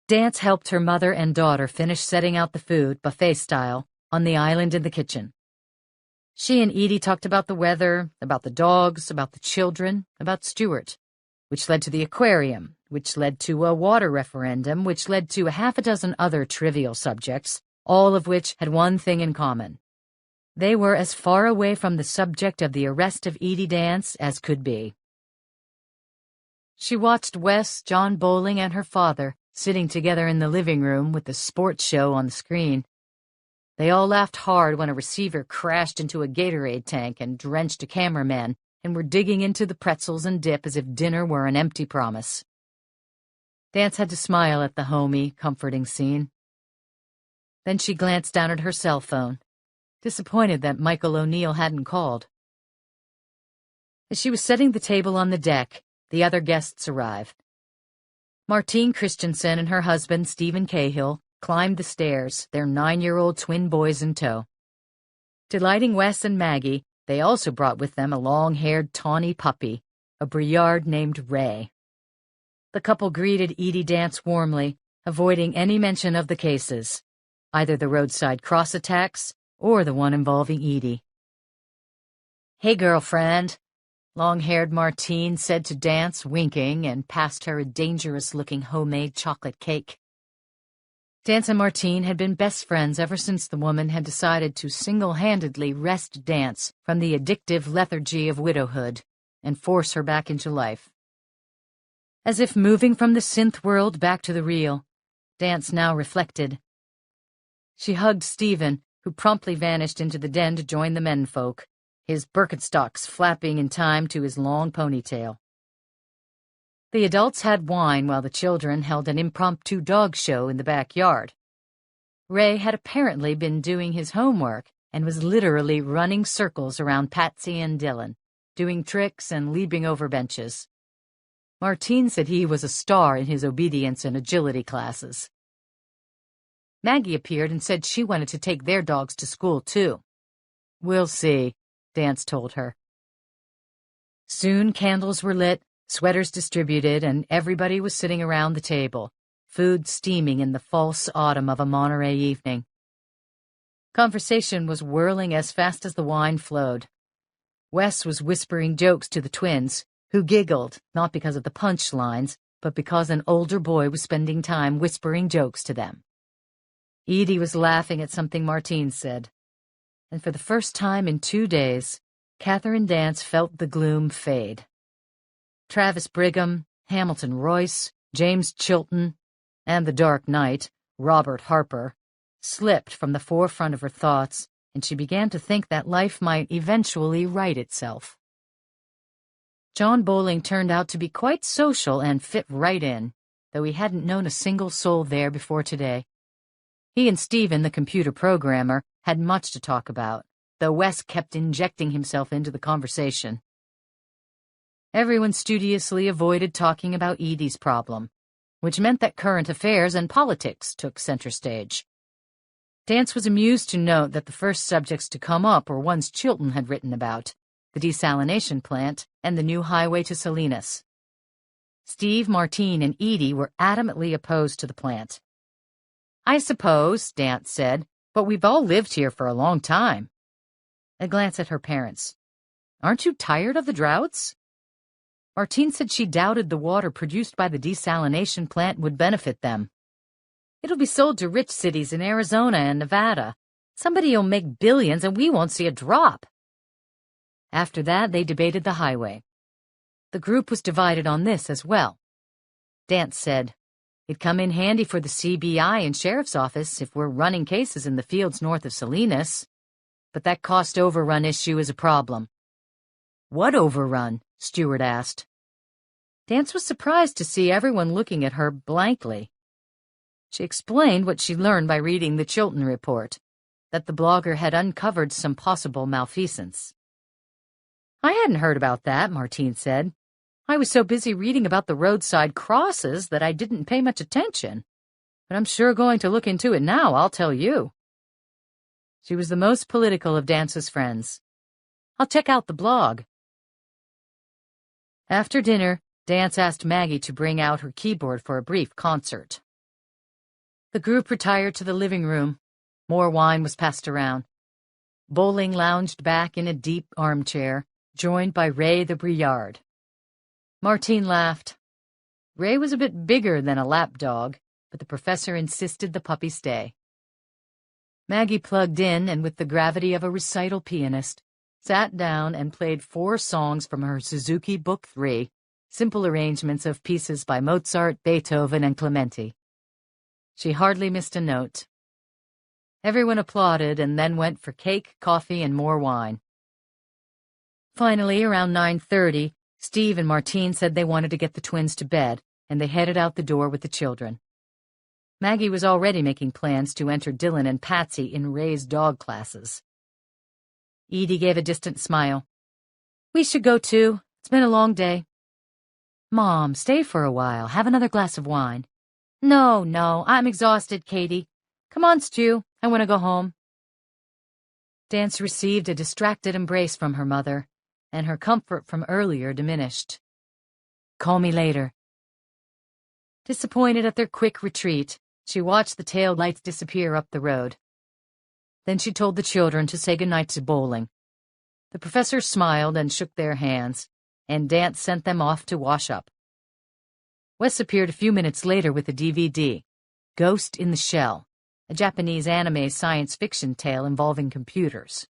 Dance helped her mother and daughter finish setting out the food, buffet style, on the island in the kitchen. She and Edie talked about the weather, about the dogs, about the children, about Stuart, which led to the aquarium, which led to a water referendum, which led to a half a dozen other trivial subjects, all of which had one thing in common. They were as far away from the subject of the arrest of Edie Dance as could be. She watched Wes, John Bowling, and her father sitting together in the living room with the sports show on the screen. They all laughed hard when a receiver crashed into a Gatorade tank and drenched a cameraman, and were digging into the pretzels and dip as if dinner were an empty promise. Dance had to smile at the homey, comforting scene. Then she glanced down at her cell phone, disappointed that Michael O'Neill hadn't called. As she was setting the table on the deck, the other guests arrived. Martine Christensen and her husband, Stephen Cahill, climbed the stairs, their 9-year-old twin boys in tow. Delighting Wes and Maggie, they also brought with them a long-haired tawny puppy, a Briard named Ray. The couple greeted Edie Dance warmly, avoiding any mention of the cases, either the roadside cross attacks or the one involving Edie. "Hey, girlfriend," long-haired Martine said to Dance, winking, and passed her a dangerous-looking homemade chocolate cake. Dance and Martine had been best friends ever since the woman had decided to single-handedly wrest Dance from the addictive lethargy of widowhood and force her back into life. As if moving from the synth world back to the real, Dance now reflected. She hugged Stephen, who promptly vanished into the den to join the menfolk, his Birkenstocks flapping in time to his long ponytail. The adults had wine while the children held an impromptu dog show in the backyard. Ray had apparently been doing his homework and was literally running circles around Patsy and Dylan, doing tricks and leaping over benches. Martine said he was a star in his obedience and agility classes. Maggie appeared and said she wanted to take their dogs to school, too. "We'll see," Dance told her. Soon candles were lit, sweaters distributed, and everybody was sitting around the table, food steaming in the false autumn of a Monterey evening. Conversation was whirling as fast as the wine flowed. Wes was whispering jokes to the twins, who giggled, not because of the punchlines, but because an older boy was spending time whispering jokes to them. Edie was laughing at something Martine said, and for the first time in 2 days, Catherine Dance felt the gloom fade. Travis Brigham, Hamilton Royce, James Chilton, and the Dark Knight, Robert Harper, slipped from the forefront of her thoughts, and she began to think that life might eventually right itself. John Bowling turned out to be quite social and fit right in, though he hadn't known a single soul there before today. He and Stephen, the computer programmer, had much to talk about, though Wes kept injecting himself into the conversation. Everyone studiously avoided talking about Edie's problem, which meant that current affairs and politics took center stage. Dance was amused to note that the first subjects to come up were ones Chilton had written about, the desalination plant and the new highway to Salinas. Steve, Martine, and Edie were adamantly opposed to the plant. "I suppose," Dance said, "but we've all lived here for a long time." A glance at her parents. "Aren't you tired of the droughts?" Martine said she doubted the water produced by the desalination plant would benefit them. "It'll be sold to rich cities in Arizona and Nevada. Somebody'll make billions and we won't see a drop." After that, they debated the highway. The group was divided on this as well. Dance said, "It'd come in handy for the CBI and sheriff's office if we're running cases in the fields north of Salinas. But that cost overrun issue is a problem." "What overrun?" Stewart asked. Dance was surprised to see everyone looking at her blankly. She explained what she learned by reading the Chilton report, that the blogger had uncovered some possible malfeasance. "I hadn't heard about that," Martine said. "I was so busy reading about the roadside crosses that I didn't pay much attention. But I'm sure going to look into it now, I'll tell you." She was the most political of Dance's friends. "I'll check out the blog." After dinner, Dance asked Maggie to bring out her keyboard for a brief concert. The group retired to the living room. More wine was passed around. Bowling lounged back in a deep armchair, joined by Ray the Briard. Martine laughed. Ray was a bit bigger than a lapdog, but the professor insisted the puppy stay. Maggie plugged in and, with the gravity of a recital pianist, sat down and played 4 songs from her Suzuki Book 3, simple arrangements of pieces by Mozart, Beethoven, and Clementi. She hardly missed a note. Everyone applauded and then went for cake, coffee, and more wine. Finally, around 9:30, Steve and Martine said they wanted to get the twins to bed, and they headed out the door with the children. Maggie was already making plans to enter Dylan and Patsy in Ray's dog classes. Edie gave a distant smile. "We should go too. It's been a long day." "Mom, stay for a while. Have another glass of wine." No, I'm exhausted, Katie. Come on, Stu. I want to go home." Dance received a distracted embrace from her mother, and her comfort from earlier diminished. "Call me later." Disappointed at their quick retreat, she watched the tail lights disappear up the road. Then she told the children to say goodnight to Bowling. The professor smiled and shook their hands, and Dance sent them off to wash up. Wes appeared a few minutes later with a DVD, Ghost in the Shell, a Japanese anime science fiction tale involving computers.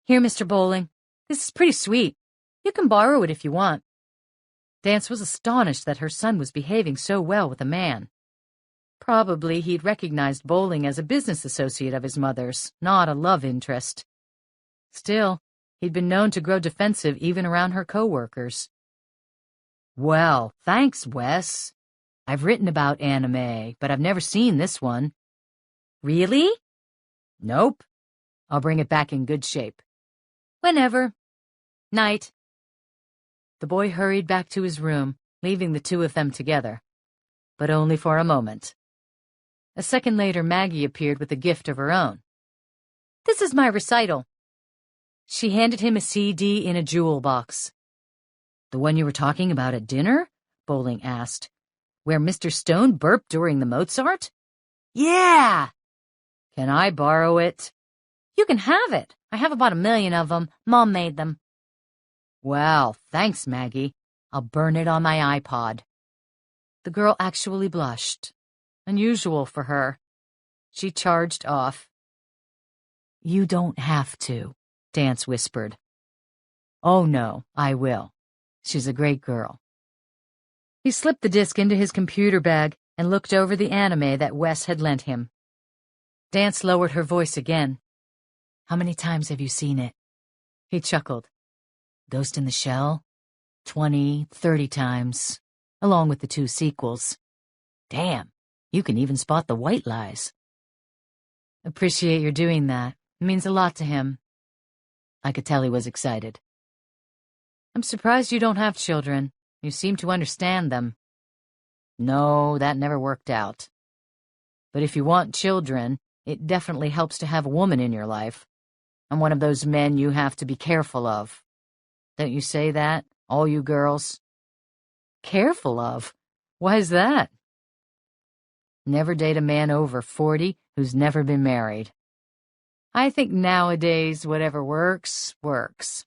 "Here, Mr. Bowling. This is pretty sweet. You can borrow it if you want." Dance was astonished that her son was behaving so well with a man. Probably he'd recognized Bowling as a business associate of his mother's, not a love interest. Still, he'd been known to grow defensive even around her co-workers. "Well, thanks, Wes. I've written about anime, but I've never seen this one." "Really?" "Nope. I'll bring it back in good shape." "Whenever. Night." The boy hurried back to his room, leaving the two of them together. But only for a moment. A second later, Maggie appeared with a gift of her own. "This is my recital." She handed him a CD in a jewel box. "The one you were talking about at dinner?" Bowling asked. "Where Mr. Stone burped during the Mozart?" "Yeah!" "Can I borrow it?" "You can have it. I have about 1,000,000 of them. Mom made them." "Well, thanks, Maggie. I'll burn it on my iPod." The girl actually blushed. Unusual for her. She charged off. "You don't have to," Dance whispered. "Oh, no, I will. She's a great girl." He slipped the disc into his computer bag and looked over the anime that Wes had lent him. Dance lowered her voice again. "How many times have you seen it?" He chuckled. "Ghost in the Shell? 20, 30 times, along with the 2 sequels. Damn, you can even spot the white lies." "Appreciate your doing that. It means a lot to him." I could tell he was excited. "I'm surprised you don't have children. You seem to understand them." "No, that never worked out. But if you want children, it definitely helps to have a woman in your life. I'm one of those men you have to be careful of. Don't you say that, all you girls?" "Careful of? Why's that?" "Never date a man over 40 who's never been married. I think nowadays whatever works, works.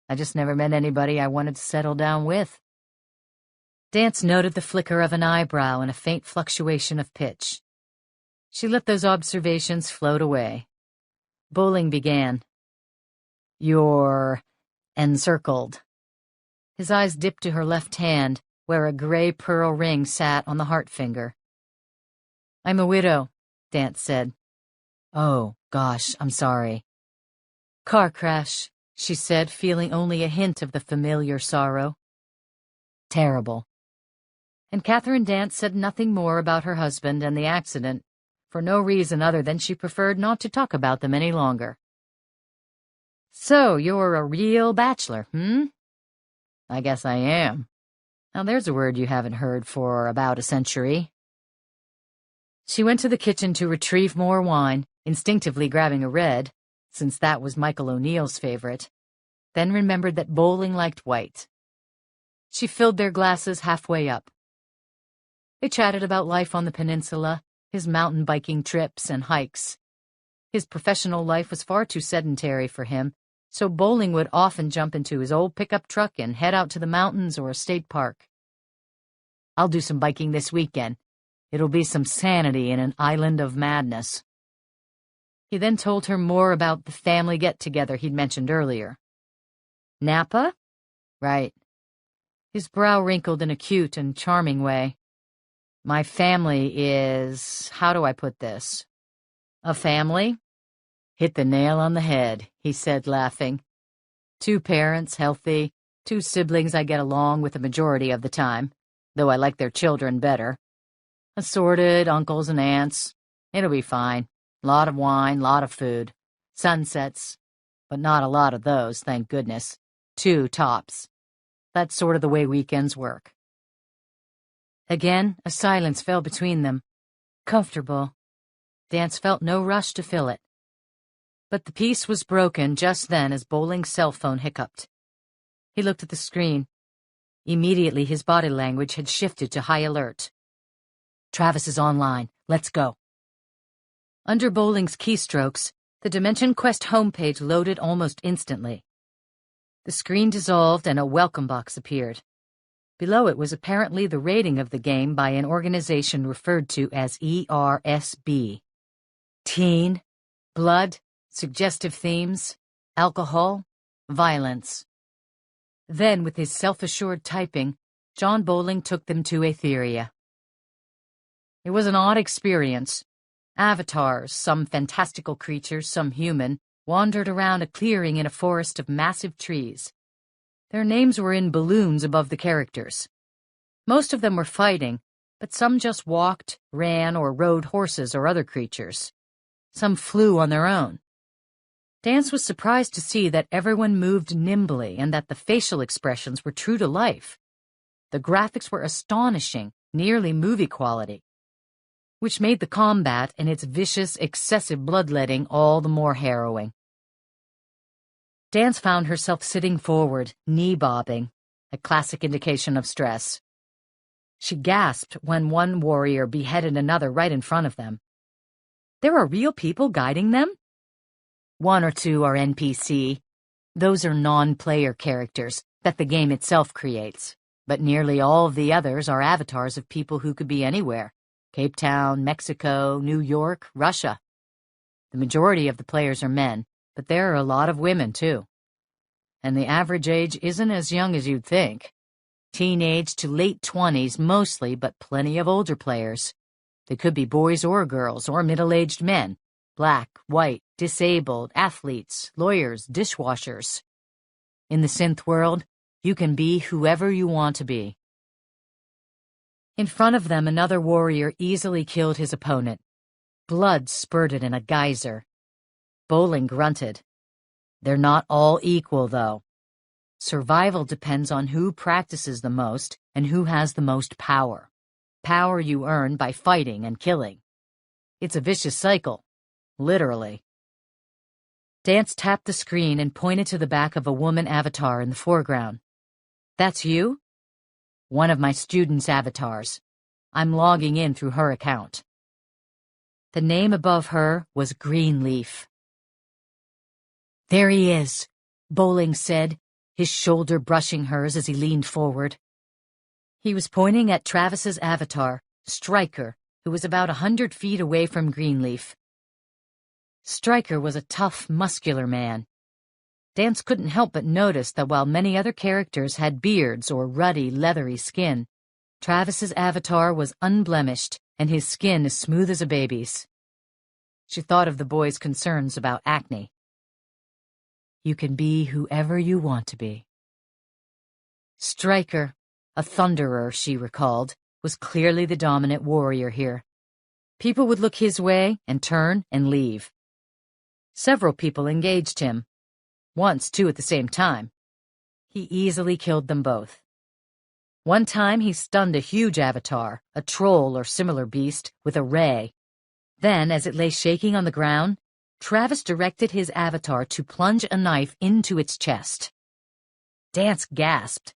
I just never met anybody I wanted to settle down with." Dance noted the flicker of an eyebrow and a faint fluctuation of pitch. She let those observations float away. Bowling began. "You're encircled." His eyes dipped to her left hand, where a gray pearl ring sat on the heart finger. "I'm a widow," Dance said. "Oh, gosh, I'm sorry." "Car crash," she said, feeling only a hint of the familiar sorrow. "Terrible." And Catherine Dance said nothing more about her husband and the accident, for no reason other than she preferred not to talk about them any longer. "So, you're a real bachelor, hmm?" "I guess I am. Now there's a word you haven't heard for about a century." She went to the kitchen to retrieve more wine, instinctively grabbing a red, since that was Michael O'Neill's favorite, then remembered that Bowling liked white. She filled their glasses halfway up. They chatted about life on the peninsula, his mountain biking trips and hikes. His professional life was far too sedentary for him, so Bowling would often jump into his old pickup truck and head out to the mountains or a state park. "I'll do some biking this weekend. It'll be some sanity in an island of madness." He then told her more about the family get-together he'd mentioned earlier. "Napa?" "Right." His brow wrinkled in a cute and charming way. "My family is, how do I put this? A family?" "Hit the nail on the head," he said, laughing. "Two parents, healthy, two siblings I get along with the majority of the time, though I like their children better. Assorted uncles and aunts. It'll be fine. Lot of wine, lot of food. Sunsets, but not a lot of those, thank goodness. 2 tops. That's sort of the way weekends work." Again, a silence fell between them. Comfortable. Dance felt no rush to fill it. But the peace was broken just then as Bowling's cell phone hiccuped. He looked at the screen. Immediately his body language had shifted to high alert. "Travis is online. Let's go." Under Bowling's keystrokes, the Dimension Quest homepage loaded almost instantly. The screen dissolved and a welcome box appeared. Below it was apparently the rating of the game by an organization referred to as ERSB. Teen, blood, suggestive themes, alcohol, violence. Then, with his self-assured typing, John Bowling took them to Aetheria. It was an odd experience. Avatars, some fantastical creatures, some human, wandered around a clearing in a forest of massive trees. Their names were in balloons above the characters. Most of them were fighting, but some just walked, ran, or rode horses or other creatures. Some flew on their own. Dance was surprised to see that everyone moved nimbly and that the facial expressions were true to life. The graphics were astonishing, nearly movie quality, which made the combat and its vicious, excessive bloodletting all the more harrowing. Dance found herself sitting forward, knee-bobbing, a classic indication of stress. She gasped when one warrior beheaded another right in front of them. There are real people guiding them? 1 or 2 are NPC. Those are non-player characters that the game itself creates, but nearly all of the others are avatars of people who could be anywhere. Cape Town, Mexico, New York, Russia. The majority of the players are men, but there are a lot of women, too. And the average age isn't as young as you'd think. Teenage to late 20s mostly, but plenty of older players. They could be boys or girls, or middle-aged men. Black, white, disabled, athletes, lawyers, dishwashers. In the synth world, you can be whoever you want to be. In front of them, another warrior easily killed his opponent. Blood spurted in a geyser. Bowling grunted. They're not all equal, though. Survival depends on who practices the most and who has the most power. Power you earn by fighting and killing. It's a vicious cycle, literally. Dance tapped the screen and pointed to the back of a woman avatar in the foreground. That's you? One of my students' avatars. I'm logging in through her account. The name above her was Greenleaf. There he is, Bowling said, his shoulder brushing hers as he leaned forward. He was pointing at Travis's avatar, Stryker, who was about 100 feet away from Greenleaf. Stryker was a tough, muscular man. Dance couldn't help but notice that while many other characters had beards or ruddy, leathery skin, Travis's avatar was unblemished and his skin as smooth as a baby's. She thought of the boy's concerns about acne. You can be whoever you want to be. Stryker, a thunderer, she recalled, was clearly the dominant warrior here. People would look his way and turn and leave. Several people engaged him. Once, 2 at the same time. He easily killed them both. One time he stunned a huge avatar, a troll or similar beast, with a ray. Then, as it lay shaking on the ground, Travis directed his avatar to plunge a knife into its chest. Dance gasped.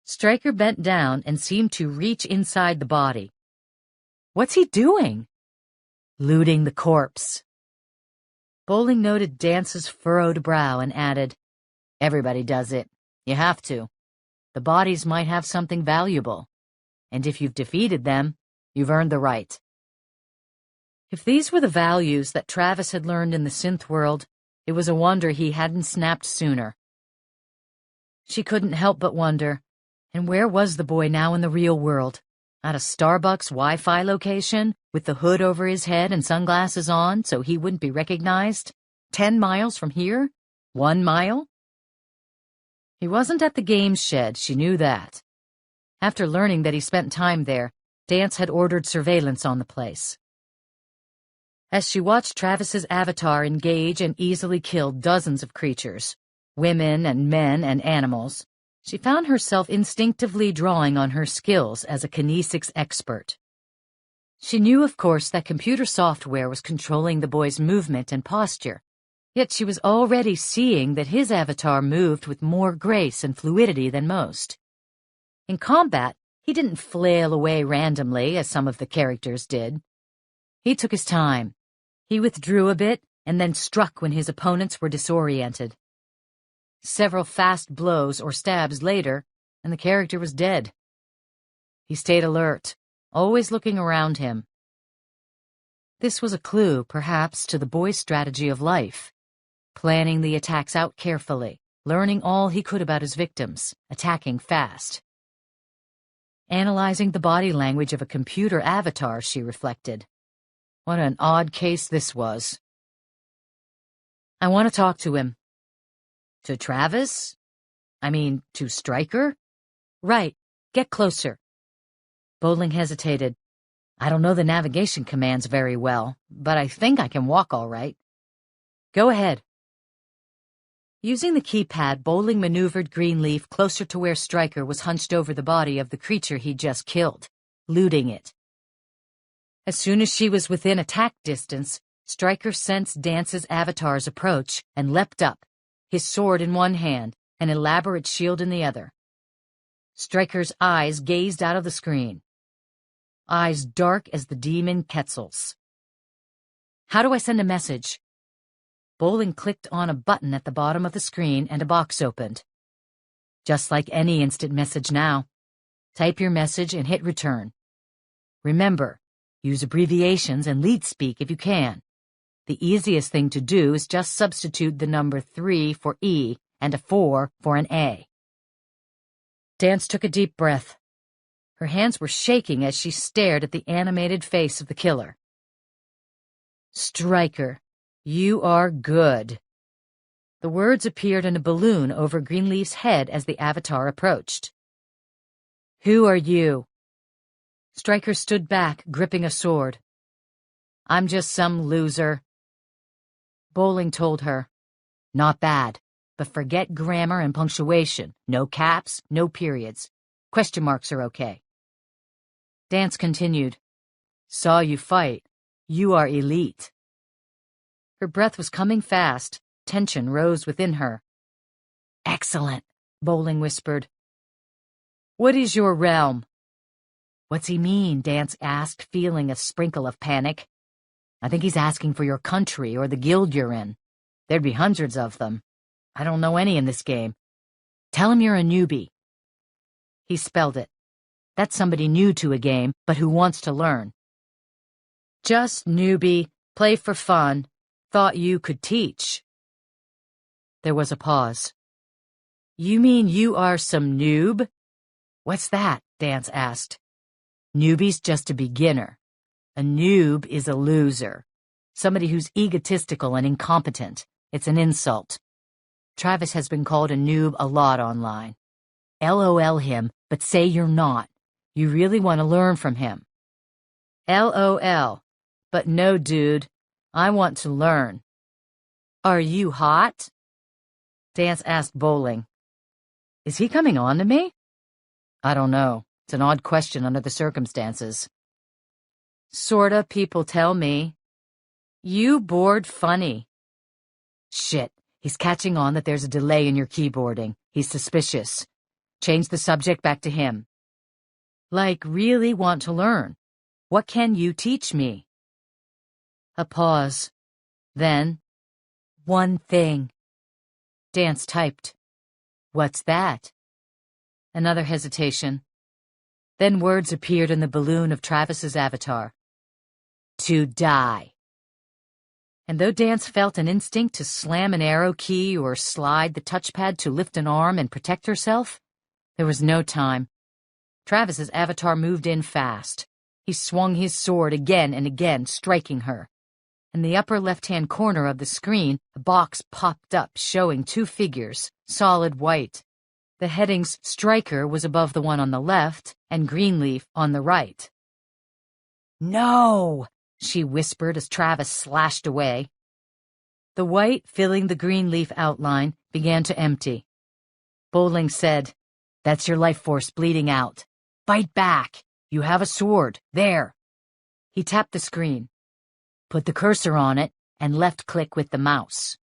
Stryker bent down and seemed to reach inside the body. What's he doing? Looting the corpse. Bowling noted Dance's furrowed brow and added, Everybody does it. You have to. The bodies might have something valuable. And if you've defeated them, you've earned the right. If these were the values that Travis had learned in the synth world, it was a wonder he hadn't snapped sooner. She couldn't help but wonder, and where was the boy now in the real world? At a Starbucks Wi-Fi location, with the hood over his head and sunglasses on so he wouldn't be recognized? 10 miles from here? 1 mile? He wasn't at the game shed, she knew that. After learning that he spent time there, Dance had ordered surveillance on the place. As she watched Travis's avatar engage and easily kill dozens of creatures, women and men and animals, she found herself instinctively drawing on her skills as a kinesics expert. She knew, of course, that computer software was controlling the boy's movement and posture, yet she was already seeing that his avatar moved with more grace and fluidity than most. In combat, he didn't flail away randomly as some of the characters did. He took his time. He withdrew a bit and then struck when his opponents were disoriented. Several fast blows or stabs later, and the character was dead. He stayed alert, always looking around him. This was a clue, perhaps, to the boy's strategy of life, planning the attacks out carefully, learning all he could about his victims, attacking fast. Analyzing the body language of a computer avatar, she reflected. What an odd case this was. I want to talk to him. To Travis? To Stryker? Right. Get closer. Bowling hesitated. I don't know the navigation commands very well, but I think I can walk all right. Go ahead. Using the keypad, Bowling maneuvered Greenleaf closer to where Stryker was hunched over the body of the creature he'd just killed, looting it. As soon as she was within attack distance, Stryker sensed Dance's avatar's approach and leapt up, his sword in one hand, an elaborate shield in the other. Stryker's eyes gazed out of the screen. Eyes dark as the demon Quetzal's. How do I send a message? Bowling clicked on a button at the bottom of the screen and a box opened. Just like any instant message now. Type your message and hit return. Remember, use abbreviations and lead speak if you can. The easiest thing to do is just substitute the number 3 for E and a 4 for an A. Dance took a deep breath. Her hands were shaking as she stared at the animated face of the killer. Stryker, you are good. The words appeared in a balloon over Greenleaf's head as the avatar approached. Who are you? Stryker stood back, gripping a sword. I'm just some loser. Bowling told her. Not bad, but forget grammar and punctuation. No caps, no periods. Question marks are okay. Dance continued. Saw you fight. You are elite. Her breath was coming fast. Tension rose within her. Excellent, Bowling whispered. What is your realm? What's he mean? Dance asked, feeling a sprinkle of panic. I think he's asking for your country or the guild you're in. There'd be hundreds of them. I don't know any in this game. Tell him you're a newbie. He spelled it. That's somebody new to a game, but who wants to learn. Just newbie, play for fun. Thought you could teach. There was a pause. You mean you are some noob? What's that? Dance asked. Newbie's just a beginner. A noob is a loser. Somebody who's egotistical and incompetent. It's an insult. Travis has been called a noob a lot online. LOL him, but say you're not. You really want to learn from him. LOL. But no, dude. I want to learn. Are you hot? Dance asked Bowling. Is he coming on to me? I don't know. It's an odd question under the circumstances. Sorta, people tell me. You bored funny. Shit, he's catching on that there's a delay in your keyboarding. He's suspicious. Change the subject back to him. Like, really want to learn. What can you teach me? A pause. Then, one thing. Dance typed. What's that? Another hesitation. Then words appeared in the balloon of Travis's avatar. To die. And though Dance felt an instinct to slam an arrow key or slide the touchpad to lift an arm and protect herself, there was no time. Travis's avatar moved in fast. He swung his sword again and again, striking her. In the upper left-hand corner of the screen, a box popped up showing two figures, solid white. The headings Striker was above the one on the left and Greenleaf on the right. No, she whispered as Travis slashed away. The white, filling the Greenleaf outline, began to empty. Bowling said, That's your life force bleeding out. Fight back. You have a sword. There. He tapped the screen. Put the cursor on it and left-click with the mouse.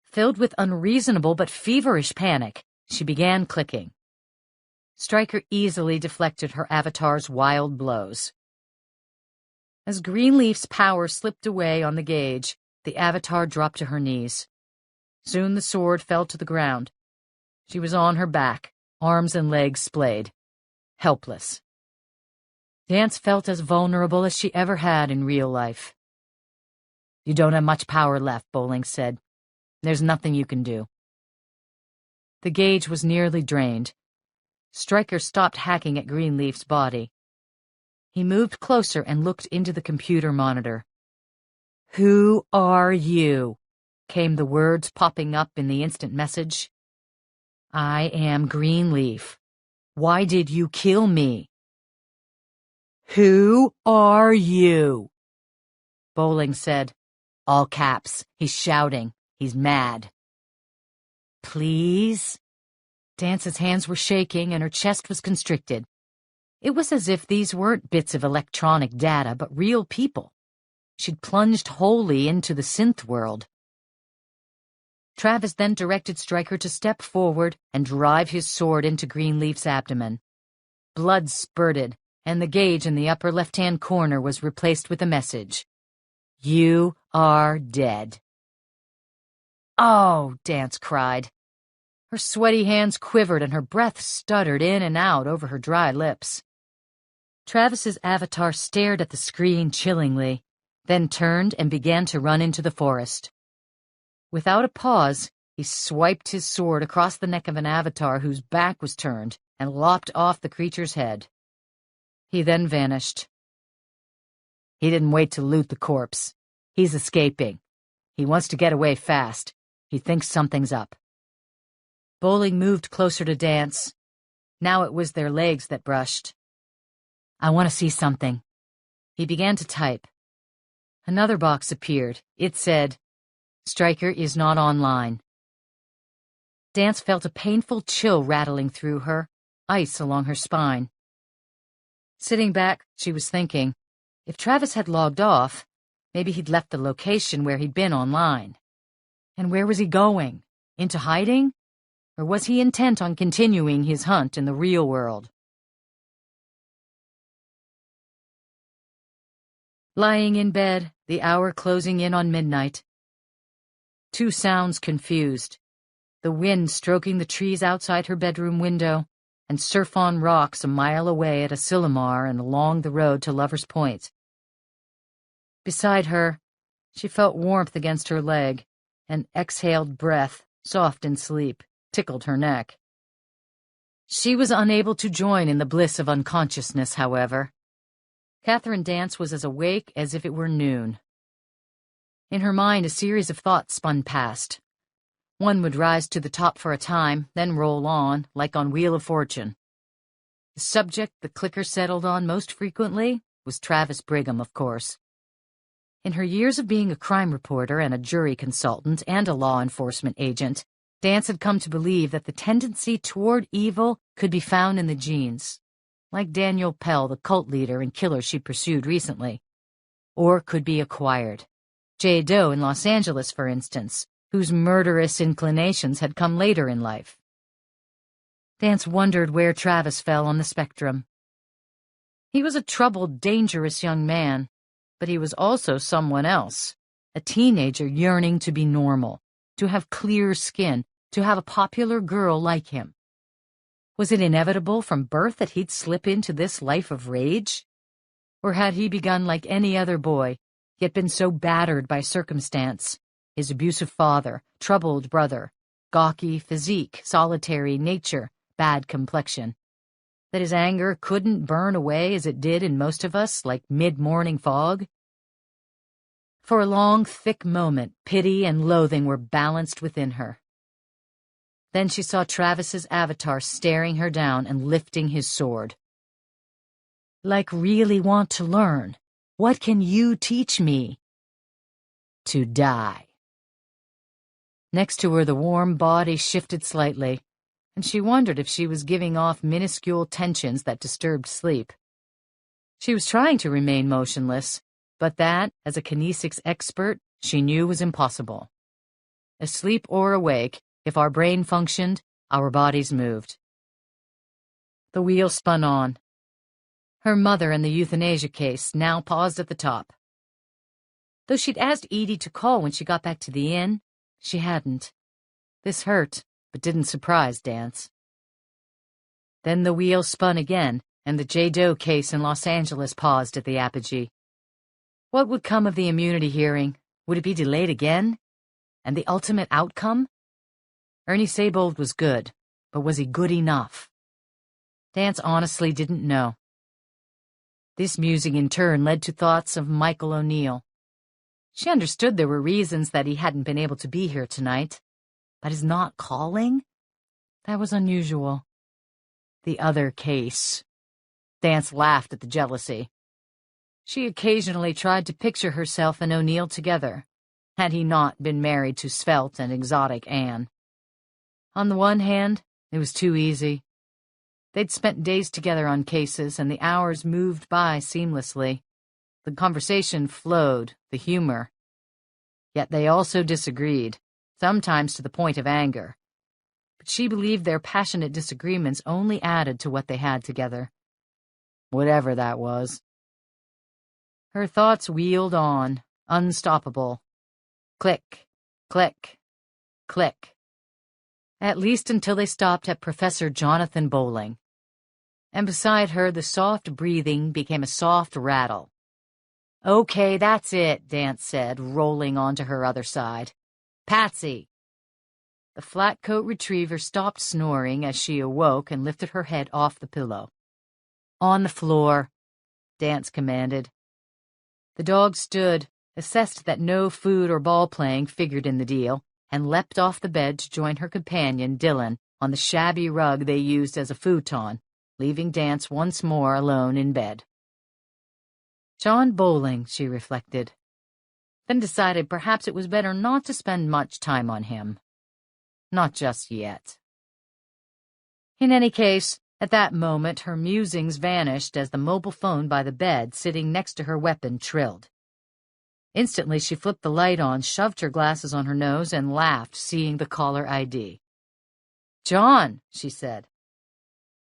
Filled with unreasonable but feverish panic, she began clicking. Stryker easily deflected her avatar's wild blows. As Greenleaf's power slipped away on the gauge, the avatar dropped to her knees. Soon the sword fell to the ground. She was on her back, arms and legs splayed, helpless. Dance felt as vulnerable as she ever had in real life. You don't have much power left, Bowling said. There's nothing you can do. The gauge was nearly drained. Stryker stopped hacking at Greenleaf's body. He moved closer and looked into the computer monitor. Who are you? Came the words popping up in the instant message. I am Greenleaf. Why did you kill me? Who are you? Bowling said. All caps. He's shouting. He's mad. Please? Dance's hands were shaking and her chest was constricted. It was as if these weren't bits of electronic data, but real people. She'd plunged wholly into the synth world. Travis then directed Stryker to step forward and drive his sword into Greenleaf's abdomen. Blood spurted, and the gauge in the upper left-hand corner was replaced with a message. You are dead. Oh, Dance cried. Her sweaty hands quivered and her breath stuttered in and out over her dry lips. Travis's avatar stared at the screen chillingly, then turned and began to run into the forest. Without a pause, he swiped his sword across the neck of an avatar whose back was turned and lopped off the creature's head. He then vanished. He didn't wait to loot the corpse. He's escaping. He wants to get away fast. He thinks something's up. Bowling moved closer to Dance. Now it was their legs that brushed. I want to see something. He began to type. Another box appeared. It said, Stryker is not online. Dance felt a painful chill rattling through her, ice along her spine. Sitting back, she was thinking, if Travis had logged off, maybe he'd left the location where he'd been online. And where was he going? Into hiding? Or was he intent on continuing his hunt in the real world? Lying in bed, the hour closing in on midnight. Two sounds confused. The wind stroking the trees outside her bedroom window, and surf on rocks a mile away at Asilomar and along the road to Lover's Point. Beside her, she felt warmth against her leg, and exhaled breath, soft in sleep, tickled her neck. She was unable to join in the bliss of unconsciousness, however. Catherine Dance was as awake as if it were noon. In her mind, a series of thoughts spun past. One would rise to the top for a time, then roll on, like on Wheel of Fortune. The subject the clicker settled on most frequently was Travis Brigham, of course. In her years of being a crime reporter and a jury consultant and a law enforcement agent, Dance had come to believe that the tendency toward evil could be found in the genes, like Daniel Pell, the cult leader and killer she pursued recently, or could be acquired. Jay Doe in Los Angeles, for instance, whose murderous inclinations had come later in life. Dance wondered where Travis fell on the spectrum. He was a troubled, dangerous young man, but he was also someone else, a teenager yearning to be normal, to have clear skin, to have a popular girl like him. Was it inevitable from birth that he'd slip into this life of rage? Or had he begun like any other boy, yet been so battered by circumstance, his abusive father, troubled brother, gawky physique, solitary nature, bad complexion, that his anger couldn't burn away as it did in most of us like mid-morning fog? For a long, thick moment, pity and loathing were balanced within her. Then she saw Travis's avatar staring her down and lifting his sword. Like really want to learn. What can you teach me? To die. Next to her, the warm body shifted slightly, and she wondered if she was giving off minuscule tensions that disturbed sleep. She was trying to remain motionless, but that, as a kinesics expert, she knew was impossible. Asleep or awake, if our brain functioned, our bodies moved. The wheel spun on. Her mother and the euthanasia case now paused at the top. Though she'd asked Edie to call when she got back to the inn, she hadn't. This hurt, but didn't surprise Dance. Then the wheel spun again, and the J. Doe case in Los Angeles paused at the apogee. What would come of the immunity hearing? Would it be delayed again? And the ultimate outcome? Ernie Seybold was good, but was he good enough? Dance honestly didn't know. This musing in turn led to thoughts of Michael O'Neill. She understood there were reasons that he hadn't been able to be here tonight, but his not calling? That was unusual. The other case. Dance laughed at the jealousy. She occasionally tried to picture herself and O'Neill together, had he not been married to svelte and exotic Anne. On the one hand, it was too easy. They'd spent days together on cases, and the hours moved by seamlessly. The conversation flowed, the humor. Yet they also disagreed, sometimes to the point of anger. But she believed their passionate disagreements only added to what they had together. Whatever that was. Her thoughts wheeled on, unstoppable. Click, click, click. At least until they stopped at Professor Jonathan Bowling. And beside her, the soft breathing became a soft rattle. Okay, that's it, Dance said, rolling onto her other side. Patsy! The flat-coat retriever stopped snoring as she awoke and lifted her head off the pillow. On the floor, Dance commanded. The dog stood, assessed that no food or ball playing figured in the deal, and leapt off the bed to join her companion, Dylan, on the shabby rug they used as a futon, leaving Dance once more alone in bed. John Bowling, she reflected, then decided perhaps it was better not to spend much time on him. Not just yet. In any case, at that moment her musings vanished as the mobile phone by the bed sitting next to her weapon trilled. Instantly she flipped the light on, shoved her glasses on her nose, and laughed, seeing the caller ID. "John," she said.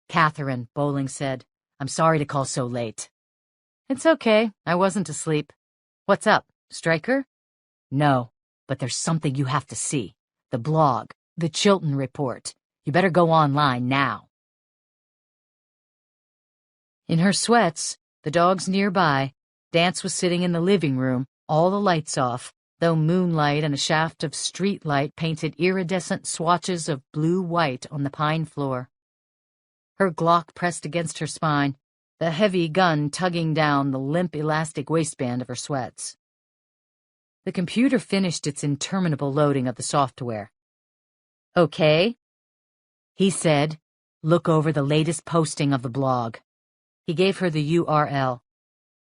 "Catherine," Bowling said. "I'm sorry to call so late." "It's okay. I wasn't asleep. What's up? Stryker?" "No, but there's something you have to see. The blog, the Chilton Report. You better go online now." In her sweats, the dogs nearby, Dance was sitting in the living room, all the lights off, though moonlight and a shaft of street light painted iridescent swatches of blue-white on the pine floor. Her Glock pressed against her spine, the heavy gun tugging down the limp elastic waistband of her sweats. The computer finished its interminable loading of the software. "Okay," he said. "Look over the latest posting of the blog." He gave her the URL,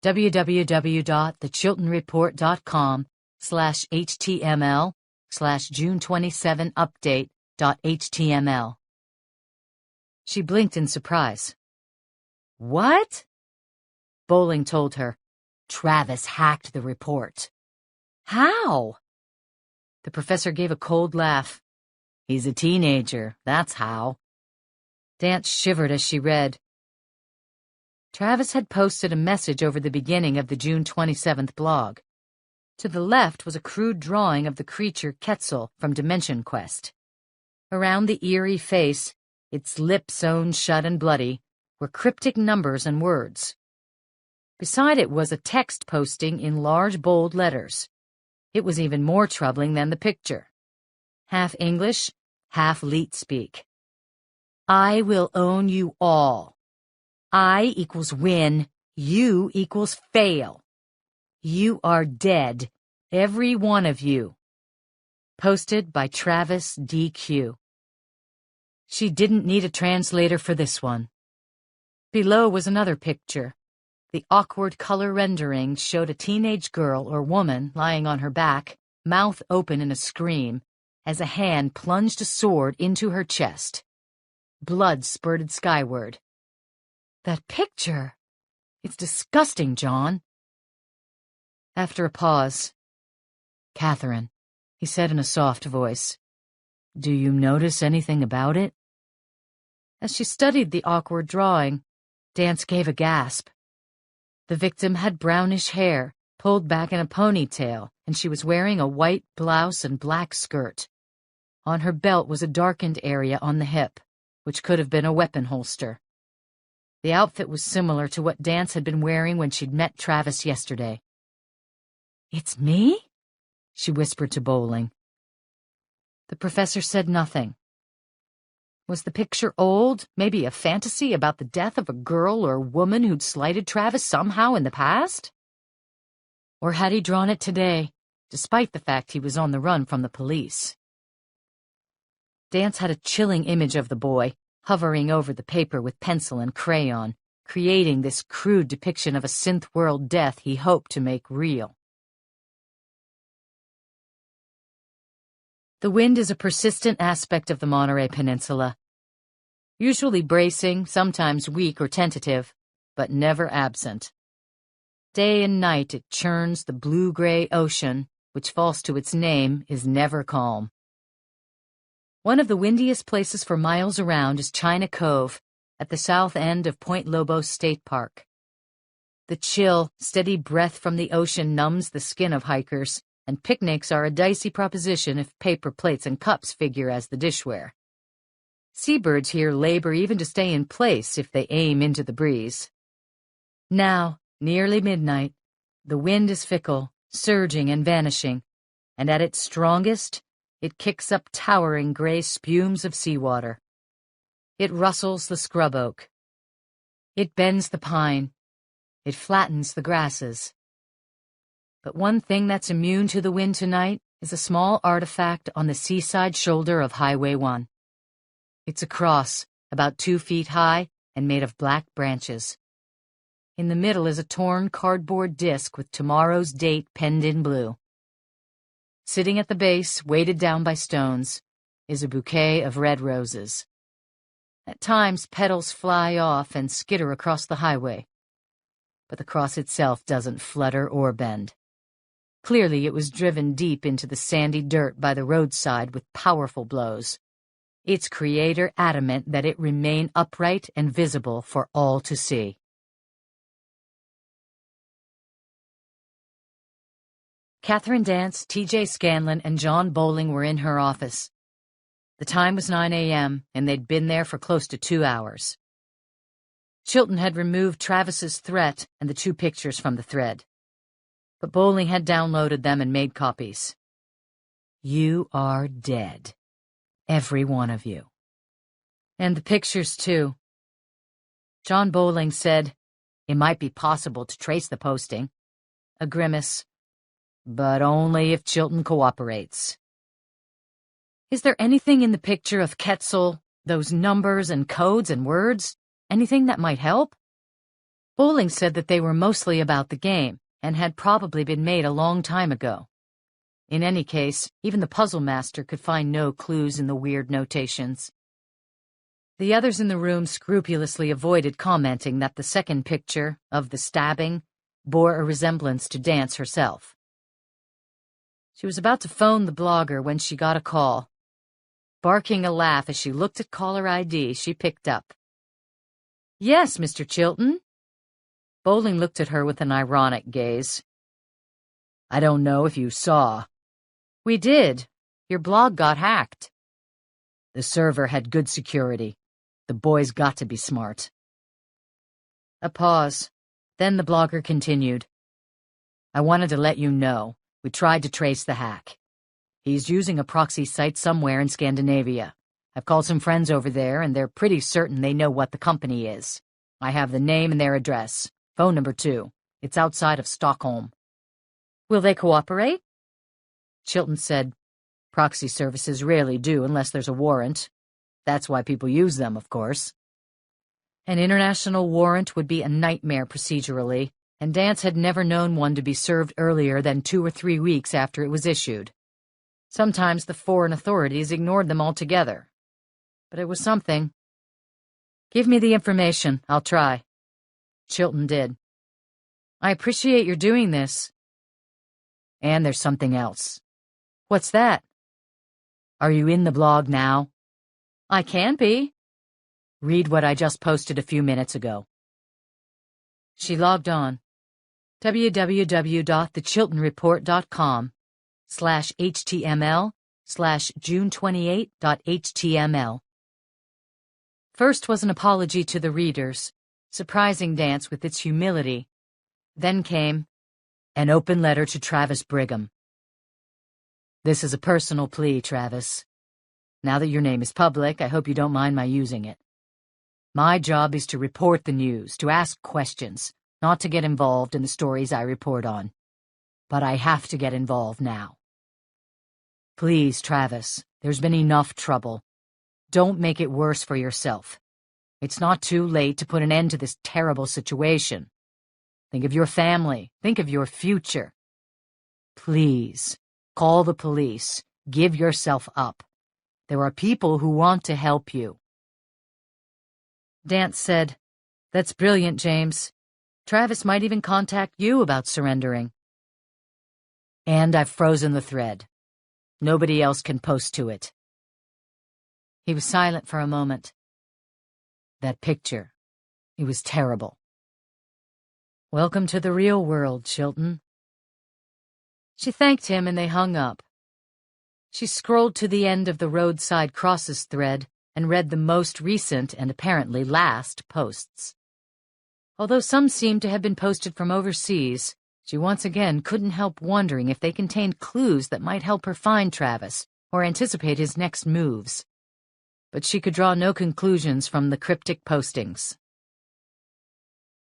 www.thechiltonreport.com/html/June27update.html. She blinked in surprise. "What?" Bowling told her. "Travis hacked the report." "How?" The professor gave a cold laugh. "He's a teenager, that's how." Dance shivered as she read. Travis had posted a message over the beginning of the June 27th blog. To the left was a crude drawing of the creature Quetzal from Dimension Quest. Around the eerie face, its lips sewn shut and bloody, were cryptic numbers and words. Beside it was a text posting in large bold letters. It was even more troubling than the picture. Half English, half Leet speak. I will own you all. I equals win, you equals fail. You are dead, every one of you. Posted by Travis DQ. She didn't need a translator for this one. Below was another picture. The awkward color rendering showed a teenage girl or woman lying on her back, mouth open in a scream, as a hand plunged a sword into her chest. Blood spurted skyward. That picture! It's disgusting, John. After a pause, Catherine, he said in a soft voice, do you notice anything about it? As she studied the awkward drawing, Dance gave a gasp. The victim had brownish hair, pulled back in a ponytail, and she was wearing a white blouse and black skirt. On her belt was a darkened area on the hip, which could have been a weapon holster. The outfit was similar to what Dance had been wearing when she'd met Travis yesterday. It's me? She whispered to Bowling. The professor said nothing. Was the picture old, maybe a fantasy about the death of a girl or woman who'd slighted Travis somehow in the past? Or had he drawn it today, despite the fact he was on the run from the police? Dance had a chilling image of the boy, hovering over the paper with pencil and crayon, creating this crude depiction of a synth-world death he hoped to make real. The wind is a persistent aspect of the Monterey Peninsula. Usually bracing, sometimes weak or tentative, but never absent. Day and night it churns the blue-gray ocean, which, false to its name, is never calm. One of the windiest places for miles around is China Cove, at the south end of Point Lobos State Park. The chill, steady breath from the ocean numbs the skin of hikers, and picnics are a dicey proposition if paper plates and cups figure as the dishware. Seabirds here labor even to stay in place if they aim into the breeze. Now, nearly midnight, the wind is fickle, surging and vanishing, and at its strongest, it kicks up towering gray spumes of seawater. It rustles the scrub oak. It bends the pine. It flattens the grasses. But one thing that's immune to the wind tonight is a small artifact on the seaside shoulder of Highway 1. It's a cross, about 2 feet high and made of black branches. In the middle is a torn cardboard disc with tomorrow's date penned in blue. Sitting at the base, weighted down by stones, is a bouquet of red roses. At times, petals fly off and skitter across the highway. But the cross itself doesn't flutter or bend. Clearly, it was driven deep into the sandy dirt by the roadside with powerful blows. Its creator adamant that it remain upright and visible for all to see. Catherine Dance, T.J. Scanlon, and John Bowling were in her office. The time was 9 a.m., and they'd been there for close to 2 hours. Chilton had removed Travis's threat and the 2 pictures from the thread. But Bowling had downloaded them and made copies. You are dead. Every one of you. And the pictures, too. John Bowling said, it might be possible to trace the posting. A grimace. But only if Chilton cooperates. Is there anything in the picture of Quetzal, those numbers and codes and words? Anything that might help? Bowling said that they were mostly about the game, and had probably been made a long time ago. In any case, even the puzzle master could find no clues in the weird notations. The others in the room scrupulously avoided commenting that the second picture, of the stabbing, bore a resemblance to Dance herself. She was about to phone the blogger when she got a call. Barking a laugh as she looked at caller ID she picked up. "Yes, Mr. Chilton." Bowling looked at her with an ironic gaze. "I don't know if you saw." "We did. Your blog got hacked." "The server had good security. The boys got to be smart." A pause. Then the blogger continued. "I wanted to let you know. We tried to trace the hack. He's using a proxy site somewhere in Scandinavia. I've called some friends over there, and they're pretty certain they know what the company is. I have the name and their address. Phone number too. It's outside of Stockholm." "Will they cooperate?" Chilton said, "Proxy services rarely do unless there's a warrant. That's why people use them, of course." An international warrant would be a nightmare procedurally, and Dance had never known one to be served earlier than 2 or 3 weeks after it was issued. Sometimes the foreign authorities ignored them altogether. But it was something. "Give me the information. I'll try." Chilton did. "I appreciate your doing this." "And there's something else." "What's that?" "Are you in the blog now?" "I can be." "Read what I just posted a few minutes ago." She logged on. www.thechiltonreport.com/html/june28.html. First was an apology to the readers, surprising Dance with its humility. Then came an open letter to Travis Brigham. "This is a personal plea, Travis. Now that your name is public, I hope you don't mind my using it. My job is to report the news, to ask questions, not to get involved in the stories I report on. But I have to get involved now. Please, Travis, there's been enough trouble. Don't make it worse for yourself. It's not too late to put an end to this terrible situation. Think of your family. Think of your future. Please, call the police. Give yourself up. There are people who want to help you." Dance said, "That's brilliant, James. Travis might even contact you about surrendering." "And I've frozen the thread. Nobody else can post to it." He was silent for a moment. "That picture, it was terrible." "Welcome to the real world, Chilton." She thanked him and they hung up. She scrolled to the end of the roadside crosses thread and read the most recent and apparently last posts. Although some seemed to have been posted from overseas, she once again couldn't help wondering if they contained clues that might help her find Travis or anticipate his next moves. But she could draw no conclusions from the cryptic postings.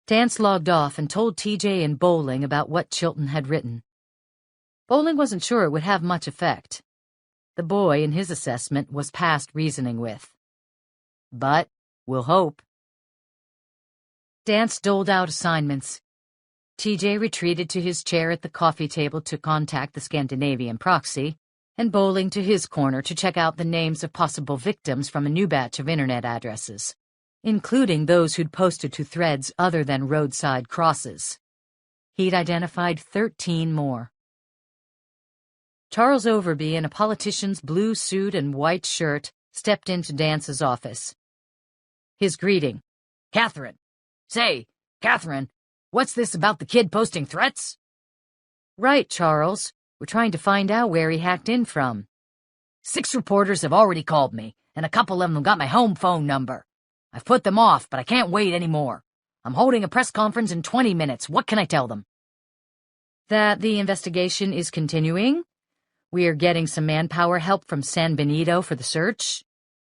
Dance logged off and told TJ and Bowling about what Chilton had written. Bowling wasn't sure it would have much effect. The boy, in his assessment, was past reasoning with. But we'll hope. Dance doled out assignments. TJ retreated to his chair at the coffee table to contact the Scandinavian proxy, and Bowling to his corner to check out the names of possible victims from a new batch of internet addresses, including those who'd posted to threads other than roadside crosses. He'd identified 13 more. Charles Overby, in a politician's blue suit and white shirt, stepped into Dance's office. His greeting, "Catherine. Say, Catherine, what's this about the kid posting threats?" "Right, Charles. We're trying to find out where he hacked in from." "6 reporters have already called me, and a couple of them got my home phone number. I've put them off, but I can't wait anymore. I'm holding a press conference in 20 minutes. What can I tell them?" "That the investigation is continuing. We're getting some manpower help from San Benito for the search.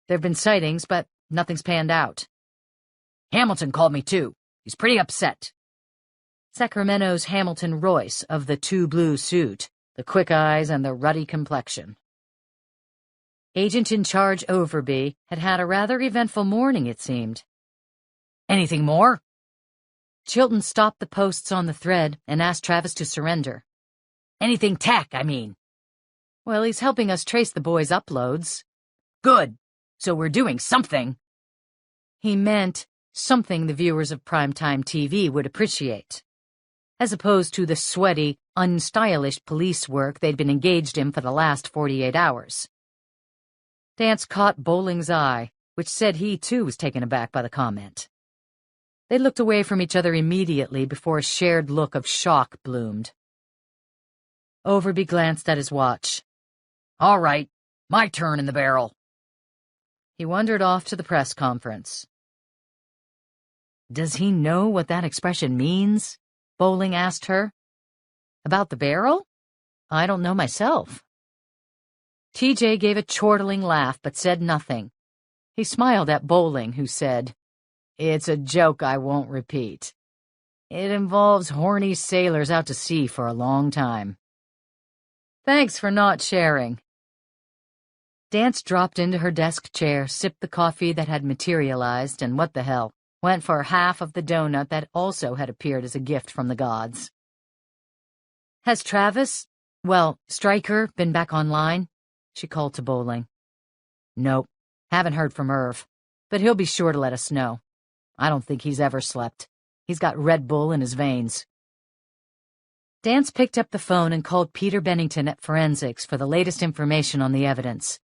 There have been sightings, but nothing's panned out." "Hamilton called me too. He's pretty upset." Sacramento's Hamilton Royce of the 2 blue suit, the quick eyes and the ruddy complexion. Agent in charge Overby had had a rather eventful morning, it seemed. "Anything more?" Chilton stopped the posts on the thread and asked Travis to surrender. "Anything tech, I mean." "Well, he's helping us trace the boys' uploads." "Good. So we're doing something." He meant something the viewers of primetime TV would appreciate, as opposed to the sweaty, unstylish police work they'd been engaged in for the last 48 hours. Dance caught Bowling's eye, which said he too was taken aback by the comment. They looked away from each other immediately before a shared look of shock bloomed. Overby glanced at his watch. "All right, my turn in the barrel." He wandered off to the press conference. "Does he know what that expression means?" Bowling asked her. "About the barrel? I don't know myself." TJ gave a chortling laugh but said nothing. He smiled at Bowling, who said, "It's a joke I won't repeat. It involves horny sailors out to sea for a long time." "Thanks for not sharing." Dance dropped into her desk chair, sipped the coffee that had materialized, and what the hell, went for half of the donut that also had appeared as a gift from the gods. "Has Stryker, been back online?" she called to Bowling. "Nope, haven't heard from Irv, but he'll be sure to let us know. I don't think he's ever slept. He's got Red Bull in his veins." Dance picked up the phone and called Peter Bennington at Forensics for the latest information on the evidence.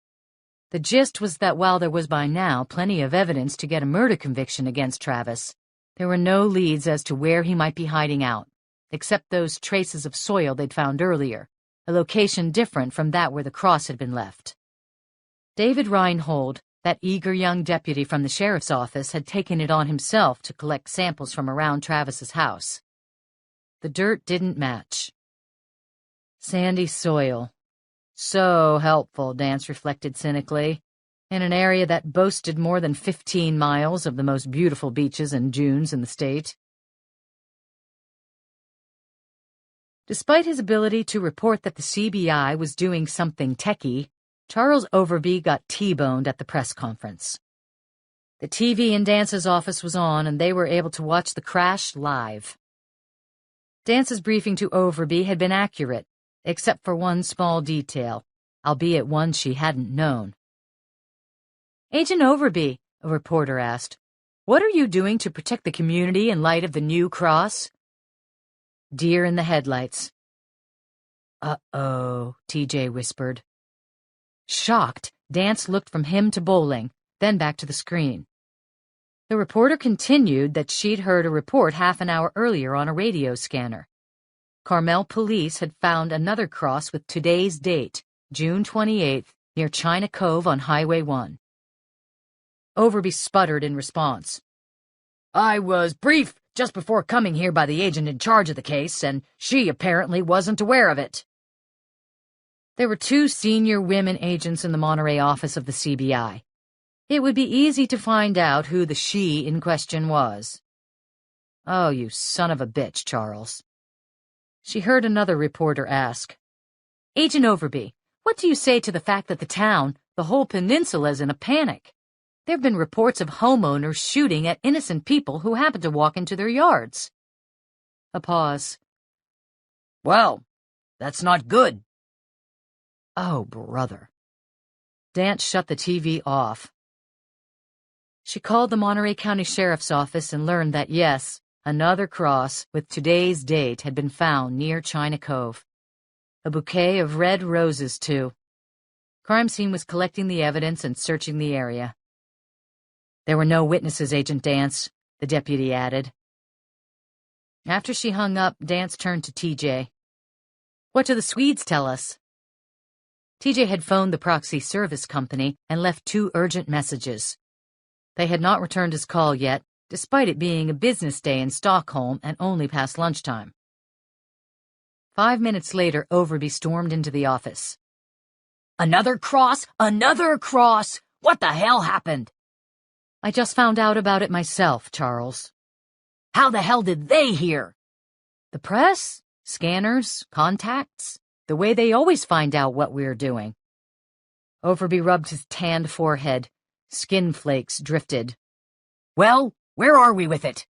The gist was that while there was by now plenty of evidence to get a murder conviction against Travis, there were no leads as to where he might be hiding out, except those traces of soil they'd found earlier, a location different from that where the cross had been left. David Reinhold, that eager young deputy from the sheriff's office, had taken it on himself to collect samples from around Travis's house. The dirt didn't match. Sandy soil. So helpful, Dance reflected cynically, in an area that boasted more than 15 miles of the most beautiful beaches and dunes in the state. Despite his ability to report that the CBI was doing something techie, Charles Overby got T-boned at the press conference. The TV in Dance's office was on, and they were able to watch the crash live. Dance's briefing to Overby had been accurate, except for one small detail, albeit one she hadn't known. "Agent Overby," a reporter asked, "what are you doing to protect the community in light of the new cross?" Deer in the headlights. "Uh-oh," TJ whispered. Shocked, Dance looked from him to Bowling, then back to the screen. The reporter continued that she'd heard a report half an hour earlier on a radio scanner. Carmel police had found another cross with today's date, June 28th, near China Cove on Highway 1. Overby sputtered in response. "I was briefed just before coming here by the agent in charge of the case, and she apparently wasn't aware of it." There were 2 senior women agents in the Monterey office of the CBI. It would be easy to find out who the she in question was. "Oh, you son of a bitch, Charles." She heard another reporter ask, "Agent Overby, what do you say to the fact that the town, the whole peninsula, is in a panic? There have been reports of homeowners shooting at innocent people who happen to walk into their yards." A pause. "Well, that's not good." "Oh, brother." Dance shut the TV off. She called the Monterey County Sheriff's Office and learned that, yes, another cross with today's date had been found near China Cove. A bouquet of red roses, too. Crime scene was collecting the evidence and searching the area. "There were no witnesses, Agent Dance," the deputy added. After she hung up, Dance turned to TJ. "What do the Swedes tell us?" TJ had phoned the proxy service company and left 2 urgent messages. They had not returned his call yet, despite it being a business day in Stockholm and only past lunchtime. 5 minutes later, Overby stormed into the office. "Another cross! Another cross! What the hell happened?" "I just found out about it myself, Charles." "How the hell did they hear?" "The press, scanners, contacts, the way they always find out what we're doing." Overby rubbed his tanned forehead. Skin flakes drifted. "Well, where are we with it?"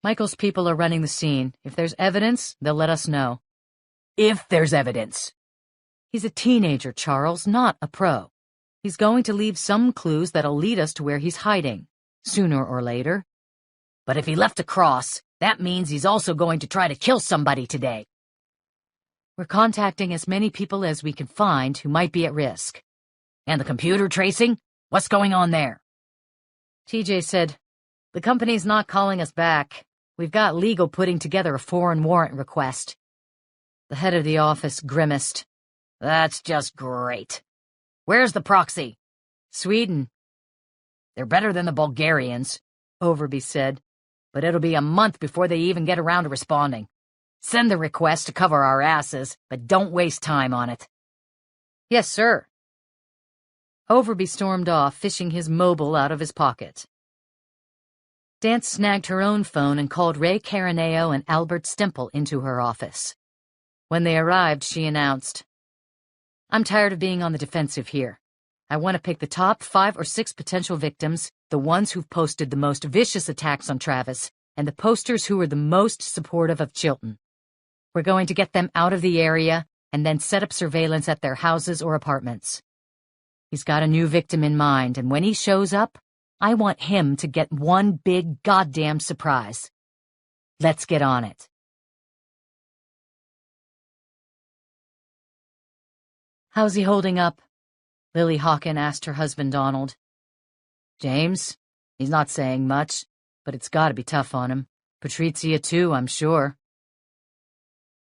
"Michael's people are running the scene. If there's evidence, they'll let us know." "If there's evidence?" "He's a teenager, Charles, not a pro. He's going to leave some clues that'll lead us to where he's hiding, sooner or later." "But if he left a cross, that means he's also going to try to kill somebody today." "We're contacting as many people as we can find who might be at risk." And the computer tracing? What's going on there? TJ said, "The company's not calling us back. We've got legal putting together a foreign warrant request." The head of the office grimaced. "That's just great. Where's the proxy?" "Sweden." "They're better than the Bulgarians," Overby said, "but it'll be a month before they even get around to responding. Send the request to cover our asses, but don't waste time on it." "Yes, sir." Overby stormed off, fishing his mobile out of his pocket. Dance snagged her own phone and called Ray Caraneo and Albert Stempel into her office. When they arrived, she announced, "I'm tired of being on the defensive here. I want to pick the top 5 or 6 potential victims, the ones who've posted the most vicious attacks on Travis, and the posters who are the most supportive of Chilton. We're going to get them out of the area and then set up surveillance at their houses or apartments. He's got a new victim in mind, and when he shows up, I want him to get one big goddamn surprise. Let's get on it." "How's he holding up?" Lily Hawken asked her husband Donald. "James? He's not saying much, but it's got to be tough on him. Patrizia too, I'm sure."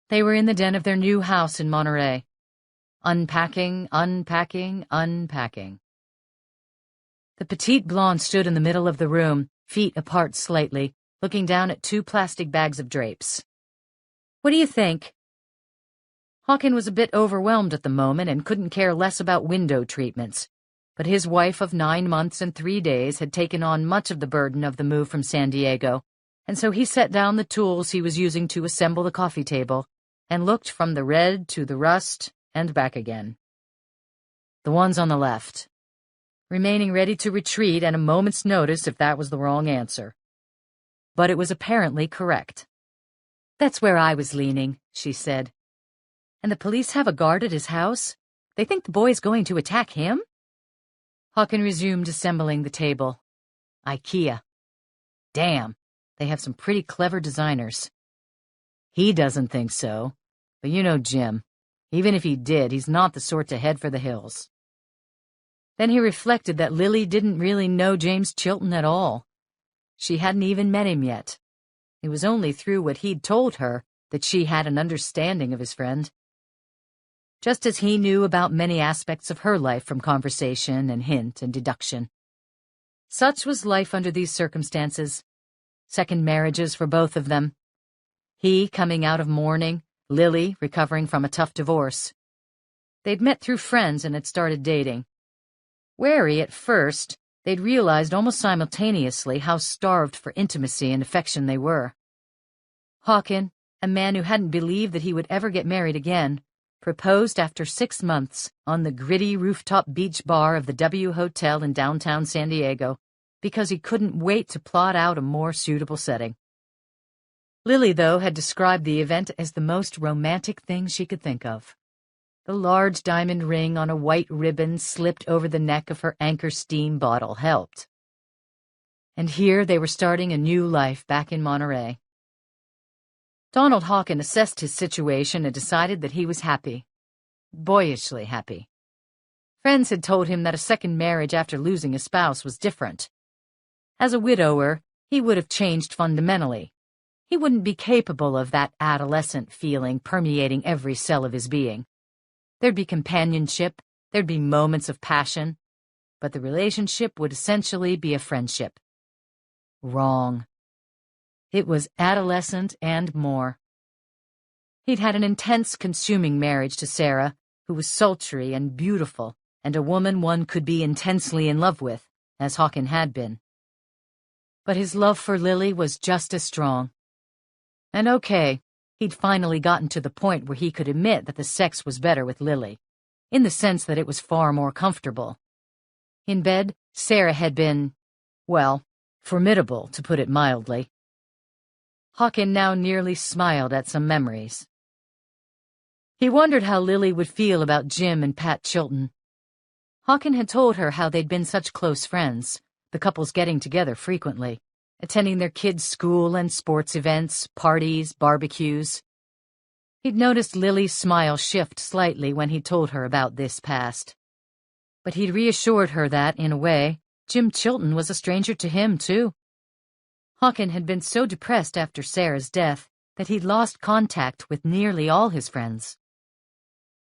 They were in the den of their new house in Monterey. Unpacking. The petite blonde stood in the middle of the room, feet apart slightly, looking down at 2 plastic bags of drapes. "What do you think?" Hawken was a bit overwhelmed at the moment and couldn't care less about window treatments, but his wife of 9 months and 3 days had taken on much of the burden of the move from San Diego, and so he set down the tools he was using to assemble the coffee table and looked from the red to the rust and back again. "The ones on the left," remaining ready to retreat at a moment's notice if that was the wrong answer. But it was apparently correct. "That's where I was leaning," she said. "And the police have a guard at his house? They think the boy's going to attack him?" Hawken resumed assembling the table. IKEA. Damn, they have some pretty clever designers. He doesn't think so, but you know Jim. Even if he did, he's not the sort to head for the hills. Then he reflected that Lily didn't really know James Chilton at all. She hadn't even met him yet. It was only through what he'd told her that she had an understanding of his friend. Just as he knew about many aspects of her life from conversation and hint and deduction. Such was life under these circumstances. Second marriages for both of them. He coming out of mourning, Lily recovering from a tough divorce. They'd met through friends and had started dating. Wary at first, they'd realized almost simultaneously how starved for intimacy and affection they were. Hawken, a man who hadn't believed that he would ever get married again, proposed after 6 months on the gritty rooftop beach bar of the W Hotel in downtown San Diego because he couldn't wait to plot out a more suitable setting. Lily, though, had described the event as the most romantic thing she could think of. The large diamond ring on a white ribbon slipped over the neck of her Anchor steam bottle helped. And here they were starting a new life back in Monterey. Donald Hawken assessed his situation and decided that he was happy. Boyishly happy. Friends had told him that a second marriage after losing a spouse was different. As a widower, he would have changed fundamentally. He wouldn't be capable of that adolescent feeling permeating every cell of his being. There'd be companionship, there'd be moments of passion, but the relationship would essentially be a friendship. Wrong. It was adolescent and more. He'd had an intense, consuming marriage to Sarah, who was sultry and beautiful, and a woman one could be intensely in love with, as Hawken had been. But his love for Lily was just as strong. And okay, he'd finally gotten to the point where he could admit that the sex was better with Lily, in the sense that it was far more comfortable. In bed, Sarah had been, well, formidable, to put it mildly. Hawken now nearly smiled at some memories. He wondered how Lily would feel about Jim and Pat Chilton. Hawken had told her how they'd been such close friends, the couples getting together frequently, attending their kids' school and sports events, parties, barbecues. He'd noticed Lily's smile shift slightly when he told her about this past. But he'd reassured her that, in a way, Jim Chilton was a stranger to him, too. Hawken had been so depressed after Sarah's death that he'd lost contact with nearly all his friends.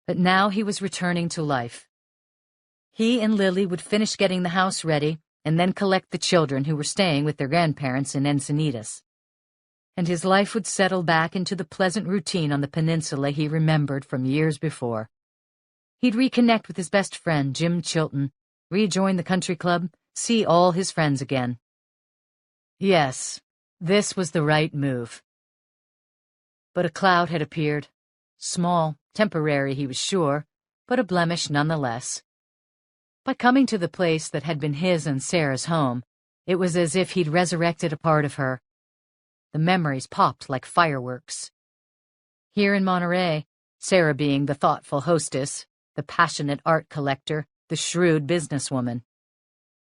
But now he was returning to life. He and Lily would finish getting the house ready and then collect the children who were staying with their grandparents in Encinitas. And his life would settle back into the pleasant routine on the peninsula he remembered from years before. He'd reconnect with his best friend, Jim Chilton, rejoin the country club, see all his friends again. Yes, this was the right move. But a cloud had appeared. Small, temporary, he was sure, but a blemish nonetheless. By coming to the place that had been his and Sarah's home, it was as if he'd resurrected a part of her. The memories popped like fireworks. Here in Monterey, Sarah being the thoughtful hostess, the passionate art collector, the shrewd businesswoman.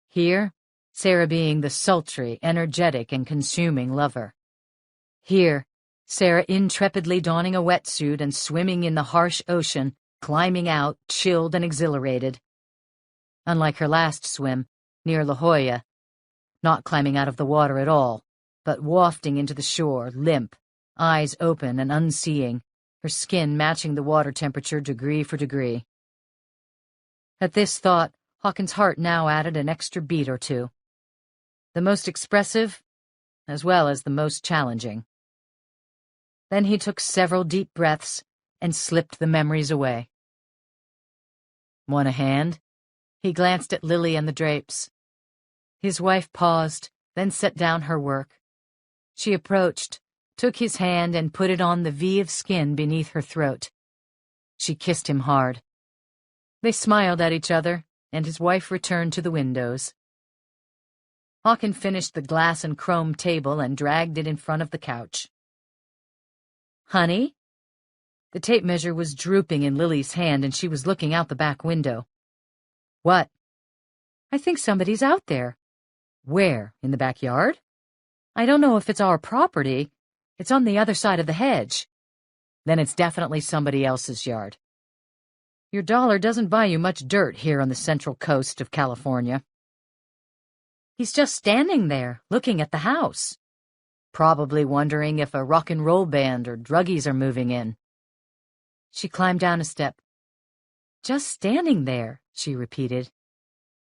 Here, Sarah being the sultry, energetic, and consuming lover. Here, Sarah intrepidly donning a wetsuit and swimming in the harsh ocean, climbing out, chilled and exhilarated. Unlike her last swim, near La Jolla, not climbing out of the water at all, but wafting into the shore, limp, eyes open and unseeing, her skin matching the water temperature degree for degree. At this thought, Hawken's heart now added an extra beat or two. The most expressive, as well as the most challenging. Then he took several deep breaths and slipped the memories away. Want a hand? He glanced at Lily and the drapes. His wife paused, then set down her work. She approached, took his hand and put it on the V of skin beneath her throat. She kissed him hard. They smiled at each other, and his wife returned to the windows. Hawken finished the glass and chrome table and dragged it in front of the couch. Honey? The tape measure was drooping in Lily's hand and she was looking out the back window. What? I think somebody's out there. Where? In the backyard? I don't know if it's our property. It's on the other side of the hedge. Then it's definitely somebody else's yard. Your dollar doesn't buy you much dirt here on the central coast of California. He's just standing there, looking at the house. Probably wondering if a rock and roll band or druggies are moving in. She climbed down a step. Just standing there, she repeated.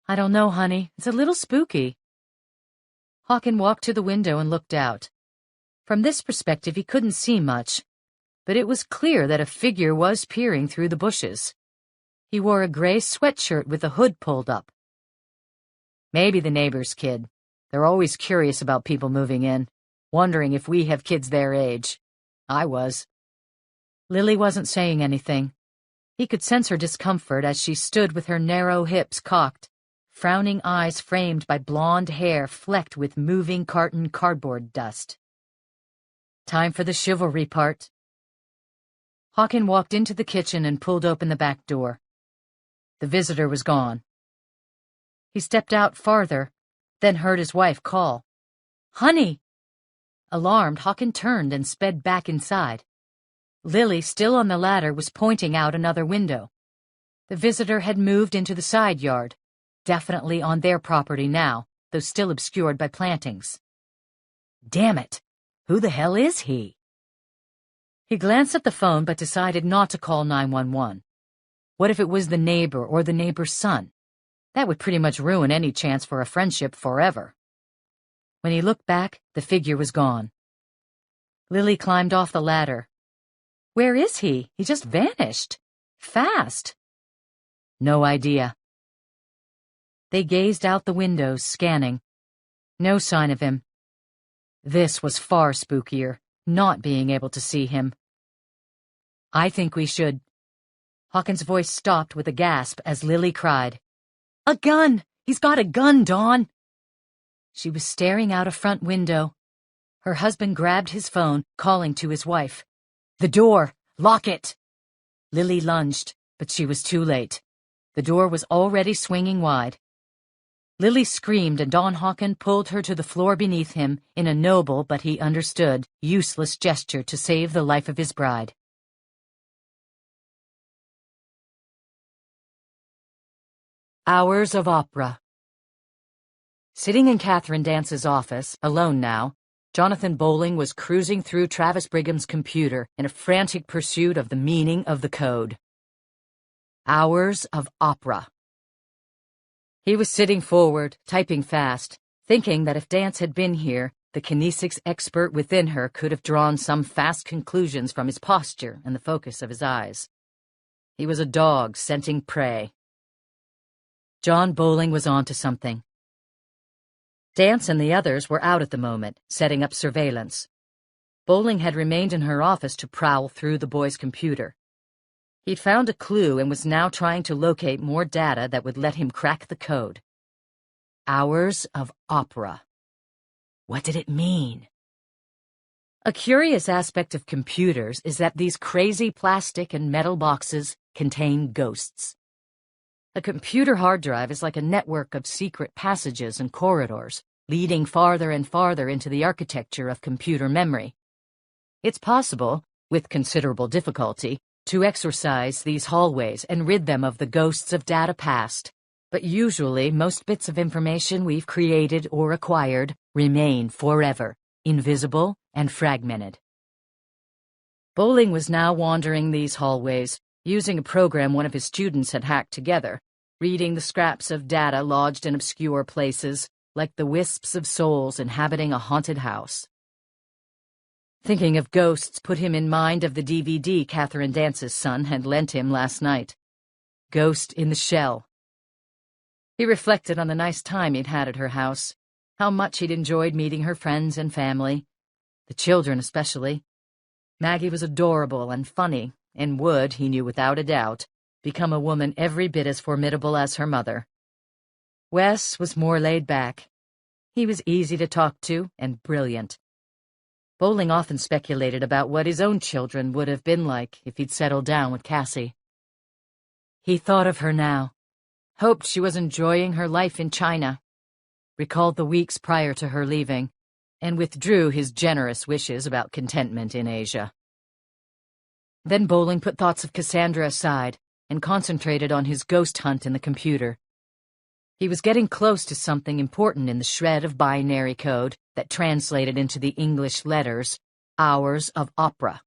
I don't know, honey. It's a little spooky. Hawken walked to the window and looked out. From this perspective, he couldn't see much, but it was clear that a figure was peering through the bushes. He wore a gray sweatshirt with the hood pulled up. Maybe the neighbor's kid. They're always curious about people moving in, wondering if we have kids their age. I was. Lily wasn't saying anything. He could sense her discomfort as she stood with her narrow hips cocked, frowning eyes framed by blonde hair flecked with moving carton cardboard dust. Time for the chivalry part. Hawken walked into the kitchen and pulled open the back door. The visitor was gone. He stepped out farther, then heard his wife call. Honey! Alarmed, Hawken turned and sped back inside. Lily, still on the ladder, was pointing out another window. The visitor had moved into the side yard, definitely on their property now, though still obscured by plantings. Damn it! Who the hell is he? He glanced at the phone but decided not to call 911. What if it was the neighbor or the neighbor's son? That would pretty much ruin any chance for a friendship forever. When he looked back, the figure was gone. Lily climbed off the ladder. Where is he? He just vanished. Fast. No idea. They gazed out the windows, scanning. No sign of him. This was far spookier, not being able to see him. I think we should. Hawken's voice stopped with a gasp as Lily cried. A gun! He's got a gun, Dawn! She was staring out a front window. Her husband grabbed his phone, calling to his wife. The door! Lock it! Lily lunged, but she was too late. The door was already swinging wide. Lily screamed and Don Hawken pulled her to the floor beneath him in a noble, but he understood, useless gesture to save the life of his bride. Hours of Opera. Sitting in Catherine Dance's office, alone now, Jonathan Bowling was cruising through Travis Brigham's computer in a frantic pursuit of the meaning of the code. Hours of Opera. He was sitting forward, typing fast, thinking that if Dance had been here, the kinesics expert within her could have drawn some fast conclusions from his posture and the focus of his eyes. He was a dog scenting prey. John Bowling was on to something. Dance and the others were out at the moment, setting up surveillance. Bowling had remained in her office to prowl through the boy's computer. He'd found a clue and was now trying to locate more data that would let him crack the code. Hours of Opera. What did it mean? A curious aspect of computers is that these crazy plastic and metal boxes contain ghosts. A computer hard drive is like a network of secret passages and corridors, leading farther and farther into the architecture of computer memory. It's possible, with considerable difficulty, to exorcise these hallways and rid them of the ghosts of data past, but usually most bits of information we've created or acquired remain forever, invisible and fragmented. Bowling was now wandering these hallways, using a program one of his students had hacked together, reading the scraps of data lodged in obscure places, like the wisps of souls inhabiting a haunted house. Thinking of ghosts put him in mind of the DVD Catherine Dance's son had lent him last night. Ghost in the Shell. He reflected on the nice time he'd had at her house, how much he'd enjoyed meeting her friends and family, the children especially. Maggie was adorable and funny, and would, he knew without a doubt, become a woman every bit as formidable as her mother. Wes was more laid back. He was easy to talk to and brilliant. Bowling often speculated about what his own children would have been like if he'd settled down with Cassie. He thought of her now, hoped she was enjoying her life in China, recalled the weeks prior to her leaving, and withdrew his generous wishes about contentment in Asia. Then Bowling put thoughts of Cassandra aside and concentrated on his ghost hunt in the computer. He was getting close to something important in the shred of binary code that translated into the English letters, Hours of Opera.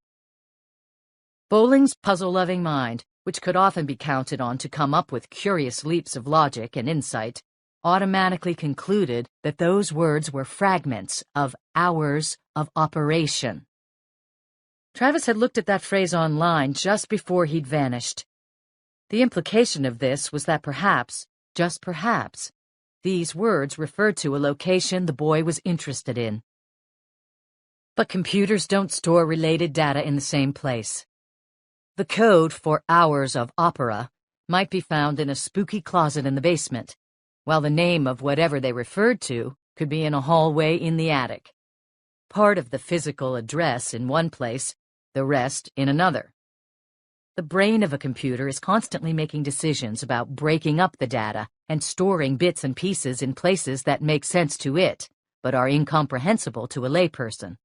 Bowling's puzzle-loving mind, which could often be counted on to come up with curious leaps of logic and insight, automatically concluded that those words were fragments of hours of operation. Travis had looked at that phrase online just before he'd vanished. The implication of this was that perhaps, just perhaps, these words referred to a location the boy was interested in. But computers don't store related data in the same place. The code for Hours of Opera might be found in a spooky closet in the basement, while the name of whatever they referred to could be in a hallway in the attic. Part of the physical address in one place, the rest in another. The brain of a computer is constantly making decisions about breaking up the data and storing bits and pieces in places that make sense to it, but are incomprehensible to a layperson.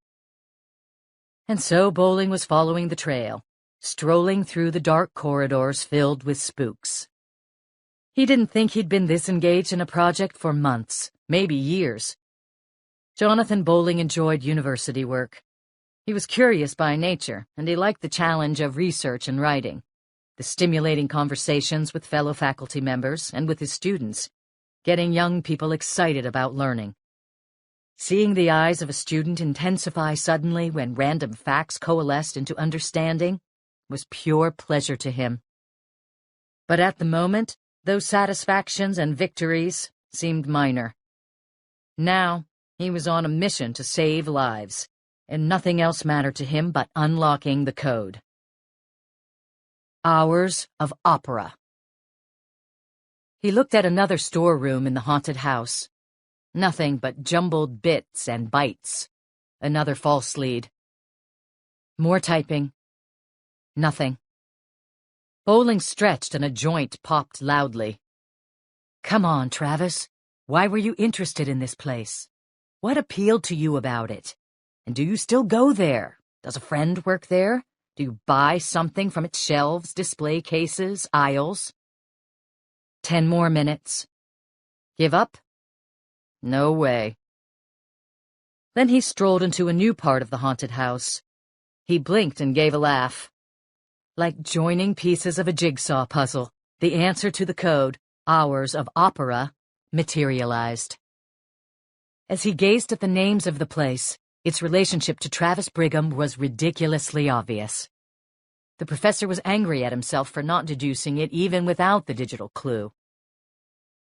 And so Bowling was following the trail, strolling through the dark corridors filled with spooks. He didn't think he'd been this engaged in a project for months, maybe years. Jonathan Bowling enjoyed university work. He was curious by nature, and he liked the challenge of research and writing, the stimulating conversations with fellow faculty members and with his students, getting young people excited about learning. Seeing the eyes of a student intensify suddenly when random facts coalesced into understanding was pure pleasure to him. But at the moment, those satisfactions and victories seemed minor. Now, he was on a mission to save lives, and nothing else mattered to him but unlocking the code. Hours of Opera. He looked at another storeroom in the haunted house. Nothing but jumbled bits and bytes. Another false lead. More typing. Nothing. Bowling stretched and a joint popped loudly. Come on, Travis. Why were you interested in this place? What appealed to you about it? And do you still go there? Does a friend work there? Do you buy something from its shelves, display cases, aisles? 10 more minutes. Give up? No way. Then he strolled into a new part of the haunted house. He blinked and gave a laugh. Like joining pieces of a jigsaw puzzle, the answer to the code, hours of opera, materialized. As he gazed at the names of the place, its relationship to Travis Brigham was ridiculously obvious. The professor was angry at himself for not deducing it even without the digital clue.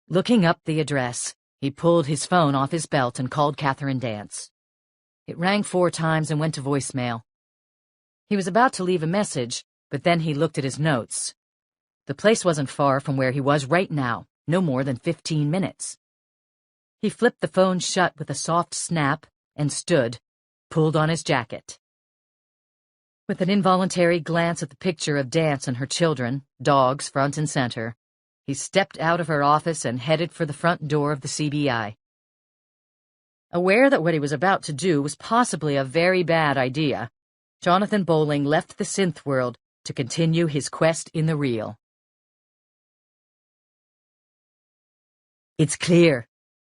Looking up the address, he pulled his phone off his belt and called Catherine Dance. It rang 4 times and went to voicemail. He was about to leave a message, but then he looked at his notes. The place wasn't far from where he was right now, no more than 15 minutes. He flipped the phone shut with a soft snap and stood, pulled on his jacket. With an involuntary glance at the picture of Dance and her children, dogs front and center, he stepped out of her office and headed for the front door of the CBI. Aware that what he was about to do was possibly a very bad idea, Jonathan Bowling left the synth world to continue his quest in the real. It's clear,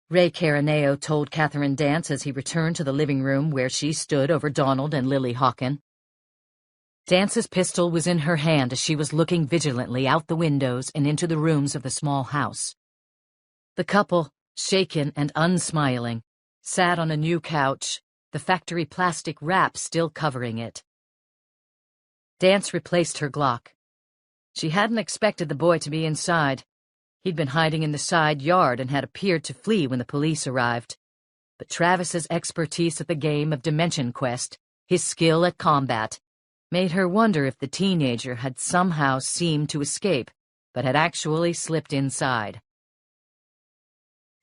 Ray Caraneo told Catherine Dance as he returned to the living room where she stood over Donald and Lily Hawken. Dance's pistol was in her hand as she was looking vigilantly out the windows and into the rooms of the small house. The couple, shaken and unsmiling, sat on a new couch, the factory plastic wrap still covering it. Dance replaced her Glock. She hadn't expected the boy to be inside. He'd been hiding in the side yard and had appeared to flee when the police arrived. But Travis's expertise at the game of Dimension Quest, his skill at combat, made her wonder if the teenager had somehow seemed to escape, but had actually slipped inside.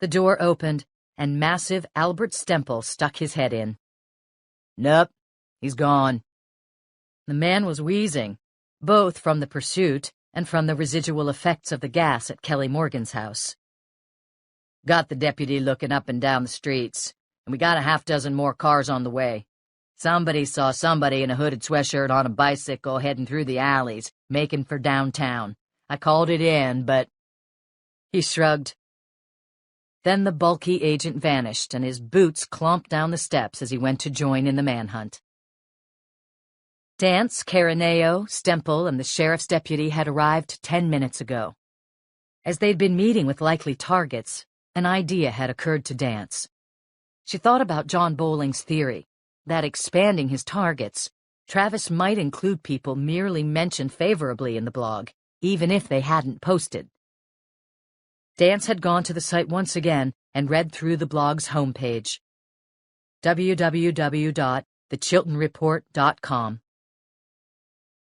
The door opened, and massive Albert Stempel stuck his head in. Nope, he's gone. The man was wheezing, both from the pursuit and from the residual effects of the gas at Kelly Morgan's house. Got the deputy looking up and down the streets, and we got a half-dozen more cars on the way. Somebody saw somebody in a hooded sweatshirt on a bicycle heading through the alleys, making for downtown. I called it in, but... He shrugged. Then the bulky agent vanished, and his boots clomped down the steps as he went to join in the manhunt. Dance, Caraneo, Stempel, and the sheriff's deputy had arrived 10 minutes ago. As they'd been meeting with likely targets, an idea had occurred to Dance. She thought about John Bowling's theory, that expanding his targets, Travis might include people merely mentioned favorably in the blog, even if they hadn't posted. Dance had gone to the site once again and read through the blog's homepage. www.thechiltonreport.com.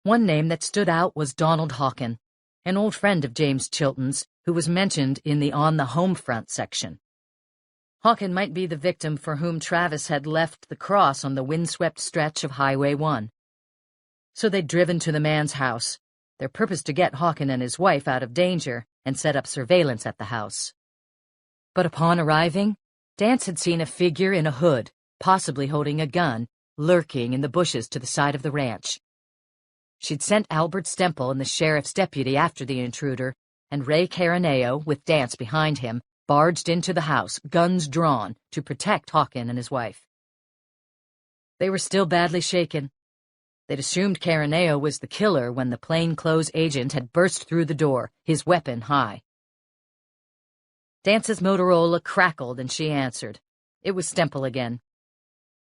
One name that stood out was Donald Hawken, an old friend of James Chilton's, who was mentioned in the On the Home Front section. Hawken might be the victim for whom Travis had left the cross on the windswept stretch of Highway 1. So they'd driven to the man's house, their purpose to get Hawken and his wife out of danger and set up surveillance at the house. But upon arriving, Dance had seen a figure in a hood, possibly holding a gun, lurking in the bushes to the side of the ranch. She'd sent Albert Stempel and the sheriff's deputy after the intruder, and Ray Caraneo, with Dance behind him, barged into the house, guns drawn, to protect Hawken and his wife. They were still badly shaken. They'd assumed Caraneo was the killer when the plainclothes agent had burst through the door, his weapon high. Dance's Motorola crackled and she answered. It was Stempel again.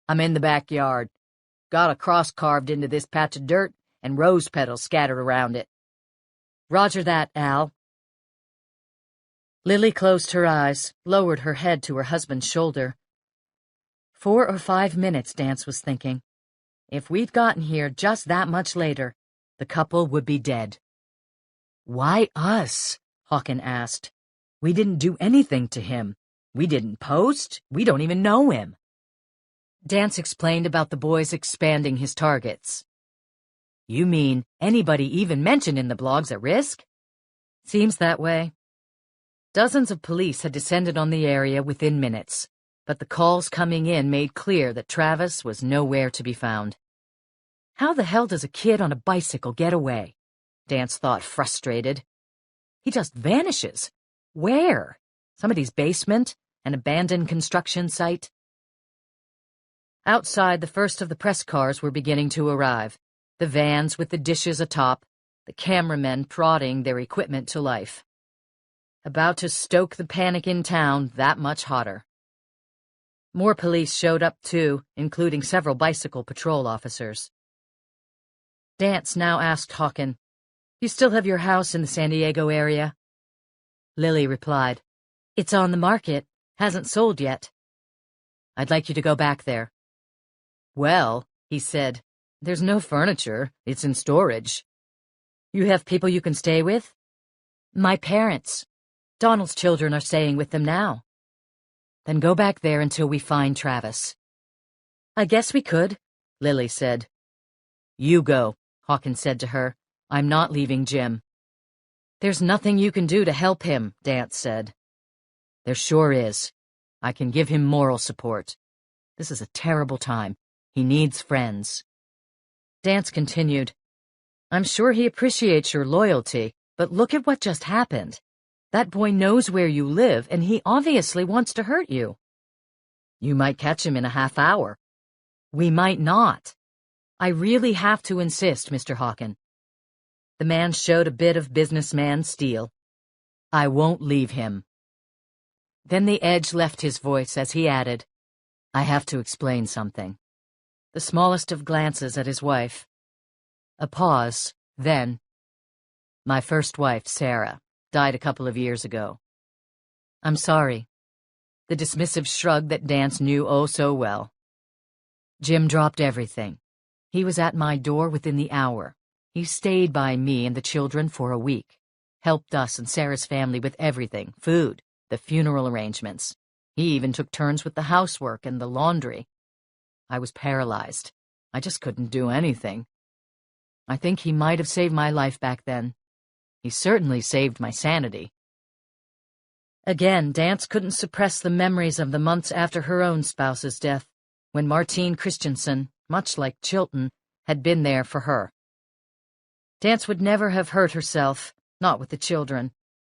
I'm in the backyard. Got a cross carved into this patch of dirt and rose petals scattered around it. Roger that, Al. Lily closed her eyes, lowered her head to her husband's shoulder. 4 or 5 minutes, Dance was thinking. If we'd gotten here just that much later, the couple would be dead. Why us? Hawken asked. We didn't do anything to him. We didn't post. We don't even know him. Dance explained about the boys expanding his targets. You mean anybody even mentioned in the blog's at risk? Seems that way. Dozens of police had descended on the area within minutes, but the calls coming in made clear that Travis was nowhere to be found. How the hell does a kid on a bicycle get away? Dance thought, frustrated. He just vanishes. Where? Somebody's basement? An abandoned construction site? Outside, the first of the press cars were beginning to arrive, the vans with the dishes atop, the cameramen prodding their equipment to life. About to stoke the panic in town that much hotter. More police showed up too, including several bicycle patrol officers. Dance now asked Hawken, "You still have your house in the San Diego area?" Lily replied, "It's on the market, hasn't sold yet." "I'd like you to go back there." "Well," he said, "there's no furniture, it's in storage." "You have people you can stay with?" "My parents. Donald's children are staying with them now." "Then go back there until we find Travis." "I guess we could," Lily said. "You go," Hawken said to her. "I'm not leaving Jim." "There's nothing you can do to help him," Dance said. "There sure is. I can give him moral support. This is a terrible time. He needs friends." Dance continued, "I'm sure he appreciates your loyalty, but look at what just happened. That boy knows where you live, and he obviously wants to hurt you. You might catch him in a half hour. We might not. I really have to insist, Mr. Hawken." The man showed a bit of businessman steel. "I won't leave him." Then the edge left his voice as he added, "I have to explain something." The smallest of glances at his wife. A pause, then, "My first wife, Sarah, died a couple of years ago." "I'm sorry." The dismissive shrug that Dance knew oh so well. "Jim dropped everything. He was at my door within the hour. He stayed by me and the children for a week. Helped us and Sarah's family with everything, food, the funeral arrangements. He even took turns with the housework and the laundry. I was paralyzed. I just couldn't do anything. I think he might have saved my life back then. He certainly saved my sanity." Again, Dance couldn't suppress the memories of the months after her own spouse's death, when Martine Christensen, much like Chilton, had been there for her. Dance would never have hurt herself, not with the children,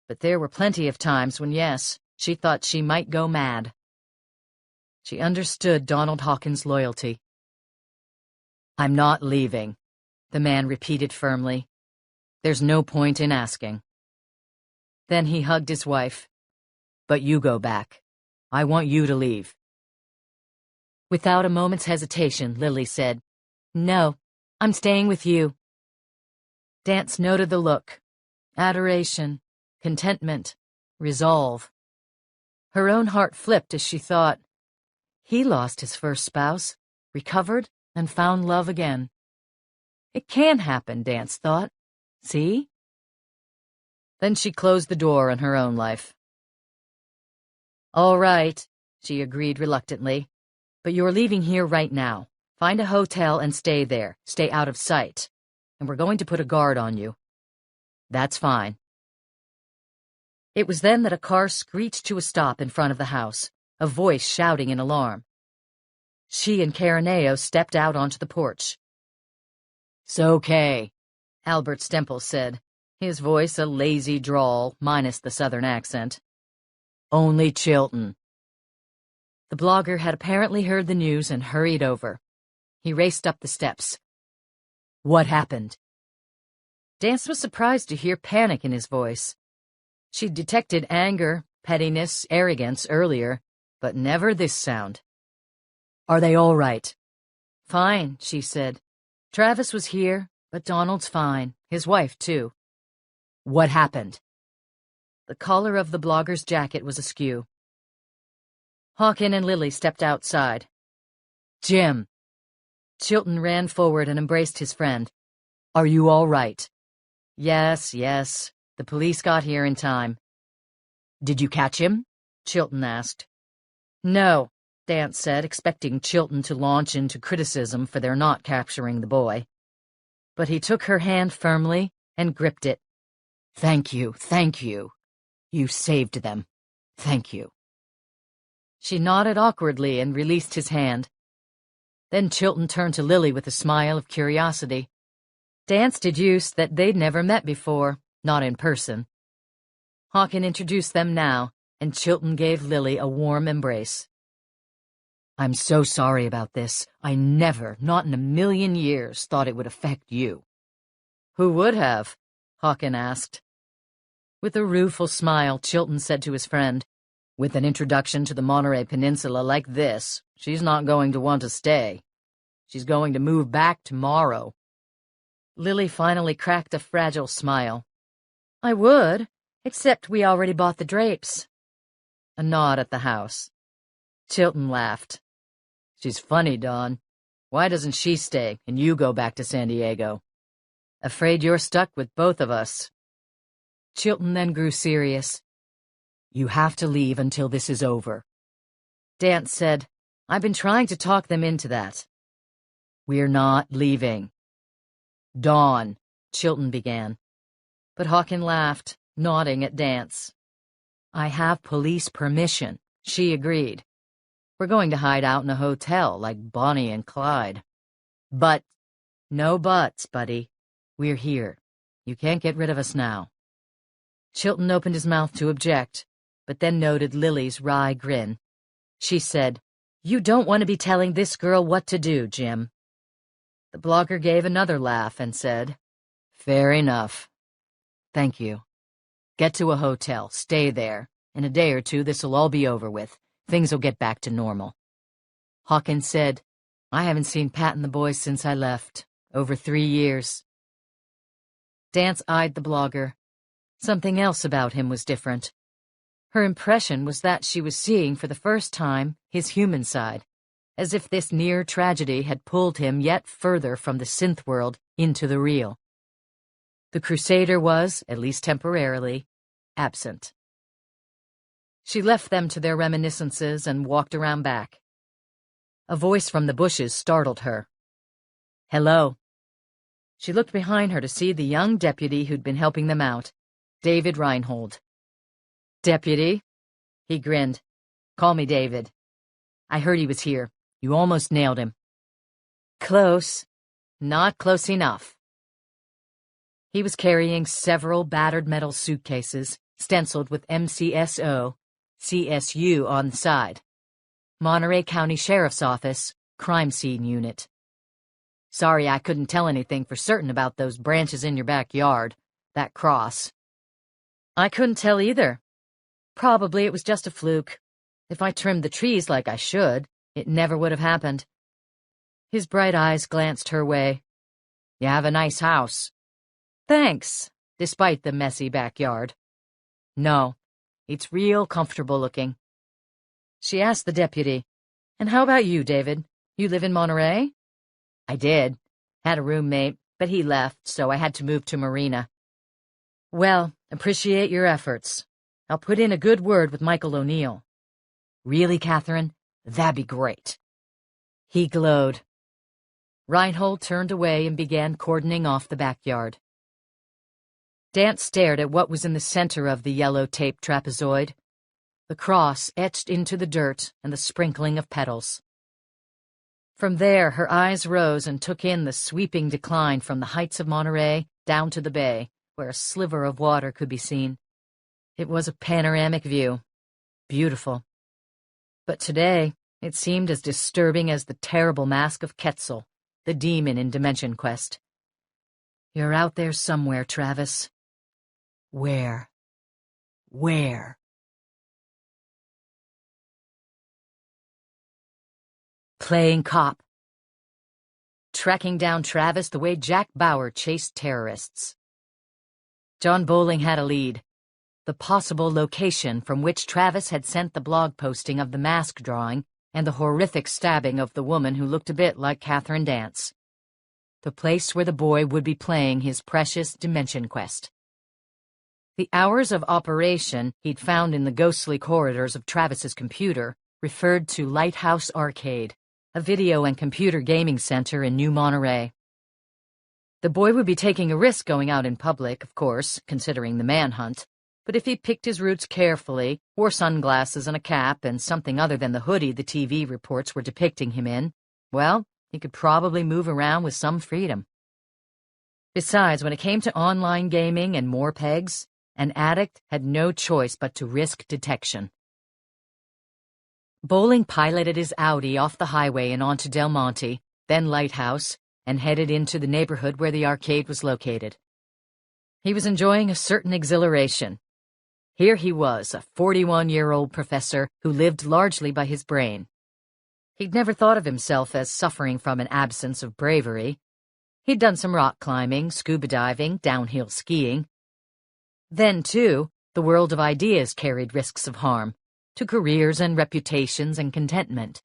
but there were plenty of times when, yes, she thought she might go mad. She understood Donald Hawken's loyalty. "I'm not leaving," the man repeated firmly. "There's no point in asking." Then he hugged his wife. "But you go back. I want you to leave." Without a moment's hesitation, Lily said, "No, I'm staying with you." Dance noted the look. Adoration, contentment, resolve. Her own heart flipped as she thought, he lost his first spouse, recovered, and found love again. It can happen, Dance thought. See? Then she closed the door on her own life. "All right," she agreed reluctantly. "But you're leaving here right now. Find a hotel and stay there. Stay out of sight. And we're going to put a guard on you." "That's fine." It was then that a car screeched to a stop in front of the house, a voice shouting in alarm. She and Caraneo stepped out onto the porch. "It's okay," Albert Stempel said, his voice a lazy drawl, minus the southern accent. "Only Chilton." The blogger had apparently heard the news and hurried over. He raced up the steps. "What happened?" Dance was surprised to hear panic in his voice. She'd detected anger, pettiness, arrogance earlier, but never this sound. "Are they all right?" "Fine," she said. "Travis was here, but Donald's fine. His wife, too." "What happened?" The collar of the blogger's jacket was askew. Hawken and Lily stepped outside. "Jim!" Chilton ran forward and embraced his friend. "Are you all right?" Yes. The police got here in time." "Did you catch him?" Chilton asked. "No," Dance said, expecting Chilton to launch into criticism for their not capturing the boy. But he took her hand firmly and gripped it. Thank you. You saved them. Thank you." She nodded awkwardly and released his hand. Then Chilton turned to Lily with a smile of curiosity. Dance deduced that they'd never met before, not in person. Hawken introduced them now, and Chilton gave Lily a warm embrace. "I'm so sorry about this. I never, not in a million years, thought it would affect you." "Who would have?" Hawken asked. With a rueful smile, Chilton said to his friend, "With an introduction to the Monterey Peninsula like this, she's not going to want to stay. She's going to move back tomorrow." Lily finally cracked a fragile smile. "I would, except we already bought the drapes." A nod at the house. Chilton laughed. "She's funny, Dawn. Why doesn't she stay and you go back to San Diego?" "Afraid you're stuck with both of us." Chilton then grew serious. "You have to leave until this is over." Dance said, "I've been trying to talk them into that." "We're not leaving." "Dawn," Chilton began. But Hawken laughed, nodding at Dance. "I have police permission," she agreed. "We're going to hide out in a hotel like Bonnie and Clyde." "But—" "No buts, buddy. We're here. You can't get rid of us now." Chilton opened his mouth to object, but then noted Lily's wry grin. She said, "You don't want to be telling this girl what to do, Jim." The blogger gave another laugh and said, "Fair enough. Thank you. Get to a hotel, stay there. In a day or two, this'll all be over with. Things'll get back to normal." Hawkins said, "I haven't seen Pat and the boys since I left. Over 3 years." Dance eyed the blogger. Something else about him was different. Her impression was that she was seeing for the first time his human side, as if this near tragedy had pulled him yet further from the synth world into the real. The Crusader was, at least temporarily, absent. She left them to their reminiscences and walked around back. A voice from the bushes startled her. "Hello." She looked behind her to see the young deputy who'd been helping them out, David Reinhold. "Deputy?" He grinned. "Call me David. I heard he was here. You almost nailed him." "Close. Not close enough." He was carrying several battered metal suitcases, stenciled with MCSO, CSU on the side. Monterey County Sheriff's Office, Crime Scene Unit. "Sorry I couldn't tell anything for certain about those branches in your backyard, that cross." "I couldn't tell either. Probably it was just a fluke. If I trimmed the trees like I should, it never would have happened." His bright eyes glanced her way. "You have a nice house." "Thanks, despite the messy backyard." "No, it's real comfortable looking." She asked the deputy, "And how about you, David? You live in Monterey?" "I did. Had a roommate, but he left, so I had to move to Marina." "Well, appreciate your efforts. I'll put in a good word with Michael O'Neill." "Really, Catherine? That'd be great." He glowed. Reinhold turned away and began cordoning off the backyard. Dance stared at what was in the center of the yellow tape trapezoid, the cross etched into the dirt and the sprinkling of petals. From there, her eyes rose and took in the sweeping decline from the heights of Monterey down to the bay, where a sliver of water could be seen. It was a panoramic view. Beautiful. But today, it seemed as disturbing as the terrible mask of Quetzal, the demon in Dimension Quest. "You're out there somewhere, Travis." "Where? Where?" Playing cop. Tracking down Travis the way Jack Bauer chased terrorists. John Bowling had a lead. The possible location from which Travis had sent the blog posting of the mask drawing and the horrific stabbing of the woman who looked a bit like Catherine Dance. The place where the boy would be playing his precious Dimension Quest. The hours of operation he'd found in the ghostly corridors of Travis's computer referred to Lighthouse Arcade, a video and computer gaming center in New Monterey. The boy would be taking a risk going out in public, of course, considering the manhunt, but if he picked his routes carefully, wore sunglasses and a cap and something other than the hoodie the TV reports were depicting him in, well, he could probably move around with some freedom. Besides, when it came to online gaming and more pegs, An addict had no choice but to risk detection. Bowling piloted his Audi off the highway and onto Del Monte, then Lighthouse, and headed into the neighborhood where the arcade was located. He was enjoying a certain exhilaration. Here he was, a 41-year-old professor who lived largely by his brain. He'd never thought of himself as suffering from an absence of bravery. He'd done some rock climbing, scuba diving, downhill skiing. Then, too, the world of ideas carried risks of harm, to careers and reputations and contentment.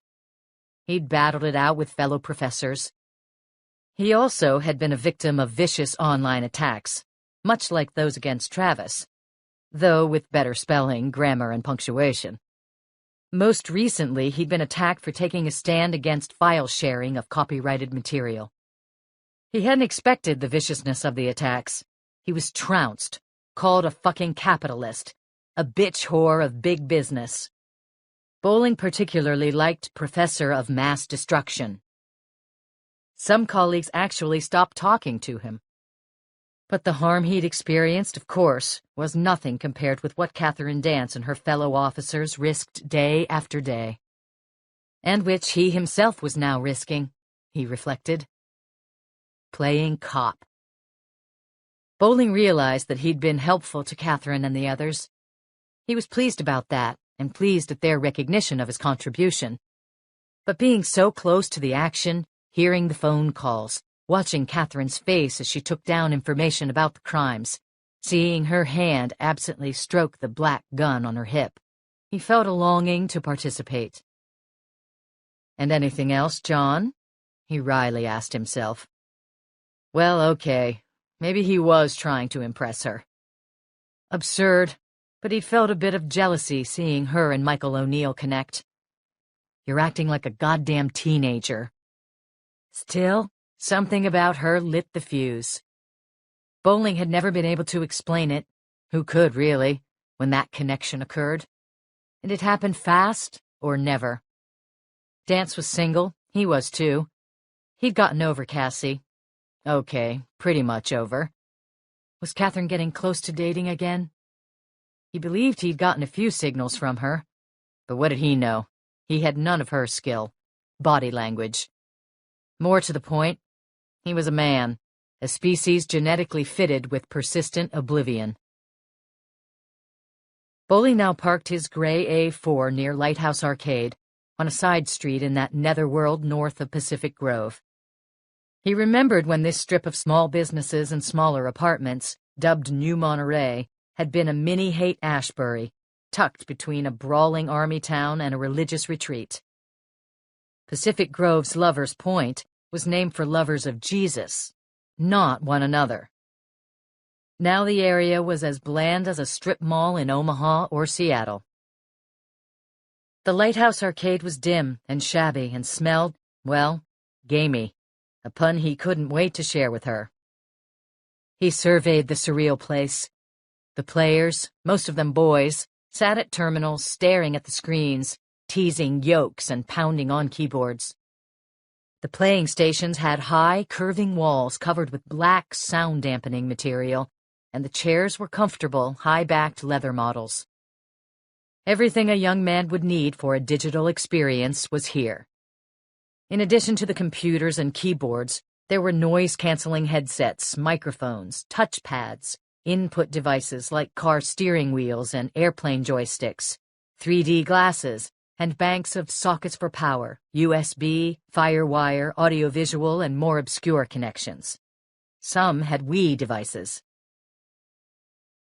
He'd battled it out with fellow professors. He also had been a victim of vicious online attacks, much like those against Travis, though with better spelling, grammar, and punctuation. Most recently, he'd been attacked for taking a stand against file sharing of copyrighted material. He hadn't expected the viciousness of the attacks. He was trounced, called a fucking capitalist, a bitch whore of big business. Bowling particularly liked Professor of Mass Destruction. Some colleagues actually stopped talking to him. But the harm he'd experienced, of course, was nothing compared with what Catherine Dance and her fellow officers risked day after day. And which he himself was now risking, he reflected. Playing cop. Bowling realized that he'd been helpful to Catherine and the others. He was pleased about that, and pleased at their recognition of his contribution. But being so close to the action, hearing the phone calls, watching Catherine's face as she took down information about the crimes, seeing her hand absently stroke the black gun on her hip, he felt a longing to participate. "And anything else, John?" he wryly asked himself. Well, okay, maybe he was trying to impress her. Absurd, but he felt a bit of jealousy seeing her and Michael O'Neill connect. "You're acting like a goddamn teenager." Still, something about her lit the fuse. Bowling had never been able to explain it. Who could, really, when that connection occurred? And it happened fast or never. Dance was single, he was too. He'd gotten over Cassie. Okay, pretty much over. Was Catherine getting close to dating again? He believed he'd gotten a few signals from her. But what did he know? He had none of her skill. Body language. More to the point, he was a man, a species genetically fitted with persistent oblivion. Bowling now parked his gray A4 near Lighthouse Arcade, on a side street in that netherworld north of Pacific Grove. He remembered when this strip of small businesses and smaller apartments, dubbed New Monterey, had been a mini Haight-Ashbury, tucked between a brawling army town and a religious retreat. Pacific Grove's Lover's Point was named for lovers of Jesus, not one another. Now the area was as bland as a strip mall in Omaha or Seattle. The Lighthouse Arcade was dim and shabby and smelled, well, gamey, a pun he couldn't wait to share with her. He surveyed the surreal place. The players, most of them boys, sat at terminals staring at the screens, teasing yokes and pounding on keyboards. The playing stations had high, curving walls covered with black sound-dampening material, and the chairs were comfortable, high-backed leather models. Everything a young man would need for a digital experience was here. In addition to the computers and keyboards, there were noise-canceling headsets, microphones, touchpads, input devices like car steering wheels and airplane joysticks, 3D glasses, and banks of sockets for power, USB, FireWire, audiovisual, and more obscure connections. Some had Wii devices.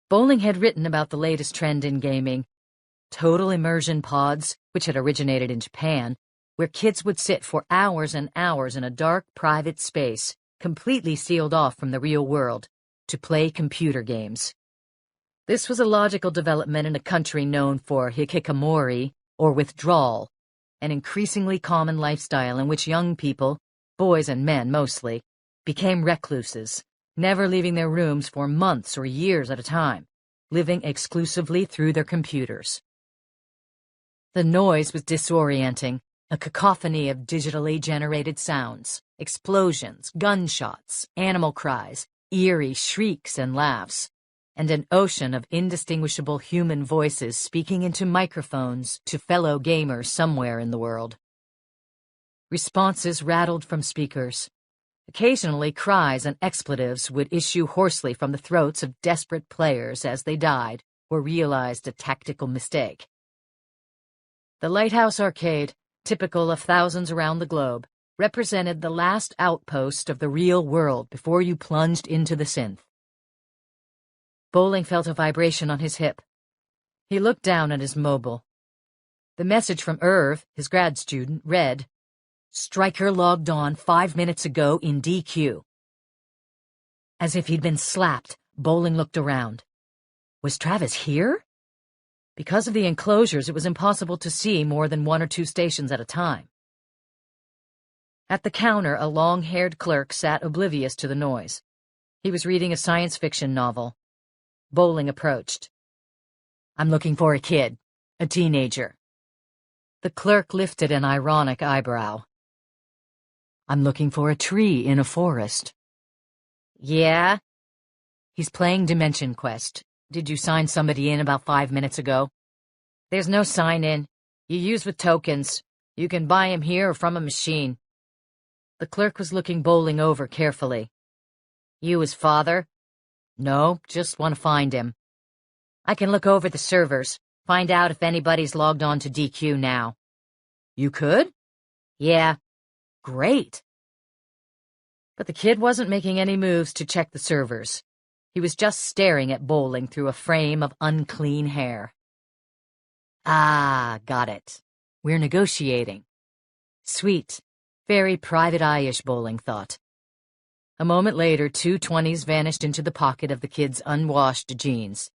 Bowling had written about the latest trend in gaming, total immersion pods, which had originated in Japan, where kids would sit for hours and hours in a dark, private space, completely sealed off from the real world, to play computer games. This was a logical development in a country known for hikikomori, or withdrawal, an increasingly common lifestyle in which young people, boys and men mostly, became recluses, never leaving their rooms for months or years at a time, living exclusively through their computers. The noise was disorienting, a cacophony of digitally generated sounds, explosions, gunshots, animal cries, eerie shrieks and laughs, and an ocean of indistinguishable human voices speaking into microphones to fellow gamers somewhere in the world. Responses rattled from speakers. Occasionally, cries and expletives would issue hoarsely from the throats of desperate players as they died or realized a tactical mistake. The Lighthouse Arcade, typical of thousands around the globe, represented the last outpost of the real world before you plunged into the synth. Bowling felt a vibration on his hip. He looked down at his mobile. The message from Irv, his grad student, read, "Stryker logged on 5 minutes ago in DQ." As if he'd been slapped, Bowling looked around. Was Travis here? Because of the enclosures, it was impossible to see more than 1 or 2 stations at a time. At the counter, a long-haired clerk sat oblivious to the noise. He was reading a science fiction novel. Bowling approached. "I'm looking for a kid, a teenager." The clerk lifted an ironic eyebrow. "I'm looking for a tree in a forest." "Yeah?" "He's playing Dimension Quest. Did you sign somebody in about 5 minutes ago?" "There's no sign-in. You use with tokens. You can buy him here or from a machine." The clerk was looking Bowling over carefully. "You his father?" "No, just want to find him." "I can look over the servers, find out if anybody's logged on to DQ now." "You could?" "Yeah." "Great." But the kid wasn't making any moves to check the servers. He was just staring at Bowling through a frame of unclean hair. "Ah, got it. We're negotiating." Sweet. Very private eye-ish, Bowling thought. A moment later, 2 20s vanished into the pocket of the kid's unwashed jeans.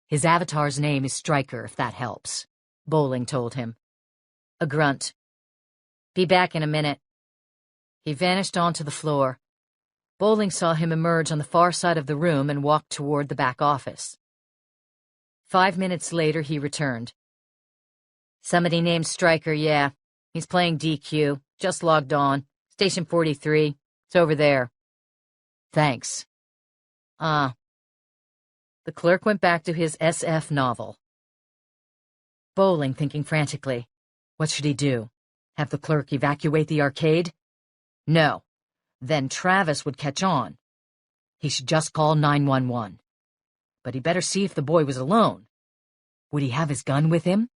"His avatar's name is Stryker, if that helps," Bowling told him. A grunt. "Be back in a minute." He vanished onto the floor. Bowling saw him emerge on the far side of the room and walk toward the back office. 5 minutes later, he returned. "Somebody named Stryker, yeah. He's playing DQ. Just logged on. Station 43. It's over there." "Thanks." The clerk went back to his SF novel. Bowling thinking frantically. What should he do? Have the clerk evacuate the arcade? No. Then Travis would catch on. He should just call 911. But he better see if the boy was alone. Would he have his gun with him?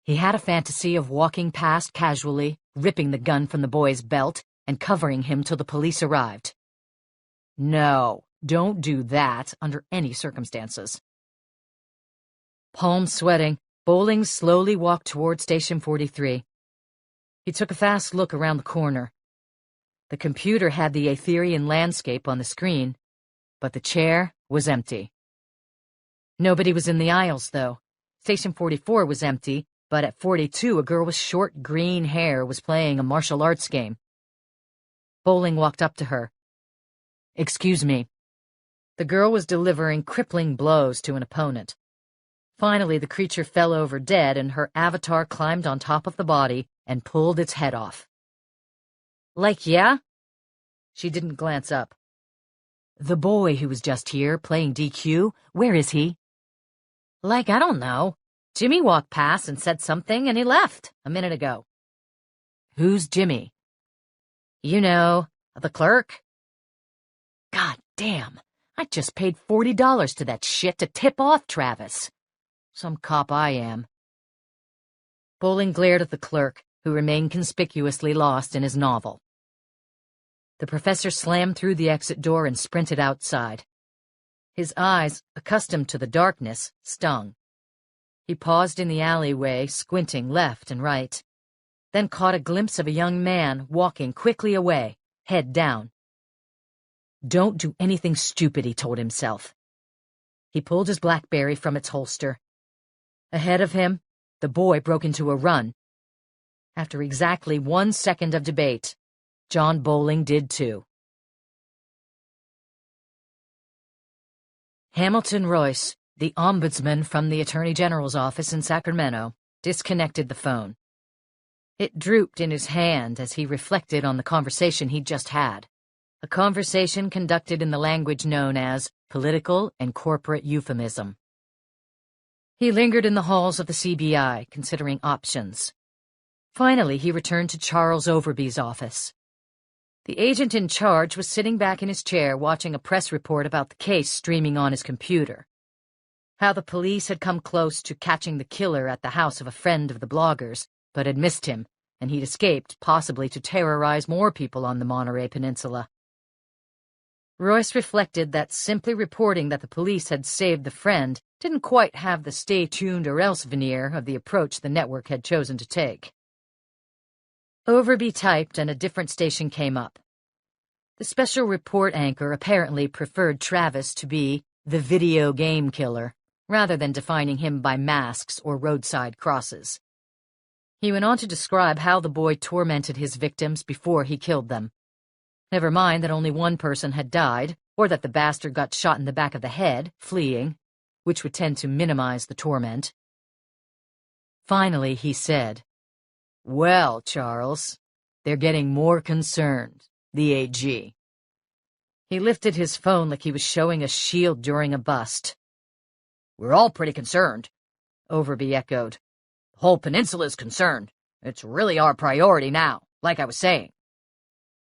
He had a fantasy of walking past casually, ripping the gun from the boy's belt, and covering him till the police arrived. No, don't do that under any circumstances. Palms sweating, Bowling slowly walked toward Station 43. He took a fast look around the corner. The computer had the Aetherian landscape on the screen, but the chair was empty. Nobody was in the aisles, though. Station 44 was empty, but at 42 a girl with short green hair was playing a martial arts game. Bowling walked up to her. "Excuse me." The girl was delivering crippling blows to an opponent. Finally, the creature fell over dead, and her avatar climbed on top of the body and pulled its head off. "Like, yeah?" She didn't glance up. "The boy who was just here playing DQ, where is he?" "Like, I don't know. Jimmy walked past and said something, and he left a minute ago." "Who's Jimmy?" "You know, the clerk." "God damn, I just paid $40 to that shit to tip off Travis. Some cop I am." Bowling glared at the clerk, who remained conspicuously lost in his novel. The professor slammed through the exit door and sprinted outside. His eyes, accustomed to the darkness, stung. He paused in the alleyway, squinting left and right, then caught a glimpse of a young man walking quickly away, head down. Don't do anything stupid, he told himself. He pulled his BlackBerry from its holster. Ahead of him, the boy broke into a run. After exactly 1 second of debate, John Bowling did too. Hamilton Royce, the ombudsman from the Attorney General's office in Sacramento, disconnected the phone. It drooped in his hand as he reflected on the conversation he'd just had. a conversation conducted in the language known as political and corporate euphemism. He lingered in the halls of the CBI, considering options. Finally, he returned to Charles Overby's office. The agent in charge was sitting back in his chair watching a press report about the case streaming on his computer. How the police had come close to catching the killer at the house of a friend of the blogger's, but had missed him, and he'd escaped, possibly to terrorize more people on the Monterey Peninsula. Royce reflected that simply reporting that the police had saved the friend didn't quite have the stay tuned or else veneer of the approach the network had chosen to take. Overby typed and a different station came up. The special report anchor apparently preferred Travis to be the video game killer, rather than defining him by masks or roadside crosses. He went on to describe how the boy tormented his victims before he killed them. Never mind that only one person had died, or that the bastard got shot in the back of the head, fleeing, which would tend to minimize the torment. Finally, he said, "Well, Charles, they're getting more concerned, the AG." He lifted his phone like he was showing a shield during a bust. "We're all pretty concerned," Overby echoed. "The whole peninsula is concerned. It's really our priority now, like I was saying."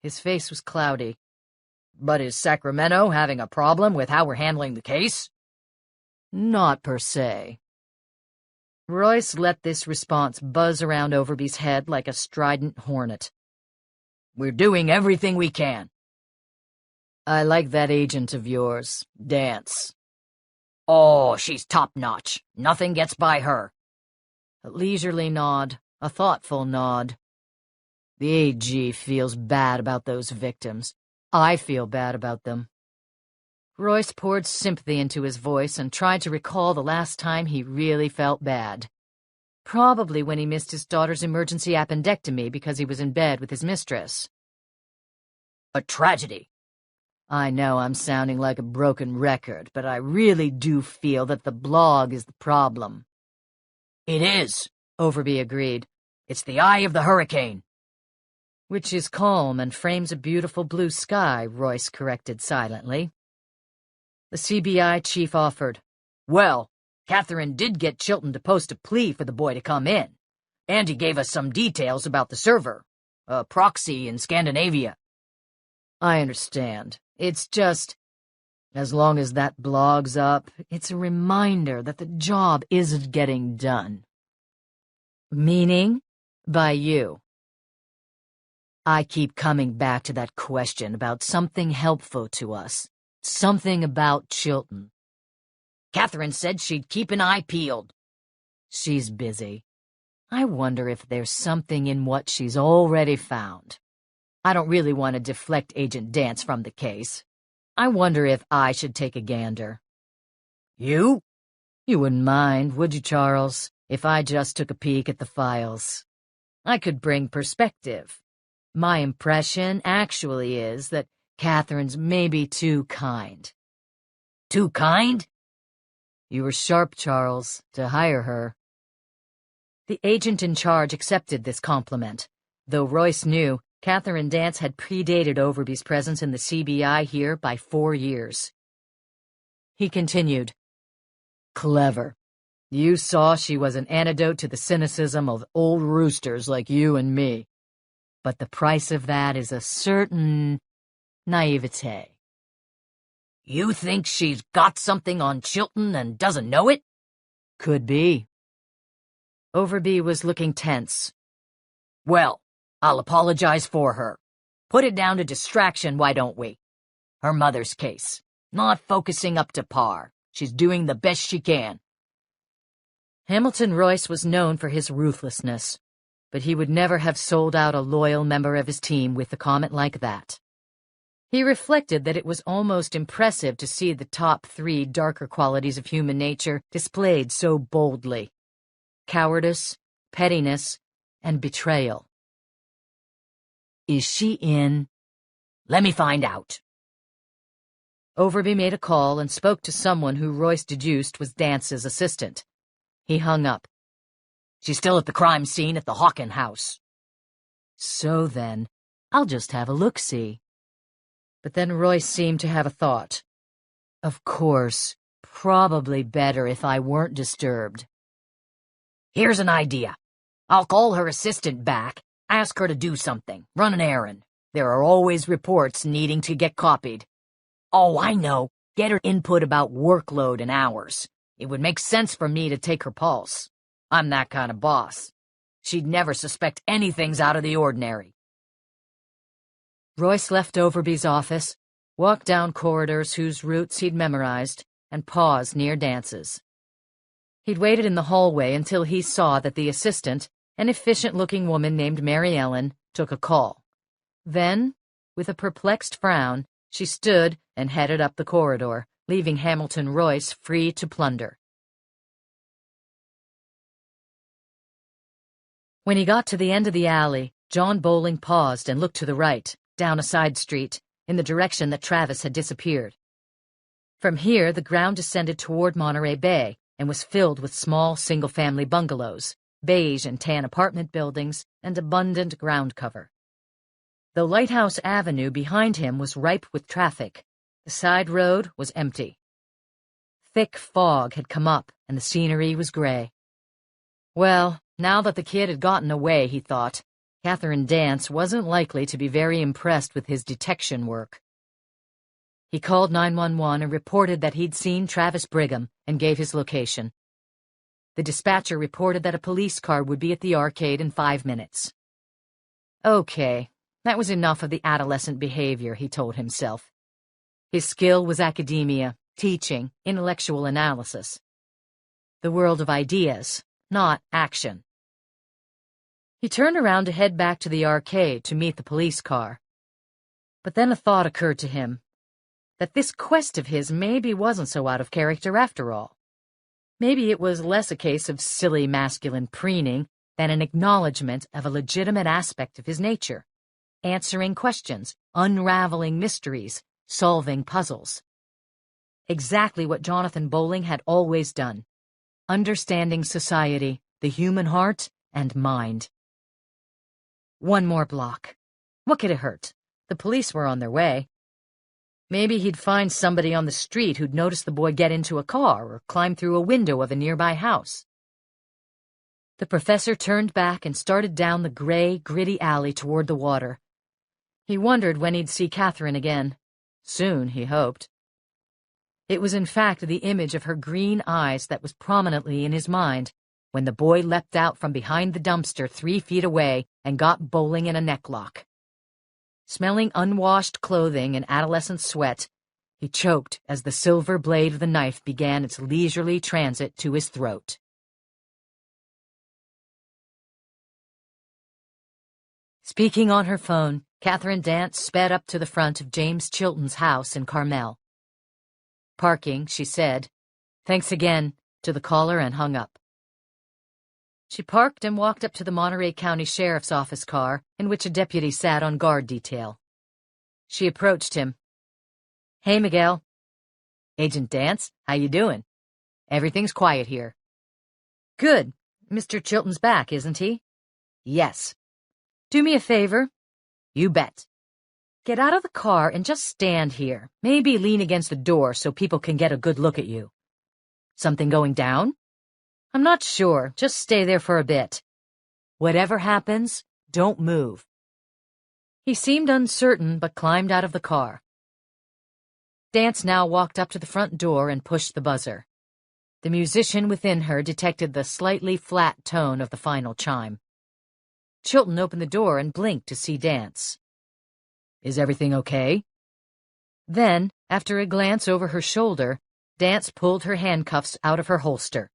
His face was cloudy. "But is Sacramento having a problem with how we're handling the case?" "Not per se." Royce let this response buzz around Overby's head like a strident hornet. "We're doing everything we can." "I like that agent of yours, Dance." "Oh, she's top-notch. Nothing gets by her." A leisurely nod, a thoughtful nod. "The AG feels bad about those victims. I feel bad about them." Royce poured sympathy into his voice and tried to recall the last time he really felt bad. Probably when he missed his daughter's emergency appendectomy because he was in bed with his mistress. "A tragedy." "I know I'm sounding like a broken record, but I really do feel that the blog is the problem." "It is," Overby agreed. "It's the eye of the hurricane." "Which is calm and frames a beautiful blue sky," Royce corrected silently. The CBI chief offered, "Well, Catherine did get Chilton to post a plea for the boy to come in, and he gave us some details about the server, a proxy in Scandinavia." "I understand. It's just, as long as that blog's up, it's a reminder that the job isn't getting done." "Meaning? By you?" "I keep coming back to that question about something helpful to us. Something about Chilton." "Catherine said she'd keep an eye peeled." "She's busy. I wonder if there's something in what she's already found. I don't really want to deflect Agent Dance from the case. I wonder if I should take a gander." "You?" "You wouldn't mind, would you, Charles, if I just took a peek at the files? I could bring perspective. My impression actually is that Catherine's maybe too kind." "Too kind?" "You were sharp, Charles, to hire her." The agent in charge accepted this compliment, though Royce knew Catherine Dance had predated Overby's presence in the CBI here by 4 years. He continued, "Clever. You saw she was an antidote to the cynicism of old roosters like you and me. But the price of that is a certain naivete." "You think she's got something on Chilton and doesn't know it?" "Could be." Overby was looking tense. "Well, I'll apologize for her. Put it down to distraction, why don't we? Her mother's case. Not focusing up to par. She's doing the best she can." Hamilton Royce was known for his ruthlessness, but he would never have sold out a loyal member of his team with a comment like that. He reflected that it was almost impressive to see the top 3 darker qualities of human nature displayed so boldly: cowardice, pettiness, and betrayal. "Is she in?" "Let me find out." Overby made a call and spoke to someone who Royce deduced was Dance's assistant. He hung up. "She's still at the crime scene at the Hawken house." "So then, I'll just have a look-see." But then Royce seemed to have a thought. Of course, probably better if I weren't disturbed. Here's an idea. I'll call her assistant back, ask her to do something, run an errand. There are always reports needing to get copied. Oh, I know. Get her input about workload and hours. It would make sense for me to take her pulse. I'm that kind of boss. She'd never suspect anything's out of the ordinary. Royce left Overby's office, walked down corridors whose routes he'd memorized, and paused near Dance's. He'd waited in the hallway until he saw that the assistant, an efficient-looking woman named Mary Ellen, took a call. Then, with a perplexed frown, she stood and headed up the corridor, leaving Hamilton Royce free to plunder. When he got to the end of the alley, John Bowling paused and looked to the right, down a side street, in the direction that Travis had disappeared. From here, the ground descended toward Monterey Bay and was filled with small single-family bungalows, beige and tan apartment buildings, and abundant ground cover. Though Lighthouse Avenue behind him was ripe with traffic, the side road was empty. Thick fog had come up, and the scenery was gray. Well, now that the kid had gotten away, he thought, Catherine Dance wasn't likely to be very impressed with his detection work. He called 911 and reported that he'd seen Travis Brigham and gave his location. The dispatcher reported that a police car would be at the arcade in 5 minutes. Okay, that was enough of the adolescent behavior, he told himself. His skill was academia, teaching, intellectual analysis. The world of ideas, not action. He turned around to head back to the arcade to meet the police car. But then a thought occurred to him, that this quest of his maybe wasn't so out of character after all. Maybe it was less a case of silly masculine preening than an acknowledgement of a legitimate aspect of his nature, answering questions, unraveling mysteries, solving puzzles. Exactly what Jonathan Bowling had always done, understanding society, the human heart, and mind. One more block. What could it hurt? The police were on their way. Maybe he'd find somebody on the street who'd noticed the boy get into a car or climb through a window of a nearby house. The professor turned back and started down the gray, gritty alley toward the water. He wondered when he'd see Catherine again. Soon, he hoped. It was in fact the image of her green eyes that was prominently in his mind when the boy leapt out from behind the dumpster 3 feet away and got Bowling in a necklock. Smelling unwashed clothing and adolescent sweat, he choked as the silver blade of the knife began its leisurely transit to his throat. Speaking on her phone, Catherine Dance sped up to the front of James Chilton's house in Carmel. Parking, she said, "Thanks again," to the caller and hung up. She parked and walked up to the Monterey County Sheriff's Office car, in which a deputy sat on guard detail. She approached him. "Hey, Miguel." "Agent Dance, how you doing? Everything's quiet here." "Good. Mr. Chilton's back, isn't he?" "Yes." "Do me a favor." "You bet." "Get out of the car and just stand here. Maybe lean against the door so people can get a good look at you." "Something going down?" "I'm not sure. Just stay there for a bit." "Whatever happens, don't move." He seemed uncertain, but climbed out of the car. Dance now walked up to the front door and pushed the buzzer. The musician within her detected the slightly flat tone of the final chime. Chilton opened the door and blinked to see Dance. "Is everything okay?" Then, after a glance over her shoulder, Dance pulled her handcuffs out of her holster.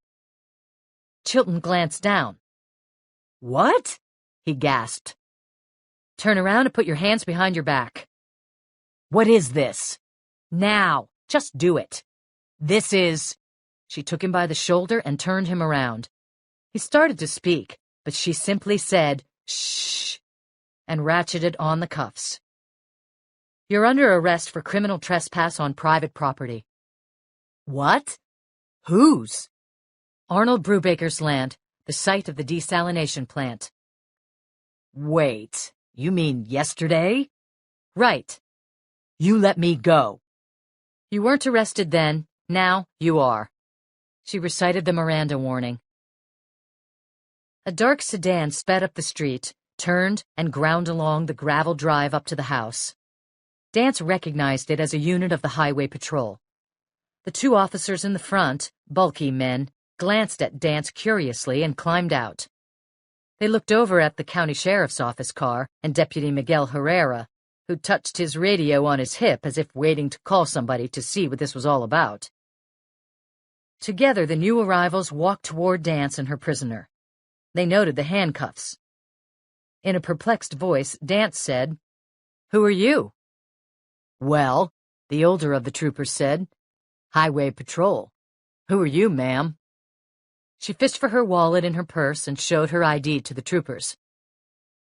Chilton glanced down. "What?" he gasped. "Turn around and put your hands behind your back." "What is this?" "Now. Just do it." "This is—" She took him by the shoulder and turned him around. He started to speak, but she simply said, "Shh," and ratcheted on the cuffs. "You're under arrest for criminal trespass on private property." "What? Whose?" "Arnold Brubaker's land, the site of the desalination plant." "Wait, you mean yesterday?" "Right." You let me go. You weren't arrested then. Now you are. She recited the Miranda warning. A dark sedan sped up the street, turned, and ground along the gravel drive up to the house. Dance recognized it as a unit of the highway patrol. The two officers in the front, bulky men, glanced at Dance curiously and climbed out. They looked over at the county sheriff's office car and Deputy Miguel Herrera, who touched his radio on his hip as if waiting to call somebody to see what this was all about. Together, the new arrivals walked toward Dance and her prisoner. They noted the handcuffs. In a perplexed voice, Dance said, "Who are you?" Well, the older of the troopers said, "Highway Patrol. Who are you, ma'am?" She fished for her wallet in her purse and showed her ID to the troopers.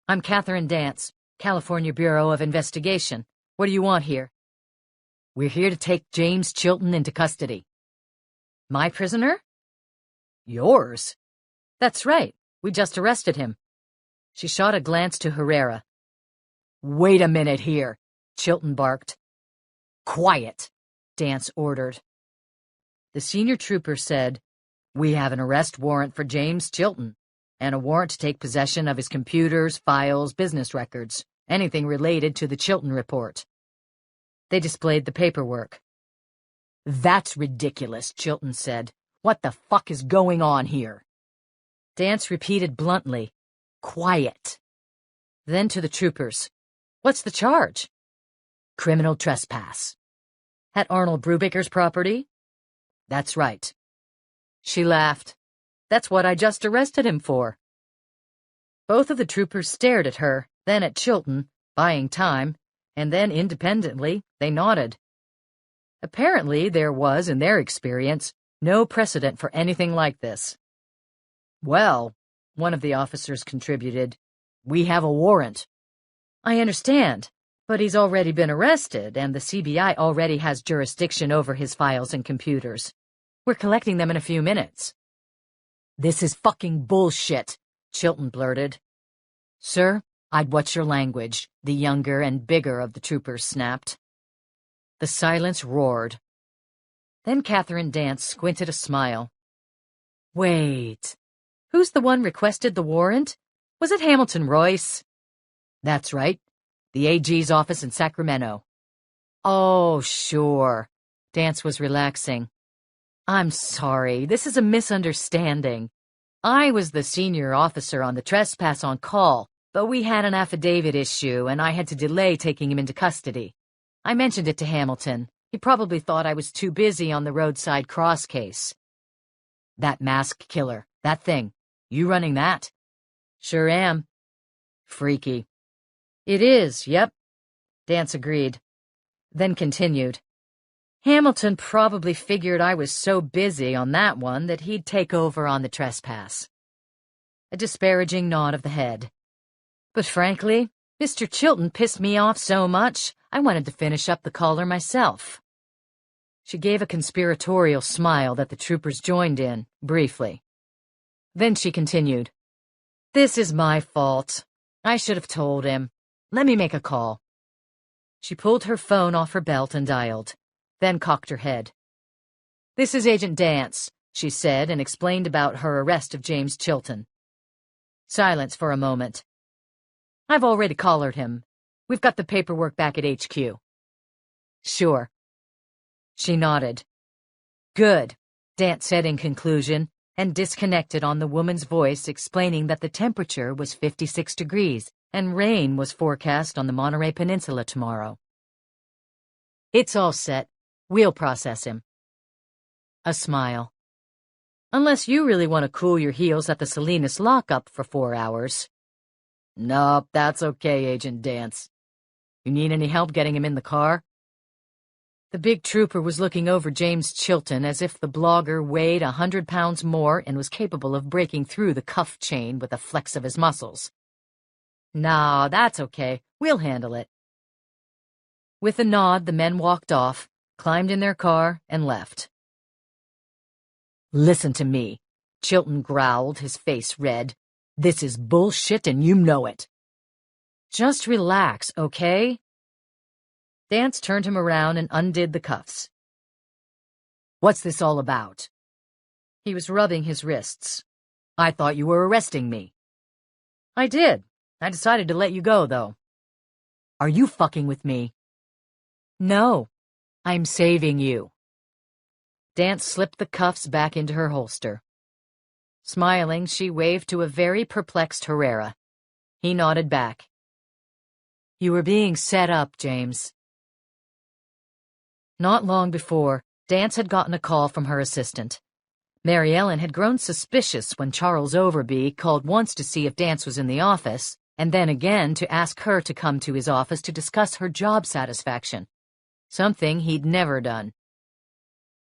"I'm Catherine Dance, California Bureau of Investigation. What do you want here?" "We're here to take James Chilton into custody." "My prisoner?" "Yours?" "That's right. We just arrested him." She shot a glance to Herrera. "Wait a minute here," Chilton barked. "Quiet," Dance ordered. The senior trooper said, "We have an arrest warrant for James Chilton, and a warrant to take possession of his computers, files, business records, anything related to the Chilton report." They displayed the paperwork. "That's ridiculous," Chilton said. "What the fuck is going on here?" Dance repeated bluntly, "Quiet." Then to the troopers, "What's the charge?" "Criminal trespass." "At Arnold Brubaker's property?" "That's right." She laughed. "That's what I just arrested him for." Both of the troopers stared at her, then at Chilton, buying time, and then independently they nodded. Apparently there was, in their experience, no precedent for anything like this. "Well," one of the officers contributed, "we have a warrant." "I understand, but he's already been arrested, and the CBI already has jurisdiction over his files and computers. We're collecting them in a few minutes." "This is fucking bullshit," Chilton blurted. "Sir, I'd watch your language," the younger and bigger of the troopers snapped. The silence roared. Then Catherine Dance squinted a smile. "Wait. Who's the one requested the warrant? Was it Hamilton Royce?" "That's right. The AG's office in Sacramento." "Oh, sure." Dance was relaxing. "I'm sorry. This is a misunderstanding. I was the senior officer on the trespass on call, but we had an affidavit issue, and I had to delay taking him into custody. I mentioned it to Hamilton. He probably thought I was too busy on the roadside cross case." "That masked killer, that thing. You running that?" "Sure am." "Freaky." "It is, yep." Dance agreed. Then continued. "Hamilton probably figured I was so busy on that one that he'd take over on the trespass." A disparaging nod of the head. "But frankly, Mr. Chilton pissed me off so much, I wanted to finish up the caller myself." She gave a conspiratorial smile that the troopers joined in, briefly. Then she continued, "This is my fault. I should have told him. Let me make a call." She pulled her phone off her belt and dialed, then cocked her head. "This is Agent Dance," she said, and explained about her arrest of James Chilton. Silence for a moment. "I've already collared him. We've got the paperwork back at HQ." "Sure." She nodded. "Good," Dance said in conclusion, and disconnected on the woman's voice explaining that the temperature was 56 degrees and rain was forecast on the Monterey Peninsula tomorrow. "It's all set. We'll process him." A smile. "Unless you really want to cool your heels at the Salinas lockup for 4 hours. "Nope, that's okay, Agent Dance. You need any help getting him in the car?" The big trooper was looking over James Chilton as if the blogger weighed 100 pounds more and was capable of breaking through the cuff chain with a flex of his muscles. "Nah, that's okay. We'll handle it." With a nod, the men walked off, climbed in their car, and left. "Listen to me," Chilton growled, his face red. "This is bullshit and you know it." "Just relax, okay?" Dance turned him around and undid the cuffs. What's this all about? He was rubbing his wrists. I thought you were arresting me. I did. I decided to let you go, though. Are you fucking with me? No. I'm saving you. Dance slipped the cuffs back into her holster. Smiling, she waved to a very perplexed Herrera. He nodded back. You were being set up, James. Not long before, Dance had gotten a call from her assistant. Mary Ellen had grown suspicious when Charles Overby called once to see if Dance was in the office, and then again to ask her to come to his office to discuss her job satisfaction, something he'd never done.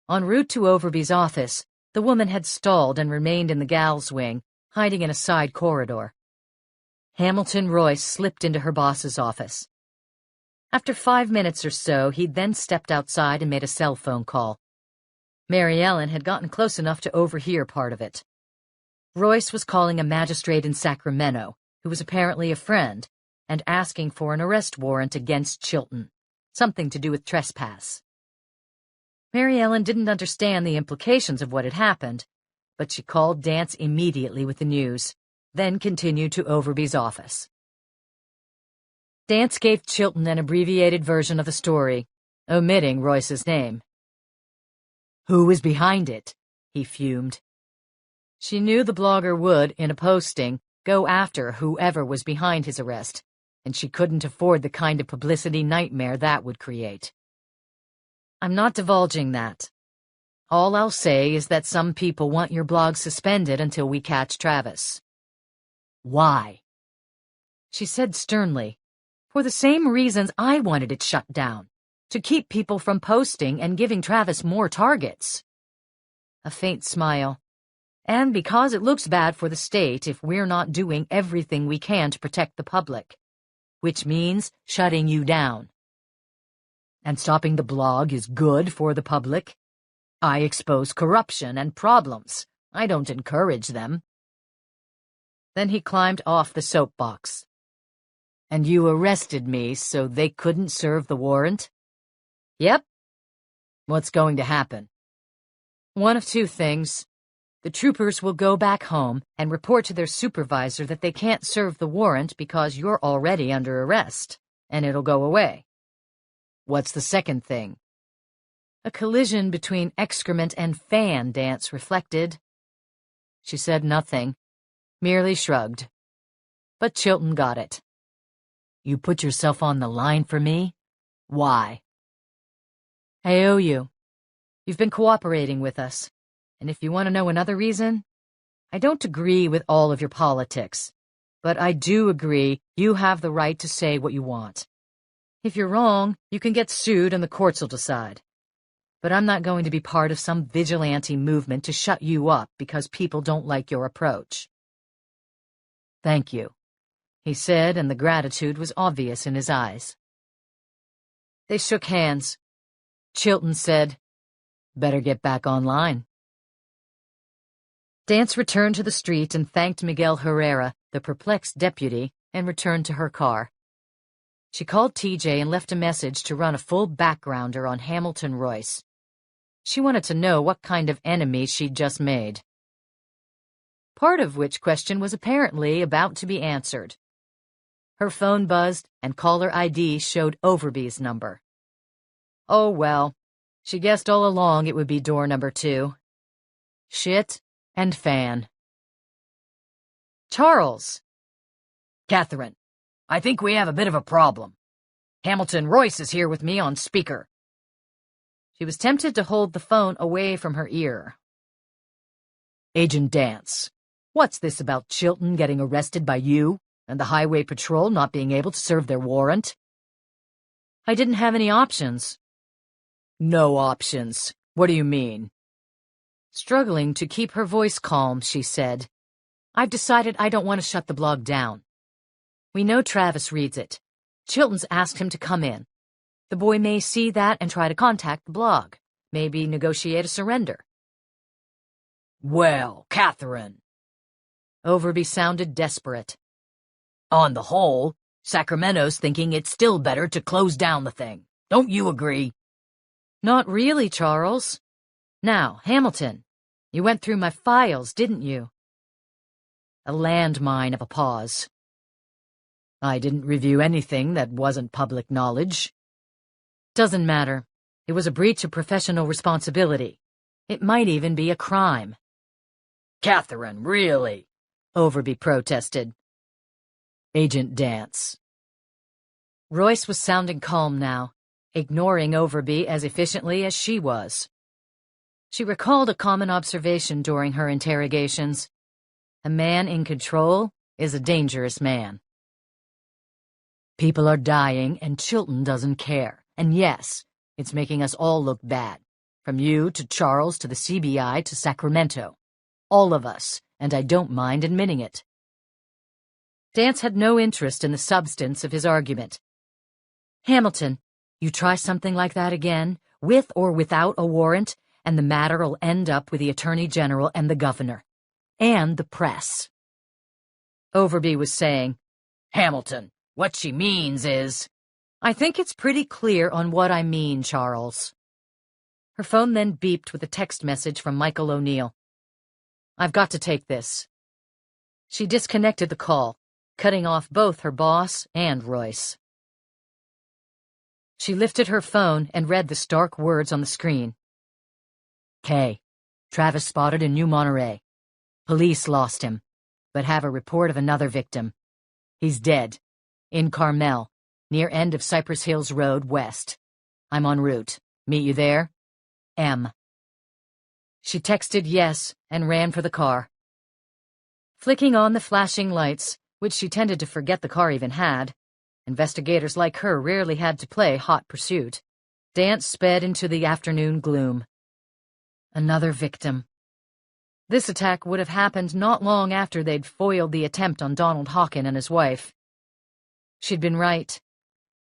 En route to Overby's office, the woman had stalled and remained in the gals' wing, hiding in a side corridor. Hamilton Royce slipped into her boss's office. After 5 minutes or so, he'd then stepped outside and made a cell phone call. Mary Ellen had gotten close enough to overhear part of it. Royce was calling a magistrate in Sacramento, who was apparently a friend, and asking for an arrest warrant against Chilton, something to do with trespass. Mary Ellen didn't understand the implications of what had happened, but she called Dance immediately with the news, then continued to Overby's office. Dance gave Chilton an abbreviated version of the story, omitting Royce's name. Who was behind it? He fumed. She knew the blogger would, in a posting, go after whoever was behind his arrest, and she couldn't afford the kind of publicity nightmare that would create. I'm not divulging that. All I'll say is that some people want your blog suspended until we catch Travis. Why? She said sternly, for the same reasons I wanted it shut down, to keep people from posting and giving Travis more targets. A faint smile. And because it looks bad for the state if we're not doing everything we can to protect the public, which means shutting you down. And stopping the blog is good for the public? I expose corruption and problems. I don't encourage them. Then he climbed off the soapbox. And you arrested me so they couldn't serve the warrant? Yep. What's going to happen? One of two things. The troopers will go back home and report to their supervisor that they can't serve the warrant because you're already under arrest, and it'll go away. What's the second thing? A collision between excrement and fan, Dance reflected. She said nothing, merely shrugged. But Chilton got it. You put yourself on the line for me? Why? I owe you. You've been cooperating with us. And if you want to know another reason, I don't agree with all of your politics, but I do agree you have the right to say what you want. If you're wrong, you can get sued and the courts will decide. But I'm not going to be part of some vigilante movement to shut you up because people don't like your approach. Thank you, he said, and the gratitude was obvious in his eyes. They shook hands. Chilton said, "Better get back online." Dance returned to the street and thanked Miguel Herrera, the perplexed deputy, and returned to her car. She called TJ and left a message to run a full backgrounder on Hamilton Royce. She wanted to know what kind of enemy she'd just made. Part of which question was apparently about to be answered. Her phone buzzed, and caller ID showed Overby's number. Oh well, she guessed all along it would be door number 2. Shit and fan. Charles! Catherine, I think we have a bit of a problem. Hamilton Royce is here with me on speaker. She was tempted to hold the phone away from her ear. Agent Dance, what's this about Chilton getting arrested by you and the Highway Patrol not being able to serve their warrant? I didn't have any options. No options. What do you mean? Struggling to keep her voice calm, she said, I've decided I don't want to shut the blog down. We know Travis reads it. Chilton's asked him to come in. The boy may see that and try to contact the blog, maybe negotiate a surrender. Well, Catherine. Overby sounded desperate. On the whole, Sacramento's thinking it's still better to close down the thing, Don't you agree? Not really, Charles. Now, Hamilton, you went through my files, didn't you? A landmine of a pause. I didn't review anything that wasn't public knowledge. Doesn't matter. It was a breach of professional responsibility. It might even be a crime. Catherine, really? Overby protested. Agent Dance. Royce was sounding calm now, ignoring Overby as efficiently as she was. She recalled a common observation during her interrogations. A man in control is a dangerous man. People are dying and Chilton doesn't care. And yes, it's making us all look bad. From you to Charles to the CBI to Sacramento. All of us, and I don't mind admitting it. Dance had no interest in the substance of his argument. Hamilton, you try something like that again, with or without a warrant, and the matter'll end up with the Attorney General and the Governor. And the press. Overby was saying, Hamilton, what she means is... I think it's pretty clear on what I mean, Charles. Her phone then beeped with a text message from Michael O'Neill. I've got to take this. She disconnected the call, cutting off both her boss and Royce. She lifted her phone and read the stark words on the screen. K. Travis spotted in New Monterey. Police lost him, but have a report of another victim. He's dead. In Carmel, near end of Cypress Hills Road, west. I'm en route. Meet you there? M. She texted yes and ran for the car. Flicking on the flashing lights, which she tended to forget the car even had, investigators like her rarely had to play hot pursuit, Dance sped into the afternoon gloom. Another victim. This attack would have happened not long after they'd foiled the attempt on Donald Hawken and his wife. She'd been right.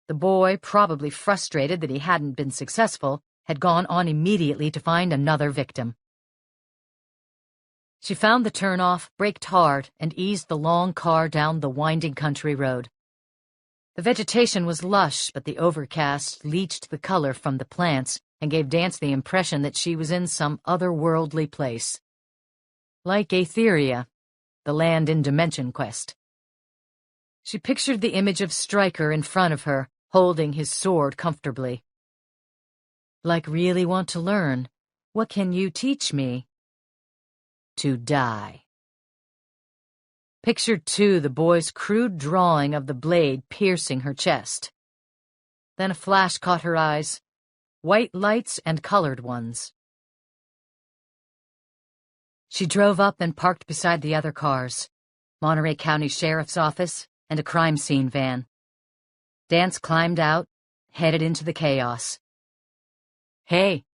The boy, probably frustrated that he hadn't been successful, had gone on immediately to find another victim. She found the turnoff, braked hard, and eased the long car down the winding country road. The vegetation was lush, but the overcast leached the color from the plants and gave Dance the impression that she was in some otherworldly place. Like Aetheria, the land in Dimension Quest. She pictured the image of Stryker in front of her, holding his sword comfortably. Like really want to learn, what can you teach me? To die. Pictured, too, the boy's crude drawing of the blade piercing her chest. Then a flash caught her eyes, white lights and colored ones. She drove up and parked beside the other cars, Monterey County Sheriff's Office and a crime scene van. Dance climbed out, headed into the chaos. Hey.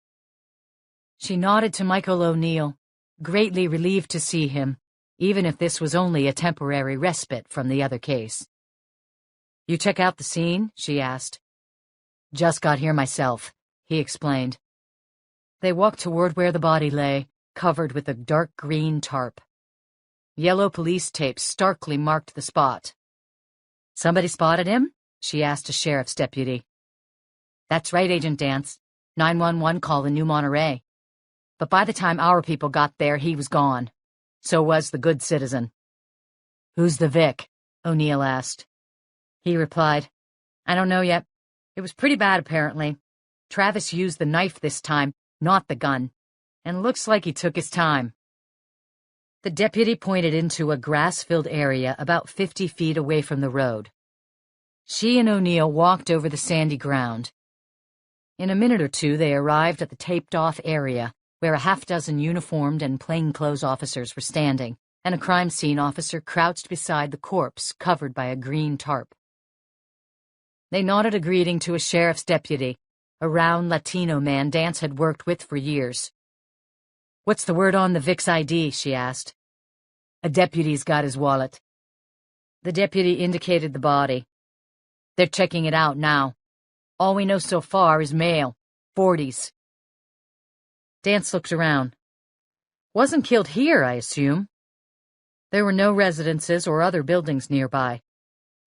She nodded to Michael O'Neill, greatly relieved to see him, even if this was only a temporary respite from the other case. You check out the scene? She asked. Just got here myself, he explained. They walked toward where the body lay, covered with a dark green tarp. Yellow police tape starkly marked the spot. Somebody spotted him? She asked a sheriff's deputy. That's right, Agent Dance. 911 call in New Monterey. But by the time our people got there, he was gone. So was the good citizen. Who's the Vic? O'Neill asked. He replied, I don't know yet. It was pretty bad, apparently. Travis used the knife this time, not the gun. And looks like he took his time. The deputy pointed into a grass-filled area about 50 feet away from the road. She and O'Neill walked over the sandy ground. In a minute or two, they arrived at the taped-off area, where a half-dozen uniformed and plainclothes officers were standing, and a crime scene officer crouched beside the corpse covered by a green tarp. They nodded a greeting to a sheriff's deputy, a round Latino man Dance had worked with for years. What's the word on the Vic's ID? She asked. A deputy's got his wallet. The deputy indicated the body. They're checking it out now. All we know so far is male, 40s. Dance looked around. Wasn't killed here, I assume. There were no residences or other buildings nearby,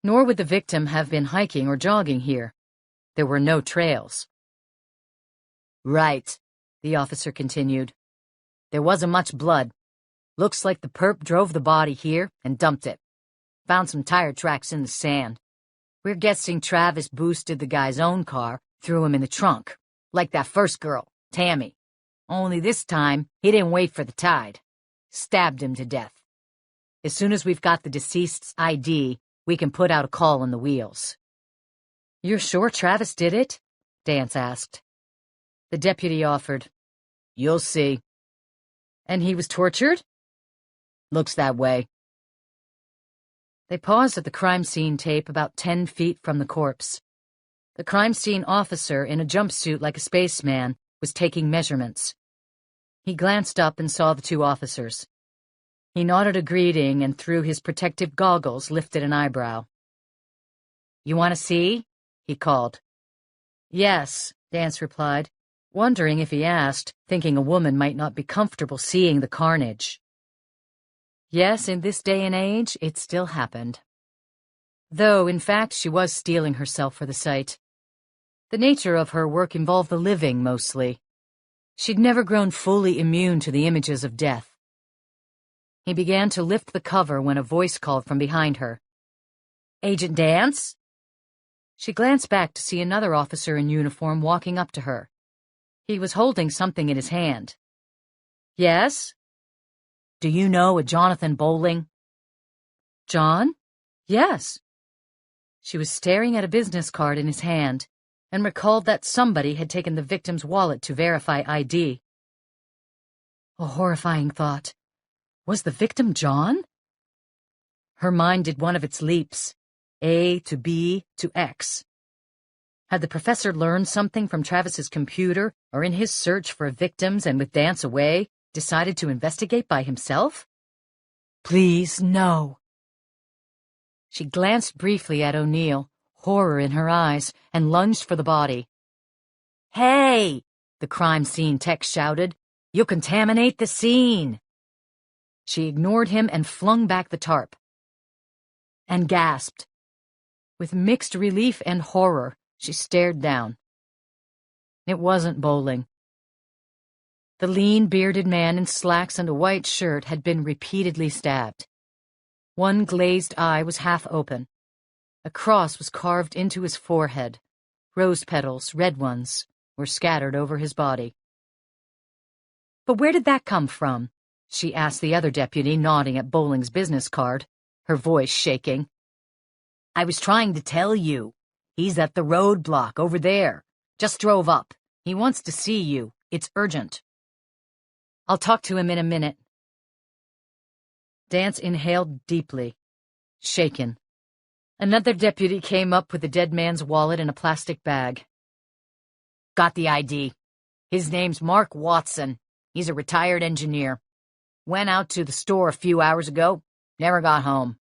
nor would the victim have been hiking or jogging here. There were no trails. Right, the officer continued. There wasn't much blood. Looks like the perp drove the body here and dumped it. Found some tire tracks in the sand. We're guessing Travis boosted the guy's own car, threw him in the trunk, like that first girl, Tammy. Only this time, he didn't wait for the tide. Stabbed him to death. As soon as we've got the deceased's ID, we can put out a call on the wheels. You're sure Travis did it? Dance asked. The deputy offered. You'll see. And he was tortured? Looks that way. They paused at the crime scene tape about 10 feet from the corpse. The crime scene officer, in a jumpsuit like a spaceman, was taking measurements. He glanced up and saw the two officers. He nodded a greeting and through his protective goggles lifted an eyebrow. You want to see? He called. Yes, Dance replied, wondering if he asked, thinking a woman might not be comfortable seeing the carnage. Yes, in this day and age, it still happened. Though, in fact, she was steeling herself for the sight. The nature of her work involved the living, mostly. She'd never grown fully immune to the images of death. He began to lift the cover when a voice called from behind her. Agent Dance? She glanced back to see another officer in uniform walking up to her. He was holding something in his hand. Yes? Do you know a Jonathan Bowling? John? Yes. She was staring at a business card in his hand and recalled that somebody had taken the victim's wallet to verify ID. A horrifying thought. Was the victim John? Her mind did one of its leaps, A to B to X. Had the professor learned something from Travis's computer or in his search for victims and with Dance away, decided to investigate by himself? Please, no. She glanced briefly at O'Neill, horror in her eyes, and lunged for the body. Hey! The crime scene tech shouted. You'll contaminate the scene! She ignored him and flung back the tarp. And gasped. With mixed relief and horror, she stared down. It wasn't Bowling. The lean, bearded man in slacks and a white shirt had been repeatedly stabbed. One glazed eye was half open. A cross was carved into his forehead. Rose petals, red ones, were scattered over his body. But where did that come from? She asked the other deputy, nodding at Bowling's business card, her voice shaking. I was trying to tell you. He's at the roadblock over there. Just drove up. He wants to see you. It's urgent. I'll talk to him in a minute. Dance inhaled deeply, shaken. Another deputy came up with the dead man's wallet in a plastic bag. Got the ID. His name's Mark Watson. He's a retired engineer. Went out to the store a few hours ago. Never got home.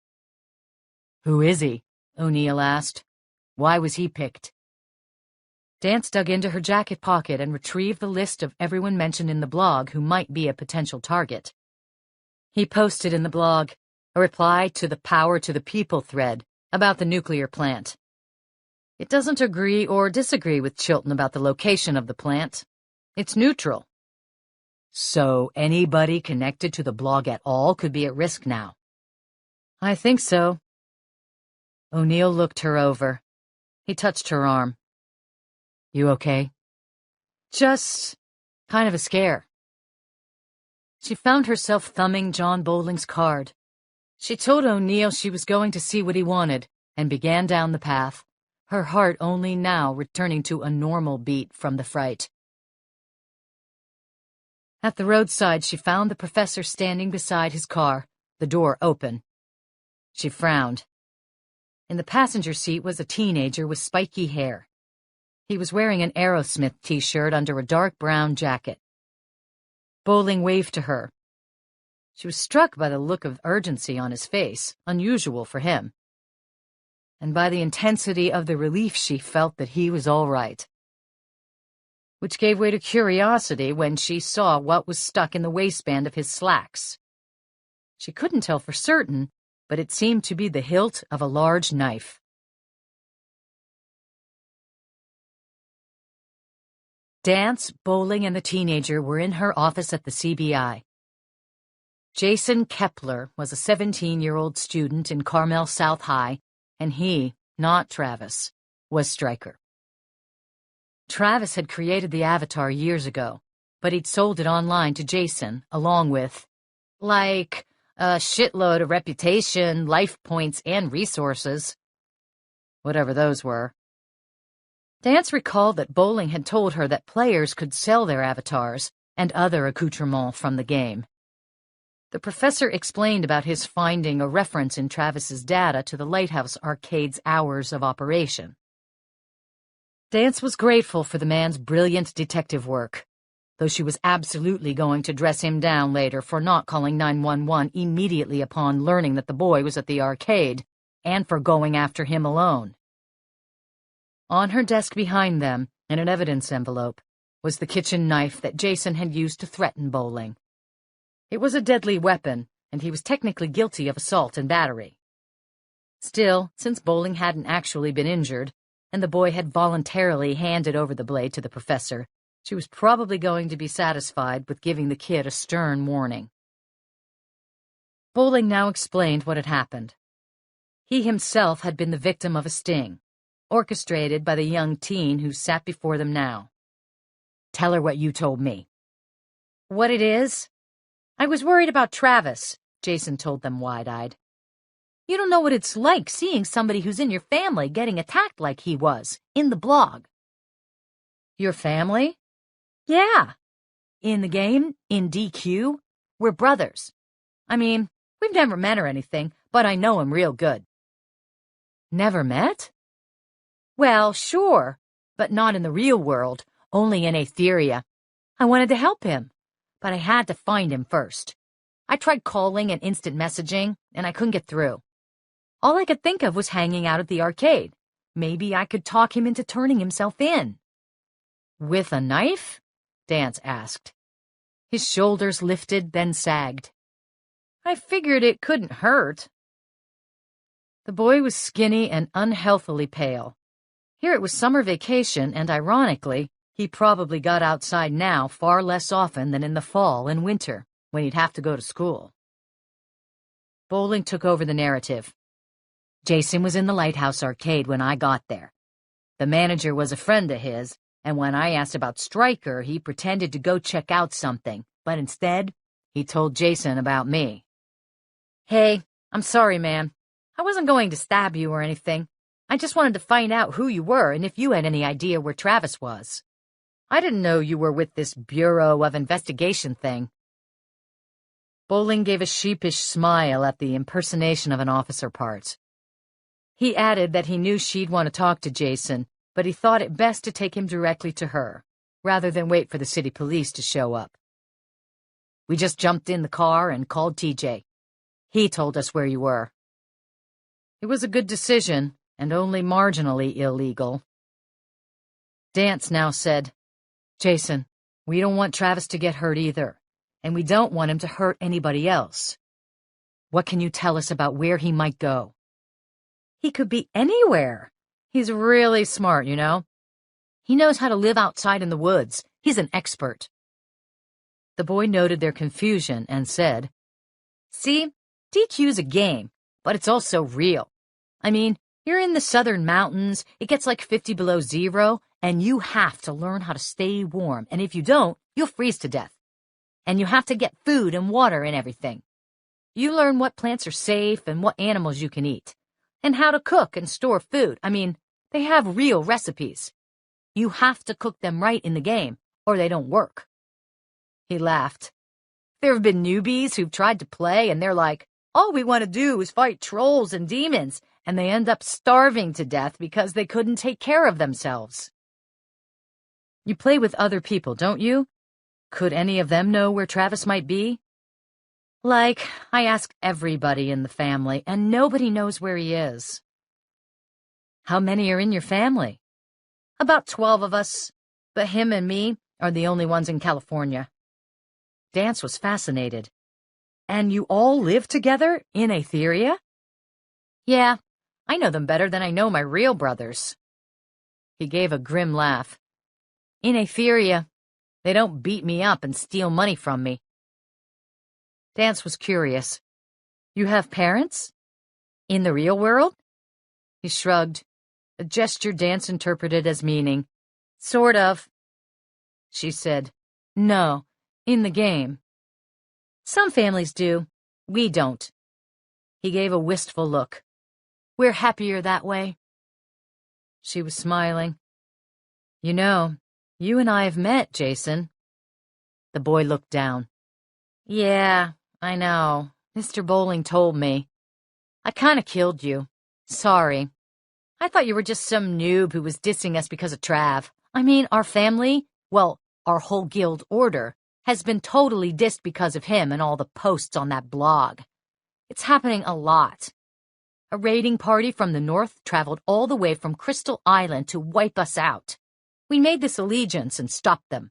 Who is he? O'Neill asked. Why was he picked? Dance dug into her jacket pocket and retrieved the list of everyone mentioned in the blog who might be a potential target. He posted in the blog a reply to the Power to the People thread about the nuclear plant. It doesn't agree or disagree with Chilton about the location of the plant. It's neutral. So anybody connected to the blog at all could be at risk now? I think so. O'Neill looked her over. He touched her arm. You okay? Just kind of a scare. She found herself thumbing John Bowling's card. She told O'Neill she was going to see what he wanted and began down the path, her heart only now returning to a normal beat from the fright. At the roadside, she found the professor standing beside his car, the door open. She frowned. In the passenger seat was a teenager with spiky hair. He was wearing an Aerosmith t-shirt under a dark brown jacket. Bowling waved to her. She was struck by the look of urgency on his face, unusual for him, and by the intensity of the relief she felt that he was all right, which gave way to curiosity when she saw what was stuck in the waistband of his slacks. She couldn't tell for certain, but it seemed to be the hilt of a large knife. Dance, Bowling, and the teenager were in her office at the CBI. Jason Kepler was a 17-year-old student in Carmel South High, and he, not Travis, was Stryker. Travis had created the avatar years ago, but he'd sold it online to Jason, along with, like, a shitload of reputation, life points, and resources. Whatever those were. Dance recalled that Bowling had told her that players could sell their avatars and other accoutrements from the game. The professor explained about his finding a reference in Travis's data to the Lighthouse Arcade's hours of operation. Dance was grateful for the man's brilliant detective work, though she was absolutely going to dress him down later for not calling 911 immediately upon learning that the boy was at the arcade, and for going after him alone. On her desk behind them, in an evidence envelope, was the kitchen knife that Jason had used to threaten Bowling. It was a deadly weapon, and he was technically guilty of assault and battery. Still, since Bowling hadn't actually been injured, and the boy had voluntarily handed over the blade to the professor, she was probably going to be satisfied with giving the kid a stern warning. Bowling now explained what had happened. He himself had been the victim of a sting, orchestrated by the young teen who sat before them now. Tell her what you told me. What it is? I was worried about Travis, Jason told them wide-eyed. You don't know what it's like seeing somebody who's in your family getting attacked like he was, in the blog. Your family? Yeah. In the game, in DQ, we're brothers. I mean, we've never met or anything, but I know him real good. Never met? Well, sure, but not in the real world, only in Aetheria. I wanted to help him, but I had to find him first. I tried calling and instant messaging, and I couldn't get through. All I could think of was hanging out at the arcade. Maybe I could talk him into turning himself in. With a knife? Dance asked. His shoulders lifted, then sagged. I figured it couldn't hurt. The boy was skinny and unhealthily pale. Here it was summer vacation, and ironically, he probably got outside now far less often than in the fall and winter, when he'd have to go to school. Bowling took over the narrative. Jason was in the Lighthouse Arcade when I got there. The manager was a friend of his, and when I asked about Stryker, he pretended to go check out something, but instead, he told Jason about me. Hey, I'm sorry, man. I wasn't going to stab you or anything. I just wanted to find out who you were and if you had any idea where Travis was. I didn't know you were with this Bureau of Investigation thing. Bowling gave a sheepish smile at the impersonation of an officer part. He added that he knew she'd want to talk to Jason, but he thought it best to take him directly to her, rather than wait for the city police to show up. We just jumped in the car and called TJ. He told us where you were. It was a good decision, and only marginally illegal. Dance now said, Jason, we don't want Travis to get hurt either, and we don't want him to hurt anybody else. What can you tell us about where he might go? He could be anywhere. He's really smart, you know. He knows how to live outside in the woods. He's an expert. The boy noted their confusion and said, See, DQ's a game, but it's also real. I mean, you're in the southern mountains, it gets like 50 below zero, and you have to learn how to stay warm, and if you don't, you'll freeze to death. And you have to get food and water and everything. You learn what plants are safe and what animals you can eat, and how to cook and store food. I mean, they have real recipes. You have to cook them right in the game, or they don't work. He laughed. There have been newbies who've tried to play, and they're like, all we want to do is fight trolls and demons, and they end up starving to death because they couldn't take care of themselves. You play with other people, don't you? Could any of them know where Travis might be? Like, I ask everybody in the family, and nobody knows where he is. How many are in your family? About 12 of us, but him and me are the only ones in California. Dance was fascinated. And you all live together in Aetheria? Yeah, I know them better than I know my real brothers. He gave a grim laugh. In Aetheria, they don't beat me up and steal money from me. Dance was curious. You have parents? In the real world? He shrugged, a gesture Dance interpreted as meaning, sort of. She said, no, in the game. Some families do. We don't. He gave a wistful look. We're happier that way. She was smiling. You know, you and I have met, Jason. The boy looked down. Yeah, I know. Mr. Bowling told me. I kinda killed you. Sorry. I thought you were just some noob who was dissing us because of Trav. I mean, our family, well, our whole guild order, has been totally dissed because of him and all the posts on that blog. It's happening a lot. A raiding party from the north traveled all the way from Crystal Island to wipe us out. We made this allegiance and stopped them.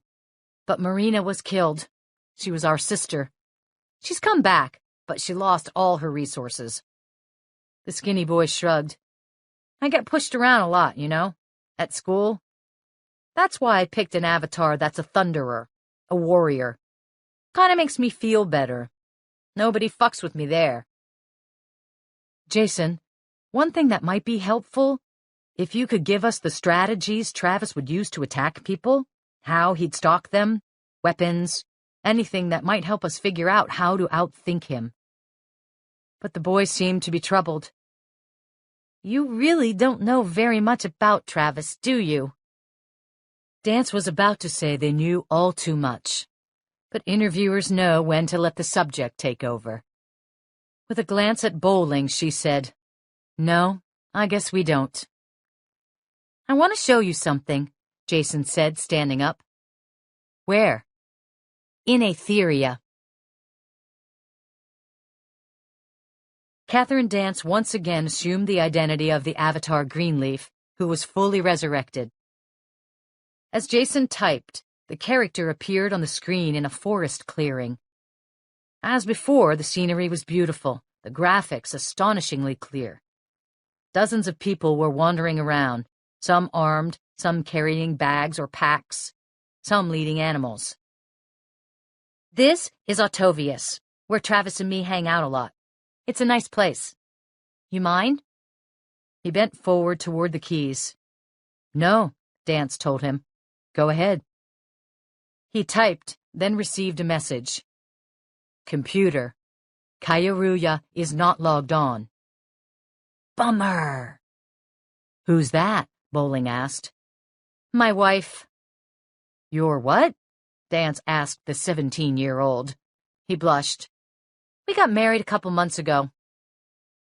But Marina was killed. She was our sister. She's come back, but she lost all her resources. The skinny boy shrugged. I get pushed around a lot, you know, at school. That's why I picked an avatar that's a thunderer, a warrior. Kinda makes me feel better. Nobody fucks with me there. Jason, one thing that might be helpful, if you could give us the strategies Travis would use to attack people, how he'd stalk them, weapons, anything that might help us figure out how to outthink him. But the boy seemed to be troubled. You really don't know very much about Travis, do you? Dance was about to say they knew all too much, but interviewers know when to let the subject take over. With a glance at Bowling, she said, No, I guess we don't. I want to show you something, Jason said, standing up. Where? In Aetheria. Catherine Dance once again assumed the identity of the avatar Greenleaf, who was fully resurrected. As Jason typed, the character appeared on the screen in a forest clearing. As before, the scenery was beautiful, the graphics astonishingly clear. Dozens of people were wandering around, some armed, some carrying bags or packs, some leading animals. This is Autovius, where Travis and me hang out a lot. It's a nice place. You mind? He bent forward toward the keys. No, Dance told him. Go ahead. He typed, then received a message. Computer. Kayaruya is not logged on. Bummer. Who's that? Bowling asked. My wife. Your what? Dance asked the 17-year-old. He blushed. We got married a couple months ago.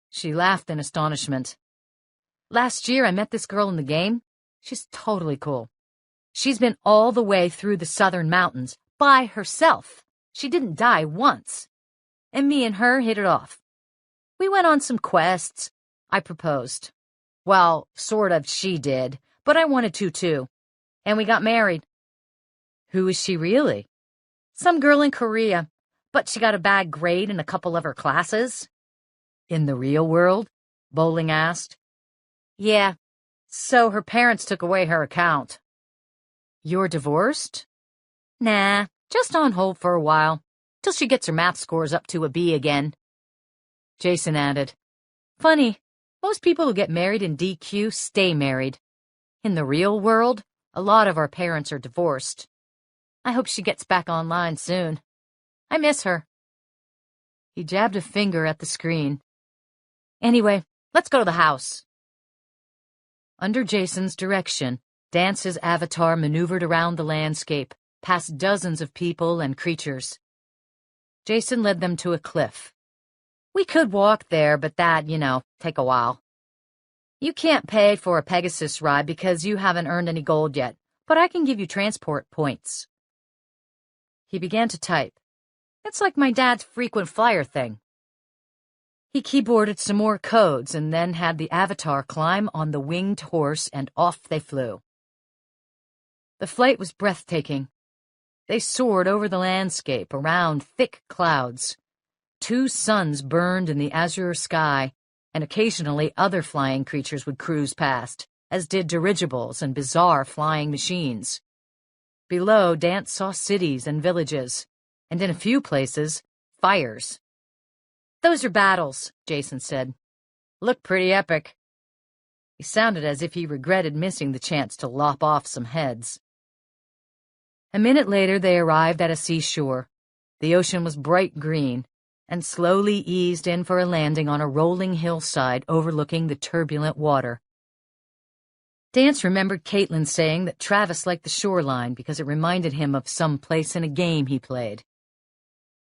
She laughed in astonishment. Last year I met this girl in the game. She's totally cool. She's been all the way through the southern mountains by herself. She didn't die once. And me and her hit it off. We went on some quests. I proposed. Well, sort of she did, but I wanted to too. And we got married. Who is she really? Some girl in Korea, but she got a bad grade in a couple of her classes. In the real world? Bowling asked. Yeah, so her parents took away her account. You're divorced? Nah, just on hold for a while, till she gets her math scores up to a B again. Jason added, Funny, most people who get married in DQ stay married. In the real world, a lot of our parents are divorced. I hope she gets back online soon. I miss her. He jabbed a finger at the screen. Anyway, let's go to the house. Under Jason's direction, Dance's avatar maneuvered around the landscape, past dozens of people and creatures. Jason led them to a cliff. We could walk there, but that'd, take a while. You can't pay for a Pegasus ride because you haven't earned any gold yet, but I can give you transport points. He began to type. It's like my dad's frequent flyer thing. He keyboarded some more codes and then had the avatar climb on the winged horse and off they flew. The flight was breathtaking. They soared over the landscape around thick clouds. 2 suns burned in the azure sky, and occasionally other flying creatures would cruise past, as did dirigibles and bizarre flying machines. Below, Dance saw cities and villages, and in a few places, fires. "Those are battles," Jason said. "Look pretty epic." He sounded as if he regretted missing the chance to lop off some heads. A minute later, they arrived at a seashore. The ocean was bright green, and slowly eased in for a landing on a rolling hillside overlooking the turbulent water. Dance remembered Caitlin saying that Travis liked the shoreline because it reminded him of some place in a game he played.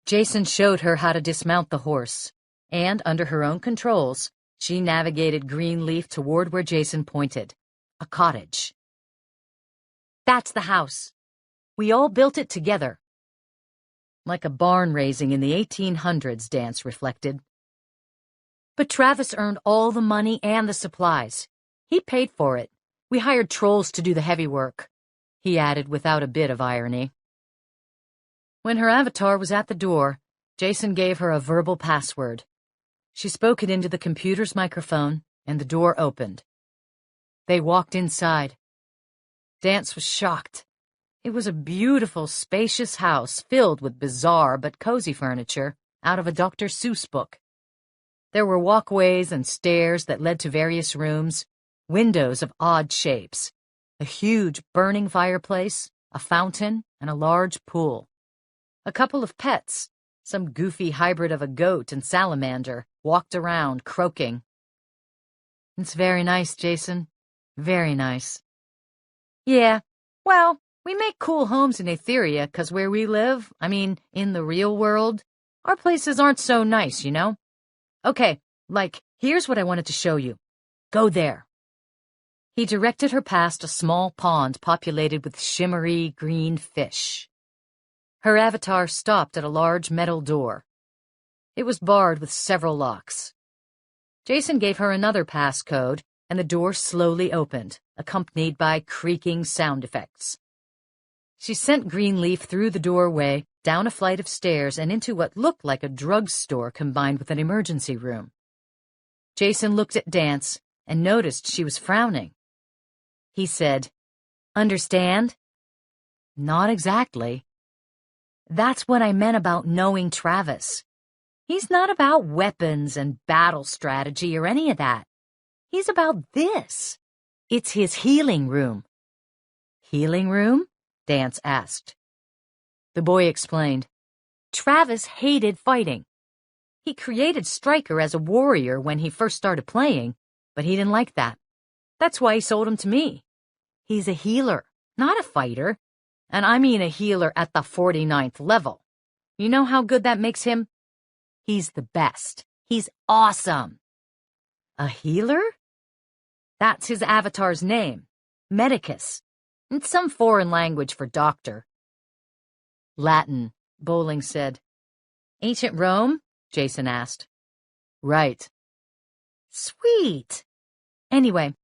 Jason showed her how to dismount the horse, and, under her own controls, she navigated Greenleaf toward where Jason pointed, a cottage. "That's the house. We all built it together." Like a barn raising in the 1800s, Dance reflected. "But Travis earned all the money and the supplies. He paid for it. We hired trolls to do the heavy work," he added without a bit of irony. When her avatar was at the door, Jason gave her a verbal password. She spoke it into the computer's microphone, and the door opened. They walked inside. Dance was shocked. It was a beautiful, spacious house filled with bizarre but cozy furniture out of a Dr. Seuss book. There were walkways and stairs that led to various rooms, windows of odd shapes, a huge burning fireplace, a fountain, and a large pool. A couple of pets, some goofy hybrid of a goat and salamander, walked around, croaking. "It's very nice, Jason. Very nice." "Yeah, well, we make cool homes in Etheria 'cause where we live, in the real world, our places aren't so nice, you know? Okay, here's what I wanted to show you. Go there." He directed her past a small pond populated with shimmery green fish. Her avatar stopped at a large metal door. It was barred with several locks. Jason gave her another passcode, and the door slowly opened, accompanied by creaking sound effects. She sent Greenleaf through the doorway, down a flight of stairs, and into what looked like a drugstore combined with an emergency room. Jason looked at Dance and noticed she was frowning. He said, "Understand?" "Not exactly." "That's what I meant about knowing Travis. He's not about weapons and battle strategy or any of that. He's about this. It's his healing room." "Healing room?" Dance asked. The boy explained. "Travis hated fighting. He created Stryker as a warrior when he first started playing, but he didn't like that. That's why he sold him to me. He's a healer, not a fighter. And I mean a healer at the 49th level. You know how good that makes him? He's the best. He's awesome." "A healer?" "That's his avatar's name. Medicus. It's some foreign language for doctor." "Latin," Bowling said. "Ancient Rome?" Jason asked. "Right." "Sweet. Anyway,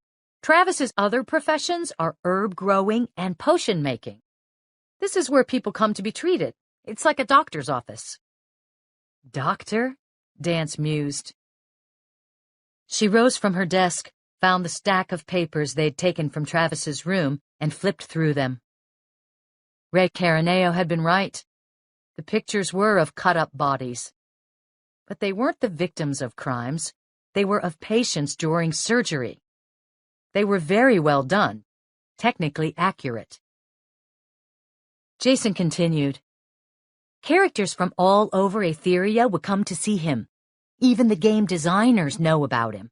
Travis's other professions are herb growing and potion making. This is where people come to be treated. It's like a doctor's office." "Doctor?" Dance mused. She rose from her desk, found the stack of papers they'd taken from Travis's room, and flipped through them. Ray Caraneo had been right. The pictures were of cut-up bodies. But they weren't the victims of crimes. They were of patients during surgery. They were very well done, technically accurate. Jason continued. Characters from all over Etheria would come to see him. Even the game designers know about him.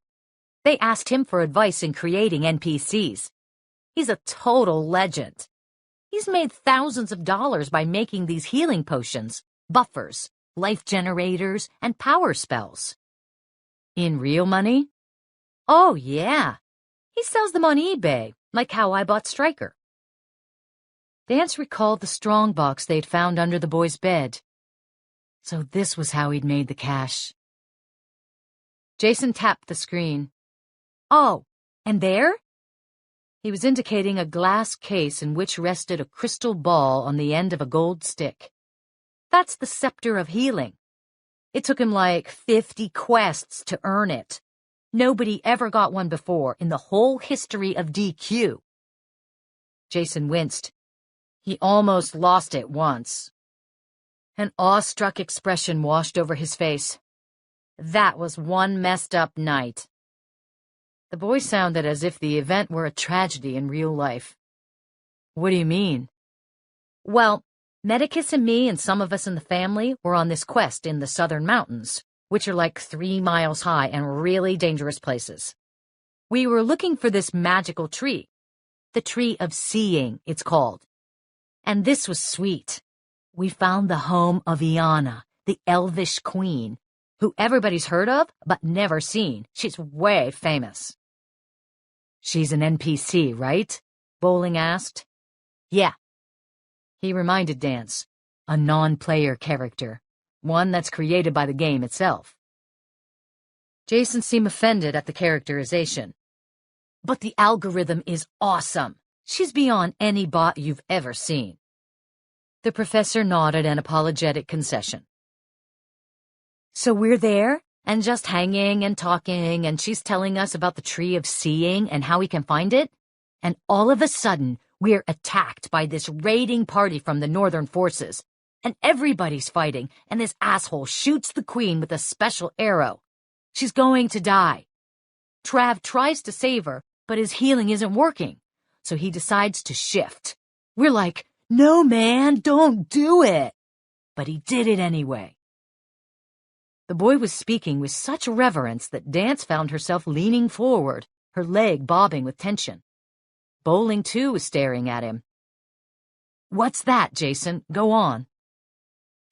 They asked him for advice in creating NPCs. He's a total legend. He's made thousands of dollars by making these healing potions, buffers, life generators, and power spells. In real money? Oh, yeah. He sells them on eBay, like how I bought Stryker. Dance recalled the strongbox they'd found under the boy's bed. So this was how he'd made the cash. Jason tapped the screen. Oh, and there? He was indicating a glass case in which rested a crystal ball on the end of a gold stick. That's the Scepter of Healing. It took him like 50 quests to earn it. Nobody ever got one before in the whole history of DQ. Jason winced. He almost lost it once. An awestruck expression washed over his face. That was one messed up night. The boy sounded as if the event were a tragedy in real life. What do you mean? Well, Medicus and me and some of us in the family were on this quest in the southern mountains, which are like 3 miles high and really dangerous places. We were looking for this magical tree. The tree of seeing, it's called. And this was sweet. We found the home of Iana, the elvish queen, who everybody's heard of but never seen. She's way famous. She's an NPC, right? Bowling asked. Yeah. He reminded Dance, a non-player character, one that's created by the game itself. Jason seemed offended at the characterization. But the algorithm is awesome. She's beyond any bot you've ever seen. The professor nodded an apologetic concession. So we're there, and just hanging and talking, and she's telling us about the tree of seeing and how we can find it, and all of a sudden, we're attacked by this raiding party from the northern forces, and everybody's fighting, and this asshole shoots the queen with a special arrow. She's going to die. Trav tries to save her, but his healing isn't working, so he decides to shift. We're like, no man, don't do it. But he did it anyway. The boy was speaking with such reverence that Dance found herself leaning forward, her leg bobbing with tension. Bowling, too, was staring at him. What's that, Jason? Go on.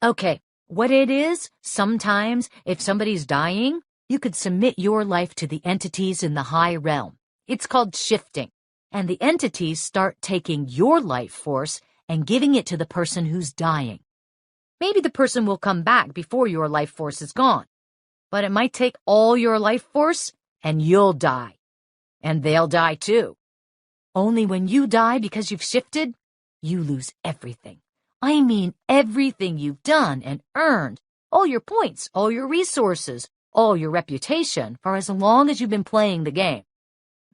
Okay, what it is, sometimes, if somebody's dying, you could submit your life to the entities in the high realm. It's called shifting. And the entities start taking your life force and giving it to the person who's dying. Maybe the person will come back before your life force is gone. But it might take all your life force, and you'll die. And they'll die too. Only when you die because you've shifted, you lose everything. I mean everything you've done and earned. All your points, all your resources, all your reputation for as long as you've been playing the game.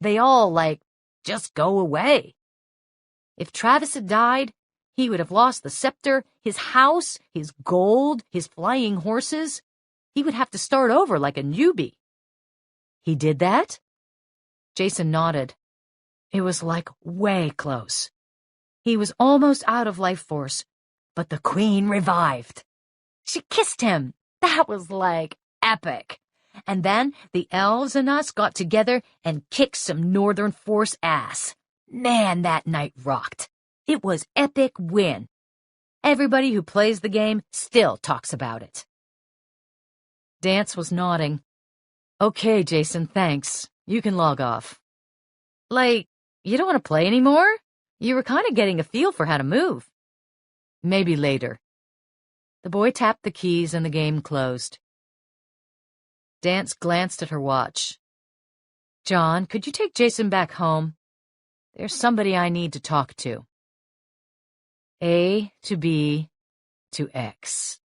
They all, just go away. If Travis had died, he would have lost the scepter, his house, his gold, his flying horses. He would have to start over like a newbie. He did that? Jason nodded. It was way close. He was almost out of life force, but the queen revived. She kissed him. That was epic. And then the elves and us got together and kicked some Northern Force ass. Man, that night rocked. It was epic win. Everybody who plays the game still talks about it. Dance was nodding. Okay, Jason, thanks. You can log off. You don't want to play anymore? You were kind of getting a feel for how to move. Maybe later. The boy tapped the keys and the game closed. Dance glanced at her watch. John, could you take Jason back home? There's somebody I need to talk to. A to B to X.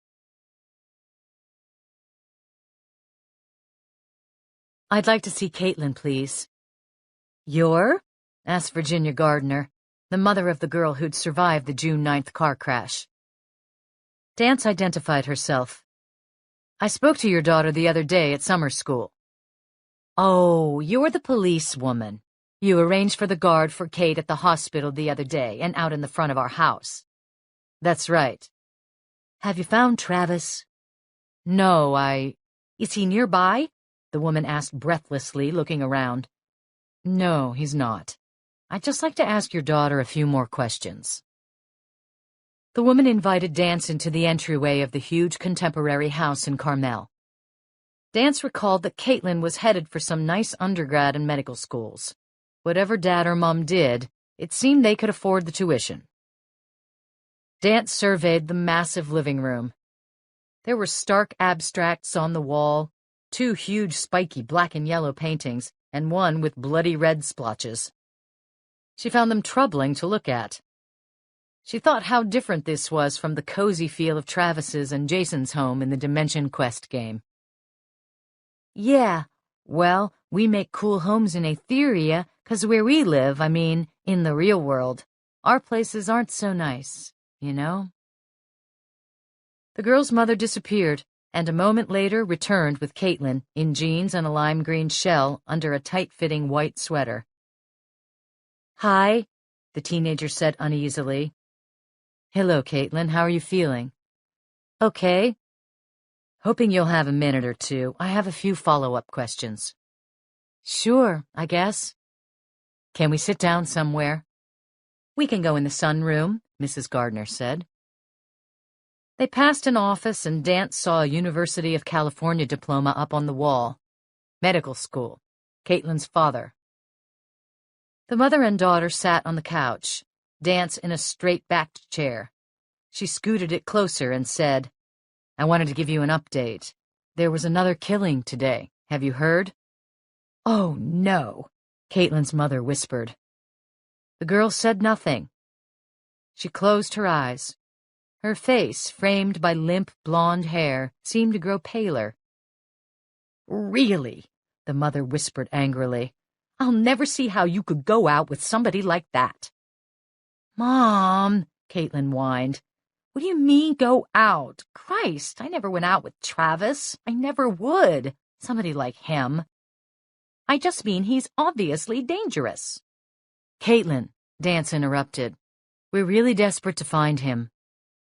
I'd like to see Caitlin, please. You're? Asked Virginia Gardner, the mother of the girl who'd survived the June 9th car crash. Dance identified herself. I spoke to your daughter the other day at summer school. Oh, you're the police woman. You arranged for the guard for Kate at the hospital the other day and out in the front of our house. That's right. Have you found Travis? No, Is he nearby? The woman asked breathlessly, looking around. No, he's not. I'd just like to ask your daughter a few more questions. The woman invited Dance into the entryway of the huge contemporary house in Carmel. Dance recalled that Caitlin was headed for some nice undergrad and medical schools. Whatever Dad or Mom did, it seemed they could afford the tuition. Dance surveyed the massive living room. There were stark abstracts on the wall, 2 huge spiky black and yellow paintings, and one with bloody red splotches. She found them troubling to look at. She thought how different this was from the cozy feel of Travis's and Jason's home in the Dimension Quest game. Yeah, well, we make cool homes in Aetheria, 'cause where we live, in the real world, Our places aren't so nice, you know? The girl's mother disappeared, and a moment later returned with Caitlin in jeans and a lime green shell under a tight-fitting white sweater. "Hi," the teenager said uneasily. "Hello, Caitlin. How are you feeling?" "Okay." "Hoping you'll have a minute or two. I have a few follow-up questions." "Sure, I guess." "Can we sit down somewhere?" "We can go in the sunroom," Mrs. Gardner said. They passed an office, and Dance saw a University of California diploma up on the wall. Medical school. Caitlin's father. The mother and daughter sat on the couch, Dance in a straight-backed chair. She scooted it closer and said, "I wanted to give you an update. There was another killing today. Have you heard?" "Oh, no," Caitlin's mother whispered. The girl said nothing. She closed her eyes. Her face, framed by limp blonde hair, seemed to grow paler. "Really?" the mother whispered angrily. "I'll never see how you could go out with somebody like that." "Mom," Caitlin whined. "What do you mean, go out? Christ, I never went out with Travis. I never would. Somebody like him. I just mean he's obviously dangerous." "Caitlin," Dance interrupted, "we're really desperate to find him.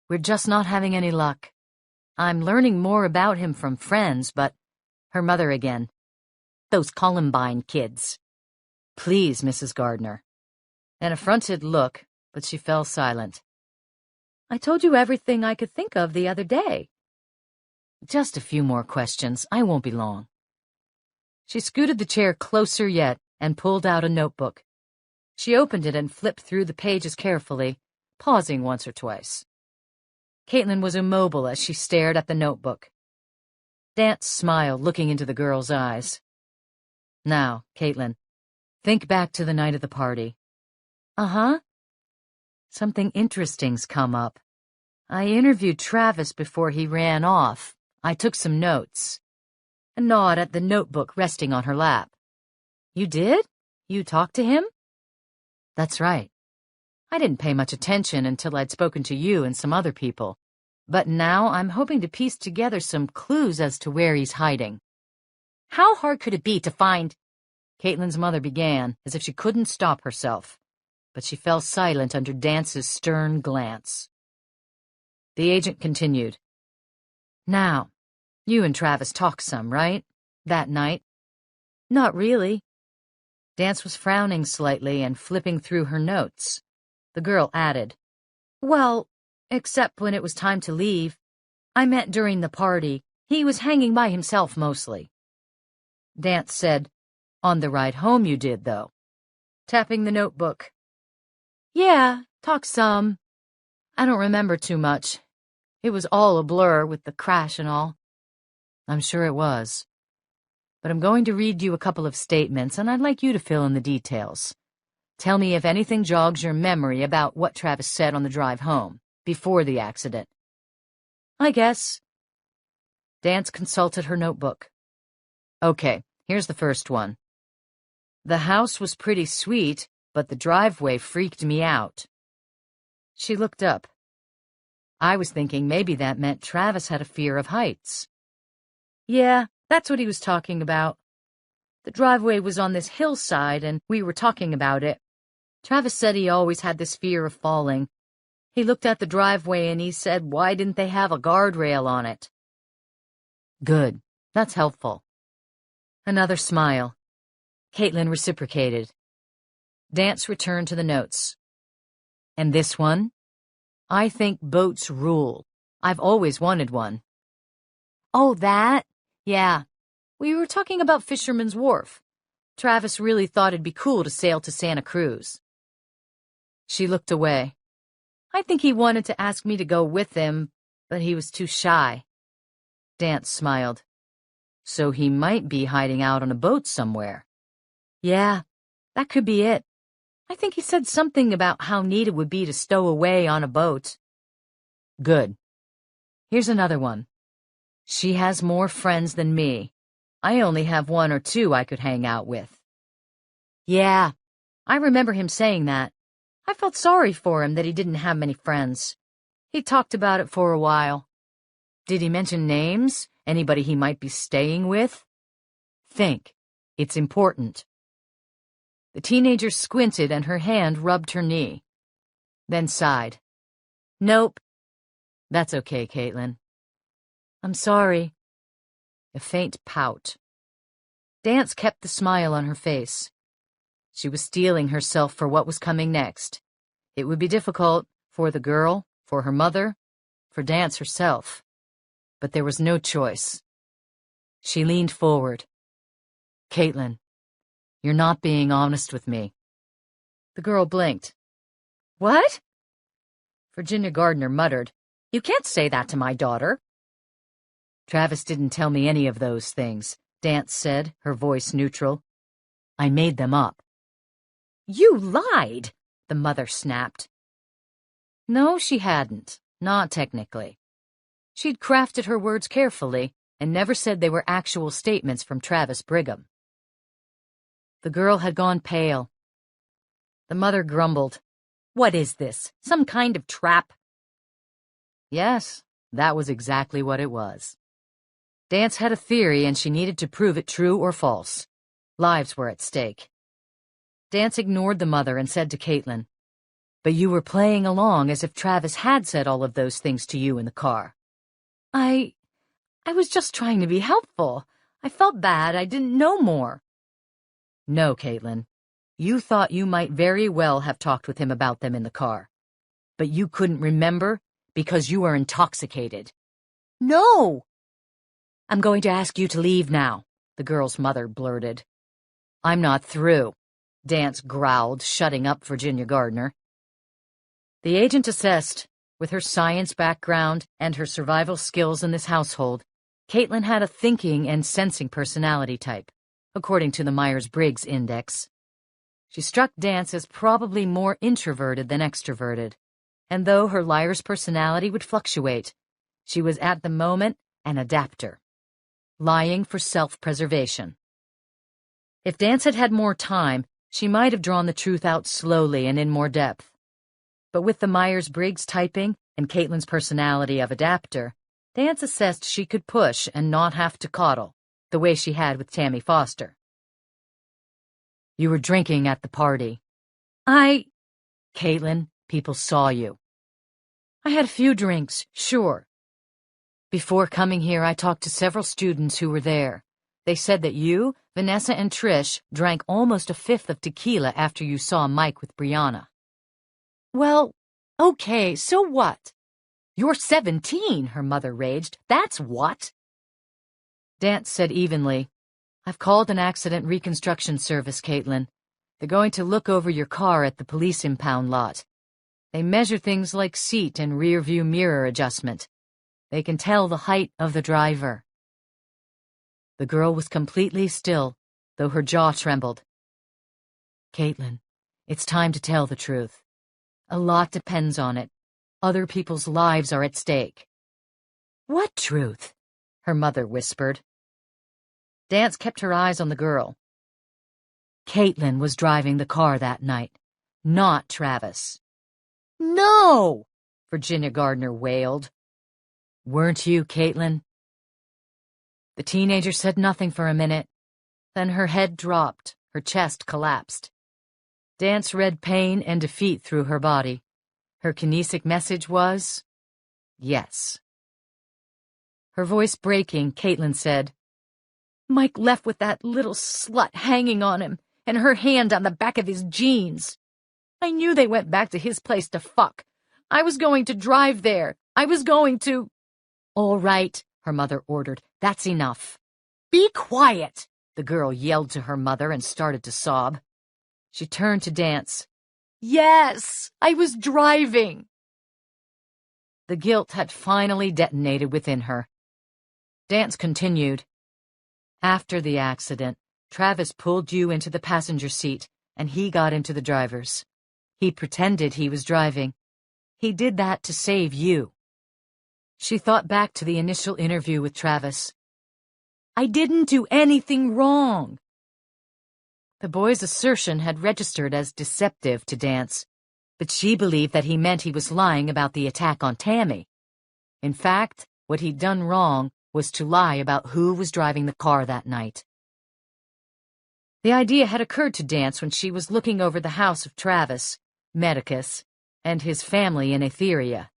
We're just not having any luck. I'm learning more about him from friends, but—" Her mother again. "Those Columbine kids." "Please, Mrs. Gardner." An affronted look, but she fell silent. "I told you everything I could think of the other day." "Just a few more questions. I won't be long." She scooted the chair closer yet and pulled out a notebook. She opened it and flipped through the pages carefully, pausing once or twice. Caitlin was immobile as she stared at the notebook. Dance smiled, looking into the girl's eyes. "Now, Caitlin, think back to the night of the party." "Uh-huh." "Something interesting's come up. I interviewed Travis before he ran off. I took some notes." A nod at the notebook resting on her lap. "You did? You talked to him?" "That's right. I didn't pay much attention until I'd spoken to you and some other people. But now I'm hoping to piece together some clues as to where he's hiding." "How hard could it be to find—" Caitlin's mother began, as if she couldn't stop herself, but she fell silent under Dance's stern glance. The agent continued. "Now, you and Travis talked some, right? That night?" "Not really." Dance was frowning slightly and flipping through her notes. The girl added, "Well, except when it was time to leave. I meant during the party. He was hanging by himself mostly." Dance said, "On the ride home you did, though." Tapping the notebook. "Yeah, talked some. I don't remember too much. It was all a blur with the crash and all." "I'm sure it was. But I'm going to read you a couple of statements, and I'd like you to fill in the details. Tell me if anything jogs your memory about what Travis said on the drive home, before the accident." "I guess." Dance consulted her notebook. "Okay, here's the first one. The house was pretty sweet, but the driveway freaked me out." She looked up. "I was thinking maybe that meant Travis had a fear of heights." "Yeah, that's what he was talking about. The driveway was on this hillside, and we were talking about it. Travis said he always had this fear of falling. He looked at the driveway and he said, why didn't they have a guardrail on it?" "Good. That's helpful." Another smile. Caitlin reciprocated. Dance returned to the notes. "And this one? I think boats rule. I've always wanted one." "Oh, that? Yeah. We were talking about Fisherman's Wharf. Travis really thought it'd be cool to sail to Santa Cruz." She looked away. "I think he wanted to ask me to go with him, but he was too shy." Dance smiled. "So he might be hiding out on a boat somewhere." "Yeah, that could be it. I think he said something about how neat it would be to stow away on a boat." "Good. Here's another one. She has more friends than me. I only have one or two I could hang out with." "Yeah, I remember him saying that. I felt sorry for him that he didn't have many friends. He talked about it for a while. Did he mention names? Anybody he might be staying with? Think. It's important. The teenager squinted and her hand rubbed her knee, then sighed. Nope. That's okay, Caitlin. I'm sorry. A faint pout. Dance kept the smile on her face. She was steeling herself for what was coming next. It would be difficult for the girl, for her mother, for Dance herself. But there was no choice. She leaned forward. Caitlin, you're not being honest with me. The girl blinked. What? Virginia Gardner muttered. You can't say that to my daughter. Travis didn't tell me any of those things, Dance said, her voice neutral. I made them up. You lied, the mother snapped. No, she hadn't. Not technically. She'd crafted her words carefully and never said they were actual statements from Travis Brigham. The girl had gone pale. The mother grumbled. What is this? Some kind of trap? Yes, that was exactly what it was. Dance had a theory and she needed to prove it true or false. Lives were at stake. Dance ignored the mother and said to Caitlin, But you were playing along as if Travis had said all of those things to you in the car. I was just trying to be helpful. I felt bad. I didn't know more. No, Caitlin. You thought you might very well have talked with him about them in the car. But you couldn't remember because you were intoxicated. No! I'm going to ask you to leave now, the girl's mother blurted. I'm not through, Dance growled, shutting up Virginia Gardner. The agent assessed. With her science background and her survival skills in this household, Caitlin had a thinking and sensing personality type, according to the Myers-Briggs Index. She struck Dance as probably more introverted than extroverted, and though her liar's personality would fluctuate, she was at the moment an adapter, lying for self-preservation. If Dance had had more time, she might have drawn the truth out slowly and in more depth. But with the Myers-Briggs typing and Caitlin's personality of adapter, Dance assessed she could push and not have to coddle, the way she had with Tammy Foster. You were drinking at the party. Caitlin, people saw you. I had a few drinks, sure. Before coming here, I talked to several students who were there. They said that you, Vanessa, and Trish drank almost a fifth of tequila after you saw Mike with Brianna. Well, okay, so what? You're 17, her mother raged. That's what? Dance said evenly, I've called an accident reconstruction service, Caitlin. They're going to look over your car at the police impound lot. They measure things like seat and rear-view mirror adjustment. They can tell the height of the driver. The girl was completely still, though her jaw trembled. Caitlin, it's time to tell the truth. A lot depends on it. Other people's lives are at stake. What truth? Her mother whispered. Dance kept her eyes on the girl. Caitlin was driving the car that night, not Travis. No! Virginia Gardner wailed. Weren't you, Caitlin? The teenager said nothing for a minute. Then her head dropped, her chest collapsed. Dance read pain and defeat through her body. Her kinesic message was, yes. Her voice breaking, Caitlin said, Mike left with that little slut hanging on him and her hand on the back of his jeans. I knew they went back to his place to fuck. I was going to drive there. I was going to... All right, her mother ordered. That's enough. Be quiet, the girl yelled to her mother and started to sob. She turned to Dance. Yes, I was driving. The guilt had finally detonated within her. Dance continued. After the accident, Travis pulled you into the passenger seat, and he got into the driver's. He pretended he was driving. He did that to save you. She thought back to the initial interview with Travis. I didn't do anything wrong. The boy's assertion had registered as deceptive to Dance. but she believed that he meant he was lying about the attack on Tammy. In fact, what he'd done wrong was to lie about who was driving the car that night. The idea had occurred to Dance when she was looking over the house of Travis, Medicus, and his family in Etheria.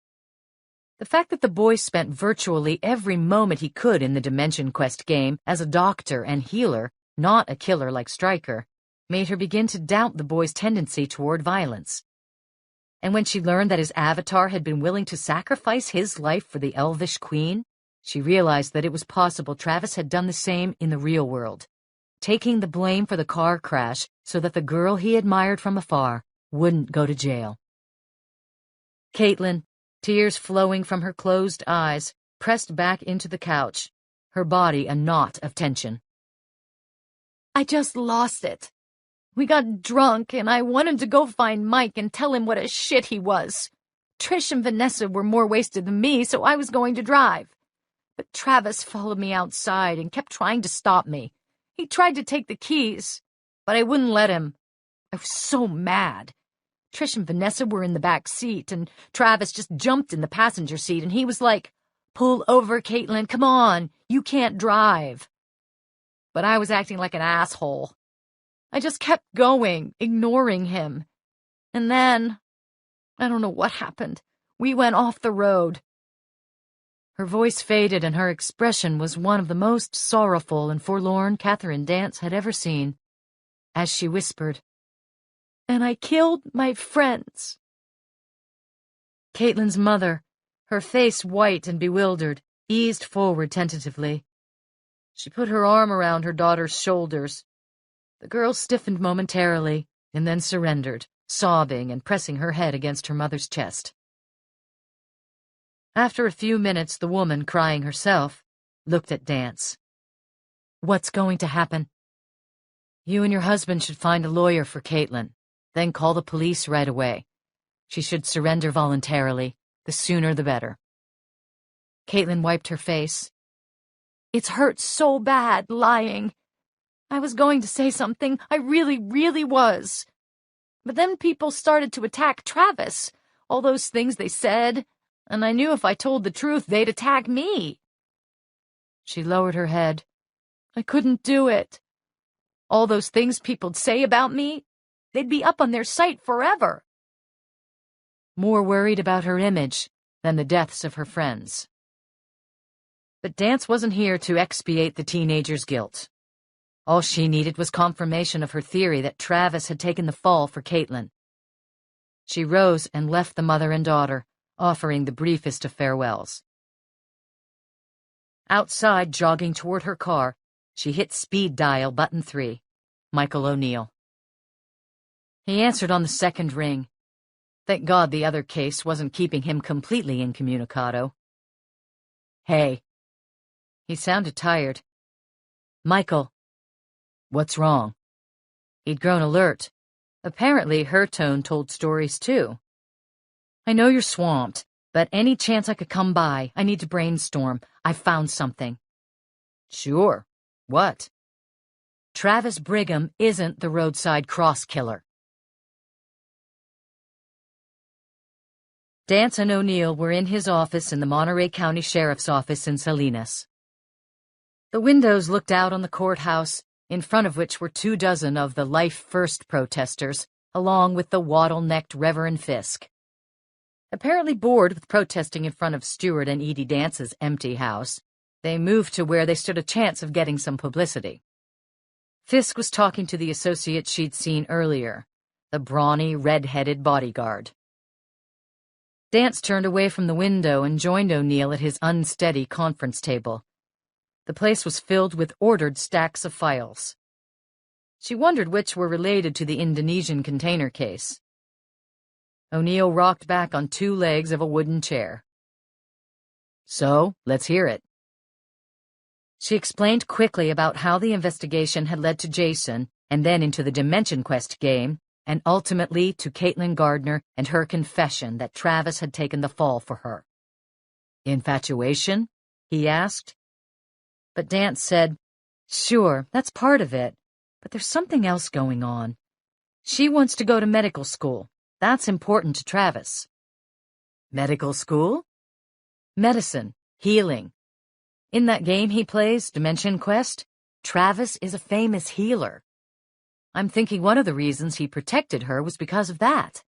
The fact that the boy spent virtually every moment he could in the Dimension Quest game as a doctor and healer, not a killer like Stryker, made her begin to doubt the boy's tendency toward violence. And when she learned that his avatar had been willing to sacrifice his life for the Elvish Queen, she realized that it was possible Travis had done the same in the real world, taking the blame for the car crash so that the girl he admired from afar wouldn't go to jail. Caitlin, tears flowing from her closed eyes, pressed back into the couch, her body a knot of tension. I just lost it. We got drunk, and I wanted to go find Mike and tell him what a shit he was. Trish and Vanessa were more wasted than me, so I was going to drive. But Travis followed me outside and kept trying to stop me. He tried to take the keys, but I wouldn't let him. I was so mad. Trish and Vanessa were in the back seat, and Travis just jumped in the passenger seat, and he was like, "Pull over, Caitlin, come on, you can't drive." But I was acting like an asshole. I just kept going, ignoring him. And then, I don't know what happened. We went off the road. Her voice faded, and her expression was one of the most sorrowful and forlorn Catherine Dance had ever seen, as she whispered, "And I killed my friends." Caitlin's mother, her face white and bewildered, eased forward tentatively. She put her arm around her daughter's shoulders. The girl stiffened momentarily, and then surrendered, sobbing and pressing her head against her mother's chest. After a few minutes, the woman, crying herself, looked at Dance. "What's going to happen?" "You and your husband should find a lawyer for Caitlin, then call the police right away. She should surrender voluntarily. The sooner the better." Caitlin wiped her face. "It's hurt so bad, lying. I was going to say something. I really, really was. But then people started to attack Travis, all those things they said, and I knew if I told the truth, they'd attack me." She lowered her head. "I couldn't do it. All those things people'd say about me, they'd be up on their site forever." More worried about her image than the deaths of her friends. But Dance wasn't here to expiate the teenager's guilt. All she needed was confirmation of her theory that Travis had taken the fall for Caitlin. She rose and left the mother and daughter, offering the briefest of farewells. Outside, jogging toward her car, she hit speed dial button 3, Michael O'Neill. He answered on the second ring. Thank God the other case wasn't keeping him completely incommunicado. "Hey." He sounded tired. "Michael." "What's wrong?" He'd grown alert. Apparently her tone told stories too. "I know you're swamped, but any chance I could come by, I need to brainstorm. I found something." "Sure. What?" "Travis Brigham isn't the roadside cross killer." Dance and O'Neill were in his office in the Monterey County Sheriff's Office in Salinas. The windows looked out on the courthouse, in front of which were 24 of the Life First protesters, along with the wattle-necked Reverend Fisk. Apparently bored with protesting in front of Stewart and Edie Dance's empty house, they moved to where they stood a chance of getting some publicity. Fisk was talking to the associate she'd seen earlier, the brawny, red-headed bodyguard. Dance turned away from the window and joined O'Neill at his unsteady conference table. The place was filled with ordered stacks of files. She wondered which were related to the Indonesian container case. O'Neill rocked back on 2 legs of a wooden chair. "So, let's hear it." She explained quickly about how the investigation had led to Jason, and then into the Dimension Quest game, and ultimately to Caitlin Gardner and her confession that Travis had taken the fall for her. "Infatuation?" he asked. But Dance said, "Sure, that's part of it, but there's something else going on. She wants to go to medical school. That's important to Travis. Medical school? Medicine, healing. In that game he plays, Dimension Quest, Travis is a famous healer. I'm thinking one of the reasons he protected her was because of that.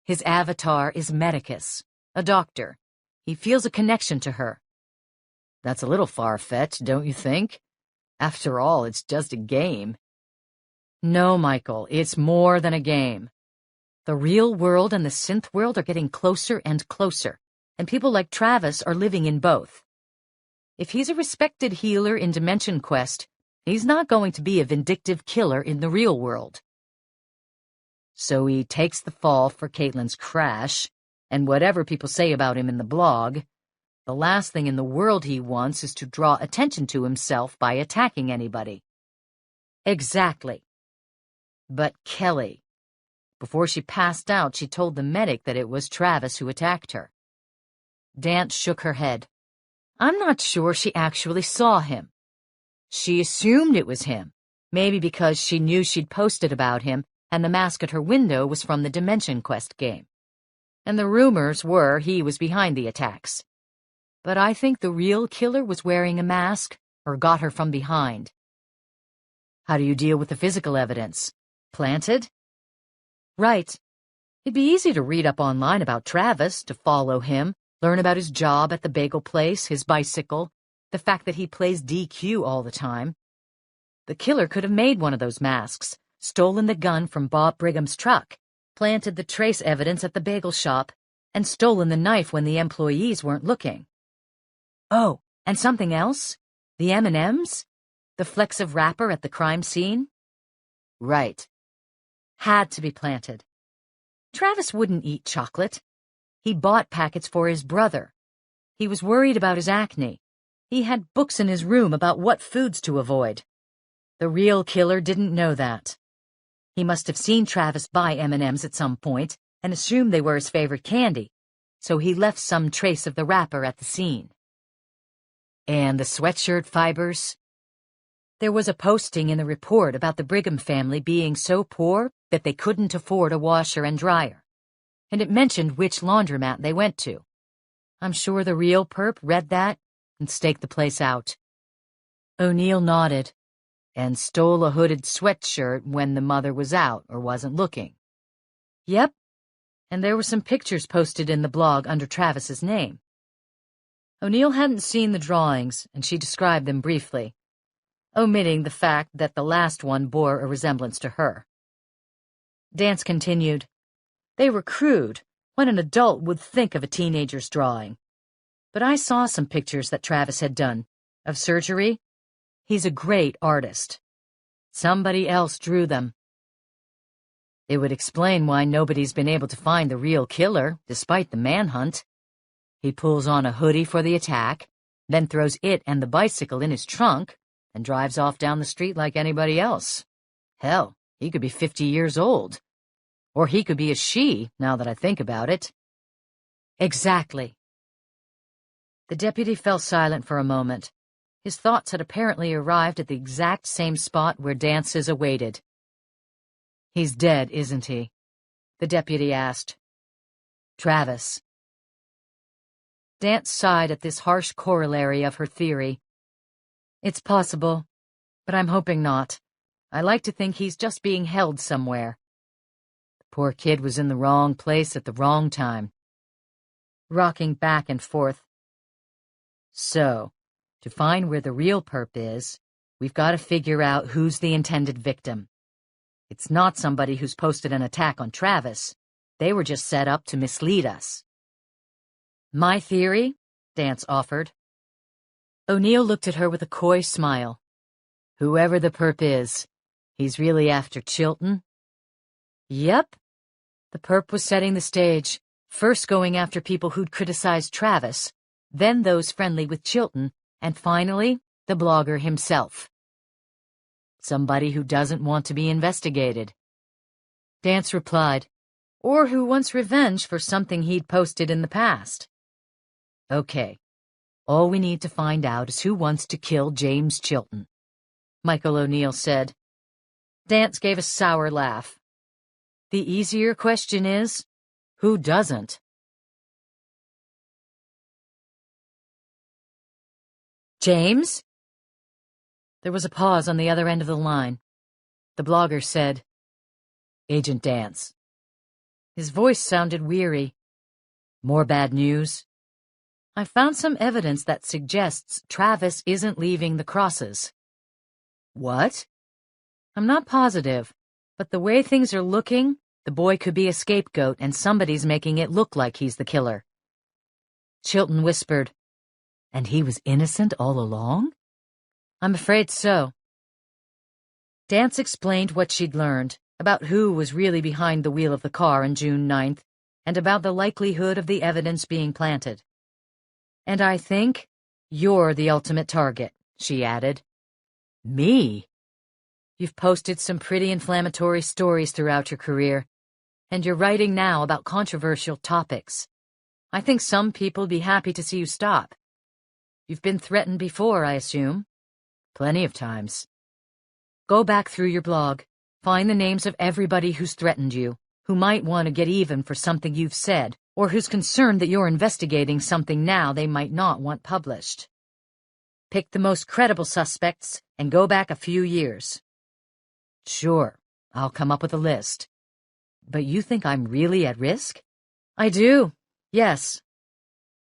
His avatar is Medicus, a doctor. He feels a connection to her. That's a little far-fetched, don't you think? After all, it's just a game. No, Michael, it's more than a game. The real world and the synth world are getting closer and closer, and people like Travis are living in both. If he's a respected healer in Dimension Quest, he's not going to be a vindictive killer in the real world. So he takes the fall for Caitlin's crash, and whatever people say about him in the blog, the last thing in the world he wants is to draw attention to himself by attacking anybody. Exactly. But Kelly. Before she passed out, she told the medic that it was Travis who attacked her. Dance shook her head. I'm not sure she actually saw him. She assumed it was him, maybe because she knew she'd posted about him and the mask at her window was from the Dimension Quest game. And the rumors were he was behind the attacks. But I think the real killer was wearing a mask or got her from behind. How do you deal with the physical evidence? Planted? Right. It'd be easy to read up online about Travis, to follow him, learn about his job at the bagel place, his bicycle, the fact that he plays DQ all the time. The killer could have made one of those masks, stolen the gun from Bob Brigham's truck, planted the trace evidence at the bagel shop, and stolen the knife when the employees weren't looking. Oh, and something else? The M&Ms? The flecks of wrapper at the crime scene? Right. Had to be planted. Travis wouldn't eat chocolate. He bought packets for his brother. He was worried about his acne. He had books in his room about what foods to avoid. The real killer didn't know that. He must have seen Travis buy M&Ms at some point and assumed they were his favorite candy, so he left some trace of the wrapper at the scene. And the sweatshirt fibers? There was a posting in the report about the Brigham family being so poor that they couldn't afford a washer and dryer, and it mentioned which laundromat they went to. I'm sure the real perp read that and staked the place out. O'Neill nodded, and stole a hooded sweatshirt when the mother was out or wasn't looking. Yep, and there were some pictures posted in the blog under Travis's name. O'Neill hadn't seen the drawings, and she described them briefly, omitting the fact that the last one bore a resemblance to her. Dance continued. They were crude, what an adult would think of a teenager's drawing. But I saw some pictures that Travis had done, of surgery. He's a great artist. Somebody else drew them. It would explain why nobody's been able to find the real killer, despite the manhunt. He pulls on a hoodie for the attack, then throws it and the bicycle in his trunk, and drives off down the street like anybody else. Hell, he could be 50 years old. Or he could be a she, now that I think about it. Exactly. The deputy fell silent for a moment. His thoughts had apparently arrived at the exact same spot where Dance's awaited. He's dead, isn't he? The deputy asked. Travis. Dance sighed at this harsh corollary of her theory. It's possible, but I'm hoping not. I like to think he's just being held somewhere. The poor kid was in the wrong place at the wrong time. Rocking back and forth. So, to find where the real perp is, we've got to figure out who's the intended victim. It's not somebody who's posted an attack on Travis. They were just set up to mislead us. My theory? Dance offered. O'Neill looked at her with a coy smile. Whoever the perp is, he's really after Chilton? Yep. The perp was setting the stage, first going after people who'd criticized Travis, then those friendly with Chilton, and finally, the blogger himself. Somebody who doesn't want to be investigated. Dance replied, or who wants revenge for something he'd posted in the past. Okay, all we need to find out is who wants to kill James Chilton, Michael O'Neill said. Dance gave a sour laugh. The easier question is, who doesn't? James? There was a pause on the other end of the line. The blogger said, Agent Dance. His voice sounded weary. More bad news? I found some evidence that suggests Travis isn't leaving the Crosses. What? I'm not positive, but the way things are looking, the boy could be a scapegoat and somebody's making it look like he's the killer. Chilton whispered, And he was innocent all along? I'm afraid so. Dance explained what she'd learned, about who was really behind the wheel of the car on June 9th, and about the likelihood of the evidence being planted. And I think you're the ultimate target, she added. Me? You've posted some pretty inflammatory stories throughout your career, and you're writing now about controversial topics. I think some people'd be happy to see you stop. You've been threatened before, I assume. Plenty of times. Go back through your blog. Find the names of everybody who's threatened you, who might want to get even for something you've said, or who's concerned that you're investigating something now they might not want published. Pick the most credible suspects and go back a few years. Sure, I'll come up with a list. But you think I'm really at risk? I do, yes.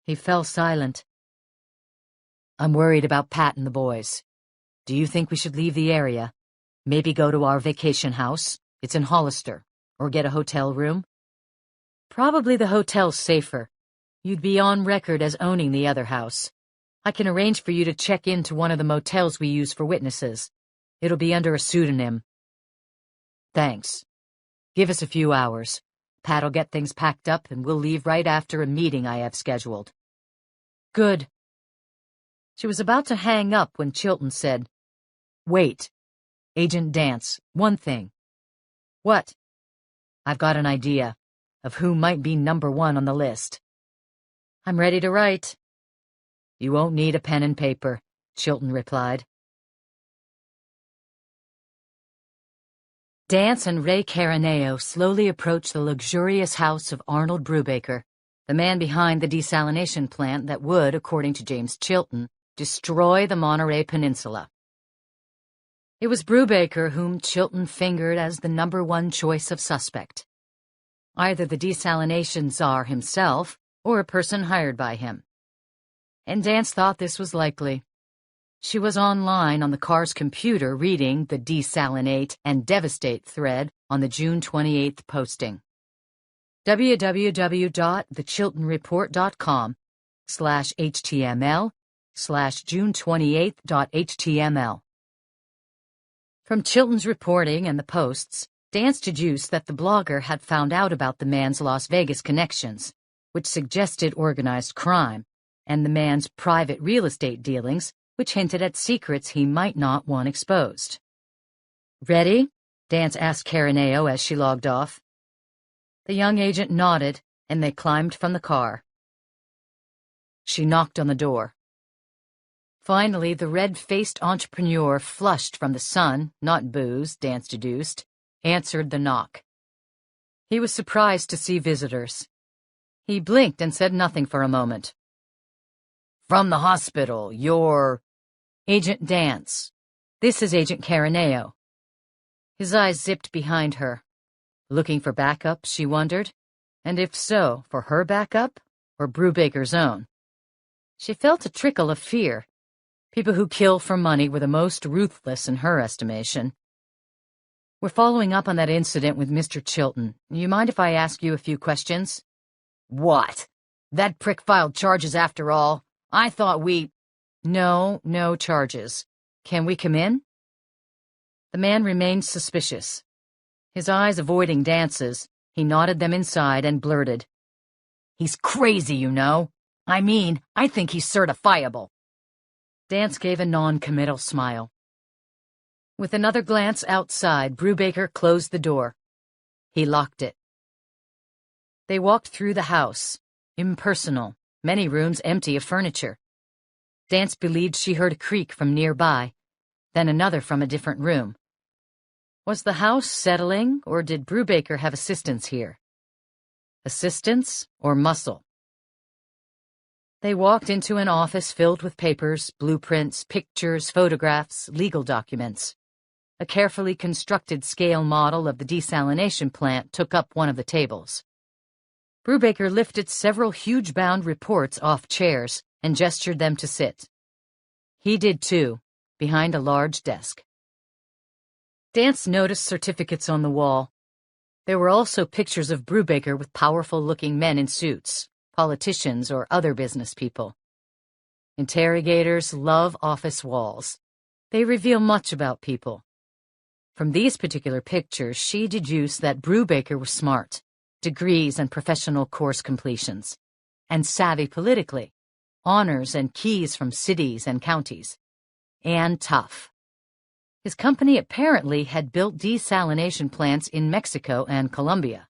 He fell silent. I'm worried about Pat and the boys. Do you think we should leave the area? Maybe go to our vacation house? It's in Hollister. Or get a hotel room? Probably the hotel's safer. You'd be on record as owning the other house. I can arrange for you to check into one of the motels we use for witnesses. It'll be under a pseudonym. Thanks. Give us a few hours. Pat'll get things packed up and we'll leave right after a meeting I have scheduled. Good. She was about to hang up when Chilton said, Wait. Agent Dance, one thing. What? I've got an idea of who might be number one on the list. I'm ready to write. You won't need a pen and paper, Chilton replied. Dance and Ray Caraneo slowly approached the luxurious house of Arnold Brubaker, the man behind the desalination plant that would, according to James Chilton, destroy the Monterey Peninsula. It was Brubaker whom Chilton fingered as the #1 choice of suspect. Either the desalination czar himself or a person hired by him. And Dance thought this was likely. She was online on the car's computer reading the Desalinate and Devastate thread on the June 28th posting. www.thechiltonreport.com/html/June28th.html. From Chilton's reporting and the posts, Dance deduced that the blogger had found out about the man's Las Vegas connections, which suggested organized crime, and the man's private real estate dealings, which hinted at secrets he might not want exposed. Ready? Dance asked Caraneo as she logged off. The young agent nodded, and they climbed from the car. She knocked on the door. Finally, the red-faced entrepreneur, flushed from the sun, not booze, Dance deduced, answered the knock. He was surprised to see visitors. He blinked and said nothing for a moment. From the hospital, you're... Agent Dance. This is Agent Caraneo. His eyes zipped behind her. Looking for backup, she wondered, and if so, for her backup or Brubaker's own. She felt a trickle of fear. People who kill for money were the most ruthless in her estimation. We're following up on that incident with Mr. Chilton. You mind if I ask you a few questions? What? That prick filed charges after all? I thought we... No charges. Can we come in? The man remained suspicious. His eyes avoiding Dance's, he nodded them inside and blurted. He's crazy, you know. I mean, I think he's certifiable. Dance gave a non-committal smile. With another glance outside, Brubaker closed the door. He locked it. They walked through the house, impersonal, many rooms empty of furniture. Dance believed she heard a creak from nearby, then another from a different room. Was the house settling, or did Brubaker have assistants here? Assistants or muscle? They walked into an office filled with papers, blueprints, pictures, photographs, legal documents. A carefully constructed scale model of the desalination plant took up one of the tables. Brubaker lifted several huge-bound reports off chairs and gestured them to sit. He did too, behind a large desk. Dance noticed certificates on the wall. There were also pictures of Brubaker with powerful-looking men in suits, politicians or other business people. Interrogators love office walls. They reveal much about people. From these particular pictures, she deduced that Brubaker was smart, degrees and professional course completions, and savvy politically, honors and keys from cities and counties, and tough. His company apparently had built desalination plants in Mexico and Colombia.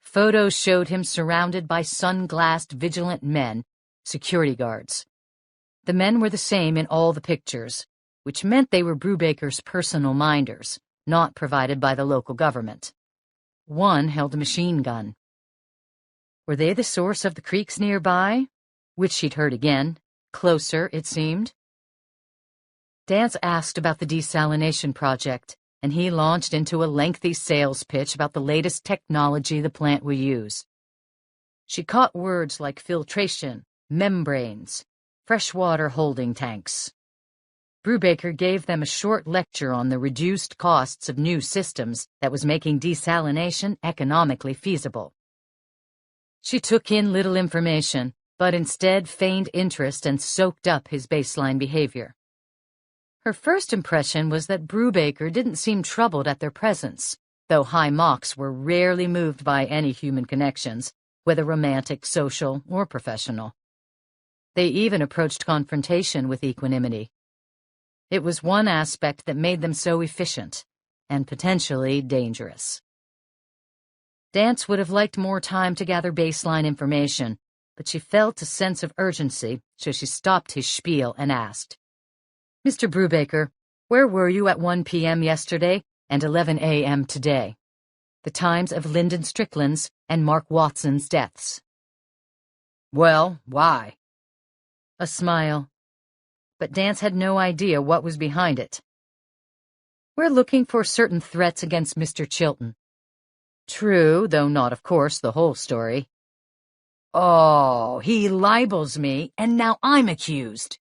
Photos showed him surrounded by sunglassed vigilant men, security guards. The men were the same in all the pictures, which meant they were Brubaker's personal minders, not provided by the local government. One held a machine gun. Were they the source of the creeks nearby? Which she'd heard again. Closer, it seemed. Dance asked about the desalination project, and he launched into a lengthy sales pitch about the latest technology the plant would use. She caught words like filtration, membranes, freshwater holding tanks. Brubaker gave them a short lecture on the reduced costs of new systems that was making desalination economically feasible. She took in little information, but instead feigned interest and soaked up his baseline behavior. Her first impression was that Brubaker didn't seem troubled at their presence, though high mocks were rarely moved by any human connections, whether romantic, social, or professional. They even approached confrontation with equanimity. It was one aspect that made them so efficient, and potentially dangerous. Dance would have liked more time to gather baseline information, but she felt a sense of urgency, so she stopped his spiel and asked, "Mr. Brubaker, where were you at 1 p.m. yesterday and 11 a.m. today? The times of Lyndon Strickland's and Mark Watson's deaths." "Well, why?" A smile. But Dance had no idea what was behind it. "We're looking for certain threats against Mr. Chilton." True, though not, of course, the whole story. "Oh, he libels me, and now I'm accused."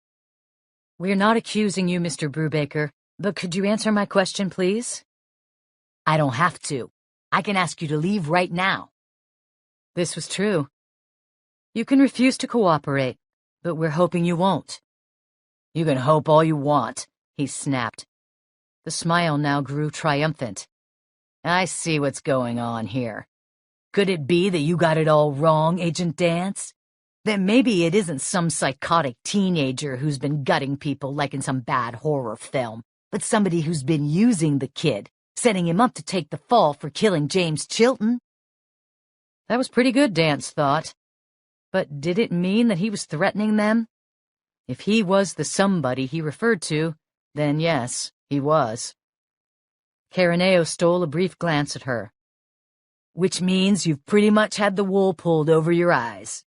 "We're not accusing you, Mr. Brubaker, but could you answer my question, please?" "I don't have to. I can ask you to leave right now." This was true. "You can refuse to cooperate, but we're hoping you won't." "You can hope all you want," he snapped. The smile now grew triumphant. "I see what's going on here. Could it be that you got it all wrong, Agent Dance? That maybe it isn't some psychotic teenager who's been gutting people like in some bad horror film, but somebody who's been using the kid, setting him up to take the fall for killing James Chilton?" That was pretty good, Dance thought. But did it mean that he was threatening them? If he was the somebody he referred to, then yes, he was. Caraneo stole a brief glance at her. "Which means you've pretty much had the wool pulled over your eyes."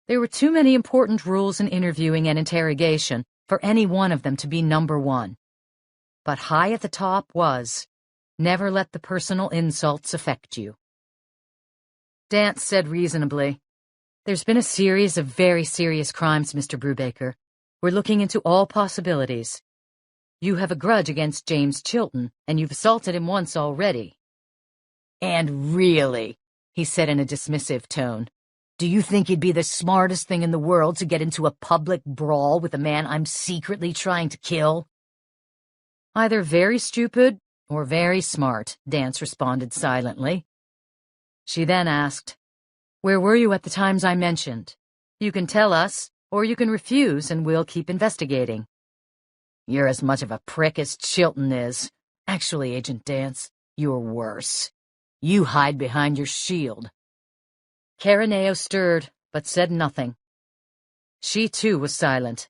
There were too many important rules in interviewing and interrogation for any one of them to be number one. But high at the top was, never let the personal insults affect you. Dance said reasonably, "There's been a series of very serious crimes, Mr. Brubaker. We're looking into all possibilities. You have a grudge against James Chilton, and you've assaulted him once already." "And really," he said in a dismissive tone, "do you think it'd be the smartest thing in the world to get into a public brawl with a man I'm secretly trying to kill?" "Either very stupid or very smart," Dance responded silently. She then asked, "Where were you at the times I mentioned? You can tell us, or you can refuse, and we'll keep investigating." "You're as much of a prick as Chilton is. Actually, Agent Dance, you're worse. You hide behind your shield." Caraneo stirred, but said nothing. She, too, was silent.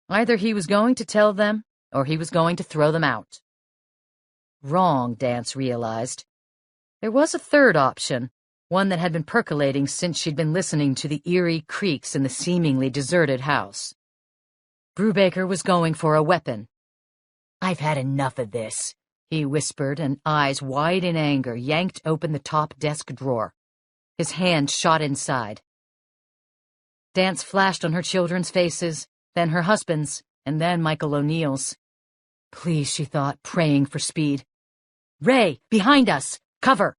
Either he was going to tell them, or he was going to throw them out. Wrong, Dance realized. There was a third option, one that had been percolating since she'd been listening to the eerie creaks in the seemingly deserted house. Brubaker was going for a weapon. "I've had enough of this," he whispered, and eyes wide in anger yanked open the top desk drawer. His hand shot inside. Dance flashed on her children's faces, then her husband's, and then Michael O'Neill's. Please, she thought, praying for speed. "Ray, behind us! Cover!"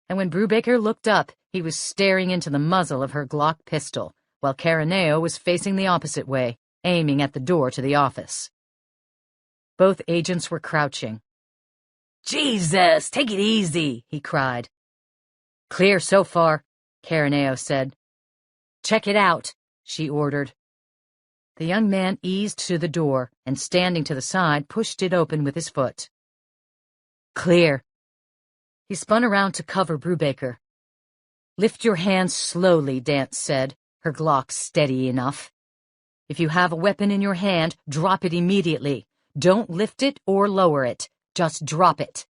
And when Brubaker looked up, he was staring into the muzzle of her Glock pistol, while Caraneo was facing the opposite way, aiming at the door to the office. Both agents were crouching. "Jesus, take it easy," he cried. "Clear so far," Caraneo said. "Check it out," she ordered. The young man eased to the door and, standing to the side, pushed it open with his foot. "Clear." He spun around to cover Brubaker. "Lift your hands slowly," Dance said, her Glock steady enough. "If you have a weapon in your hand, drop it immediately. Don't lift it or lower it. Just drop it.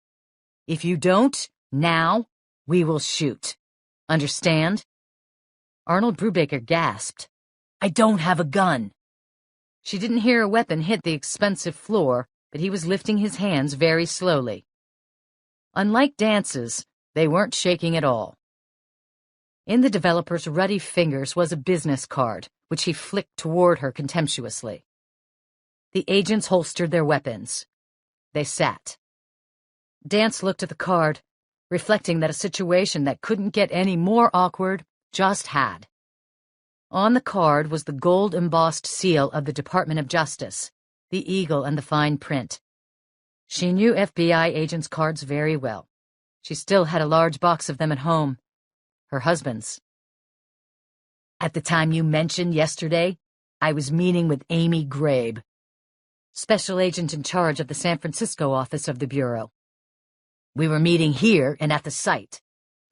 If you don't, now, we will shoot. Understand?" Arnold Brubaker gasped. "I don't have a gun." She didn't hear a weapon hit the expensive floor, but he was lifting his hands very slowly. Unlike Dance's, they weren't shaking at all. In the developer's ruddy fingers was a business card, which he flicked toward her contemptuously. The agents holstered their weapons. They sat. Dance looked at the card, reflecting that a situation that couldn't get any more awkward just had. On the card was the gold-embossed seal of the Department of Justice, the eagle and the fine print. She knew FBI agents' cards very well. She still had a large box of them at home. Her husband's. "At the time you mentioned yesterday, I was meeting with Amy Grabe, special agent in charge of the San Francisco office of the Bureau. We were meeting here and at the site,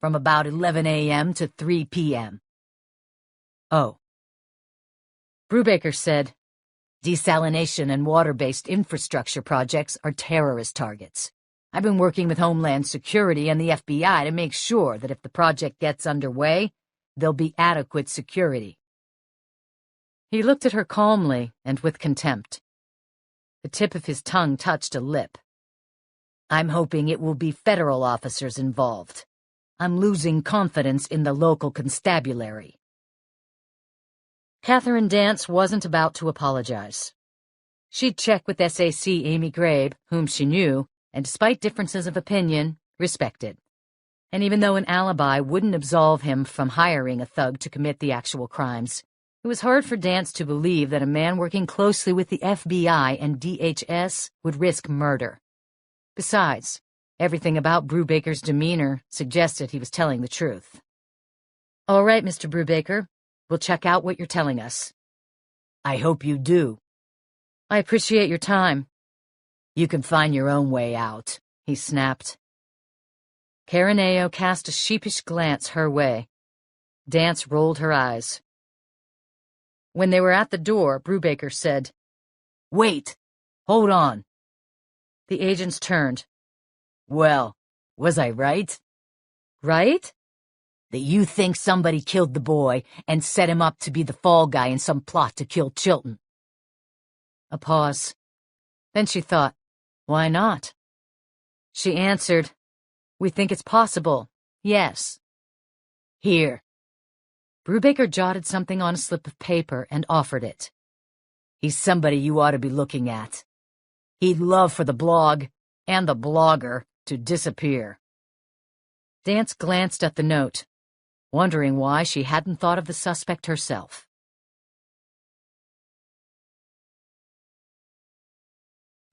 from about 11 a.m. to 3 p.m. Oh. Brubaker said, "Desalination and water-based infrastructure projects are terrorist targets. I've been working with Homeland Security and the FBI to make sure that if the project gets underway, there'll be adequate security." He looked at her calmly and with contempt. The tip of his tongue touched a lip. "I'm hoping it will be federal officers involved. I'm losing confidence in the local constabulary." Catherine Dance wasn't about to apologize. She'd check with SAC Amy Grabe, whom she knew, and despite differences of opinion, respected. And even though an alibi wouldn't absolve him from hiring a thug to commit the actual crimes, it was hard for Dance to believe that a man working closely with the FBI and DHS would risk murder. Besides, everything about Brubaker's demeanor suggested he was telling the truth. "All right, Mr. Brubaker. We'll check out what you're telling us." "I hope you do." "I appreciate your time." "You can find your own way out," he snapped. Caraneo cast a sheepish glance her way. Dance rolled her eyes. When they were at the door, Brubaker said, "Wait! Hold on." The agents turned. "Well, was I right?" "Right?" "That you think somebody killed the boy and set him up to be the fall guy in some plot to kill Chilton." A pause. Then she thought, why not? She answered, "We think it's possible, yes." "Here." Brubaker jotted something on a slip of paper and offered it. "He's somebody you ought to be looking at. He'd love for the blog, and the blogger, to disappear." Dance glanced at the note, wondering why she hadn't thought of the suspect herself.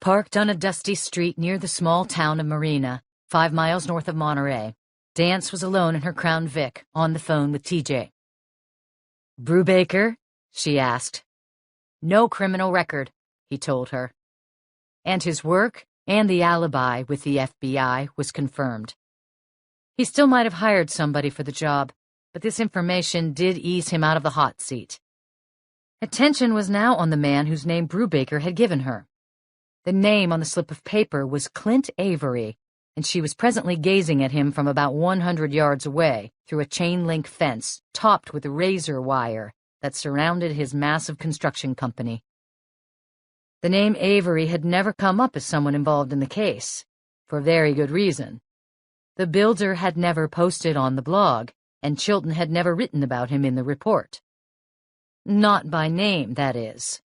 Parked on a dusty street near the small town of Marina, 5 miles north of Monterey, Dance was alone in her Crown Vic, on the phone with TJ. "Brubaker?" she asked. "No criminal record," he told her. And his work and the alibi with the FBI was confirmed. He still might have hired somebody for the job, but this information did ease him out of the hot seat. Attention was now on the man whose name Brubaker had given her. The name on the slip of paper was Clint Avery, and she was presently gazing at him from about 100 yards away through a chain-link fence topped with razor wire that surrounded his massive construction company. The name Avery had never come up as someone involved in the case, for very good reason. The builder had never posted on the blog, and Chilton had never written about him in the report. Not by name, that is.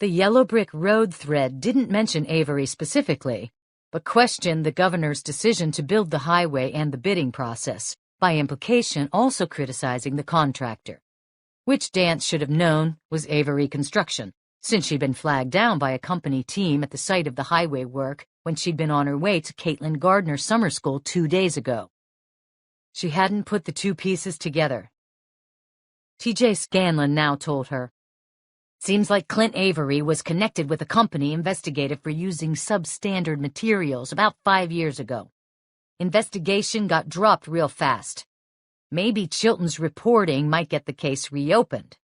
The yellow brick road thread didn't mention Avery specifically, but questioned the governor's decision to build the highway and the bidding process, by implication also criticizing the contractor, which Dance should have known was Avery Construction, since she'd been flagged down by a company team at the site of the highway work when she'd been on her way to Caitlin Gardner's summer school 2 days ago. She hadn't put the two pieces together. T.J. Scanlon now told her, "Seems like Clint Avery was connected with a company investigated for using substandard materials about 5 years ago. Investigation got dropped real fast. Maybe Chilton's reporting might get the case reopened."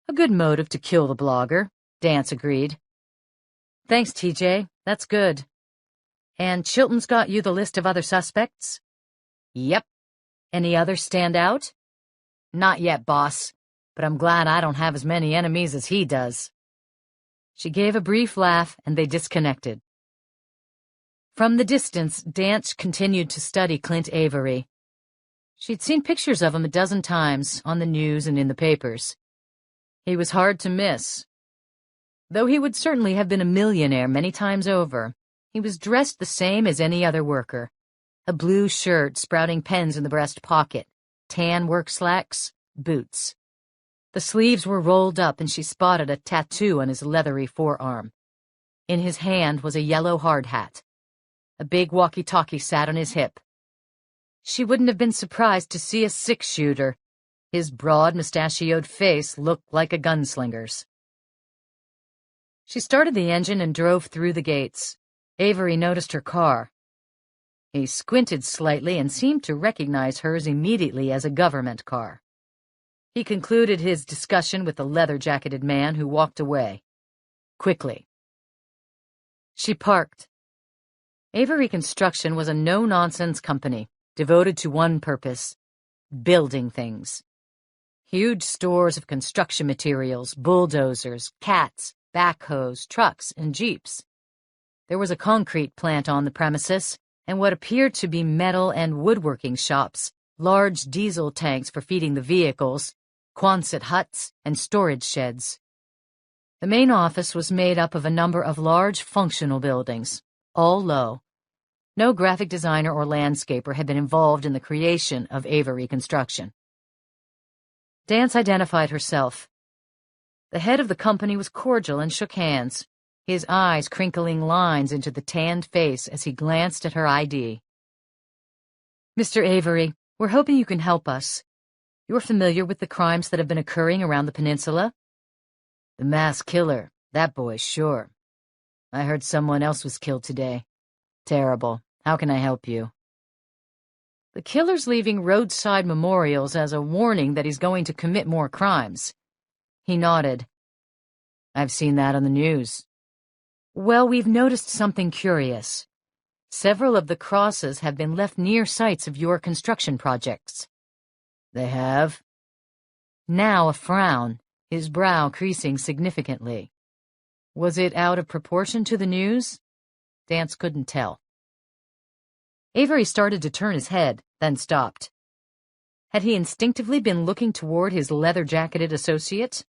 "A good motive to kill the blogger," Dance agreed. "Thanks, TJ. That's good. And Chilton's got you the list of other suspects?" "Yep." "Any others stand out?" "Not yet, boss, but I'm glad I don't have as many enemies as he does." She gave a brief laugh, and they disconnected. From the distance, Dance continued to study Clint Avery. She'd seen pictures of him a dozen times, on the news and in the papers. He was hard to miss. Though he would certainly have been a millionaire many times over, he was dressed the same as any other worker. A blue shirt sprouting pens in the breast pocket, tan work slacks, boots. The sleeves were rolled up and she spotted a tattoo on his leathery forearm. In his hand was a yellow hard hat. A big walkie-talkie sat on his hip. She wouldn't have been surprised to see a six-shooter. His broad, mustachioed face looked like a gunslinger's. She started the engine and drove through the gates. Avery noticed her car. He squinted slightly and seemed to recognize hers immediately as a government car. He concluded his discussion with the leather-jacketed man who walked away. Quickly. She parked. Avery Construction was a no-nonsense company, devoted to one purpose: building things. Huge stores of construction materials, bulldozers, cats, backhoes, trucks, and jeeps. There was a concrete plant on the premises, and what appeared to be metal and woodworking shops, large diesel tanks for feeding the vehicles, Quonset huts, and storage sheds. The main office was made up of a number of large functional buildings, all low. No graphic designer or landscaper had been involved in the creation of Avery Construction. Dance identified herself. The head of the company was cordial and shook hands, his eyes crinkling lines into the tanned face as he glanced at her ID. "Mr. Avery, we're hoping you can help us. You're familiar with the crimes that have been occurring around the peninsula?" "The mass killer, that boy, sure. I heard someone else was killed today. Terrible. How can I help you?" "The killer's leaving roadside memorials as a warning that he's going to commit more crimes." He nodded. "I've seen that on the news." "Well, we've noticed something curious. Several of the crosses have been left near sites of your construction projects." "They have?" Now a frown, his brow creasing significantly. Was it out of proportion to the news? Dance couldn't tell. Avery started to turn his head, then stopped. Had he instinctively been looking toward his leather-jacketed associate?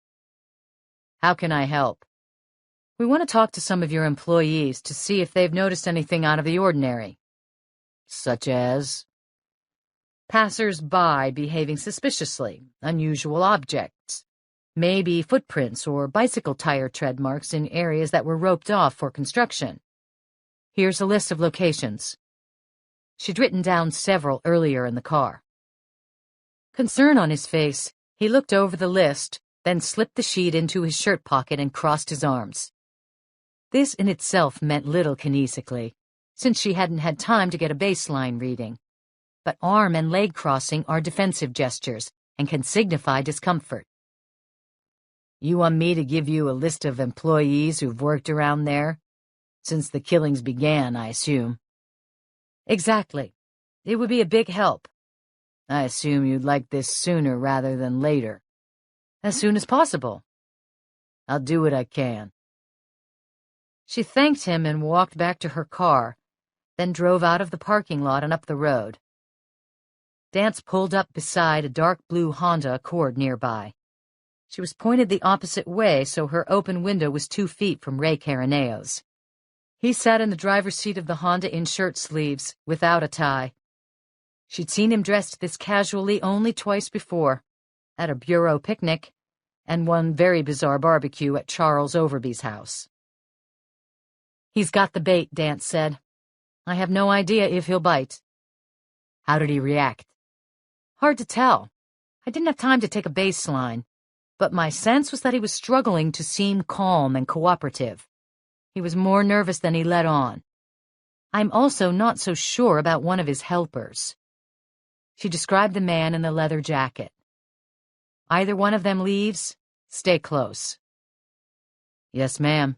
"How can I help?" "We want to talk to some of your employees to see if they've noticed anything out of the ordinary." "Such as?" "Passers-by behaving suspiciously, unusual objects, maybe footprints or bicycle tire tread marks in areas that were roped off for construction. Here's a list of locations." She'd written down several earlier in the car. Concern on his face, he looked over the list, then slipped the sheet into his shirt pocket and crossed his arms. This in itself meant little kinesically, since she hadn't had time to get a baseline reading. But arm and leg crossing are defensive gestures and can signify discomfort. "You want me to give you a list of employees who've worked around there?" Since the killings began, I assume. Exactly. It would be a big help. I assume you'd like this sooner rather than later. As soon as possible. I'll do what I can. She thanked him and walked back to her car, then drove out of the parking lot and up the road. Dance pulled up beside a dark blue Honda Accord nearby. She was pointed the opposite way, so her open window was 2 feet from Ray Caraneo's. He sat in the driver's seat of the Honda in shirt sleeves, without a tie. She'd seen him dressed this casually only twice before, at a bureau picnic, and one very bizarre barbecue at Charles Overby's house. He's got the bait, Dance said. I have no idea if he'll bite. How did he react? Hard to tell. I didn't have time to take a baseline, but my sense was that he was struggling to seem calm and cooperative. He was more nervous than he let on. I'm also not so sure about one of his helpers. She described the man in the leather jacket. Either one of them leaves, stay close. Yes, ma'am.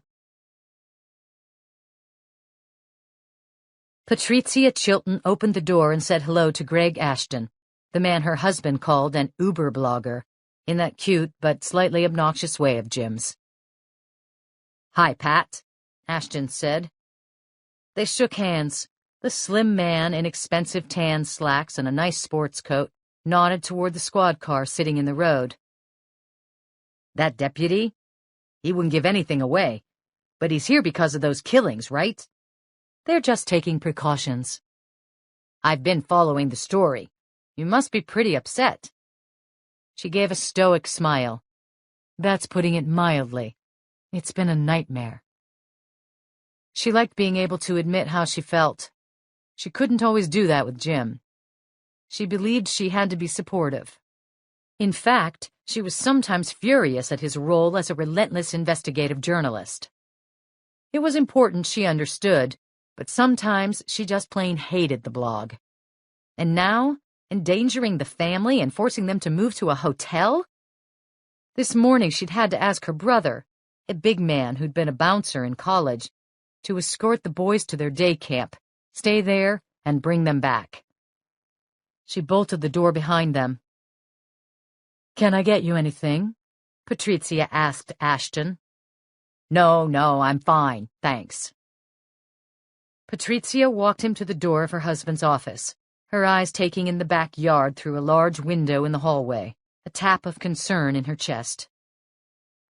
Patrizia Chilton opened the door and said hello to Greg Ashton, the man her husband called an Uber blogger, in that cute but slightly obnoxious way of Jim's. Hi, Pat, Ashton said. They shook hands. The slim man in expensive tan slacks and a nice sports coat nodded toward the squad car sitting in the road. That deputy? He wouldn't give anything away, but he's here because of those killings, right? They're just taking precautions. I've been following the story. You must be pretty upset. She gave a stoic smile. That's putting it mildly. It's been a nightmare. She liked being able to admit how she felt. She couldn't always do that with Jim. She believed she had to be supportive. In fact, she was sometimes furious at his role as a relentless investigative journalist. It was important, she understood, but sometimes she just plain hated the blog. And now, endangering the family and forcing them to move to a hotel? This morning she'd had to ask her brother, a big man who'd been a bouncer in college, to escort the boys to their day camp, stay there, and bring them back. She bolted the door behind them. Can I get you anything? Patrizia asked Ashton. No, I'm fine, thanks. Patrizia walked him to the door of her husband's office, her eyes taking in the backyard through a large window in the hallway, a tap of concern in her chest.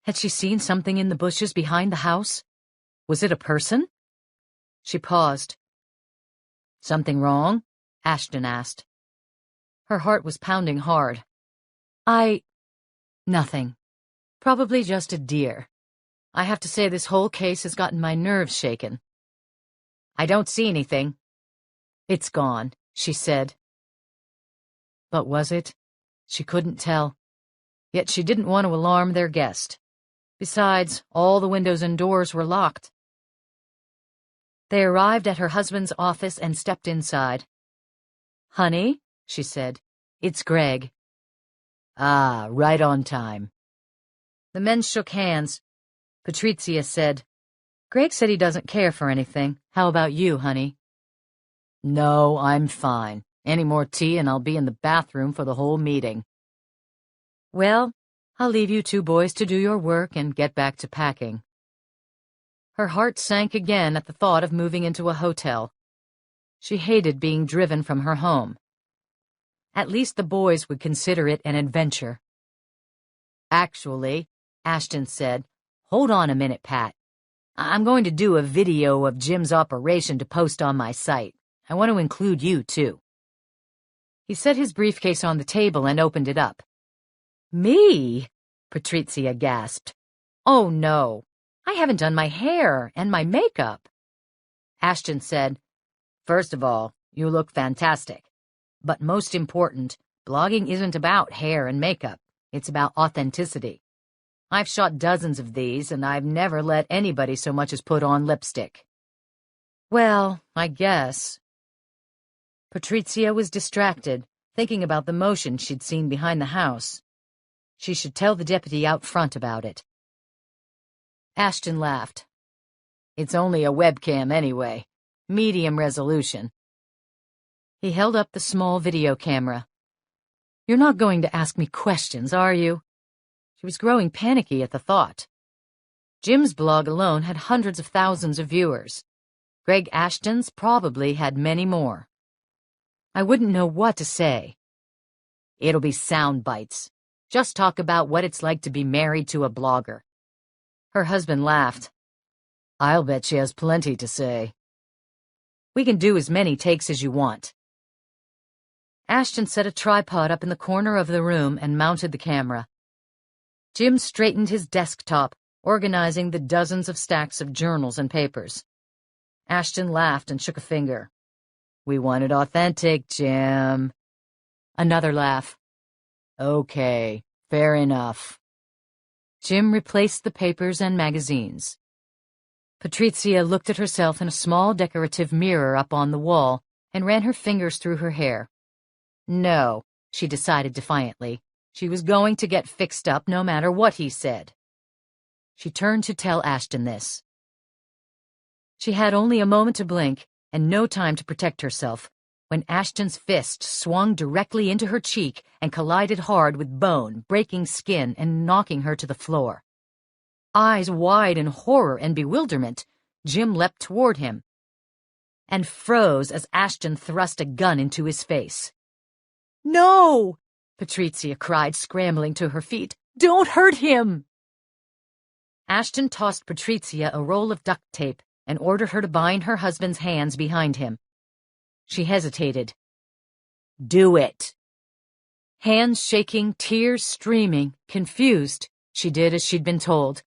Had she seen something in the bushes behind the house? Was it a person? She paused. Something wrong? Ashton asked. Her heart was pounding hard. Nothing. Probably just a deer. I have to say this whole case has gotten my nerves shaken. I don't see anything. It's gone, she said. But was it? She couldn't tell. Yet she didn't want to alarm their guest. Besides, all the windows and doors were locked. They arrived at her husband's office and stepped inside. "Honey," she said, "it's Greg." Ah, right on time. The men shook hands. Patrizia said, "Greg said he doesn't care for anything. How about you, honey?" No, I'm fine. Any more tea and I'll be in the bathroom for the whole meeting. Well, I'll leave you two boys to do your work and get back to packing. Her heart sank again at the thought of moving into a hotel. She hated being driven from her home. At least the boys would consider it an adventure. Actually, Ashton said, hold on a minute, Pat. I'm going to do a video of Jim's operation to post on my site. I want to include you, too. He set his briefcase on the table and opened it up. Me? Patrizia gasped. Oh, no. I haven't done my hair and my makeup. Ashton said, first of all, you look fantastic. But most important, blogging isn't about hair and makeup. It's about authenticity. I've shot dozens of these, and I've never let anybody so much as put on lipstick. Well, I guess. Patrizia was distracted, thinking about the motion she'd seen behind the house. She should tell the deputy out front about it. Ashton laughed. It's only a webcam anyway. Medium resolution. He held up the small video camera. You're not going to ask me questions, are you? She was growing panicky at the thought. Jim's blog alone had hundreds of thousands of viewers. Greg Ashton's probably had many more. I wouldn't know what to say. It'll be sound bites. Just talk about what it's like to be married to a blogger. Her husband laughed. I'll bet she has plenty to say. We can do as many takes as you want. Ashton set a tripod up in the corner of the room and mounted the camera. Jim straightened his desktop, organizing the dozens of stacks of journals and papers. Ashton laughed and shook a finger. We want it authentic, Jim. Another laugh. Okay, fair enough. Jim replaced the papers and magazines. Patrizia looked at herself in a small decorative mirror up on the wall and ran her fingers through her hair. No, she decided defiantly. She was going to get fixed up no matter what he said. She turned to tell Ashton this. She had only a moment to blink and no time to protect herself when Ashton's fist swung directly into her cheek and collided hard with bone, breaking skin and knocking her to the floor. Eyes wide in horror and bewilderment, Jim leapt toward him and froze as Ashton thrust a gun into his face. No! Patrizia cried, scrambling to her feet. Don't hurt him! Ashton tossed Patrizia a roll of duct tape and ordered her to bind her husband's hands behind him. She hesitated. Do it! Hands shaking, tears streaming, confused, she did as she'd been told.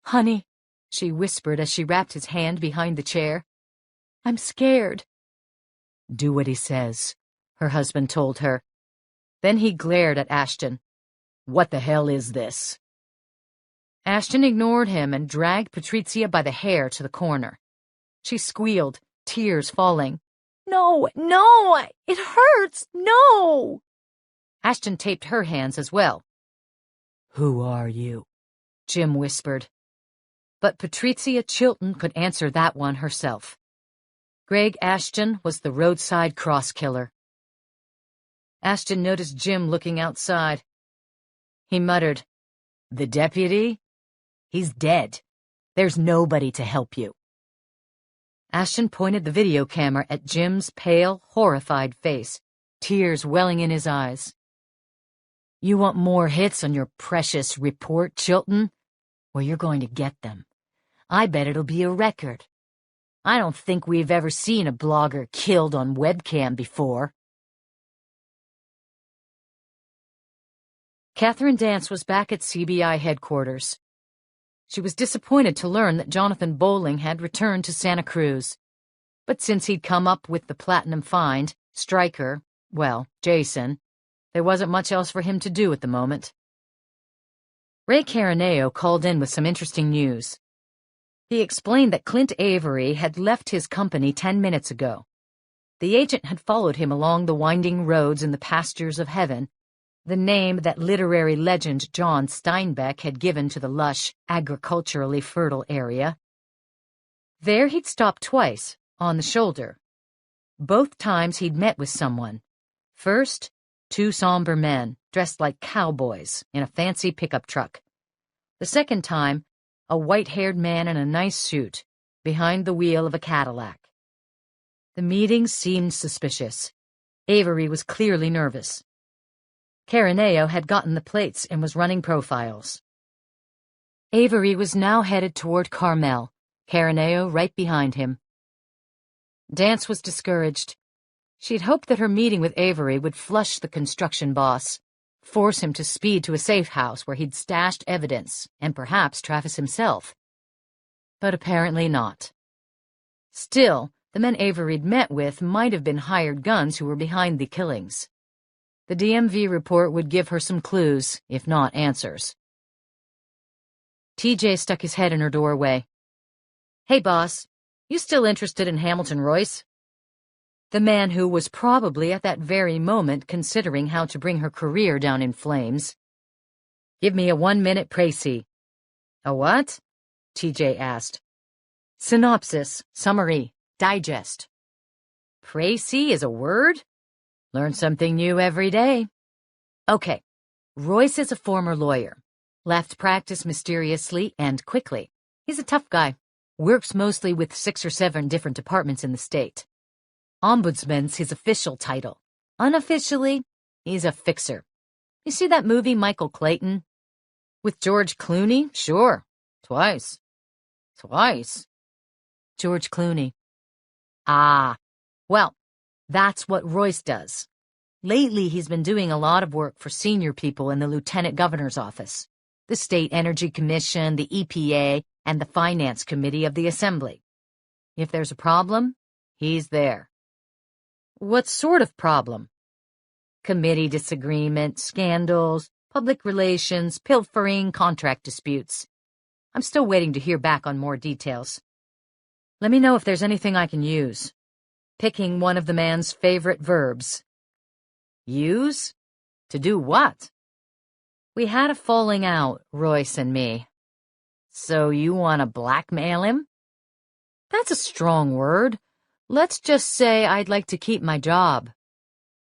Honey, she whispered as she wrapped his hand behind the chair. I'm scared. Do what he says, her husband told her. Then he glared at Ashton. What the hell is this? Ashton ignored him and dragged Patrizia by the hair to the corner. She squealed, tears falling. No, it hurts, no! Ashton taped her hands as well. Who are you? Jim whispered. But Patrizia Chilton could answer that one herself. Greg Ashton was the roadside cross killer. Ashton noticed Jim looking outside. He muttered, The deputy? He's dead. There's nobody to help you. Ashton pointed the video camera at Jim's pale, horrified face, tears welling in his eyes. You want more hits on your precious report, Chilton? Well, you're going to get them. I bet it'll be a record. I don't think we've ever seen a blogger killed on webcam before. Catherine Dance was back at CBI headquarters. She was disappointed to learn that Jonathan Bowling had returned to Santa Cruz. But since he'd come up with the platinum find, Stryker, well, Jason, there wasn't much else for him to do at the moment. Ray Caraneo called in with some interesting news. He explained that Clint Avery had left his company 10 minutes ago. The agent had followed him along the winding roads in the pastures of heaven, the name that literary legend John Steinbeck had given to the lush, agriculturally fertile area. There he'd stopped twice, on the shoulder. Both times he'd met with someone. First, two somber men, dressed like cowboys, in a fancy pickup truck. The second time, a white-haired man in a nice suit, behind the wheel of a Cadillac. The meeting seemed suspicious. Avery was clearly nervous. Caraneo had gotten the plates and was running profiles. Avery was now headed toward Carmel, Caraneo right behind him. Dance was discouraged. She'd hoped that her meeting with Avery would flush the construction boss, force him to speed to a safe house where he'd stashed evidence, and perhaps Travis himself. But apparently not. Still, the men Avery'd met with might have been hired guns who were behind the killings. The DMV report would give her some clues, if not answers. TJ stuck his head in her doorway. Hey, boss, you still interested in Hamilton Royce? The man who was probably at that very moment considering how to bring her career down in flames. Give me a 1-minute précis. A what? TJ asked. Synopsis, summary, digest. Précis is a word? Learn something new every day. Okay, Royce is a former lawyer. Left practice mysteriously and quickly. He's a tough guy. Works mostly with 6 or 7 different departments in the state. Ombudsman's his official title. Unofficially, he's a fixer. You see that movie Michael Clayton? With George Clooney? Sure. Twice. George Clooney. Ah, well, that's what Royce does. Lately, he's been doing a lot of work for senior people in the Lieutenant Governor's office, the State Energy Commission, the EPA, and the Finance Committee of the Assembly. If there's a problem, he's there. What sort of problem? Committee disagreement, scandals, public relations, pilfering, contract disputes. I'm still waiting to hear back on more details. Let me know if there's anything I can use. Picking one of the man's favorite verbs. Use? To do what? We had a falling out, Royce and me. So you want to blackmail him? That's a strong word. Let's just say I'd like to keep my job.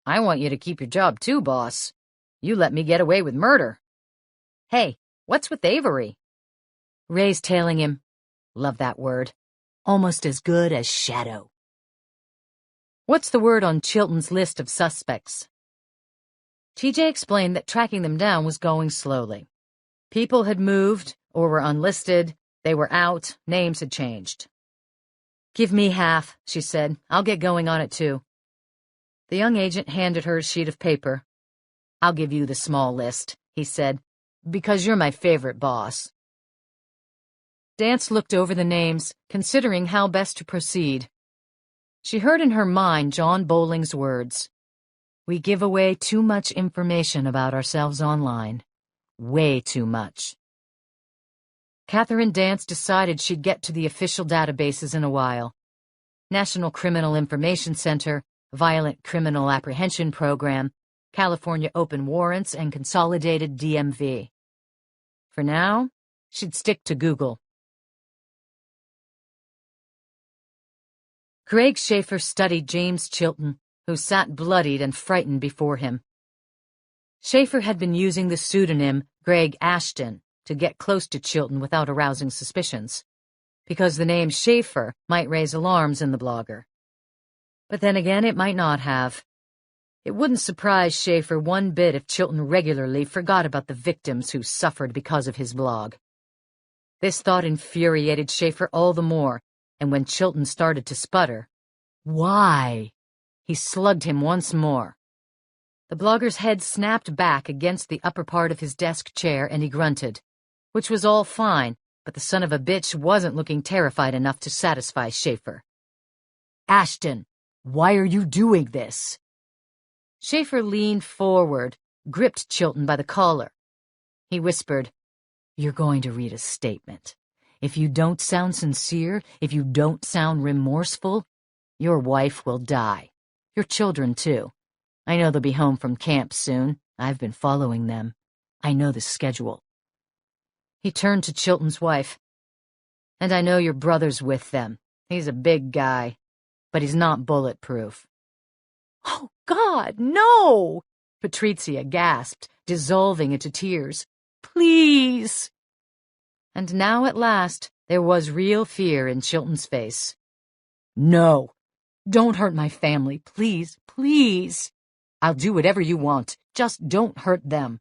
I want you to keep your job too, boss. You let me get away with murder. Hey, what's with Avery? Ray's tailing him. Love that word. Almost as good as shadow. What's the word on Chilton's list of suspects? TJ explained that tracking them down was going slowly. People had moved or were unlisted, they were out, names had changed. Give me half, she said. I'll get going on it too. The young agent handed her a sheet of paper. I'll give you the small list, he said, because you're my favorite boss. Dance looked over the names, considering how best to proceed. She heard in her mind John Bowling's words. We give away too much information about ourselves online. Way too much. Catherine Dance decided she'd get to the official databases in a while. National Criminal Information Center, Violent Criminal Apprehension Program, California Open Warrants, and Consolidated DMV. For now, she'd stick to Google. Greg Schaefer studied James Chilton, who sat bloodied and frightened before him. Schaefer had been using the pseudonym Greg Ashton to get close to Chilton without arousing suspicions, because the name Schaefer might raise alarms in the blogger. But then again, it might not have. It wouldn't surprise Schaefer one bit if Chilton regularly forgot about the victims who suffered because of his blog. This thought infuriated Schaefer all the more, and when Chilton started to sputter, "Why?" he slugged him once more. The blogger's head snapped back against the upper part of his desk chair and he grunted, which was all fine, but the son of a bitch wasn't looking terrified enough to satisfy Schaefer. "Ashton, why are you doing this?" Schaefer leaned forward, gripped Chilton by the collar. He whispered, "You're going to read a statement. If you don't sound sincere, if you don't sound remorseful, your wife will die. Your children, too. I know they'll be home from camp soon. I've been following them. I know the schedule." He turned to Chilton's wife. "And I know your brother's with them. He's a big guy, but he's not bulletproof." "Oh, God, no!" Patrizia gasped, dissolving into tears. "Please!" And now at last there was real fear in Chilton's face. "No! Don't hurt my family, please, please! I'll do whatever you want. Just don't hurt them."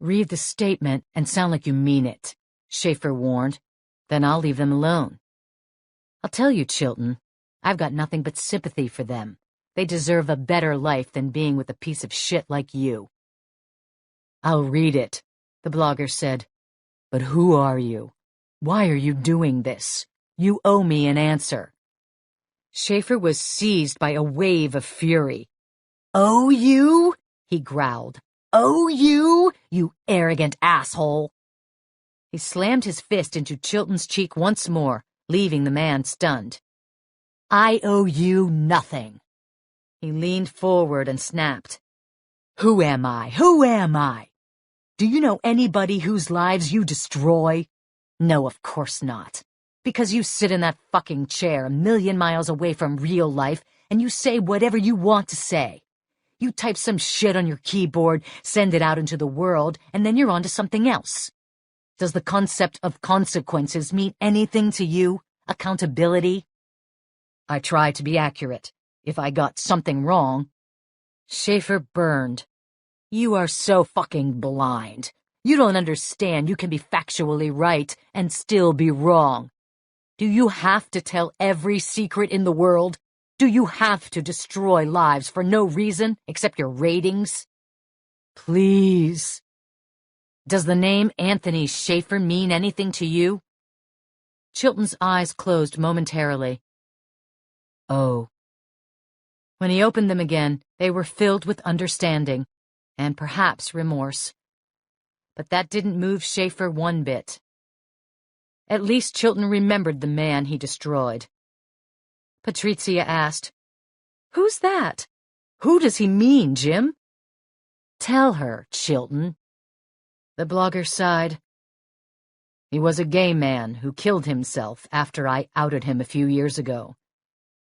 "Read the statement and sound like you mean it," Schaefer warned. "Then I'll leave them alone. I'll tell you, Chilton, I've got nothing but sympathy for them. They deserve a better life than being with a piece of shit like you." "I'll read it," the blogger said. "But who are you? Why are you doing this? You owe me an answer." Schaefer was seized by a wave of fury. "Oh, you?" he growled. "Oh, you arrogant asshole!" He slammed his fist into Chilton's cheek once more, leaving the man stunned. "I owe you nothing." He leaned forward and snapped. "Who am I? Who am I? Do you know anybody whose lives you destroy? No, of course not. Because you sit in that fucking chair a million miles away from real life and you say whatever you want to say. You type some shit on your keyboard, send it out into the world, and then you're on to something else. Does the concept of consequences mean anything to you? Accountability? I try to be accurate. If I got something wrong... Schaefer burned. You are so fucking blind. You don't understand you can be factually right and still be wrong. Do you have to tell every secret in the world? Do you have to destroy lives for no reason except your ratings? Please. Does the name Anthony Schaefer mean anything to you? Chilton's eyes closed momentarily. Oh. When he opened them again, they were filled with understanding, and perhaps remorse. But that didn't move Schaefer one bit. At least Chilton remembered the man he destroyed. Patrizia asked, "Who's that? Who does he mean, Jim?" "Tell her, Chilton." The blogger sighed. "He was a gay man who killed himself after I outed him a few years ago.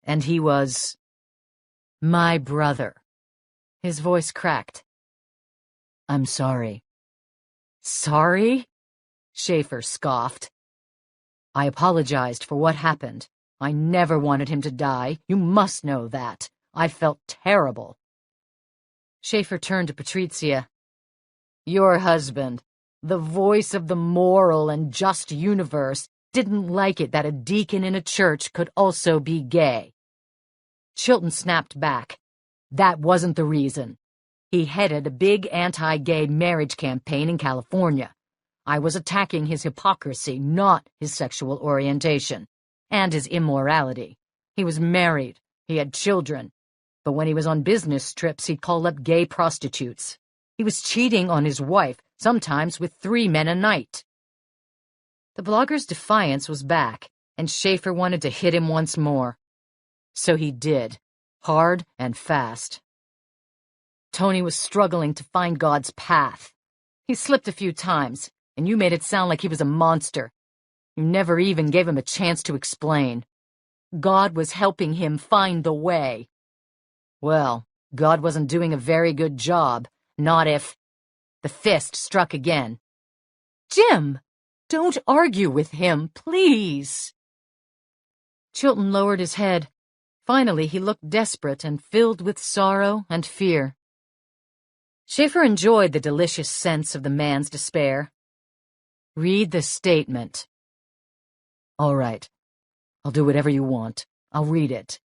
And he was... my brother." His voice cracked. "I'm sorry." "Sorry?" Schaefer scoffed. "I apologized for what happened. I never wanted him to die. You must know that. I felt terrible." Schaefer turned to Patrizia. "Your husband, the voice of the moral and just universe, didn't like it that a deacon in a church could also be gay." Chilton snapped back. "That wasn't the reason. He headed a big anti-gay marriage campaign in California. I was attacking his hypocrisy, not his sexual orientation, and his immorality. He was married, he had children, but when he was on business trips he'd call up gay prostitutes. He was cheating on his wife, sometimes with 3 men a night." The blogger's defiance was back, and Schaefer wanted to hit him once more. So he did, hard and fast. "Tony was struggling to find God's path. He slipped a few times, and you made it sound like he was a monster. You never even gave him a chance to explain. God was helping him find the way." "Well, God wasn't doing a very good job, not if..." The fist struck again. "Jim, don't argue with him, please." Chilton lowered his head. Finally, he looked desperate and filled with sorrow and fear. Schaefer enjoyed the delicious sense of the man's despair. "Read the statement." "All right. I'll do whatever you want. I'll read it.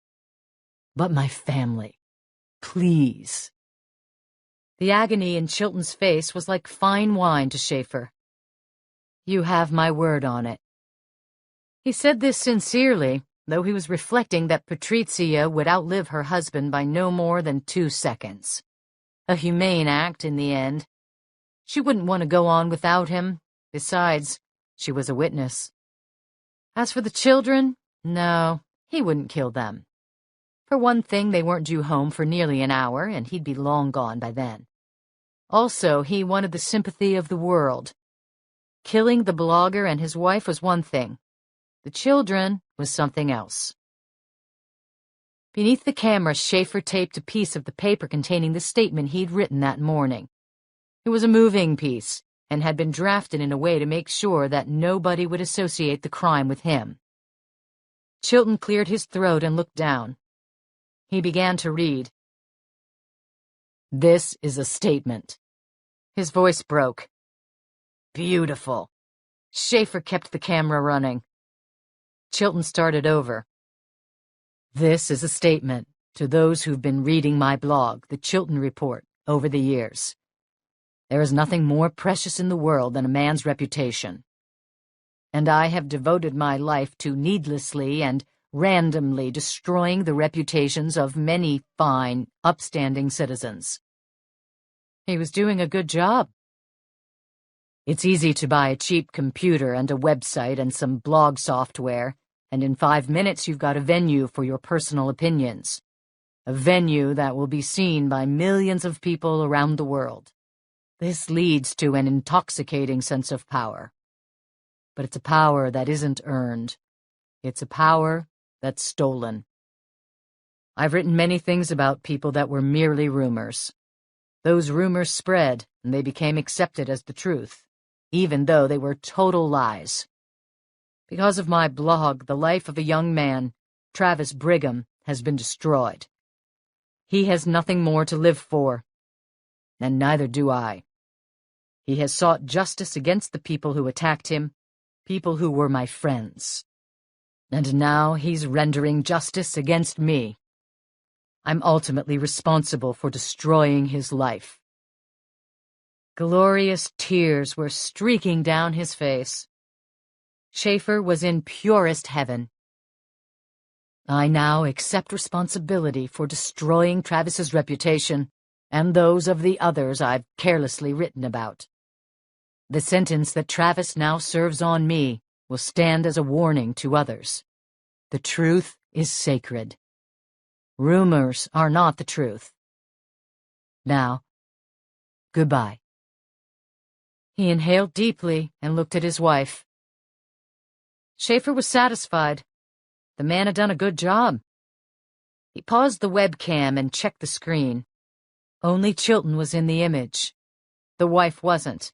But my family, please." The agony in Chilton's face was like fine wine to Schaefer. "You have my word on it." He said this sincerely, though he was reflecting that Patrizia would outlive her husband by no more than 2 seconds. A humane act in the end. She wouldn't want to go on without him. Besides, she was a witness. As for the children, no, he wouldn't kill them. For one thing, they weren't due home for nearly an hour, and he'd be long gone by then. Also, he wanted the sympathy of the world. Killing the blogger and his wife was one thing. The children was something else. Beneath the camera, Schaefer taped a piece of the paper containing the statement he'd written that morning. It was a moving piece, and had been drafted in a way to make sure that nobody would associate the crime with him. Chilton cleared his throat and looked down. He began to read. "This is a statement." His voice broke. "Beautiful." Schaefer kept the camera running. Chilton started over. "This is a statement to those who've been reading my blog, The Chilton Report, over the years. There is nothing more precious in the world than a man's reputation. And I have devoted my life to needlessly and randomly destroying the reputations of many fine, upstanding citizens." He was doing a good job. It's easy to buy a cheap computer and a website and some blog software, and in 5 minutes you've got a venue for your personal opinions. A venue that will be seen by millions of people around the world. This leads to an intoxicating sense of power. But it's a power that isn't earned, It's a power that's stolen. I've written many things about people that were merely rumors. Those rumors spread, and they became accepted as the truth, even though they were total lies. Because of my blog, the life of a young man, Travis Brigham, has been destroyed. He has nothing more to live for, and neither do I. He has sought justice against the people who attacked him, people who were my friends. And now he's rendering justice against me. I'm ultimately responsible for destroying his life. Glorious tears were streaking down his face. Schaefer was in purest heaven. I now accept responsibility for destroying Travis's reputation and those of the others I've carelessly written about. The sentence that Travis now serves on me will stand as a warning to others. The truth is sacred. Rumors are not the truth. Now, goodbye. He inhaled deeply and looked at his wife. Schaefer was satisfied. The man had done a good job. He paused the webcam and checked the screen. Only Chilton was in the image. The wife wasn't.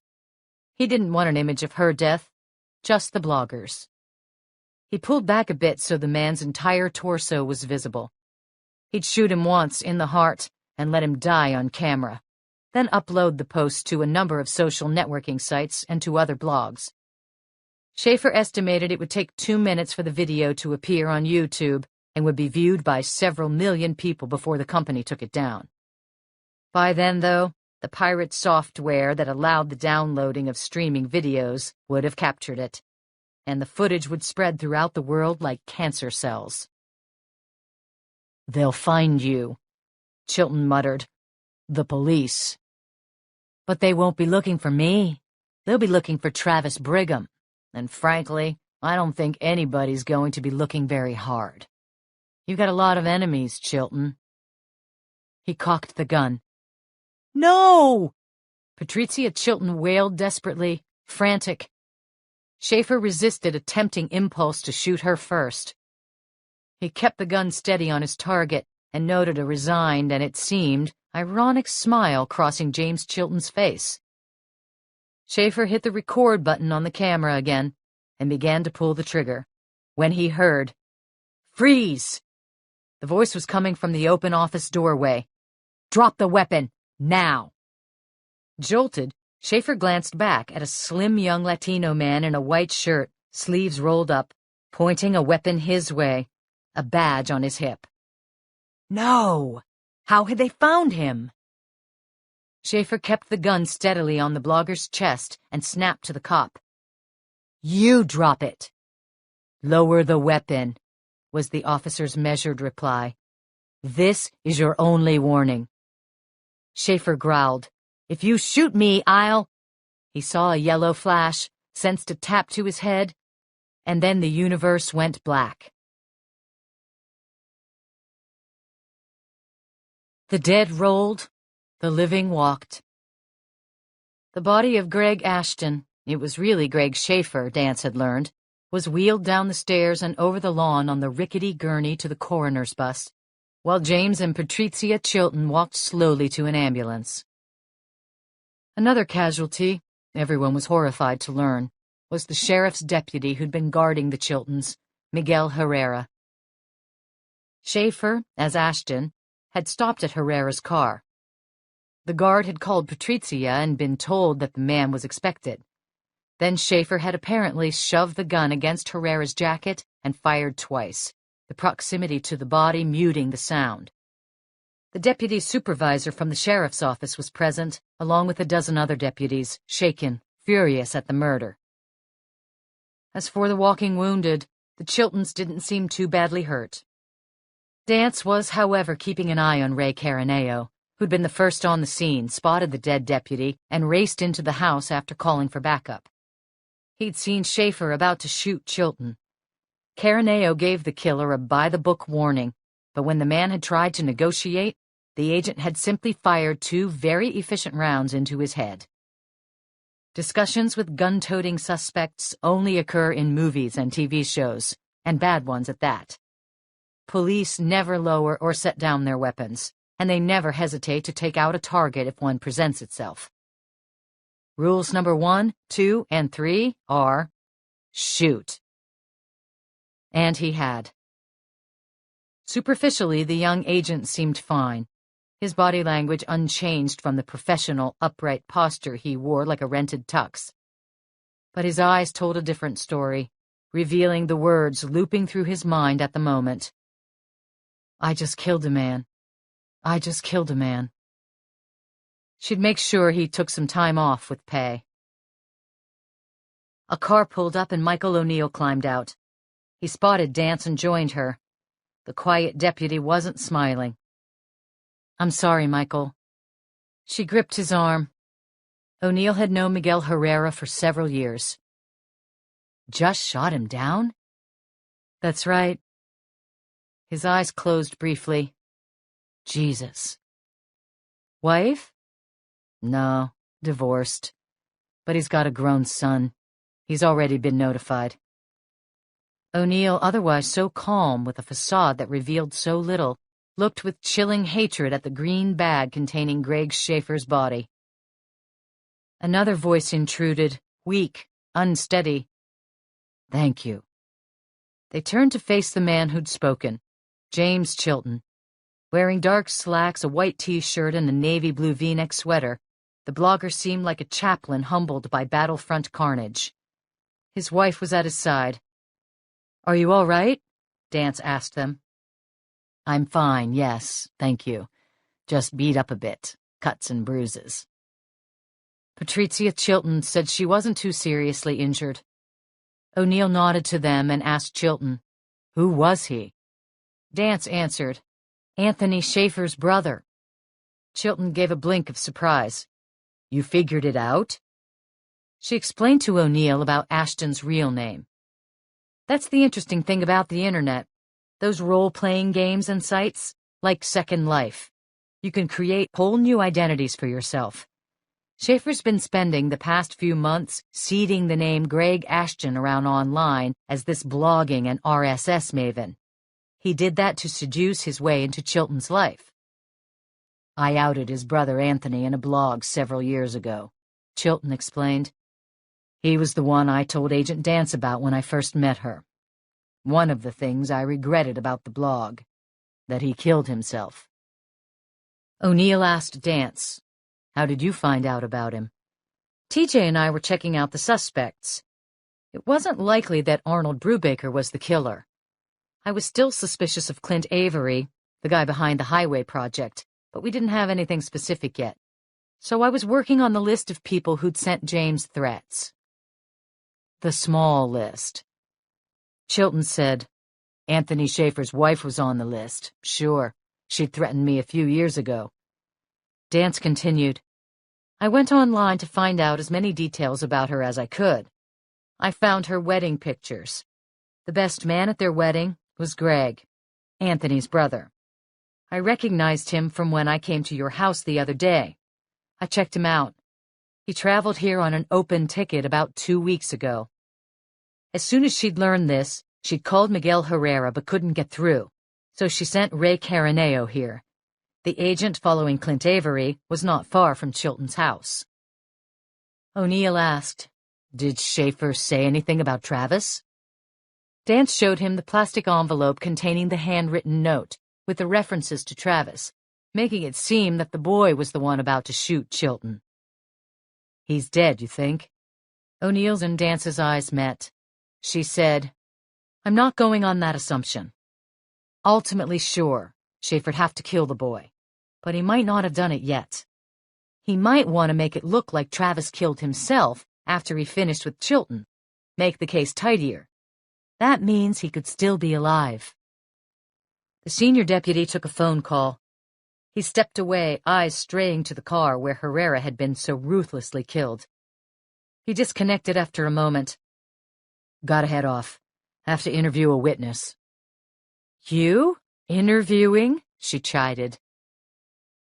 He didn't want an image of her death, just the blogger's. He pulled back a bit so the man's entire torso was visible. He'd shoot him once in the heart and let him die on camera, then upload the post to a number of social networking sites and to other blogs. Schaefer estimated it would take 2 minutes for the video to appear on YouTube and would be viewed by several million people before the company took it down. By then, though, the pirate software that allowed the downloading of streaming videos would have captured it, and the footage would spread throughout the world like cancer cells. "They'll find you," Chilton muttered. "The police." "But they won't be looking for me. They'll be looking for Travis Brigham. And frankly, I don't think anybody's going to be looking very hard. You've got a lot of enemies, Chilton." He cocked the gun. "No!" Patrizia Chilton wailed desperately, frantic. Schaefer resisted a tempting impulse to shoot her first. He kept the gun steady on his target and noted a resigned and, it seemed, ironic smile crossing James Chilton's face. Schaefer hit the record button on the camera again and began to pull the trigger, when he heard, "Freeze!" The voice was coming from the open office doorway. "Drop the weapon, now!" Jolted, Schaefer glanced back at a slim young Latino man in a white shirt, sleeves rolled up, pointing a weapon his way, a badge on his hip. No! How had they found him? Schaefer kept the gun steadily on the blogger's chest and snapped to the cop. "You drop it." "Lower the weapon," was the officer's measured reply. "This is your only warning." Schaefer growled, "If you shoot me, I'll—" He saw a yellow flash, sensed a tap to his head, and then the universe went black. The dead rolled, the living walked. The body of Greg Ashton, it was really Greg Schaefer, Dance had learned, was wheeled down the stairs and over the lawn on the rickety gurney to the coroner's bus, while James and Patrizia Chilton walked slowly to an ambulance. Another casualty, everyone was horrified to learn, was the sheriff's deputy who'd been guarding the Chiltons, Miguel Herrera. Schaefer, as Ashton, had stopped at Herrera's car. The guard had called Patrizia and been told that the man was expected. Then Schaefer had apparently shoved the gun against Herrera's jacket and fired twice, the proximity to the body muting the sound. The deputy supervisor from the sheriff's office was present, along with a dozen other deputies, shaken, furious at the murder. As for the walking wounded, the Chiltons didn't seem too badly hurt. Dance was, however, keeping an eye on Ray Caraneo, who'd been the first on the scene, spotted the dead deputy, and raced into the house after calling for backup. He'd seen Schaefer about to shoot Chilton. Caraneo gave the killer a by-the-book warning, but when the man had tried to negotiate, the agent had simply fired 2 very efficient rounds into his head. Discussions with gun-toting suspects only occur in movies and TV shows, and bad ones at that. Police never lower or set down their weapons, and they never hesitate to take out a target if one presents itself. Rules number 1, 2, and 3 are shoot. And he had. Superficially, the young agent seemed fine, his body language unchanged from the professional, upright posture he wore like a rented tux. But his eyes told a different story, revealing the words looping through his mind at the moment. I just killed a man. I just killed a man. She'd make sure he took some time off with pay. A car pulled up and Michael O'Neill climbed out. He spotted Dance and joined her. The quiet deputy wasn't smiling. I'm sorry, Michael. She gripped his arm. O'Neill had known Miguel Herrera for several years. Just shot him down? That's right. His eyes closed briefly. Jesus. Wife? No, divorced. But he's got a grown son. He's already been notified. O'Neill, otherwise so calm with a facade that revealed so little, looked with chilling hatred at the green bag containing Greg Schaefer's body. Another voice intruded, weak, unsteady. Thank you. They turned to face the man who'd spoken, James Chilton. Wearing dark slacks, a white t-shirt, and a navy blue v-neck sweater, the blogger seemed like a chaplain humbled by battlefront carnage. His wife was at his side. Are you all right? Dance asked them. I'm fine, yes, thank you. Just beat up a bit, cuts and bruises. Patrizia Chilton said she wasn't too seriously injured. O'Neill nodded to them and asked Chilton, who was he? Dance answered, Anthony Schaefer's brother. Chilton gave a blink of surprise. You figured it out? She explained to O'Neill about Ashton's real name. That's the interesting thing about the internet. Those role-playing games and sites, like Second Life. You can create whole new identities for yourself. Schaefer's been spending the past few months seeding the name Greg Ashton around online as this blogging and RSS maven. He did that to seduce his way into Chilton's life. I outed his brother Anthony in a blog several years ago, Chilton explained. He was the one I told Agent Dance about when I first met her. One of the things I regretted about the blog, that he killed himself. O'Neill asked Dance, how did you find out about him? TJ and I were checking out the suspects. It wasn't likely that Arnold Brubaker was the killer. I was still suspicious of Clint Avery, the guy behind the highway project, but we didn't have anything specific yet. So I was working on the list of people who'd sent James threats. The small list. Chilton said, Anthony Schaefer's wife was on the list. Sure, she'd threatened me a few years ago. Dance continued. I went online to find out as many details about her as I could. I found her wedding pictures. The best man at their wedding was Greg, Anthony's brother. I recognized him from when I came to your house the other day. I checked him out. He traveled here on an open ticket about 2 weeks ago. As soon as she'd learned this, she'd called Miguel Herrera but couldn't get through, so she sent Ray Caraneo here. The agent following Clint Avery was not far from Chilton's house. O'Neill asked, did Schaefer say anything about Travis? Dance showed him the plastic envelope containing the handwritten note with the references to Travis, making it seem that the boy was the one about to shoot Chilton. He's dead, you think? O'Neill's and Dance's eyes met. She said, I'm not going on that assumption. Ultimately, sure, Schaefer'd have to kill the boy, but he might not have done it yet. He might want to make it look like Travis killed himself after he finished with Chilton, make the case tidier. That means he could still be alive. The senior deputy took a phone call. He stepped away, eyes straying to the car where Herrera had been so ruthlessly killed. He disconnected after a moment. Gotta head off. Have to interview a witness. You? Interviewing? She chided.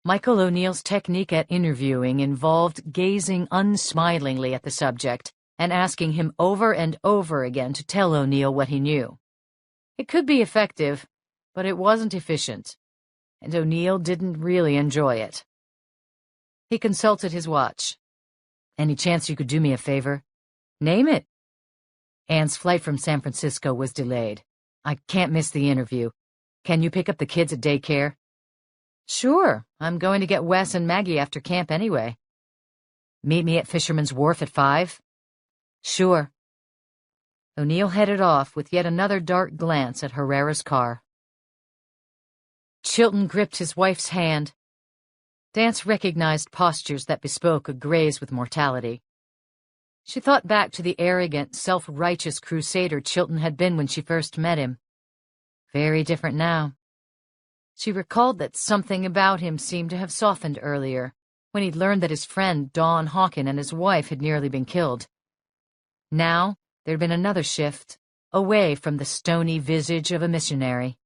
Michael O'Neill's technique at interviewing involved gazing unsmilingly at the subject and asking him over and over again to tell O'Neill what he knew. It could be effective, but it wasn't efficient, and O'Neill didn't really enjoy it. He consulted his watch. Any chance you could do me a favor? Name it. Anne's flight from San Francisco was delayed. I can't miss the interview. Can you pick up the kids at daycare? Sure, I'm going to get Wes and Maggie after camp anyway. Meet me at Fisherman's Wharf at 5? Sure. O'Neill headed off with yet another dark glance at Herrera's car. Chilton gripped his wife's hand. Dance recognized postures that bespoke a graze with mortality. She thought back to the arrogant, self-righteous crusader Chilton had been when she first met him. Very different now. She recalled that something about him seemed to have softened earlier, when he'd learned that his friend Don Hawken and his wife had nearly been killed. Now, there'd been another shift, away from the stony visage of a missionary.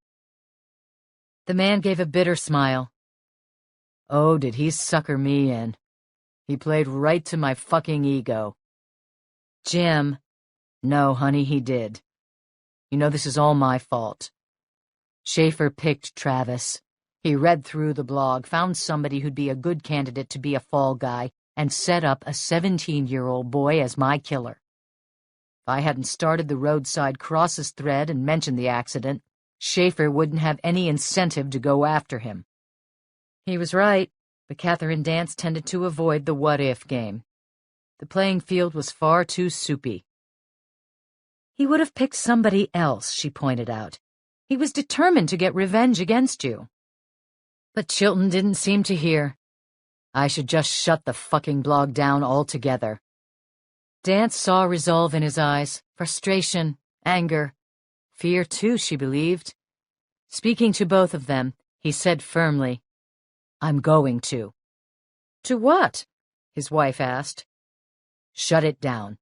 The man gave a bitter smile. Oh, did he sucker me in. He played right to my fucking ego. Jim. No, honey, he did. You know, this is all my fault. Schaefer picked Travis. He read through the blog, found somebody who'd be a good candidate to be a fall guy, and set up a 17-year-old boy as my killer. If I hadn't started the roadside crosses thread and mentioned the accident, Schaefer wouldn't have any incentive to go after him. He was right, but Catherine Dance tended to avoid the what-if game. The playing field was far too soupy. He would have picked somebody else, she pointed out. He was determined to get revenge against you. But Chilton didn't seem to hear. I should just shut the fucking blog down altogether. Dance saw resolve in his eyes, frustration, anger, fear too, she believed. Speaking to both of them, he said firmly, I'm going to. To what? His wife asked. Shut it down.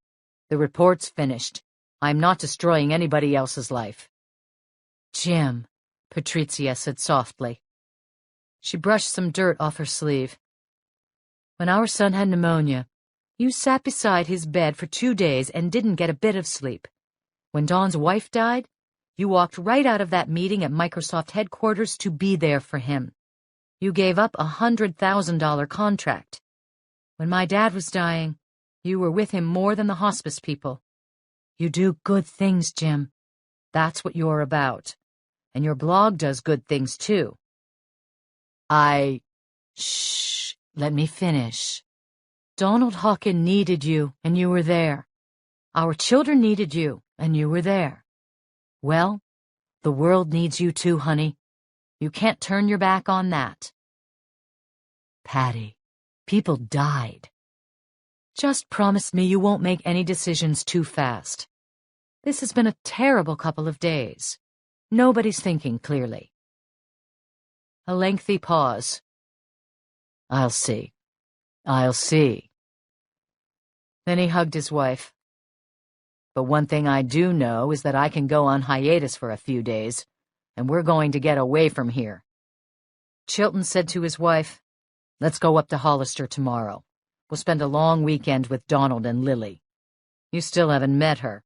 The report's finished. I'm not destroying anybody else's life. Jim, Patrizia said softly. She brushed some dirt off her sleeve. When our son had pneumonia, you sat beside his bed for 2 days and didn't get a bit of sleep. When Dawn's wife died, you walked right out of that meeting at Microsoft headquarters to be there for him. You gave up a $100,000 contract. When my dad was dying, you were with him more than the hospice people. You do good things, Jim. That's what you're about. And your blog does good things, too. Shh, let me finish. Donald Hawken needed you, and you were there. Our children needed you, and you were there. Well, the world needs you too, honey. You can't turn your back on that. Patty, people died. Just promise me you won't make any decisions too fast. This has been a terrible couple of days. Nobody's thinking clearly. A lengthy pause. I'll see. I'll see. Then he hugged his wife. But one thing I do know is that I can go on hiatus for a few days, and we're going to get away from here. Chilton said to his wife, Let's go up to Hollister tomorrow. We'll spend a long weekend with Donald and Lily. You still haven't met her.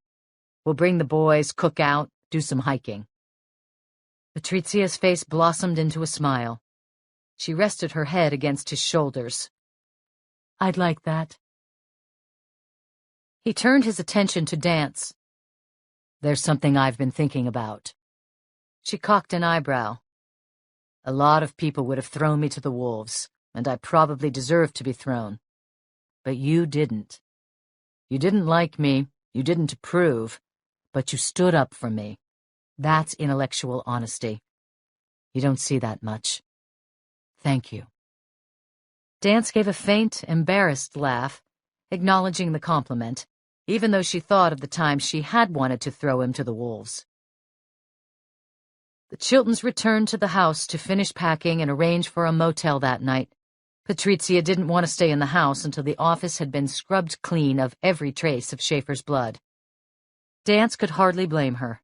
We'll bring the boys, cook out, do some hiking. Patrizia's face blossomed into a smile. She rested her head against his shoulders. I'd like that. He turned his attention to Dance. There's something I've been thinking about. She cocked an eyebrow. A lot of people would have thrown me to the wolves, and I probably deserved to be thrown. But you didn't. You didn't like me, you didn't approve, but you stood up for me. That's intellectual honesty. You don't see that much. Thank you. Dance gave a faint, embarrassed laugh, acknowledging the compliment, even though she thought of the times she had wanted to throw him to the wolves. The Chiltons returned to the house to finish packing and arrange for a motel that night. Patrizia didn't want to stay in the house until the office had been scrubbed clean of every trace of Schaefer's blood. Dance could hardly blame her.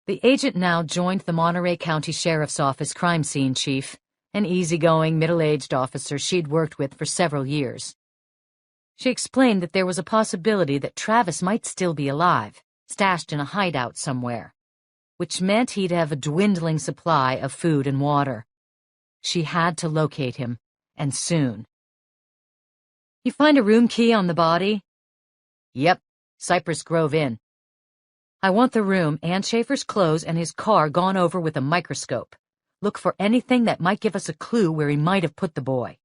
The agent now joined the Monterey County Sheriff's Office crime scene chief, an easygoing, middle-aged officer she'd worked with for several years. She explained that there was a possibility that Travis might still be alive, stashed in a hideout somewhere, which meant he'd have a dwindling supply of food and water. She had to locate him, and soon. You find a room key on the body? Yep, Cypress Grove Inn. I want the room and Schaefer's clothes and his car gone over with a microscope. Look for anything that might give us a clue where he might have put the boy.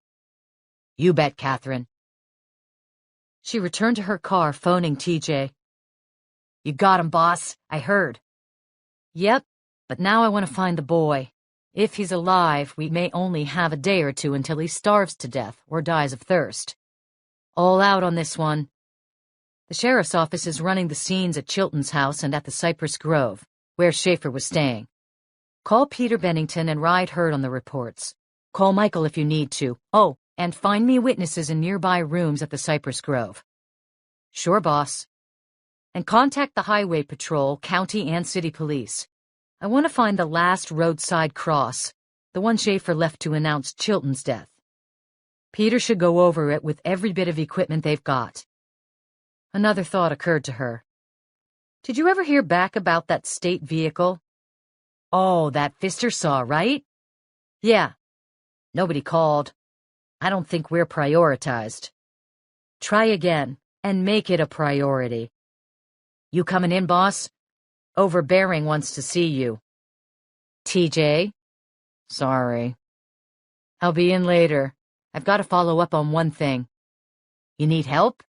You bet, Catherine. She returned to her car, phoning TJ. You got him, boss. I heard. Yep, but now I want to find the boy. If he's alive, we may only have a day or two until he starves to death or dies of thirst. All out on this one. The sheriff's office is running the scenes at Chilton's house and at the Cypress Grove, where Schaefer was staying. Call Peter Bennington and ride herd on the reports. Call Michael if you need to. Oh, and find me witnesses in nearby rooms at the Cypress Grove. Sure, boss. And contact the highway patrol, county and city police. I want to find the last roadside cross, the one Schaefer left to announce Chilton's death. Peter should go over it with every bit of equipment they've got. Another thought occurred to her. Did you ever hear back about that state vehicle? Oh, that Pfister saw, right? Yeah. Nobody called. I don't think we're prioritized. Try again, and make it a priority. You coming in, boss? Overbearing wants to see you. TJ? Sorry. I'll be in later. I've got to follow up on one thing. You need help?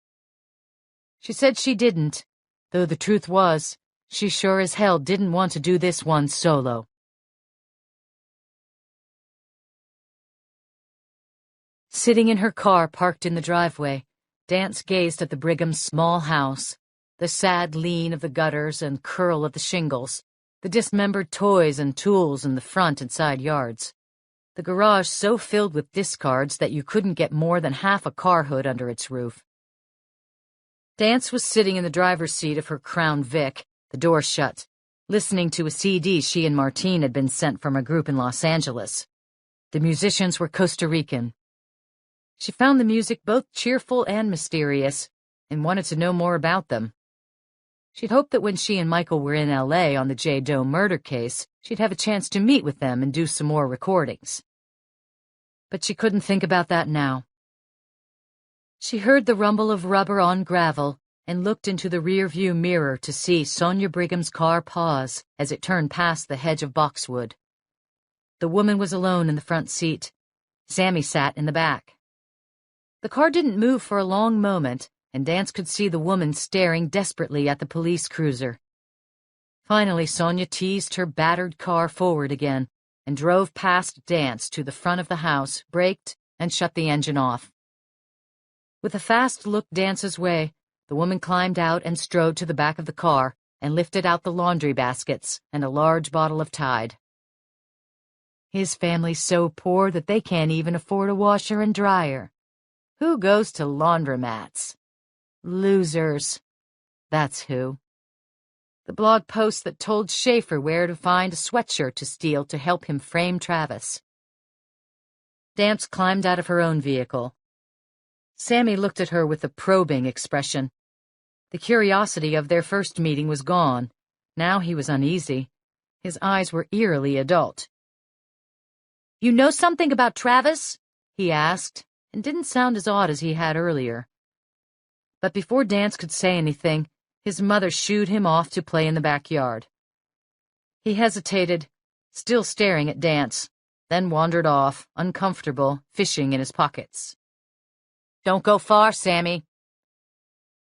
She said she didn't, though the truth was, she sure as hell didn't want to do this one solo. Sitting in her car parked in the driveway, Dance gazed at the Brigham's small house, the sad lean of the gutters and curl of the shingles, the dismembered toys and tools in the front and side yards, the garage so filled with discards that you couldn't get more than half a car hood under its roof. Dance was sitting in the driver's seat of her Crown Vic, the door shut, listening to a CD she and Martine had been sent from a group in Los Angeles. The musicians were Costa Rican. She found the music both cheerful and mysterious, and wanted to know more about them. She'd hoped that when she and Michael were in L.A. on the J. Doe murder case, she'd have a chance to meet with them and do some more recordings. But she couldn't think about that now. She heard the rumble of rubber on gravel and looked into the rear-view mirror to see Sonia Brigham's car pause as it turned past the hedge of boxwood. The woman was alone in the front seat. Sammy sat in the back. The car didn't move for a long moment, and Dance could see the woman staring desperately at the police cruiser. Finally, Sonia teased her battered car forward again and drove past Dance to the front of the house, braked, and shut the engine off. With a fast look Dance's way, the woman climbed out and strode to the back of the car and lifted out the laundry baskets and a large bottle of Tide. His family's so poor that they can't even afford a washer and dryer. Who goes to laundromats? Losers. That's who. The blog post that told Schaefer where to find a sweatshirt to steal to help him frame Travis. Dance climbed out of her own vehicle. Sammy looked at her with a probing expression. The curiosity of their first meeting was gone. Now he was uneasy. His eyes were eerily adult. "You know something about Travis?" he asked, and didn't sound as odd as he had earlier. But before Dance could say anything, his mother shooed him off to play in the backyard. He hesitated, still staring at Dance, then wandered off, uncomfortable, fishing in his pockets. "Don't go far, Sammy."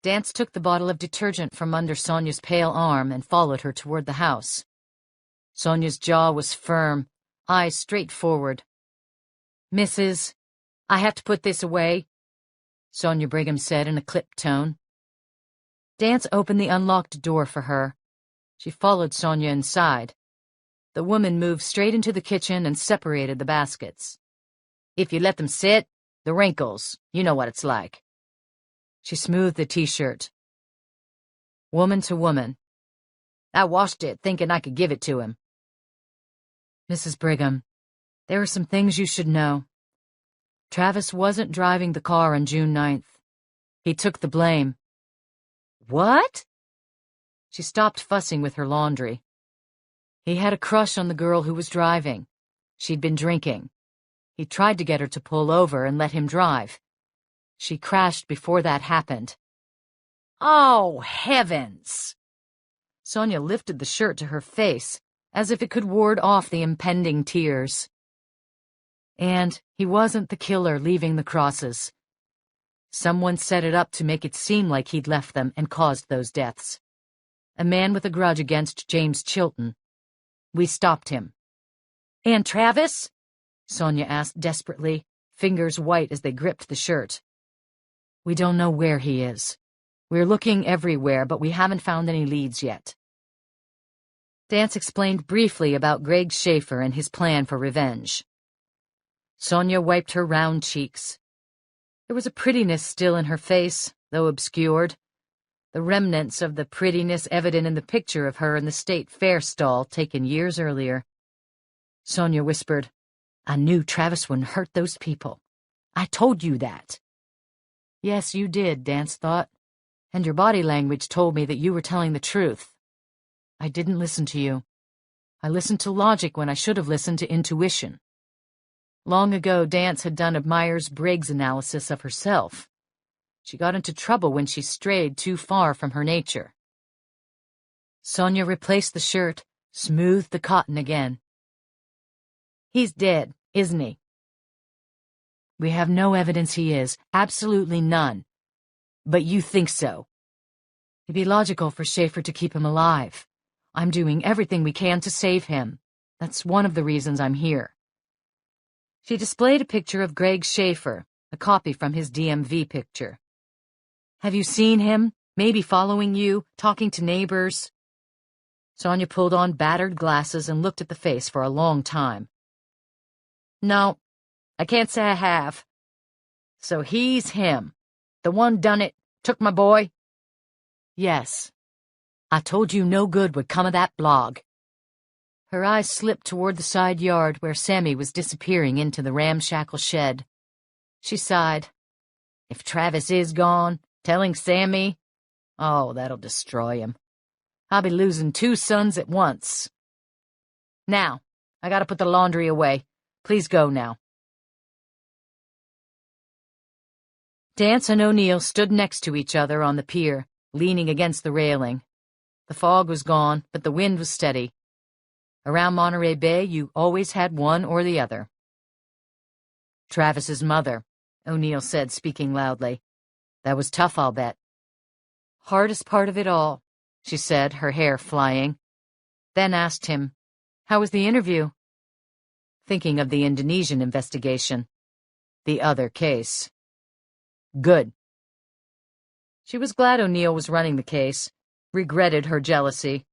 Dance took the bottle of detergent from under Sonia's pale arm and followed her toward the house. Sonia's jaw was firm, eyes straight forward. "Mrs., I have to put this away," Sonia Brigham said in a clipped tone. Dance opened the unlocked door for her. She followed Sonia inside. The woman moved straight into the kitchen and separated the baskets. "If you let them sit, the wrinkles, you know what it's like." She smoothed the t-shirt. Woman to woman. "I washed it thinking I could give it to him." "Mrs. Brigham, there are some things you should know. Travis wasn't driving the car on June 9th. He took the blame." "What?" She stopped fussing with her laundry. He had a crush on the girl who was driving. She'd been drinking. He tried to get her to pull over and let him drive. She crashed before that happened. Oh, heavens! Sonia lifted the shirt to her face, as if it could ward off the impending tears. And he wasn't the killer leaving the crosses. Someone set it up to make it seem like he'd left them and caused those deaths. A man with a grudge against James Chilton. We stopped him. And Travis? Sonia asked desperately, fingers white as they gripped the shirt. We don't know where he is. We're looking everywhere, but we haven't found any leads yet. Dance explained briefly about Greg Schaefer and his plan for revenge. Sonia wiped her round cheeks. There was a prettiness still in her face, though obscured. The remnants of the prettiness evident in the picture of her in the state fair stall taken years earlier. Sonia whispered, I knew Travis wouldn't hurt those people. I told you that. Yes, you did, Dance thought. And your body language told me that you were telling the truth. I didn't listen to you. I listened to logic when I should have listened to intuition. Long ago, Dance had done a Myers-Briggs analysis of herself. She got into trouble when she strayed too far from her nature. Sonia replaced the shirt, smoothed the cotton again. He's dead, isn't he? We have no evidence he is, absolutely none. But you think so? It'd be logical for Schaefer to keep him alive. I'm doing everything we can to save him. That's one of the reasons I'm here. She displayed a picture of Greg Schaefer, a copy from his DMV picture. Have you seen him? Maybe following you, talking to neighbors? Sonia pulled on battered glasses and looked at the face for a long time. No, I can't say I have. So he's him. The one done it, took my boy? Yes. I told you no good would come of that blog. Her eyes slipped toward the side yard where Sammy was disappearing into the ramshackle shed. She sighed. If Travis is gone, telling Sammy, oh, that'll destroy him. I'll be losing 2 sons at once. Now, I gotta put the laundry away. Please go now. Dance and O'Neill stood next to each other on the pier, leaning against the railing. The fog was gone, but the wind was steady. Around Monterey Bay, you always had one or the other. Travis's mother, O'Neill said, speaking loudly. That was tough, I'll bet. Hardest part of it all, she said, her hair flying. Then asked him, how was the interview? Thinking of the Indonesian investigation. The other case. Good. She was glad O'Neill was running the case, regretted her jealousy.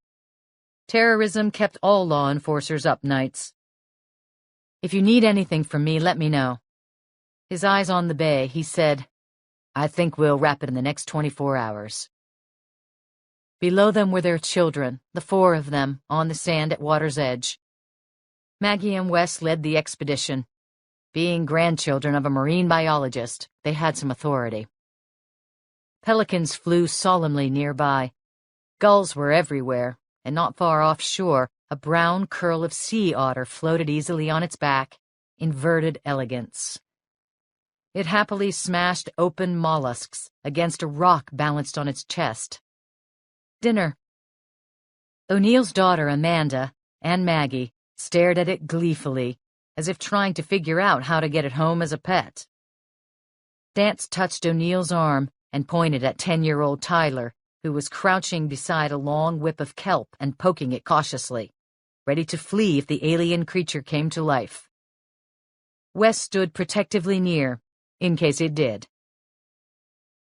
Terrorism kept all law enforcers up nights. If you need anything from me, let me know. His eyes on the bay, he said, I think we'll wrap it in the next 24 hours. Below them were their children, the 4 of them, on the sand at water's edge. Maggie and Wes led the expedition. Being grandchildren of a marine biologist, they had some authority. Pelicans flew solemnly nearby. Gulls were everywhere, and not far offshore, a brown curl of sea otter floated easily on its back, inverted elegance. It happily smashed open mollusks against a rock balanced on its chest. Dinner. O'Neill's daughter, Amanda, and Maggie stared at it gleefully, as if trying to figure out how to get it home as a pet. Dance touched O'Neill's arm and pointed at 10-year-old Tyler, who was crouching beside a long whip of kelp and poking it cautiously, ready to flee if the alien creature came to life. Wes stood protectively near, in case it did.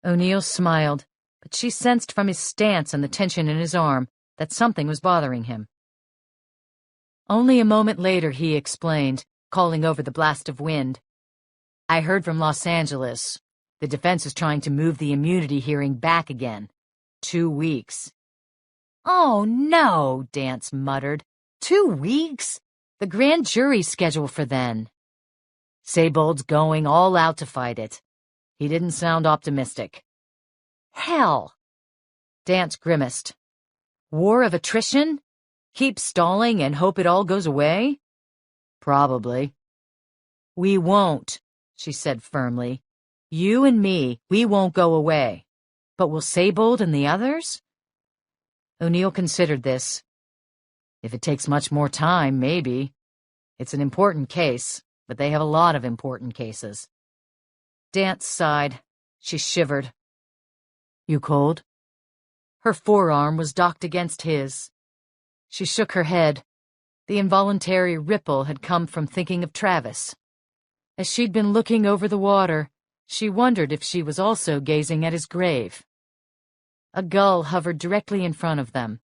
O'Neill smiled, but she sensed from his stance and the tension in his arm that something was bothering him. Only a moment later he explained, calling over the blast of wind. I heard from Los Angeles. The defense is trying to move the immunity hearing back again. 2 weeks. Oh, no, Dance muttered. 2 weeks? The grand jury's scheduled for then. Saybold's going all out to fight it. He didn't sound optimistic. Hell! Dance grimaced. War of attrition? Keep stalling and hope it all goes away? Probably. We won't, she said firmly. You and me, we won't go away. But will Saybold and the others? O'Neill considered this. If it takes much more time, maybe. It's an important case, but they have a lot of important cases. Dance sighed. She shivered. You cold? Her forearm was docked against his. She shook her head. The involuntary ripple had come from thinking of Travis. As she'd been looking over the water, she wondered if she was also gazing at his grave. A gull hovered directly in front of them.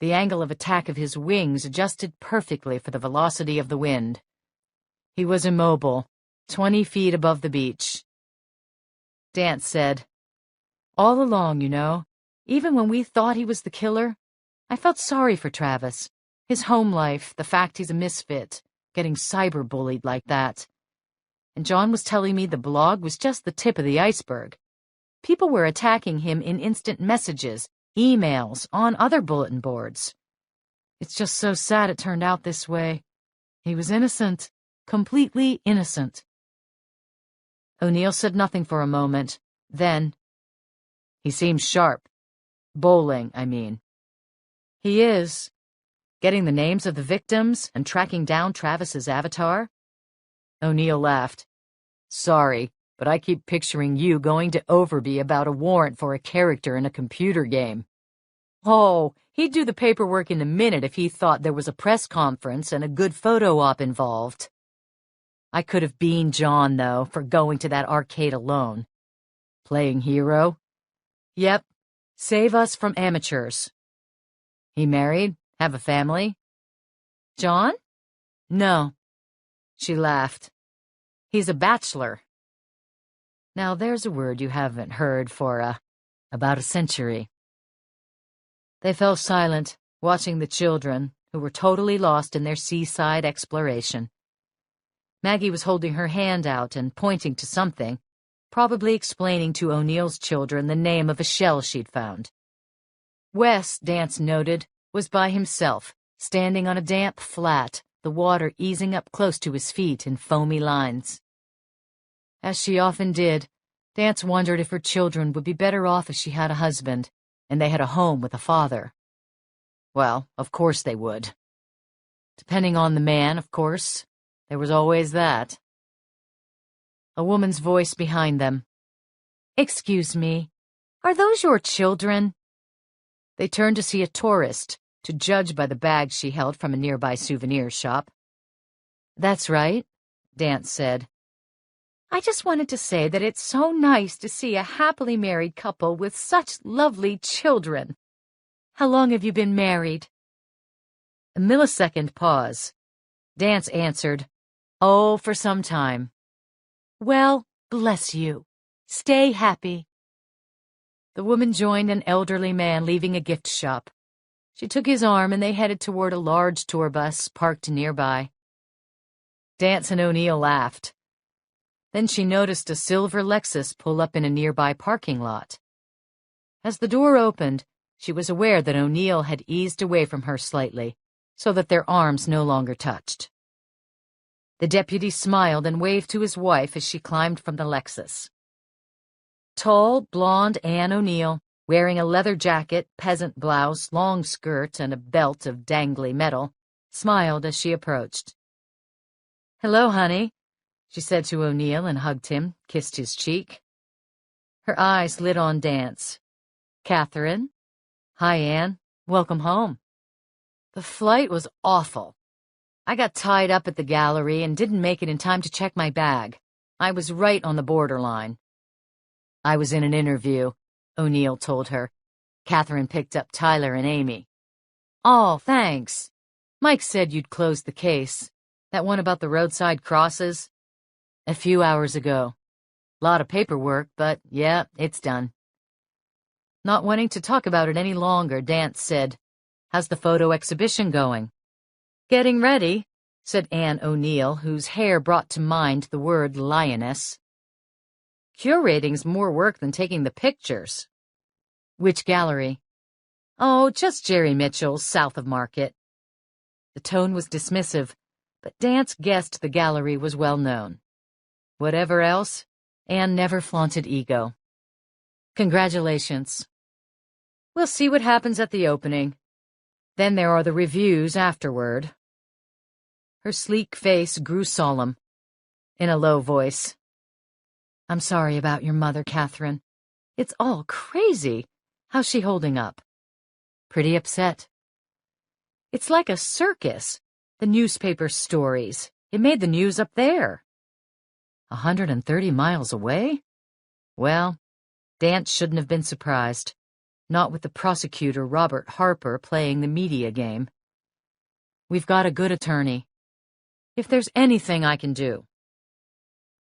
The angle of attack of his wings adjusted perfectly for the velocity of the wind. He was immobile, 20 feet above the beach. Dance said, All along, you know, even when we thought he was the killer, I felt sorry for Travis. His home life, the fact he's a misfit, getting cyber-bullied like that. And John was telling me the blog was just the tip of the iceberg. People were attacking him in instant messages, emails, on other bulletin boards. It's just so sad it turned out this way. He was innocent, completely innocent. O'Neill said nothing for a moment. Then, he seems sharp. Bowling, I mean. He is. Getting the names of the victims and tracking down Travis's avatar? O'Neill laughed. Sorry, but I keep picturing you going to Overby about a warrant for a character in a computer game. Oh, he'd do the paperwork in a minute if he thought there was a press conference and a good photo op involved. I could have been John, though, for going to that arcade alone. Playing hero? Yep. Save us from amateurs. He married? Have a family? John? No. She laughed. He's a bachelor. Now there's a word you haven't heard for, about a century. They fell silent, watching the children, who were totally lost in their seaside exploration. Maggie was holding her hand out and pointing to something, probably explaining to O'Neill's children the name of a shell she'd found. Wes, Dance noted, was by himself, standing on a damp flat, the water easing up close to his feet in foamy lines. As she often did, Dance wondered if her children would be better off if she had a husband, and they had a home with a father. Well, of course they would. Depending on the man, of course. There was always that. A woman's voice behind them. Excuse me, are those your children? They turned to see a tourist, to judge by the bag she held from a nearby souvenir shop. That's right, Dance said. I just wanted to say that it's so nice to see a happily married couple with such lovely children. How long have you been married? A millisecond pause. Dance answered, Oh, for some time. Well, bless you. Stay happy. The woman joined an elderly man leaving a gift shop. She took his arm and they headed toward a large tour bus parked nearby. Dance and O'Neill laughed. Then she noticed a silver Lexus pull up in a nearby parking lot. As the door opened, she was aware that O'Neill had eased away from her slightly, so that their arms no longer touched. The deputy smiled and waved to his wife as she climbed from the Lexus. Tall, blonde Anne O'Neill, wearing a leather jacket, peasant blouse, long skirt, and a belt of dangly metal, smiled as she approached. Hello, honey, she said to O'Neill and hugged him, kissed his cheek. Her eyes lit on Dance. Catherine? Hi, Anne. Welcome home. The flight was awful. I got tied up at the gallery and didn't make it in time to check my bag. I was right on the borderline. I was in an interview, O'Neill told her. Catherine picked up Tyler and Amy. Oh, thanks. Mike said you'd closed the case. That one about the roadside crosses? A few hours ago. Lot of paperwork, but yeah, it's done. Not wanting to talk about it any longer, Dance said, How's the photo exhibition going? Getting ready, said Anne O'Neill, whose hair brought to mind the word lioness. Curating's more work than taking the pictures. Which gallery? Oh, just Jerry Mitchell's, south of Market. The tone was dismissive, but Dance guessed the gallery was well known. Whatever else, Anne never flaunted ego. Congratulations. We'll see what happens at the opening. Then there are the reviews afterward. Her sleek face grew solemn. In a low voice, I'm sorry about your mother, Catherine. It's all crazy. How's she holding up? Pretty upset. It's like a circus. The newspaper stories. It made the news up there. 130 miles away? Well, Dance shouldn't have been surprised. Not with the prosecutor, Robert Harper, playing the media game. We've got a good attorney. If there's anything I can do.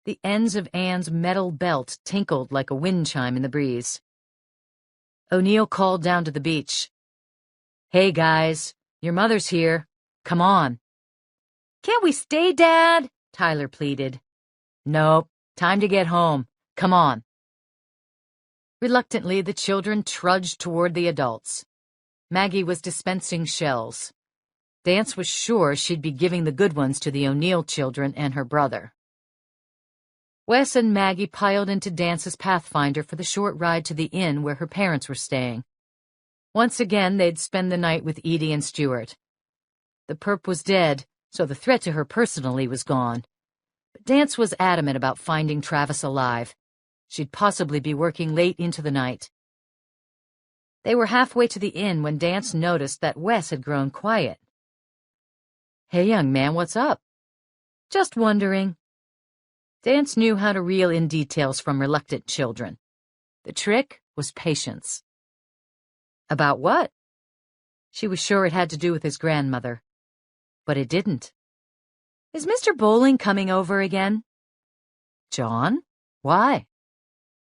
The ends of Anne's metal belt tinkled like a wind chime in the breeze. O'Neill called down to the beach. Hey, guys, your mother's here. Come on. Can't we stay, Dad? Tyler pleaded. Nope, time to get home. Come on. Reluctantly, the children trudged toward the adults. Maggie was dispensing shells. Dance was sure she'd be giving the good ones to the O'Neill children and her brother. Wes and Maggie piled into Dance's Pathfinder for the short ride to the inn where her parents were staying. Once again, they'd spend the night with Edie and Stuart. The perp was dead, so the threat to her personally was gone. But Dance was adamant about finding Travis alive. She'd possibly be working late into the night. They were halfway to the inn when Dance noticed that Wes had grown quiet. Hey, young man, what's up? Just wondering. Dance knew how to reel in details from reluctant children. The trick was patience. About what? She was sure it had to do with his grandmother. But it didn't. Is Mr. Bowling coming over again? John? Why?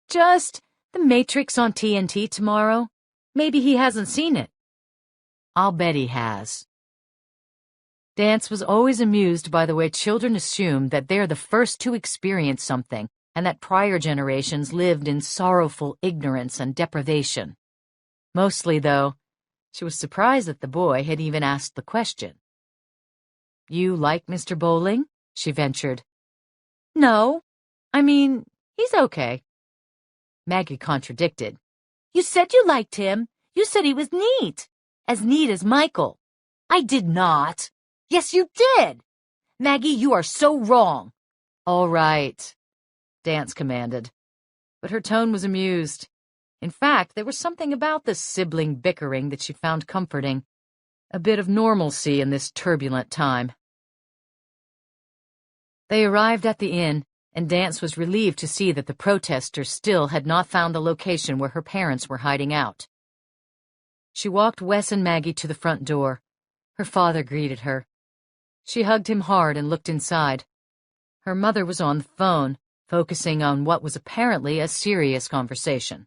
Just the Matrix on TNT tomorrow. Maybe he hasn't seen it. I'll bet he has. Dance was always amused by the way children assume that they're the first to experience something and that prior generations lived in sorrowful ignorance and deprivation. Mostly, though, she was surprised that the boy had even asked the question. You like Mr. Bowling? She ventured. No. I mean, he's okay. Maggie contradicted. You said you liked him. You said he was neat. As neat as Michael. I did not. Yes, you did! Maggie, you are so wrong. All right, Dance commanded. But her tone was amused. In fact, there was something about this sibling bickering that she found comforting. A bit of normalcy in this turbulent time. They arrived at the inn, and Dance was relieved to see that the protesters still had not found the location where her parents were hiding out. She walked Wes and Maggie to the front door. Her father greeted her. She hugged him hard and looked inside. Her mother was on the phone, focusing on what was apparently a serious conversation.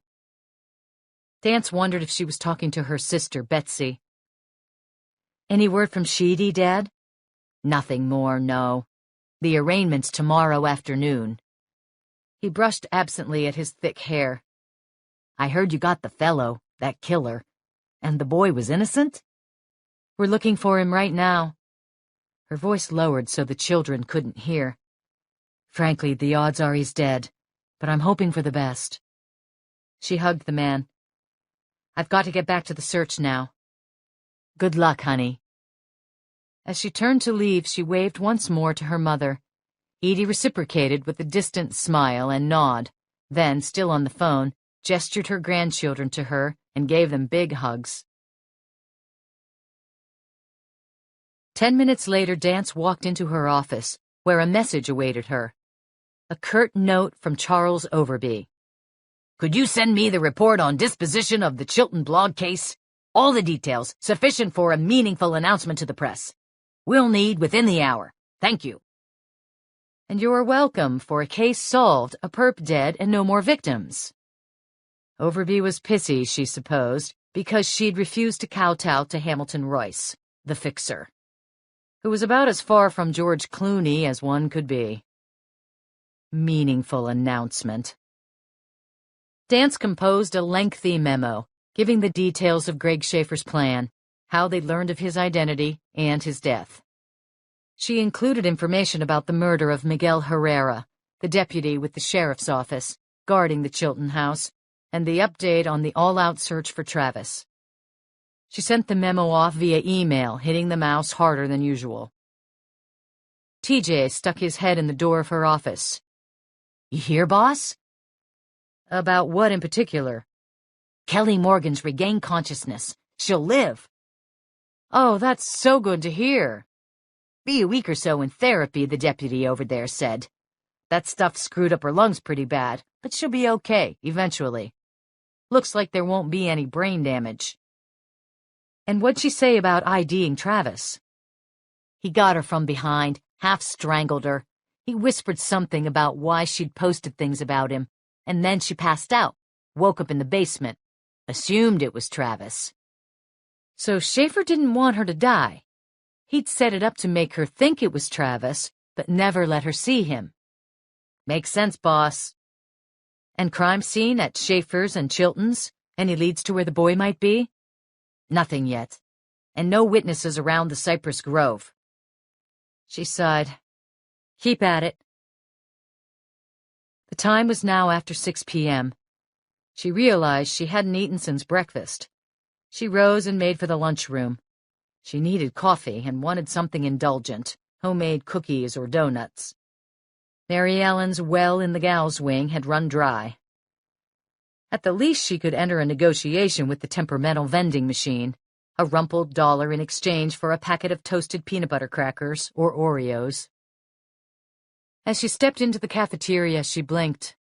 Dance wondered if she was talking to her sister, Betsy. Any word from Sheedy, Dad? Nothing more, no. The arraignment's tomorrow afternoon. He brushed absently at his thick hair. I heard you got the fellow, that killer. And the boy was innocent? We're looking for him right now. Her voice lowered so the children couldn't hear. Frankly, the odds are he's dead, but I'm hoping for the best. She hugged the man. I've got to get back to the search now. Good luck, honey. As she turned to leave, she waved once more to her mother. Edie reciprocated with a distant smile and nod, then, still on the phone, gestured her grandchildren to her and gave them big hugs. 10 minutes later, Dance walked into her office, where a message awaited her. A curt note from Charles Overby. Could you send me the report on disposition of the Chilton blog case? All the details, sufficient for a meaningful announcement to the press. We'll need within the hour. Thank you. And you're welcome, for a case solved, a perp dead, and no more victims. Overby was pissy, she supposed, because she'd refused to kowtow to Hamilton Royce, the fixer, who was about as far from George Clooney as one could be. Meaningful announcement. Dance composed a lengthy memo, giving the details of Greg Schaefer's plan, how they learned of his identity and his death. She included information about the murder of Miguel Herrera, the deputy with the sheriff's office, guarding the Chilton house, and the update on the all-out search for Travis. She sent the memo off via email, hitting the mouse harder than usual. TJ stuck his head in the door of her office. You hear, boss? About what in particular? Kelly Morgan's regained consciousness. She'll live. Oh, that's so good to hear. Be a week or so in therapy, the deputy over there said. That stuff screwed up her lungs pretty bad, but she'll be okay, eventually. Looks like there won't be any brain damage. And what'd she say about IDing Travis? He got her from behind, half strangled her. He whispered something about why she'd posted things about him, and then she passed out, woke up in the basement, assumed it was Travis. So Schaefer didn't want her to die. He'd set it up to make her think it was Travis, but never let her see him. Makes sense, boss. And crime scene at Schaefer's and Chilton's? Any leads to where the boy might be? Nothing yet, and no witnesses around the Cypress Grove. She sighed. Keep at it. The time was now after 6 p.m. She realized she hadn't eaten since breakfast. She rose and made for the lunchroom. She needed coffee and wanted something indulgent, homemade cookies or donuts. Mary Ellen's well in the gal's wing had run dry. At the least she could enter a negotiation with the temperamental vending machine, a rumpled dollar in exchange for a packet of toasted peanut butter crackers or Oreos. As she stepped into the cafeteria, she blinked.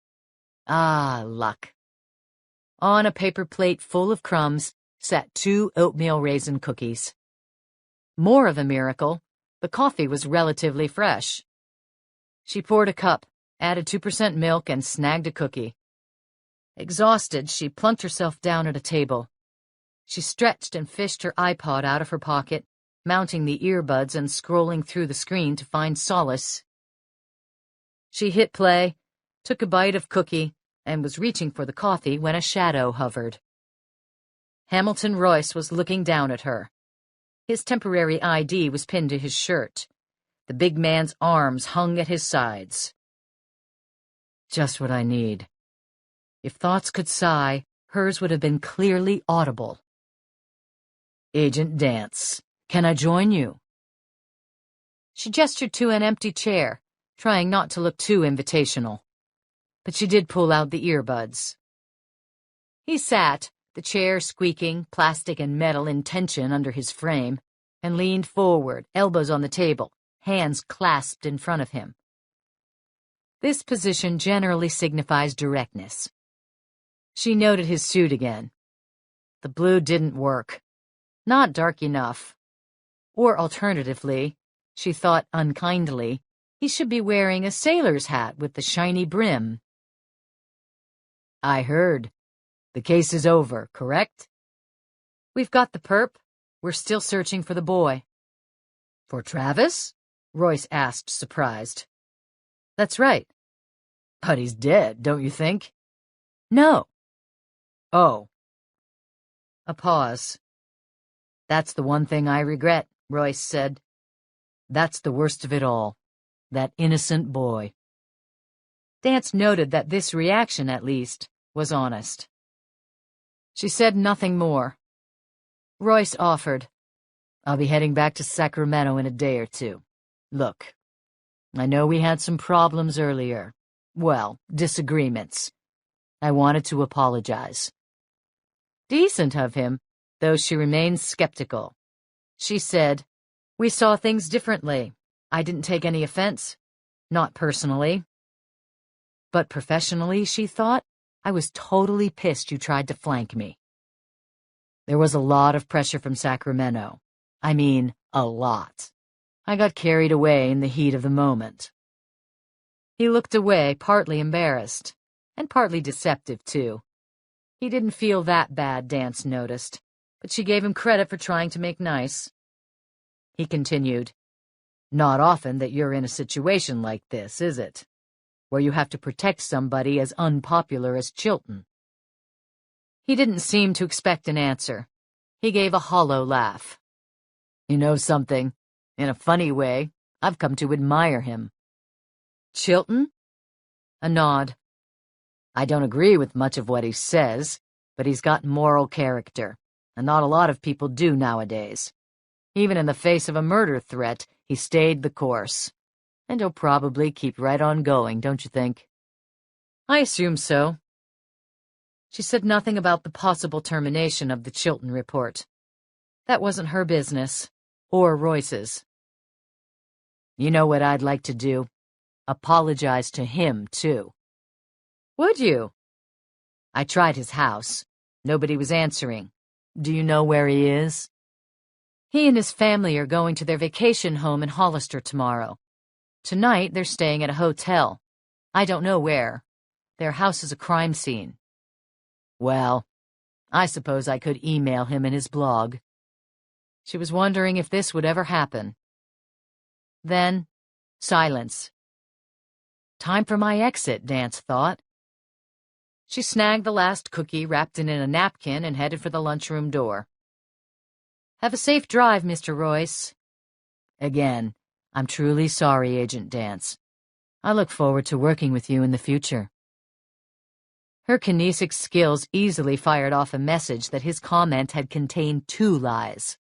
Ah, luck. On a paper plate full of crumbs sat 2 oatmeal raisin cookies. More of a miracle, the coffee was relatively fresh. She poured a cup, added 2% milk, and snagged a cookie. Exhausted, she plunked herself down at a table. She stretched and fished her iPod out of her pocket, mounting the earbuds and scrolling through the screen to find solace. She hit play, took a bite of cookie, and was reaching for the coffee when a shadow hovered. Hamilton Royce was looking down at her. His temporary ID was pinned to his shirt. The big man's arms hung at his sides. Just what I need. If thoughts could sigh, hers would have been clearly audible. Agent Dance, can I join you? She gestured to an empty chair, trying not to look too invitational. But she did pull out the earbuds. He sat, the chair squeaking, plastic and metal in tension under his frame, and leaned forward, elbows on the table, hands clasped in front of him. This position generally signifies directness. She noted his suit again. The blue didn't work. Not dark enough. Or alternatively, she thought unkindly, he should be wearing a sailor's hat with the shiny brim. I heard. The case is over, correct? We've got the perp. We're still searching for the boy. For Travis? Royce asked, surprised. That's right. But he's dead, don't you think? No. Oh. A pause. That's the one thing I regret, Royce said. That's the worst of it all. That innocent boy. Dance noted that this reaction, at least, was honest. She said nothing more. Royce offered, I'll be heading back to Sacramento in a day or two. Look, I know we had some problems earlier. Well, disagreements. I wanted to apologize. Decent of him, though she remained skeptical. She said, we saw things differently. I didn't take any offense. Not personally. But professionally, she thought, I was totally pissed you tried to flank me. There was a lot of pressure from Sacramento. I mean, a lot. I got carried away in the heat of the moment. He looked away, partly embarrassed, and partly deceptive, too. He didn't feel that bad, Dance noticed, but she gave him credit for trying to make nice. He continued, Not often that you're in a situation like this, is it? Where you have to protect somebody as unpopular as Chilton. He didn't seem to expect an answer. He gave a hollow laugh. You know something? In a funny way, I've come to admire him. Chilton? A nod. I don't agree with much of what he says, but he's got moral character, and not a lot of people do nowadays. Even in the face of a murder threat, he stayed the course. And he'll probably keep right on going, don't you think? I assume so. She said nothing about the possible termination of the Chilton report. That wasn't her business, or Royce's. You know what I'd like to do? Apologize to him, too. Would you? I tried his house. Nobody was answering. Do you know where he is? He and his family are going to their vacation home in Hollister tomorrow. Tonight, they're staying at a hotel. I don't know where. Their house is a crime scene. Well, I suppose I could email him in his blog. She was wondering if this would ever happen. Then, silence. Time for my exit, Dance thought. She snagged the last cookie wrapped in a napkin and headed for the lunchroom door. Have a safe drive, Mr. Royce. Again, I'm truly sorry, Agent Dance. I look forward to working with you in the future. Her kinesics skills easily fired off a message that his comment had contained 2 lies.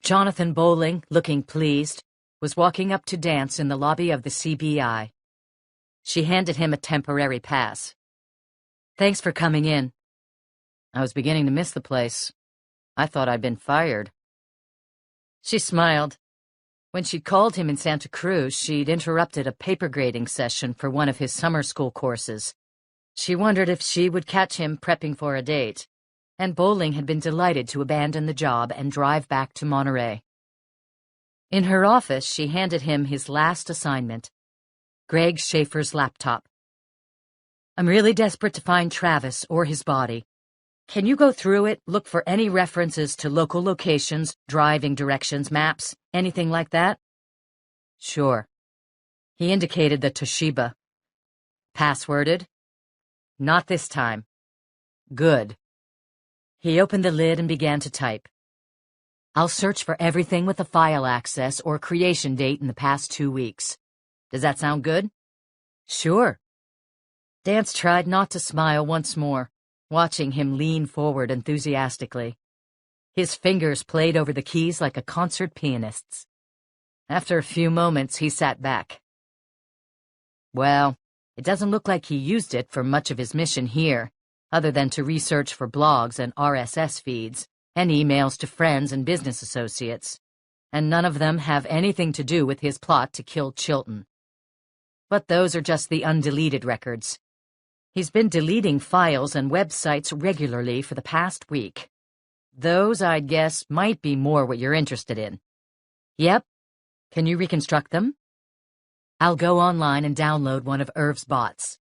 Jonathan Bowling, looking pleased, was walking up to Dance in the lobby of the CBI. She handed him a temporary pass. Thanks for coming in. I was beginning to miss the place. I thought I'd been fired. She smiled. When she called him in Santa Cruz, she'd interrupted a paper grading session for one of his summer school courses. She wondered if she would catch him prepping for a date, and Bowling had been delighted to abandon the job and drive back to Monterey. In her office, she handed him his last assignment, Greg Schaefer's laptop. I'm really desperate to find Travis or his body. Can you go through it, look for any references to local locations, driving directions, maps, anything like that? Sure. He indicated the Toshiba. Passworded? Not this time. Good. He opened the lid and began to type. I'll search for everything with a file access or creation date in the past 2 weeks. Does that sound good? Sure. Dance tried not to smile once more, watching him lean forward enthusiastically. His fingers played over the keys like a concert pianist's. After a few moments, he sat back. Well, it doesn't look like he used it for much of his mission here, other than to research for blogs and RSS feeds, and emails to friends and business associates, and none of them have anything to do with his plot to kill Chilton. But those are just the undeleted records. He's been deleting files and websites regularly for the past week. Those, I'd guess, might be more what you're interested in. Yep. Can you reconstruct them? I'll go online and download one of Irv's bots.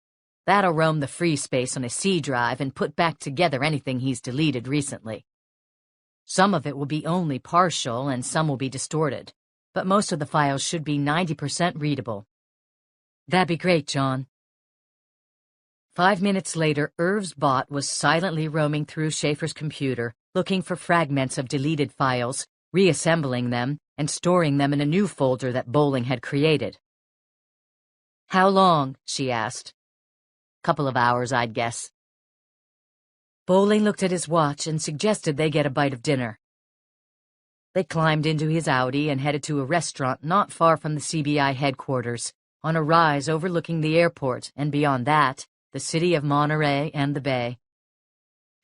That'll roam the free space on a C drive and put back together anything he's deleted recently. Some of it will be only partial and some will be distorted, but most of the files should be 90% readable. That'd be great, John. 5 minutes later, Irv's bot was silently roaming through Schaefer's computer, looking for fragments of deleted files, reassembling them, and storing them in a new folder that Bowling had created. How long? She asked. Couple of hours, I'd guess. Bowling looked at his watch and suggested they get a bite of dinner. They climbed into his Audi and headed to a restaurant not far from the CBI headquarters, on a rise overlooking the airport and beyond that, the city of Monterey and the bay.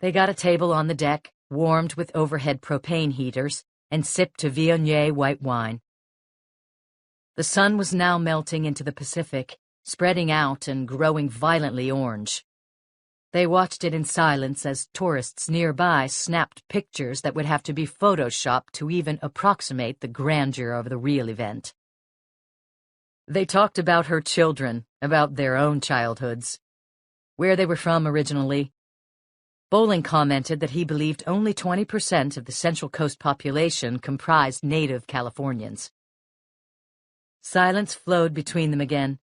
They got a table on the deck, warmed with overhead propane heaters, and sipped a Viognier white wine. The sun was now melting into the Pacific, spreading out and growing violently orange. They watched it in silence as tourists nearby snapped pictures that would have to be photoshopped to even approximate the grandeur of the real event. They talked about her children, about their own childhoods, where they were from originally. Bowling commented that he believed only 20% of the Central Coast population comprised native Californians. Silence flowed between them again.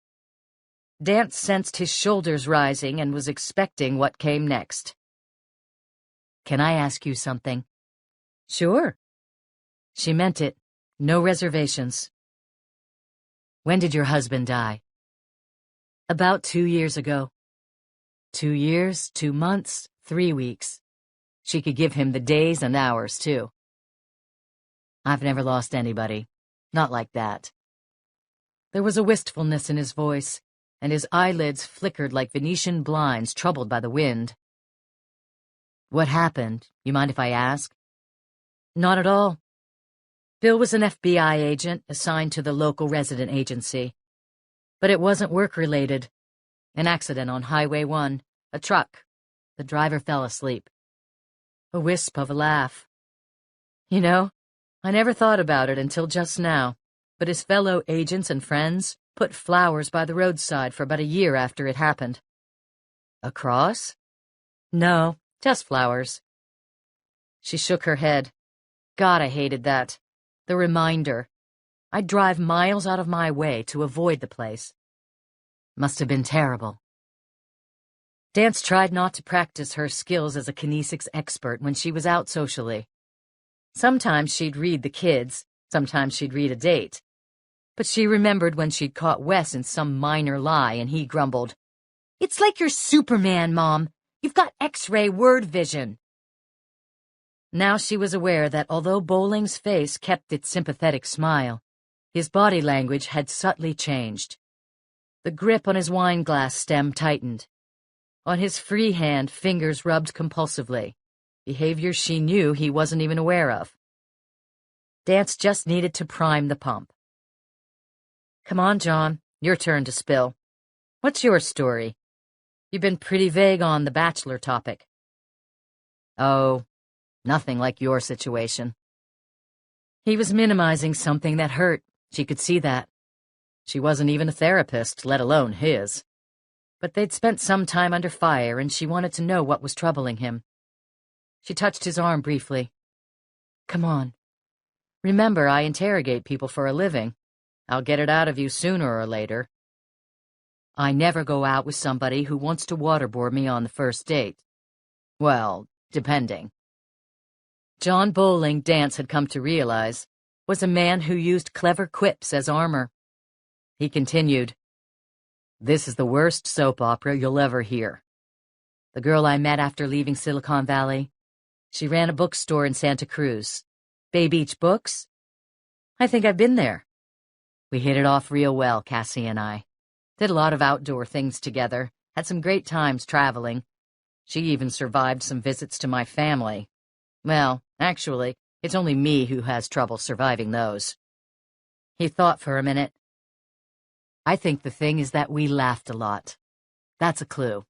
Dance sensed his shoulders rising and was expecting what came next. Can I ask you something? Sure. She meant it. No reservations. When did your husband die? About 2 years ago. 2 years, 2 months, 3 weeks. She could give him the days and hours, too. I've never lost anybody. Not like that. There was a wistfulness in his voice, and his eyelids flickered like Venetian blinds troubled by the wind. What happened? You mind if I ask? Not at all. Bill was an FBI agent assigned to the local resident agency. But it wasn't work-related. An accident on Highway 1. A truck. The driver fell asleep. A wisp of a laugh. You know, I never thought about it until just now, but his fellow agents and friends put flowers by the roadside for about a year after it happened. A cross? No, just flowers. She shook her head. God, I hated that. The reminder. I'd drive miles out of my way to avoid the place. Must have been terrible. Dance tried not to practice her skills as a kinesics expert when she was out socially. Sometimes she'd read the kids, sometimes she'd read a date. But she remembered when she'd caught Wes in some minor lie and he grumbled, "It's like you're Superman, Mom. You've got X-ray word vision." Now she was aware that although Bowling's face kept its sympathetic smile, his body language had subtly changed. The grip on his wine glass stem tightened. On his free hand, fingers rubbed compulsively, behavior she knew he wasn't even aware of. Dance just needed to prime the pump. Come on, John, your turn to spill. What's your story? You've been pretty vague on the bachelor topic. Oh, nothing like your situation. He was minimizing something that hurt. She could see that. She wasn't even a therapist, let alone his. But they'd spent some time under fire, and she wanted to know what was troubling him. She touched his arm briefly. Come on. Remember, I interrogate people for a living. I'll get it out of you sooner or later. I never go out with somebody who wants to waterboard me on the first date. Well, depending. John Bowling, Dance had come to realize, was a man who used clever quips as armor. He continued, "This is the worst soap opera you'll ever hear. The girl I met after leaving Silicon Valley, she ran a bookstore in Santa Cruz. Bay Beach Books? I think I've been there. We hit it off real well, Cassie and I. Did a lot of outdoor things together, had some great times traveling. She even survived some visits to my family. Well, actually, it's only me who has trouble surviving those." He thought for a minute. "I think the thing is that we laughed a lot. That's a clue.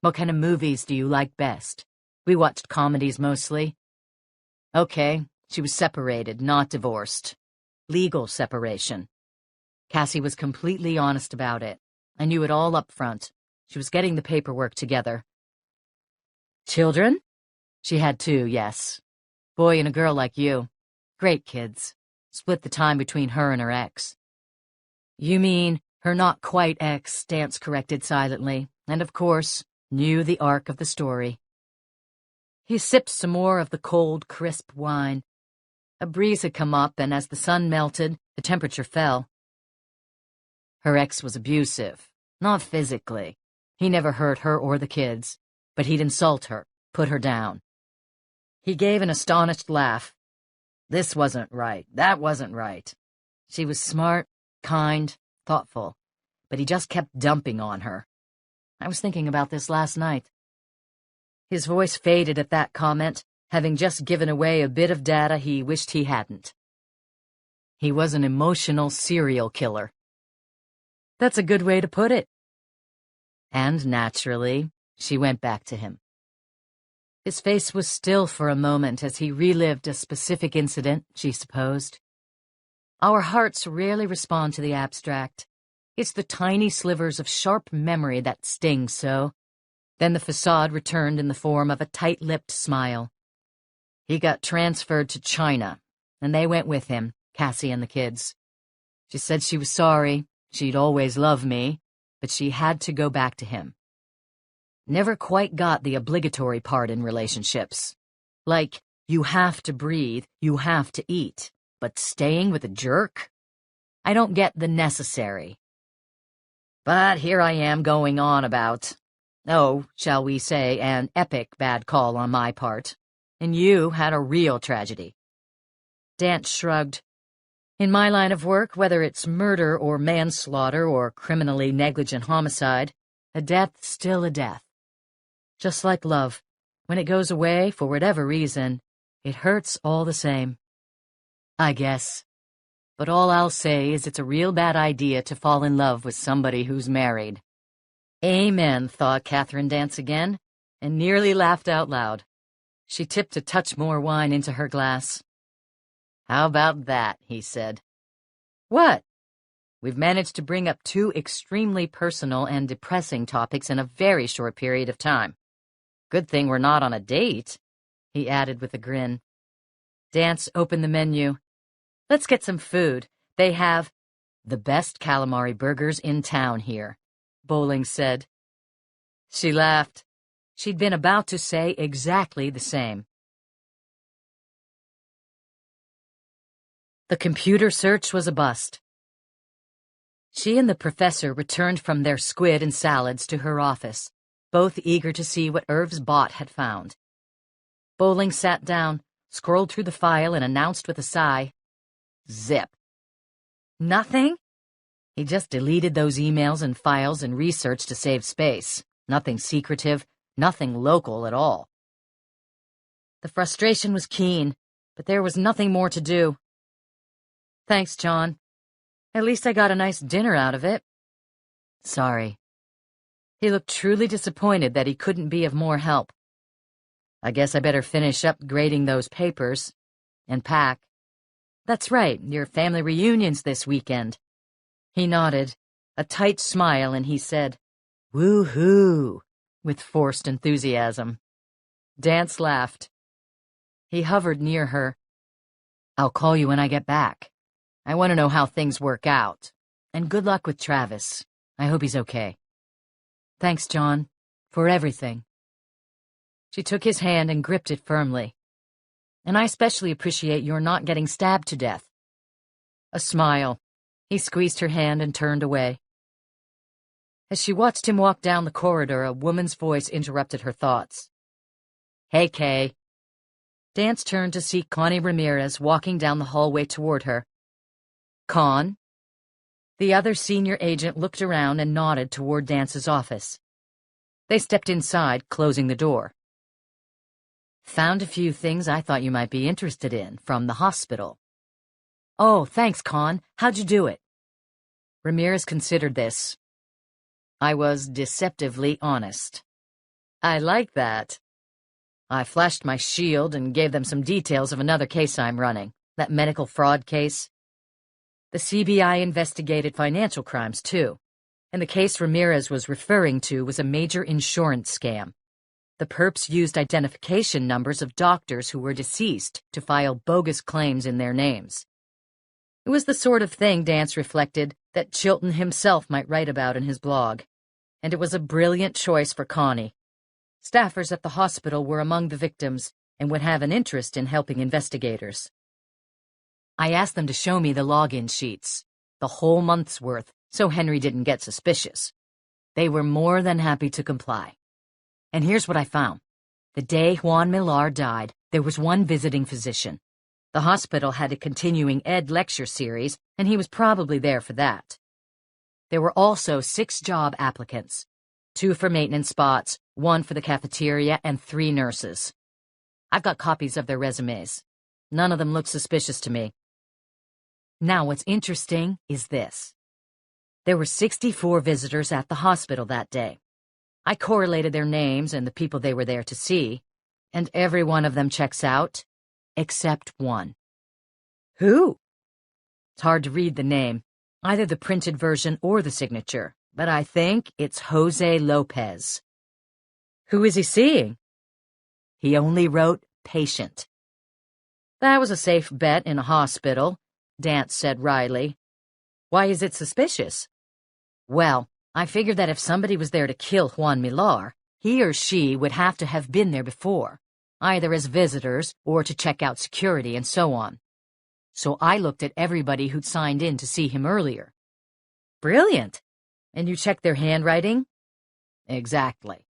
What kind of movies do you like best? We watched comedies mostly." Okay, she was separated, not divorced. Legal separation. Cassie was completely honest about it. I knew it all up front. She was getting the paperwork together. Children? She had 2, yes. Boy and a girl like you. Great kids. Split the time between her and her ex. You mean her not-quite-ex, Dance corrected silently, and of course, knew the arc of the story. He sipped some more of the cold, crisp wine. A breeze had come up, and as the sun melted, the temperature fell. Her ex was abusive, not physically. He never hurt her or the kids, but he'd insult her, put her down. He gave an astonished laugh. This wasn't right, that wasn't right. She was smart, kind, thoughtful, but he just kept dumping on her. I was thinking about this last night. His voice faded at that comment, having just given away a bit of data he wished he hadn't. He was an emotional serial killer. That's a good way to put it. And naturally, she went back to him. His face was still for a moment as he relived a specific incident, she supposed. Our hearts rarely respond to the abstract. It's the tiny slivers of sharp memory that sting so. Then the facade returned in the form of a tight-lipped smile. He got transferred to China, and they went with him, Cassie and the kids. She said she was sorry, she'd always loved me, but she had to go back to him. never quite got the obligatory part in relationships. Like, you have to breathe, you have to eat, but staying with a jerk? I don't get the necessary. But here I am going on about, oh, shall we say, an epic bad call on my part, and you had a real tragedy. Dance shrugged. In my line of work, whether it's murder or manslaughter or criminally negligent homicide, a death's still a death. Just like love, when it goes away for whatever reason, it hurts all the same. I guess. But all I'll say is it's a real bad idea to fall in love with somebody who's married. Amen, thought Catherine Dance again, and nearly laughed out loud. She tipped a touch more wine into her glass. How about that, he said. What? We've managed to bring up two extremely personal and depressing topics in a very short period of time. Good thing we're not on a date, he added with a grin. Dance opened the menu. Let's get some food. They have the best calamari burgers in town here, Bowling said. She laughed. She'd been about to say exactly the same. The computer search was a bust. She and the professor returned from their squid and salads to her office, both eager to see what Irv's bot had found. Bowling sat down, scrolled through the file, and announced with a sigh, Zip. Nothing? He just deleted those emails and files and research to save space. Nothing secretive, nothing local at all. The frustration was keen, but there was nothing more to do. Thanks, John. At least I got a nice dinner out of it. Sorry. He looked truly disappointed that he couldn't be of more help. I guess I better finish up grading those papers and pack. That's right, your family reunion's this weekend. He nodded, a tight smile, and he said, Woo-hoo, with forced enthusiasm. Dance laughed. He hovered near her. I'll call you when I get back. I want to know how things work out. And good luck with Travis. I hope he's okay. Thanks, John, for everything. She took his hand and gripped it firmly. And I especially appreciate your not getting stabbed to death. A smile. He squeezed her hand and turned away. As she watched him walk down the corridor, a woman's voice interrupted her thoughts. Hey, Kay. Dance turned to see Connie Ramirez walking down the hallway toward her. Con? The other senior agent looked around and nodded toward Dance's office. They stepped inside, closing the door. Found a few things I thought you might be interested in from the hospital. Oh, thanks, Con. How'd you do it? Ramirez considered this. I was deceptively honest. I like that. I flashed my shield and gave them some details of another case I'm running, that medical fraud case. The CBI investigated financial crimes, too, and the case Ramirez was referring to was a major insurance scam. The perps used identification numbers of doctors who were deceased to file bogus claims in their names. It was the sort of thing, Dance reflected, that Chilton himself might write about in his blog. And it was a brilliant choice for Connie. Staffers at the hospital were among the victims and would have an interest in helping investigators. I asked them to show me the login sheets, the whole month's worth, so Henry didn't get suspicious. They were more than happy to comply. And here's what I found. The day Juan Millar died, there was one visiting physician. The hospital had a continuing ed lecture series, and he was probably there for that. There were also 6 job applicants, 2 for maintenance spots, 1 for the cafeteria, and 3 nurses. I've got copies of their resumes. None of them look suspicious to me. Now, what's interesting is this. There were 64 visitors at the hospital that day. I correlated their names and the people they were there to see, and every one of them checks out, except one. Who? It's hard to read the name, either the printed version or the signature, but I think it's Jose Lopez. Who is he seeing? He only wrote patient. That was a safe bet in a hospital, Dance said wryly. Why is it suspicious? Well, I figured that if somebody was there to kill Juan Millar, He or she would have to have been there before, either as visitors or to check out security and so on. So I looked at everybody who'd signed in to see him earlier. Brilliant! And you checked their handwriting? Exactly.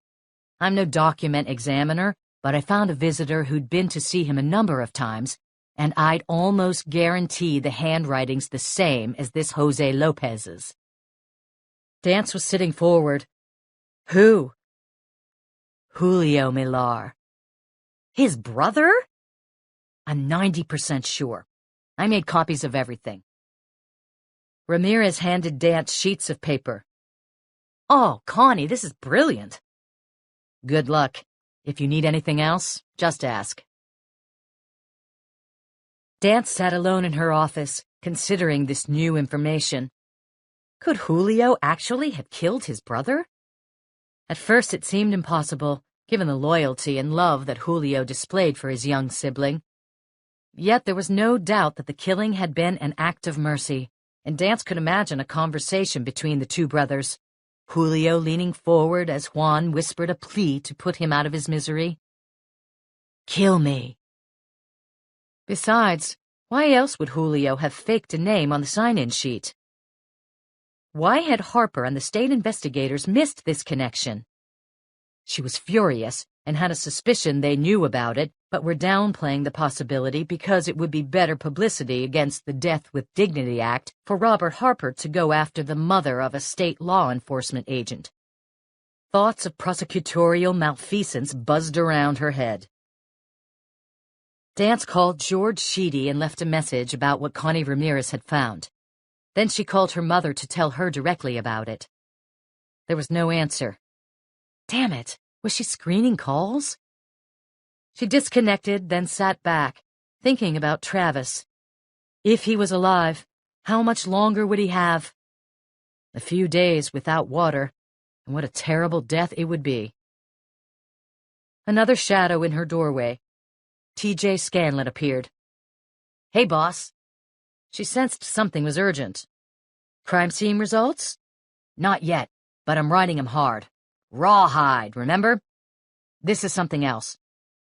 I'm no document examiner, but I found a visitor who'd been to see him a number of times, and I'd almost guarantee the handwriting's the same as this Jose Lopez's. Dance was sitting forward. Who? Julio Millar. His brother? I'm 90% sure. I made copies of everything. Ramirez handed Dance sheets of paper. Oh, Connie, this is brilliant. Good luck. If you need anything else, just ask. Dance sat alone in her office, considering this new information. Could Julio actually have killed his brother? At first it seemed impossible, given the loyalty and love that Julio displayed for his young sibling. Yet there was no doubt that the killing had been an act of mercy, and Dance could imagine a conversation between the two brothers, Julio leaning forward as Juan whispered a plea to put him out of his misery. Kill me. Besides, why else would Julio have faked a name on the sign-in sheet? Why had Harper and the state investigators missed this connection? She was furious and had a suspicion they knew about it, but were downplaying the possibility because it would be better publicity against the Death with Dignity Act for Robert Harper to go after the mother of a state law enforcement agent. Thoughts of prosecutorial malfeasance buzzed around her head. Dance called George Sheedy and left a message about what Connie Ramirez had found. Then she called her mother to tell her directly about it. There was no answer. Damn it, was she screening calls? She disconnected, then sat back, thinking about Travis. If he was alive, how much longer would he have? A few days without water, and what a terrible death it would be. Another shadow in her doorway. T.J. Scanlon appeared. Hey, boss. She sensed something was urgent. Crime scene results? Not yet, but I'm riding him hard. Rawhide, remember? This is something else.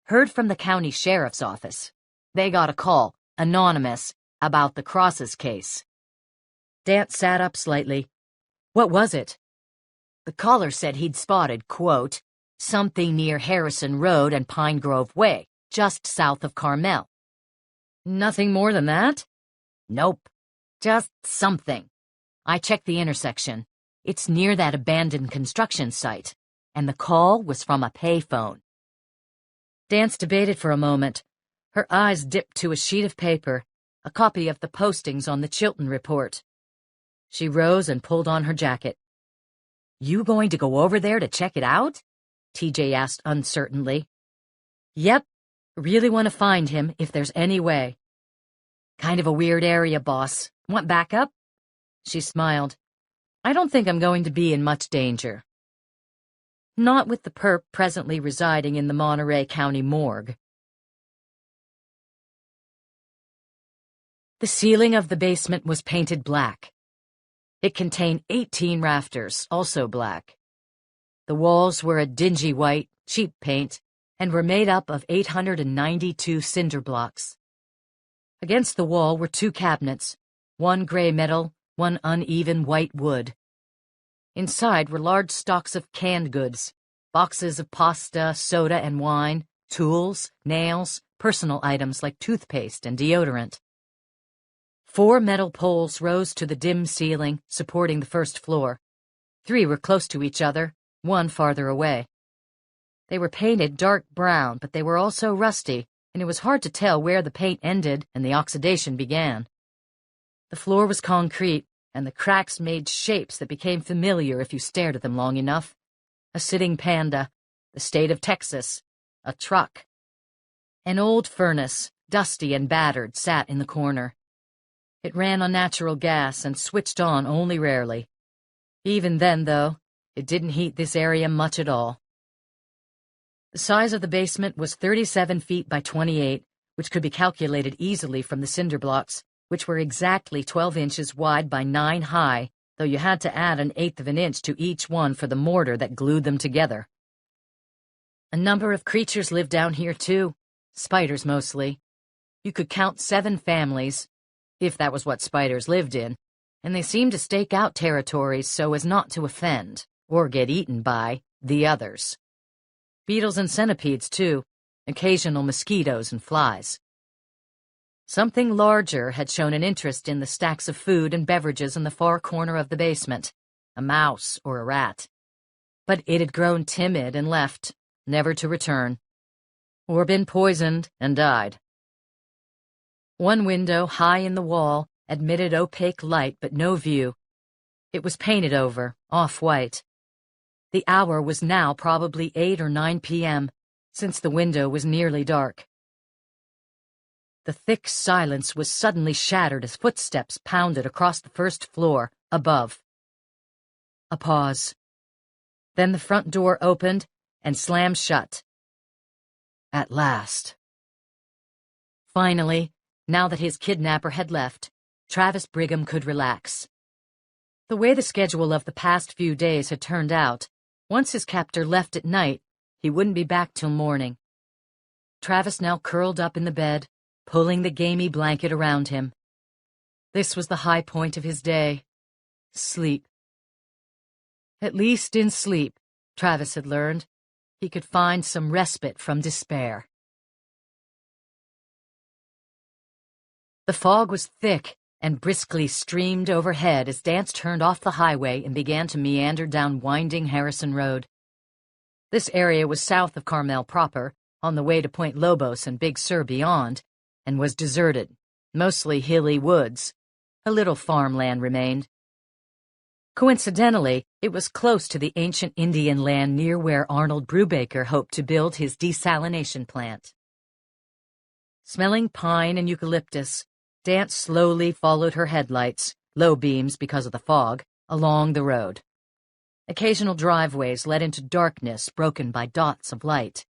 Heard from the county sheriff's office. They got a call, anonymous, about the Crosses case. Dance sat up slightly. What was it? The caller said he'd spotted, quote, something near Harrison Road and Pine Grove Way, just south of Carmel. Nothing more than that? Nope. Just something. I checked the intersection. It's near that abandoned construction site, and the call was from a payphone. Dance debated for a moment. Her eyes dipped to a sheet of paper, a copy of the postings on the Chilton report. She rose and pulled on her jacket. You going to go over there to check it out? TJ asked uncertainly. Yep. Really want to find him if there's any way. Kind of a weird area, boss. Want backup? She smiled. I don't think I'm going to be in much danger. Not with the perp presently residing in the Monterey County morgue. The ceiling of the basement was painted black. It contained 18 rafters, also black. The walls were a dingy white, cheap paint, and were made up of 892 cinder blocks. Against the wall were two cabinets, one gray metal, one uneven white wood. Inside were large stocks of canned goods, boxes of pasta, soda, and wine, tools, nails, personal items like toothpaste and deodorant. 4 metal poles rose to the dim ceiling, supporting the first floor. 3 were close to each other, 1 farther away. They were painted dark brown, but they were also rusty, and it was hard to tell where the paint ended and the oxidation began. The floor was concrete, and the cracks made shapes that became familiar if you stared at them long enough. A sitting panda, the state of Texas, a truck. An old furnace, dusty and battered, sat in the corner. It ran on natural gas and switched on only rarely. Even then, though, it didn't heat this area much at all. The size of the basement was 37 feet by 28, which could be calculated easily from the cinder blocks, which were exactly 12 inches wide by 9 high, though you had to add 1/8 of an inch to each one for the mortar that glued them together. A number of creatures lived down here, too. Spiders, mostly. You could count 7 families, if that was what spiders lived in, and they seemed to stake out territories so as not to offend, or get eaten by, the others. Beetles and centipedes, too. Occasional mosquitoes and flies. Something larger had shown an interest in the stacks of food and beverages in the far corner of the basement, a mouse or a rat. But it had grown timid and left, never to return, or been poisoned and died. One window, high in the wall, admitted opaque light but no view. It was painted over, off-white. The hour was now probably 8 or 9 p.m., since the window was nearly dark. The thick silence was suddenly shattered as footsteps pounded across the first floor, above. A pause. Then the front door opened and slammed shut. At last. Finally, now that his kidnapper had left, Travis Brigham could relax. The way the schedule of the past few days had turned out, once his captor left at night, he wouldn't be back till morning. Travis now curled up in the bed, pulling the gamey blanket around him. This was the high point of his day. Sleep. At least in sleep, Travis had learned, he could find some respite from despair. The fog was thick and briskly streamed overhead as Dance turned off the highway and began to meander down winding Harrison Road. This area was south of Carmel proper, on the way to Point Lobos and Big Sur beyond, and was deserted, mostly hilly woods. A little farmland remained. Coincidentally, it was close to the ancient Indian land near where Arnold Brubaker hoped to build his desalination plant. Smelling pine and eucalyptus, Dance slowly followed her headlights, low beams because of the fog, along the road. Occasional driveways led into darkness broken by dots of light.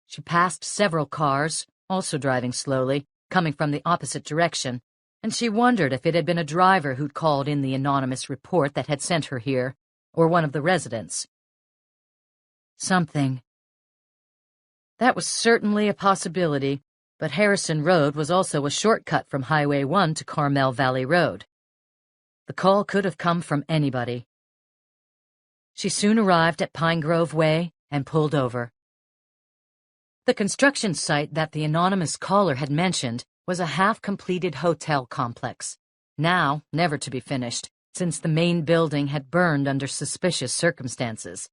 She passed several cars, also driving slowly, coming from the opposite direction, and she wondered if it had been a driver who'd called in the anonymous report that had sent her here, or one of the residents. Something. That was certainly a possibility, but Harrison Road was also a shortcut from Highway 1 to Carmel Valley Road. The call could have come from anybody. She soon arrived at Pine Grove Way and pulled over. The construction site that the anonymous caller had mentioned was a half-completed hotel complex, now never to be finished, since the main building had burned under suspicious circumstances.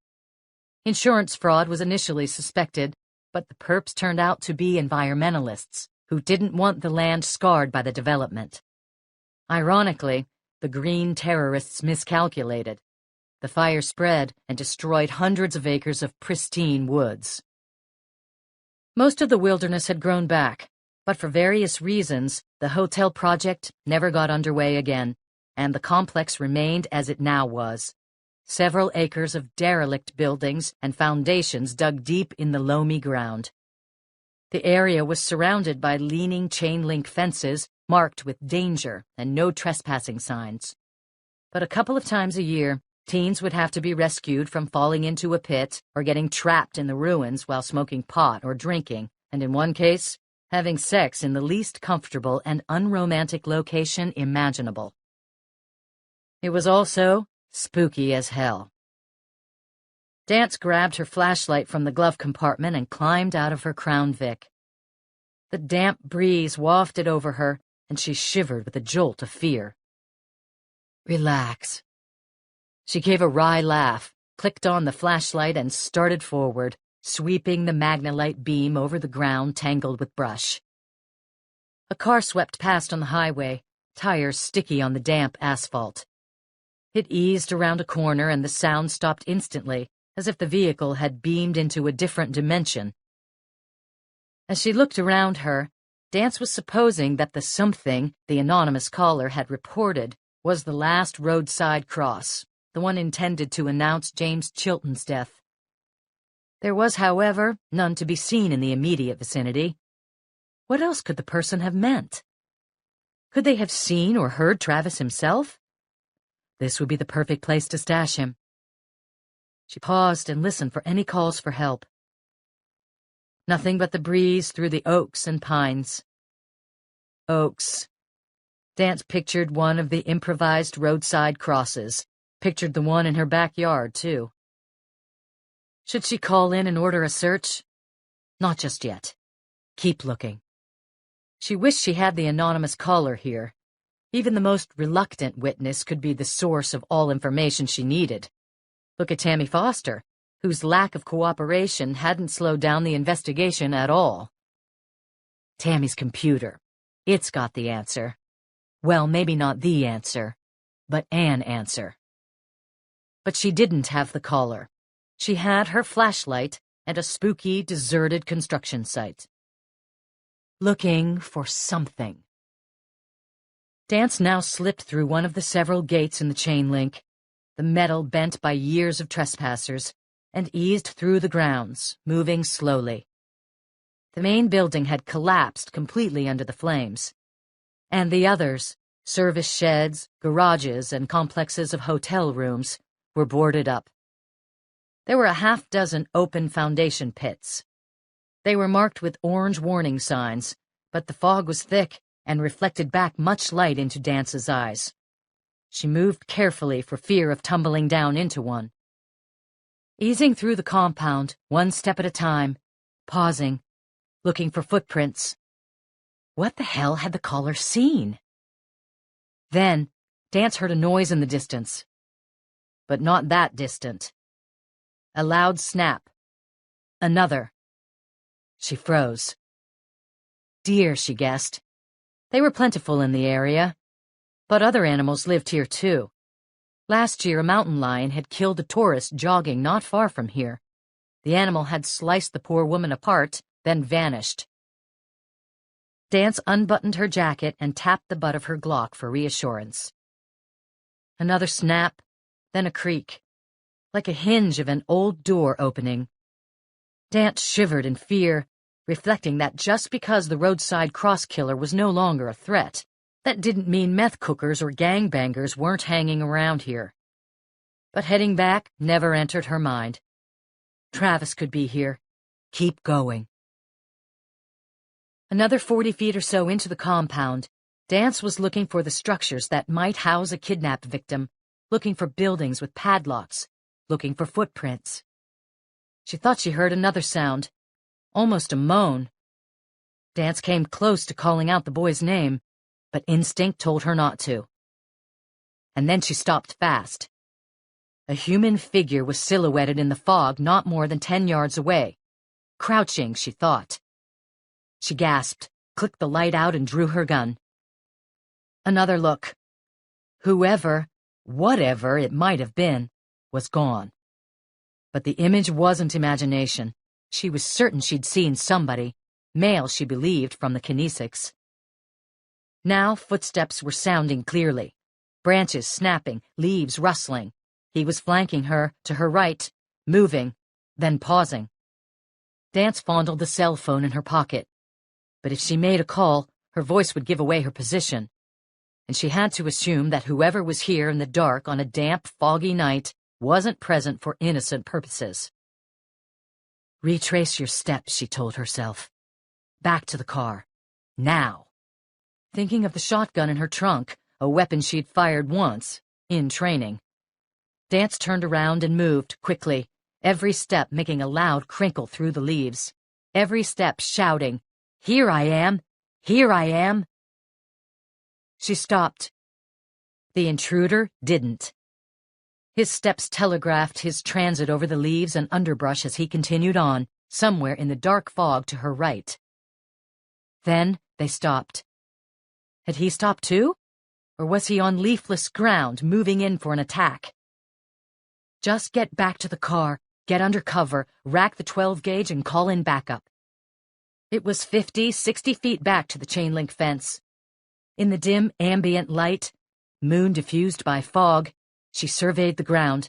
Insurance fraud was initially suspected, but the perps turned out to be environmentalists who didn't want the land scarred by the development. Ironically, the green terrorists miscalculated. The fire spread and destroyed hundreds of acres of pristine woods. Most of the wilderness had grown back, but for various reasons, the hotel project never got underway again, and the complex remained as it now was. Several acres of derelict buildings and foundations dug deep in the loamy ground. The area was surrounded by leaning chain-link fences marked with danger and no trespassing signs. But a couple of times a year, teens would have to be rescued from falling into a pit or getting trapped in the ruins while smoking pot or drinking, and in one case, having sex in the least comfortable and unromantic location imaginable. It was also spooky as hell. Dance grabbed her flashlight from the glove compartment and climbed out of her Crown Vic. The damp breeze wafted over her, and she shivered with a jolt of fear. Relax. She gave a wry laugh, clicked on the flashlight, and started forward, sweeping the magnalite beam over the ground tangled with brush. A car swept past on the highway, tires sticky on the damp asphalt. It eased around a corner and the sound stopped instantly, as if the vehicle had beamed into a different dimension. As she looked around her, Dance was supposing that the something the anonymous caller had reported was the last roadside cross, the one intended to announce James Chilton's death. There was, however, none to be seen in the immediate vicinity. What else could the person have meant? Could they have seen or heard Travis himself? This would be the perfect place to stash him. She paused and listened for any calls for help. Nothing but the breeze through the oaks and pines. Oaks. Dance pictured one of the improvised roadside crosses, pictured the one in her backyard, too. Should she call in and order a search? Not just yet. Keep looking. She wished she had the anonymous caller here. Even the most reluctant witness could be the source of all information she needed. Look at Tammy Foster, whose lack of cooperation hadn't slowed down the investigation at all. Tammy's computer. It's got the answer. Well, maybe not the answer, but an answer. But she didn't have the caller. She had her flashlight and a spooky, deserted construction site. Looking for something. Dance now slipped through one of the several gates in the chain link, the metal bent by years of trespassers, and eased through the grounds, moving slowly. The main building had collapsed completely under the flames, and the others, service sheds, garages, and complexes of hotel rooms, were boarded up. There were a half-dozen open foundation pits. They were marked with orange warning signs, but the fog was thick and reflected back much light into Dance's eyes. She moved carefully for fear of tumbling down into one. Easing through the compound, one step at a time, pausing, looking for footprints. What the hell had the caller seen? Then, Dance heard a noise in the distance. But not that distant. A loud snap. Another. She froze. Deer, she guessed. They were plentiful in the area. But other animals lived here, too. Last year, a mountain lion had killed a tourist jogging not far from here. The animal had sliced the poor woman apart, then vanished. Dance unbuttoned her jacket and tapped the butt of her Glock for reassurance. Another snap, then a creak, like a hinge of an old door opening. Dance shivered in fear, reflecting that just because the roadside cross-killer was no longer a threat, that didn't mean meth cookers or gangbangers weren't hanging around here. But heading back never entered her mind. Travis could be here. Keep going. Another 40 feet or so into the compound, Dance was looking for the structures that might house a kidnapped victim, looking for buildings with padlocks, looking for footprints. She thought she heard another sound, almost a moan. Dance came close to calling out the boy's name, but instinct told her not to. And then she stopped fast. A human figure was silhouetted in the fog not more than 10 yards away. Crouching, she thought. She gasped, clicked the light out, and drew her gun. Another look. Whoever, whatever it might have been, was gone. But the image wasn't imagination. She was certain she'd seen somebody, male she believed from the kinesics. Now footsteps were sounding clearly, branches snapping, leaves rustling. He was flanking her, to her right, moving, then pausing. Dance fondled the cell phone in her pocket. But if she made a call, her voice would give away her position. And she had to assume that whoever was here in the dark on a damp, foggy night wasn't present for innocent purposes. Retrace your steps, she told herself. Back to the car. Now. Thinking of the shotgun in her trunk, a weapon she'd fired once, in training. Dance turned around and moved, quickly, every step making a loud crinkle through the leaves. Every step shouting, "Here I am! Here I am!" She stopped. The intruder didn't. His steps telegraphed his transit over the leaves and underbrush as he continued on, somewhere in the dark fog to her right. Then they stopped. Had he stopped too? Or was he on leafless ground, moving in for an attack? Just get back to the car, get under cover, rack the 12-gauge, and call in backup. It was 50, 60 feet back to the chain-link fence. In the dim, ambient light, moon diffused by fog, she surveyed the ground.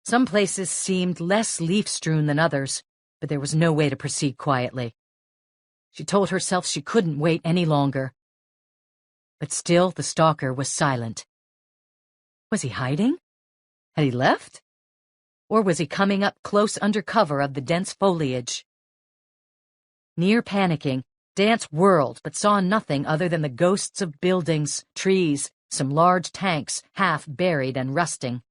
Some places seemed less leaf-strewn than others, but there was no way to proceed quietly. She told herself she couldn't wait any longer. But still the stalker was silent. Was he hiding? Had he left? Or was he coming up close under cover of the dense foliage? Near panicking, Dance whirled but saw nothing other than the ghosts of buildings, trees, some large tanks, half buried and rusting.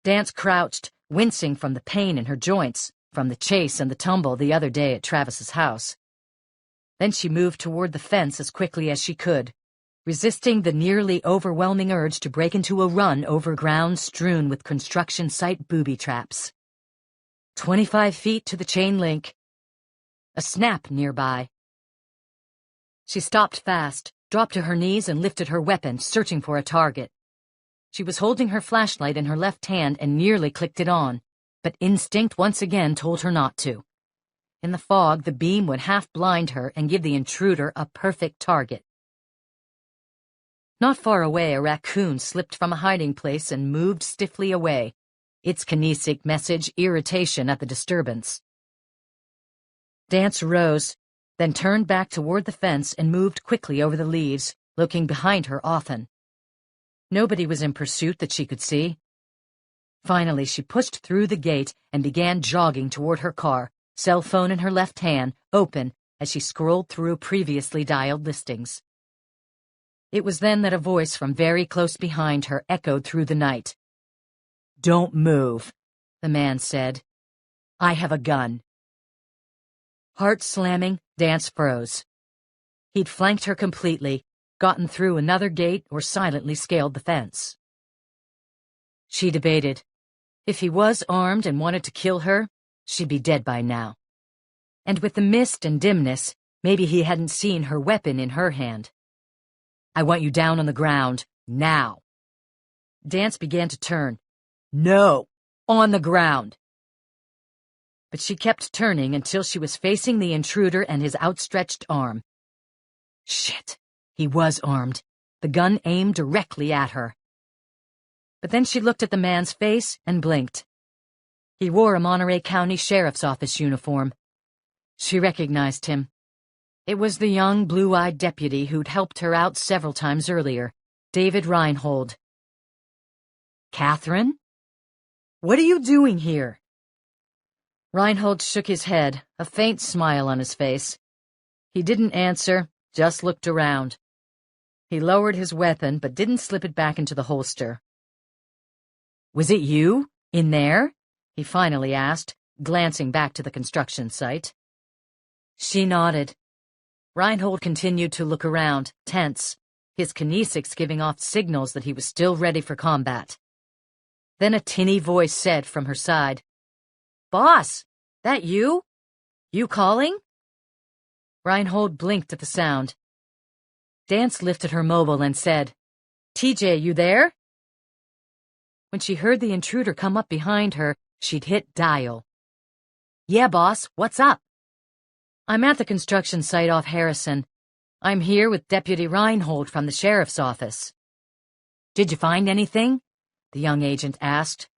Dance crouched, wincing from the pain in her joints, from the chase and the tumble the other day at Travis's house. Then she moved toward the fence as quickly as she could, resisting the nearly overwhelming urge to break into a run over ground strewn with construction site booby traps. 25 feet to the chain link. A snap nearby. She stopped fast, dropped to her knees and lifted her weapon, searching for a target. She was holding her flashlight in her left hand and nearly clicked it on, but instinct once again told her not to. In the fog, the beam would half blind her and give the intruder a perfect target. Not far away, a raccoon slipped from a hiding place and moved stiffly away, its kinesic message irritation at the disturbance. Dance rose, then turned back toward the fence and moved quickly over the leaves, looking behind her often. Nobody was in pursuit that she could see. Finally, she pushed through the gate and began jogging toward her car, cell phone in her left hand, open, as she scrolled through previously dialed listings. It was then that a voice from very close behind her echoed through the night. "Don't move," the man said. "I have a gun." Heart slamming, Dance froze. He'd flanked her completely, gotten through another gate, or silently scaled the fence. She debated. If he was armed and wanted to kill her, she'd be dead by now. And with the mist and dimness, maybe he hadn't seen her weapon in her hand. "I want you down on the ground, now." Dance began to turn. "No, on the ground." But she kept turning until she was facing the intruder and his outstretched arm. Shit, he was armed, the gun aimed directly at her. But then she looked at the man's face and blinked. He wore a Monterey County Sheriff's Office uniform. She recognized him. It was the young, blue-eyed deputy who'd helped her out several times earlier, David Reinhold. "Catherine? What are you doing here?" Reinhold shook his head, a faint smile on his face. He didn't answer, just looked around. He lowered his weapon, but didn't slip it back into the holster. "Was it you, in there?" he finally asked, glancing back to the construction site. She nodded. Reinhold continued to look around, tense, his kinesics giving off signals that he was still ready for combat. Then a tinny voice said from her side, "Boss, that you? You calling?" Reinhold blinked at the sound. Dance lifted her mobile and said, "TJ, you there?" When she heard the intruder come up behind her, she'd hit dial. "Yeah, boss, what's up?" "I'm at the construction site off Harrison. I'm here with Deputy Reinhold from the sheriff's office." "Did you find anything?" the young agent asked.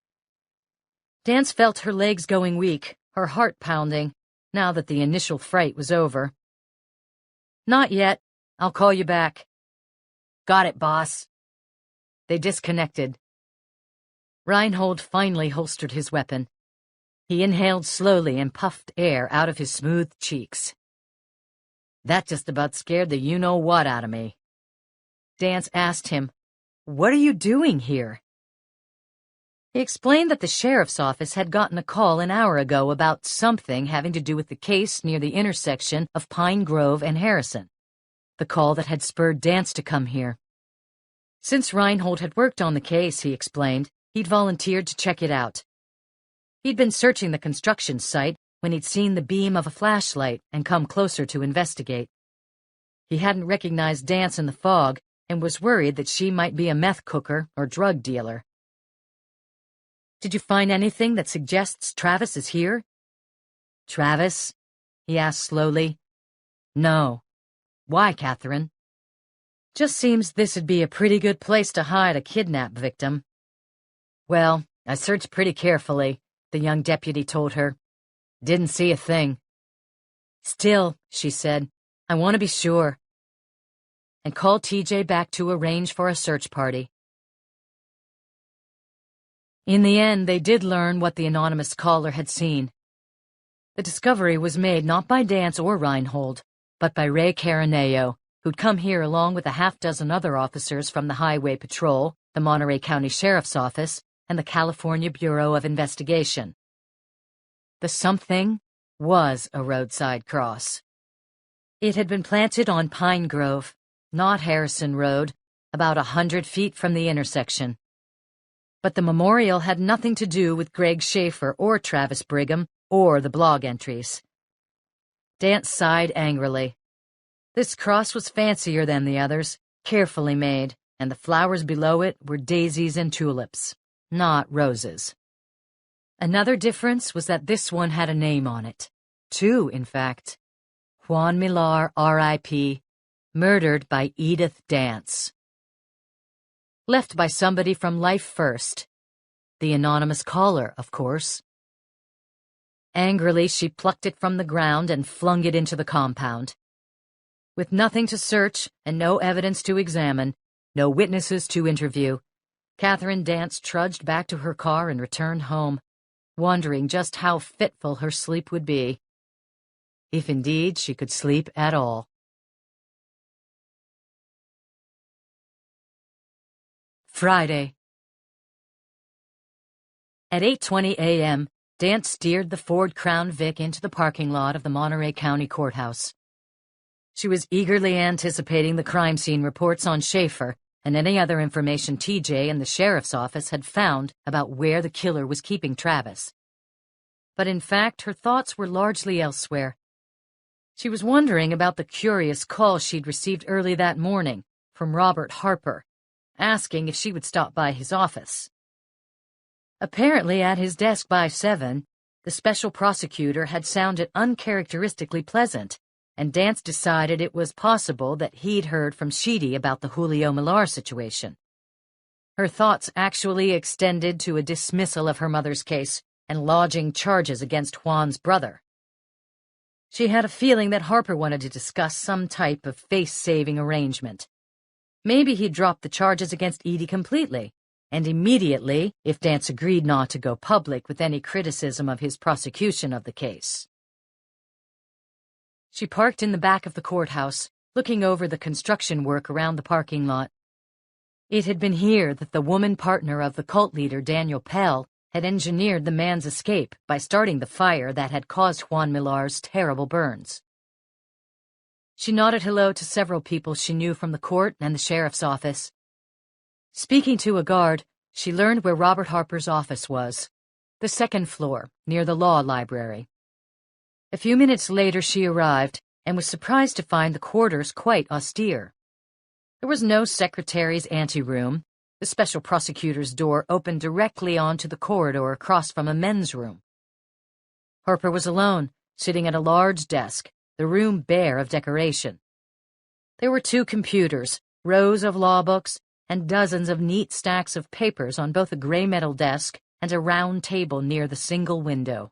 Dance felt her legs going weak, her heart pounding, now that the initial fright was over. "Not yet. I'll call you back." "Got it, boss." They disconnected. Reinhold finally holstered his weapon. He inhaled slowly and puffed air out of his smooth cheeks. "That just about scared the you-know-what out of me." Dance asked him, "What are you doing here?" He explained that the sheriff's office had gotten a call an hour ago about something having to do with the case near the intersection of Pine Grove and Harrison, the call that had spurred Dance to come here. Since Reinhold had worked on the case, he explained, he'd volunteered to check it out. He'd been searching the construction site when he'd seen the beam of a flashlight and come closer to investigate. He hadn't recognized Dance in the fog and was worried that she might be a meth cooker or drug dealer. "Did you find anything that suggests Travis is here?" "Travis?" he asked slowly. "No. Why, Catherine?" "Just seems this'd be a pretty good place to hide a kidnap victim." "Well, I searched pretty carefully," the young deputy told her. "Didn't see a thing." "Still," she said, "I want to be sure." And called TJ back to arrange for a search party. In the end, they did learn what the anonymous caller had seen. The discovery was made not by Dance or Reinhold, but by Ray Caraneo, who'd come here along with a half-dozen other officers from the Highway Patrol, the Monterey County Sheriff's Office, and the California Bureau of Investigation. The something was a roadside cross. It had been planted on Pine Grove, not Harrison Road, about 100 feet from the intersection. But the memorial had nothing to do with Greg Schaefer or Travis Brigham or the blog entries. Dance sighed angrily. This cross was fancier than the others, carefully made, and the flowers below it were daisies and tulips, not roses. Another difference was that this one had a name on it. Two, in fact. Juan Millar, R.I.P., murdered by Edith Dance. Left by somebody from Life First. The anonymous caller, of course. Angrily, she plucked it from the ground and flung it into the compound. With nothing to search and no evidence to examine, no witnesses to interview, Catherine Dance trudged back to her car and returned home, wondering just how fitful her sleep would be, if indeed she could sleep at all. Friday. At 8:20 a.m., Dance steered the Ford Crown Vic into the parking lot of the Monterey County Courthouse. She was eagerly anticipating the crime scene reports on Schaefer and any other information TJ and the sheriff's office had found about where the killer was keeping Travis. But in fact, her thoughts were largely elsewhere. She was wondering about the curious call she'd received early that morning from Robert Harper, asking if she would stop by his office. Apparently, at his desk by 7, the special prosecutor had sounded uncharacteristically pleasant, and Dance decided it was possible that he'd heard from Sheedy about the Julio Millar situation. Her thoughts actually extended to a dismissal of her mother's case and lodging charges against Juan's brother. She had a feeling that Harper wanted to discuss some type of face-saving arrangement. Maybe he'd drop the charges against Edie completely, and immediately if Dance agreed not to go public with any criticism of his prosecution of the case. She parked in the back of the courthouse, looking over the construction work around the parking lot. It had been here that the woman partner of the cult leader Daniel Pell had engineered the man's escape by starting the fire that had caused Juan Millar's terrible burns. She nodded hello to several people she knew from the court and the sheriff's office. Speaking to a guard, she learned where Robert Harper's office was, the second floor, near the law library. A few minutes later she arrived and was surprised to find the quarters quite austere. There was no secretary's anteroom. The special prosecutor's door opened directly onto the corridor across from a men's room. Harper was alone, sitting at a large desk, the room bare of decoration. There were 2 computers, rows of law books, and dozens of neat stacks of papers on both a gray metal desk and a round table near the single window.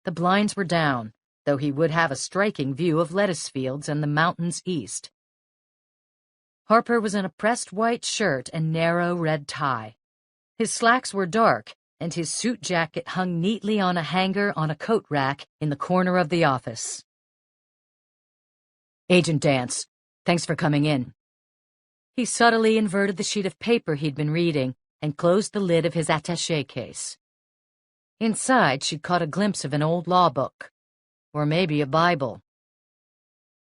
The blinds were down, though he would have a striking view of lettuce fields and the mountains east. Harper was in a pressed white shirt and narrow red tie. His slacks were dark, and his suit jacket hung neatly on a hanger on a coat rack in the corner of the office. "Agent Dance, thanks for coming in." He subtly inverted the sheet of paper he'd been reading and closed the lid of his attaché case. Inside, she'd caught a glimpse of an old law book, or maybe a Bible.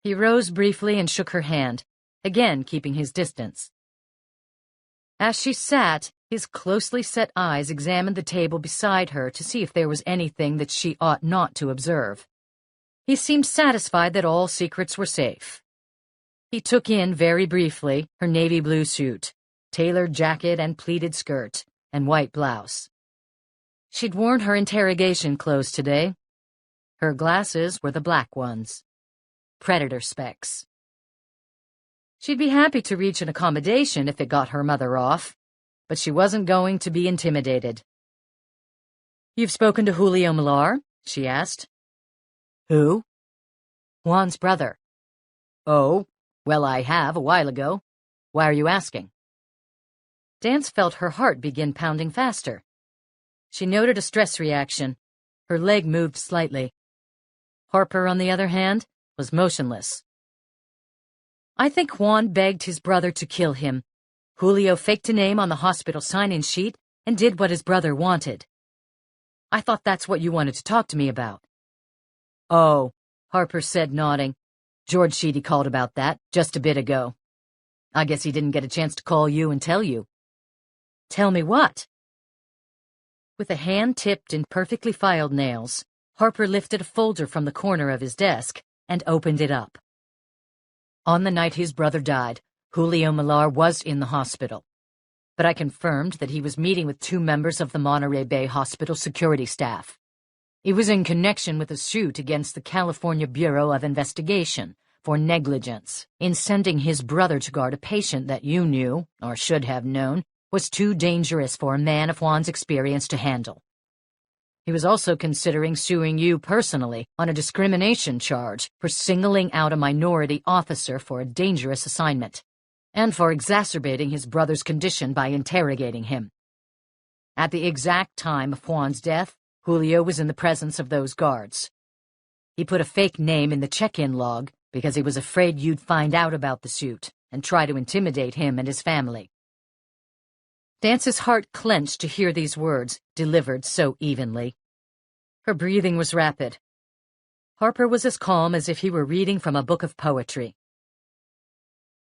He rose briefly and shook her hand, again keeping his distance. As she sat, his closely set eyes examined the table beside her to see if there was anything that she ought not to observe. He seemed satisfied that all secrets were safe. He took in, very briefly, her navy blue suit, tailored jacket and pleated skirt, and white blouse. She'd worn her interrogation clothes today. Her glasses were the black ones. Predator specs. She'd be happy to reach an accommodation if it got her mother off, but she wasn't going to be intimidated. "You've spoken to Julio Millar?" she asked. "Who?" "Juan's brother." "Oh, well, I have a while ago. Why are you asking?" Dance felt her heart begin pounding faster. She noted a stress reaction. Her leg moved slightly, Harper, on the other hand, was motionless. I think Juan begged his brother to kill him. Julio faked a name on the hospital sign-in sheet and did what his brother wanted. I thought that's what you wanted to talk to me about. Oh, Harper said, nodding. George Sheedy called about that just a bit ago. I guess he didn't get a chance to call you and tell you. Tell me what? With a hand tipped in perfectly filed nails, Harper lifted a folder from the corner of his desk and opened it up. On the night his brother died, Julio Millar was in the hospital, but I confirmed that he was meeting with 2 members of the Monterey Bay Hospital security staff. It was in connection with a suit against the California Bureau of Investigation for negligence in sending his brother to guard a patient that you knew, or should have known, was too dangerous for a man of Juan's experience to handle. He was also considering suing you personally on a discrimination charge for singling out a minority officer for a dangerous assignment, and for exacerbating his brother's condition by interrogating him. At the exact time of Juan's death, Julio was in the presence of those guards. He put a fake name in the check-in log because he was afraid you'd find out about the suit and try to intimidate him and his family. Dance's heart clenched to hear these words delivered so evenly. Her breathing was rapid. Harper was as calm as if he were reading from a book of poetry.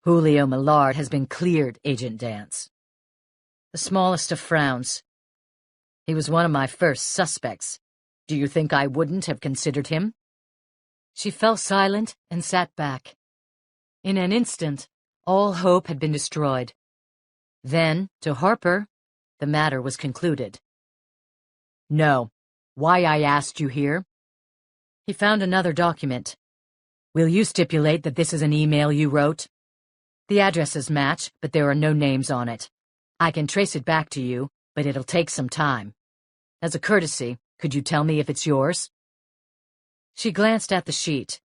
Julio Millard has been cleared, Agent Dance. The smallest of frowns. He was one of my first suspects. Do you think I wouldn't have considered him? She fell silent and sat back. In an instant, all hope had been destroyed. Then, to Harper, the matter was concluded. No. Why I asked you here? He found another document. Will you stipulate that this is an email you wrote? The addresses match, but there are no names on it. I can trace it back to you, but it'll take some time. As a courtesy, could you tell me if it's yours? She glanced at the sheet.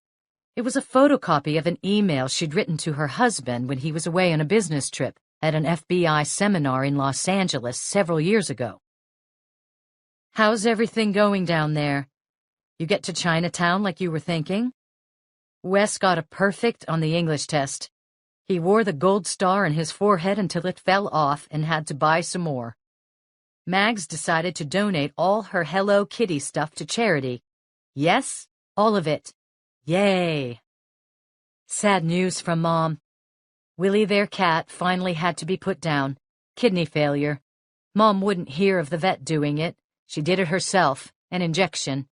It was a photocopy of an email she'd written to her husband when he was away on a business trip at an FBI seminar in Los Angeles several years ago. How's everything going down there? You get to Chinatown like you were thinking? Wes got a perfect on the English test. He wore the gold star on his forehead until it fell off and had to buy some more. Mags decided to donate all her Hello Kitty stuff to charity. Yes, all of it. Yay! Sad news from Mom. Willie, their cat, finally had to be put down. Kidney failure. Mom wouldn't hear of the vet doing it. She did it herself, an injection.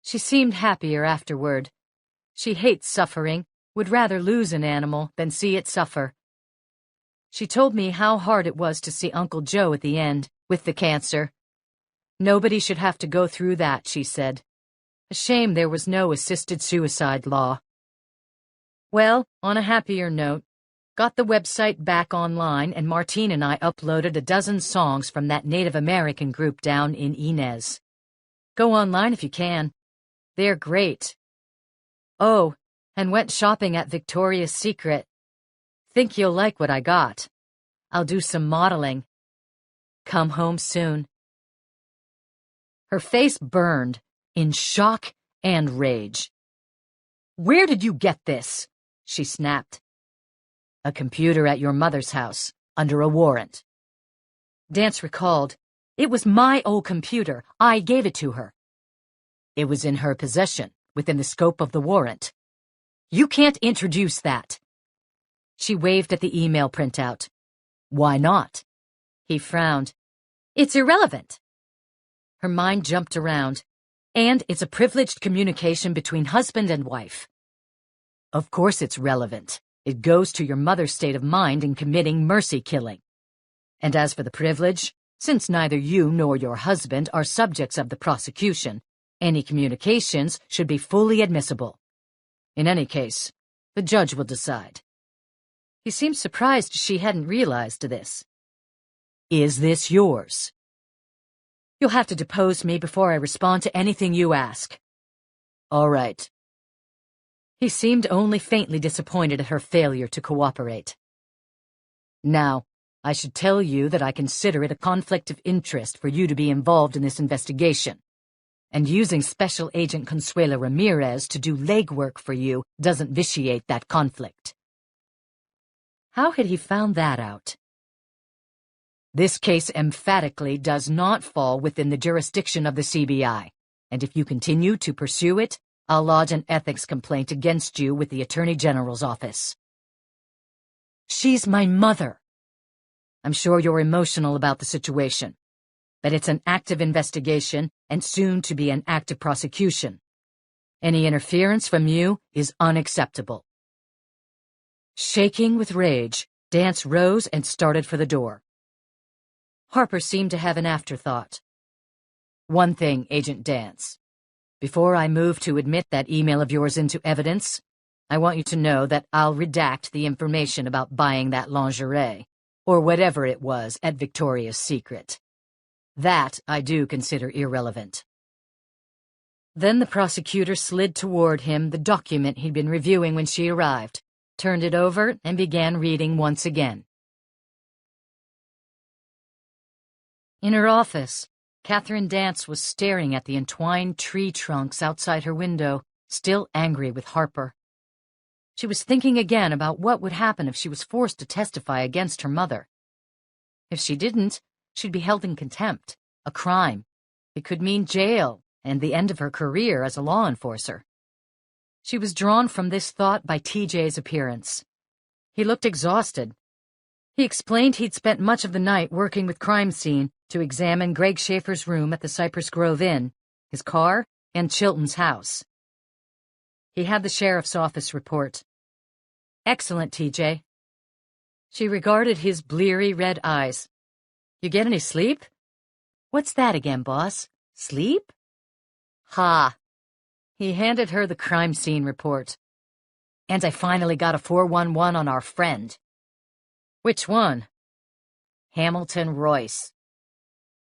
She seemed happier afterward. She hates suffering, would rather lose an animal than see it suffer. She told me how hard it was to see Uncle Joe at the end, with the cancer. Nobody should have to go through that, she said. A shame there was no assisted suicide law. Well, on a happier note, got the website back online, and Martine and I uploaded a dozen songs from that Native American group down in Inez. Go online if you can. They're great. Oh, and went shopping at Victoria's Secret. Think you'll like what I got. I'll do some modeling. Come home soon. Her face burned in shock and rage. Where did you get this? She snapped. A computer at your mother's house, under a warrant. Dance recalled. It was my old computer. I gave it to her. It was in her possession, within the scope of the warrant. You can't introduce that. She waved at the email printout. Why not? He frowned. It's irrelevant. Her mind jumped around. And it's a privileged communication between husband and wife. Of course it's relevant. It goes to your mother's state of mind in committing mercy killing. And as for the privilege, since neither you nor your husband are subjects of the prosecution, any communications should be fully admissible. In any case, the judge will decide. He seemed surprised she hadn't realized this. Is this yours? You'll have to depose me before I respond to anything you ask. All right. He seemed only faintly disappointed at her failure to cooperate. Now, I should tell you that I consider it a conflict of interest for you to be involved in this investigation. And using Special Agent Consuelo Ramirez to do legwork for you doesn't vitiate that conflict. How had he found that out? This case emphatically does not fall within the jurisdiction of the CBI, and if you continue to pursue it, I'll lodge an ethics complaint against you with the Attorney General's office. She's my mother. I'm sure you're emotional about the situation, but it's an active investigation and soon to be an active prosecution. Any interference from you is unacceptable. Shaking with rage, Dance rose and started for the door. Harper seemed to have an afterthought. One thing, Agent Dance. Before I move to admit that email of yours into evidence, I want you to know that I'll redact the information about buying that lingerie, or whatever it was at Victoria's Secret. That I do consider irrelevant. Then the prosecutor slid toward him the document he'd been reviewing when she arrived, turned it over, and began reading once again. In her office, Catherine Dance was staring at the entwined tree trunks outside her window, still angry with Harper. She was thinking again about what would happen if she was forced to testify against her mother. If she didn't, she'd be held in contempt, a crime. It could mean jail and the end of her career as a law enforcer. She was drawn from this thought by TJ's appearance. He looked exhausted. He explained he'd spent much of the night working with crime scene to examine Greg Schaefer's room at the Cypress Grove Inn, his car, and Chilton's house. He had the sheriff's office report. Excellent, TJ. She regarded his bleary red eyes. You get any sleep? What's that again, boss? Sleep? Ha! He handed her the crime scene report. And I finally got a 411 on our friend. Which one? Hamilton Royce.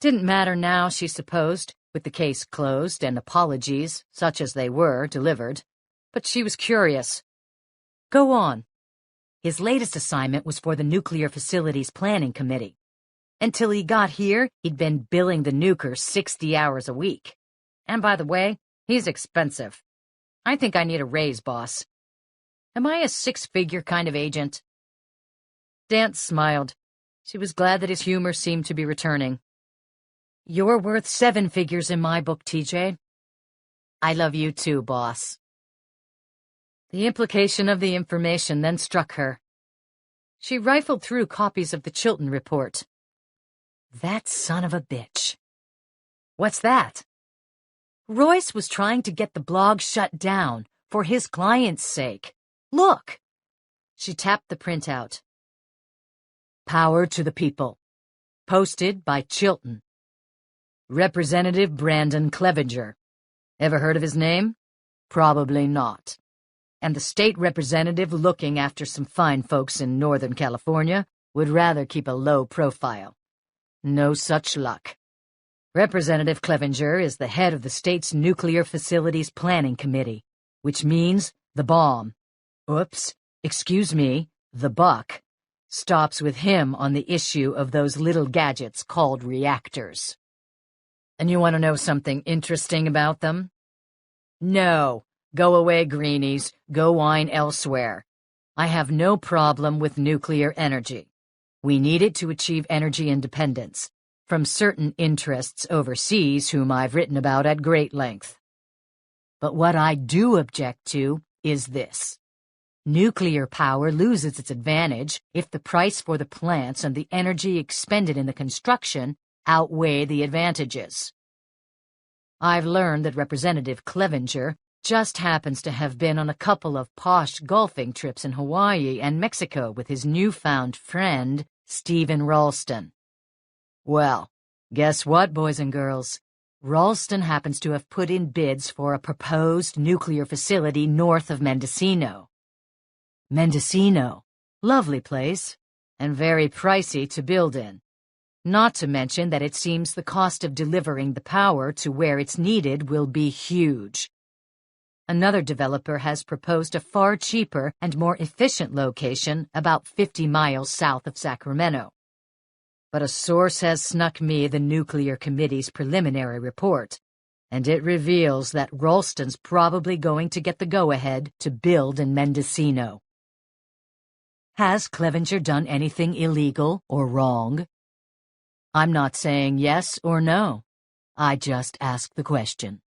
Didn't matter now, she supposed, with the case closed and apologies, such as they were, delivered. But she was curious. Go on. His latest assignment was for the Nuclear Facilities Planning Committee. Until he got here, he'd been billing the nukers 60 hours a week. And by the way, he's expensive. I think I need a raise, boss. Am I a six-figure kind of agent? Dance smiled. She was glad that his humor seemed to be returning. You're worth 7 figures in my book, TJ. I love you too, boss. The implication of the information then struck her. She rifled through copies of the Chilton report. That son of a bitch. What's that? Royce was trying to get the blog shut down for his client's sake. Look! She tapped the printout. Power to the people. Posted by Chilton. Representative Brandon Clevenger. Ever heard of his name? Probably not. And the state representative looking after some fine folks in Northern California would rather keep a low profile. No such luck. Representative Clevenger is the head of the state's Nuclear Facilities Planning Committee, which means the bomb. Oops, excuse me, the buck. Stops with him on the issue of those little gadgets called reactors. And you want to know something interesting about them? No. Go away, greenies. Go whine elsewhere. I have no problem with nuclear energy. We need it to achieve energy independence from certain interests overseas whom I've written about at great length. But what I do object to is this. Nuclear power loses its advantage if the price for the plants and the energy expended in the construction outweigh the advantages. I've learned that Representative Clevenger just happens to have been on a couple of posh golfing trips in Hawaii and Mexico with his newfound friend, Stephen Ralston. Well, guess what, boys and girls? Ralston happens to have put in bids for a proposed nuclear facility north of Mendocino. Mendocino, lovely place, and very pricey to build in. Not to mention that it seems the cost of delivering the power to where it's needed will be huge. Another developer has proposed a far cheaper and more efficient location about 50 miles south of Sacramento. But a source has snuck me the Nuclear Committee's preliminary report, and it reveals that Ralston's probably going to get the go-ahead to build in Mendocino. Has Clevenger done anything illegal or wrong? I'm not saying yes or no. I just asked the question.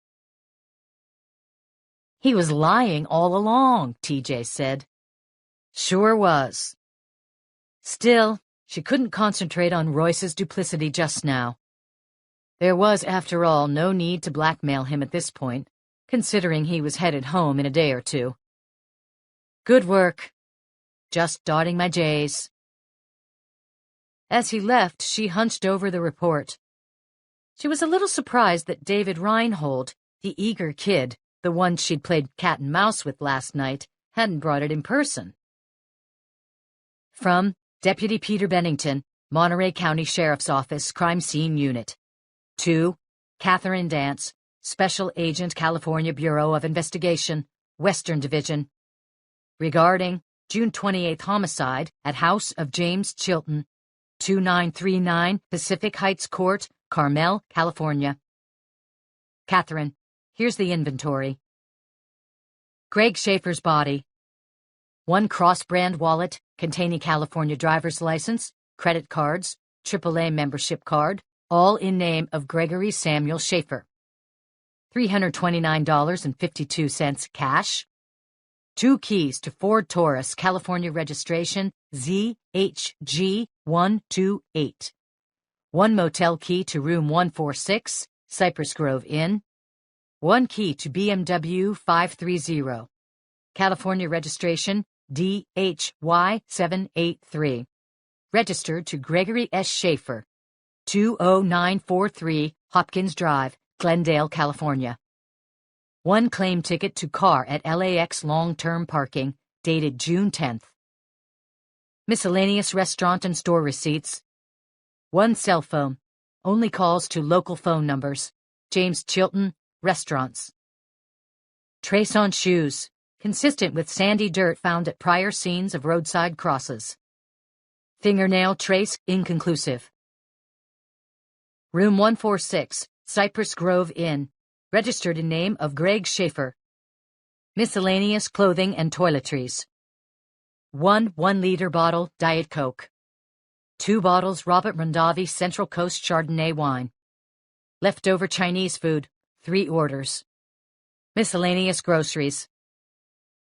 He was lying all along, TJ said. Sure was. Still, she couldn't concentrate on Royce's duplicity just now. There was, after all, no need to blackmail him at this point, considering he was headed home in a day or two. Good work. Just dotting my J's. As he left, she hunched over the report. She was a little surprised that David Reinhold, the eager kid, the one she'd played cat and mouse with last night, hadn't brought it in person. From Deputy Peter Bennington, Monterey County Sheriff's Office, Crime Scene Unit. To Catherine Dance, Special Agent, California Bureau of Investigation, Western Division. Regarding June 28th homicide at House of James Chilton, 2939 Pacific Heights Court, Carmel, California. Catherine, here's the inventory. Greg Schaefer's body. 1 cross-brand wallet containing California driver's license, credit cards, AAA membership card, all in name of Gregory Samuel Schaefer. $329.52 cash. 2 keys to Ford Taurus, California registration ZHG128. 1 motel key to room 146, Cypress Grove Inn. 1 key to BMW 530. California registration DHY783. Registered to Gregory S. Schaefer, 20943 Hopkins Drive, Glendale, California. 1 claim ticket to car at LAX long-term parking, dated June 10th. Miscellaneous restaurant and store receipts. 1 cell phone, only calls to local phone numbers. James Chilton, restaurants. Trace on shoes, consistent with sandy dirt found at prior scenes of roadside crosses. Fingernail trace inconclusive. Room 146, Cypress Grove Inn, registered in name of Greg Schaefer. Miscellaneous clothing and toiletries. 1 1-liter bottle Diet Coke. 2 bottles Robert Mondavi Central Coast Chardonnay wine. Leftover Chinese food, 3 orders. Miscellaneous groceries.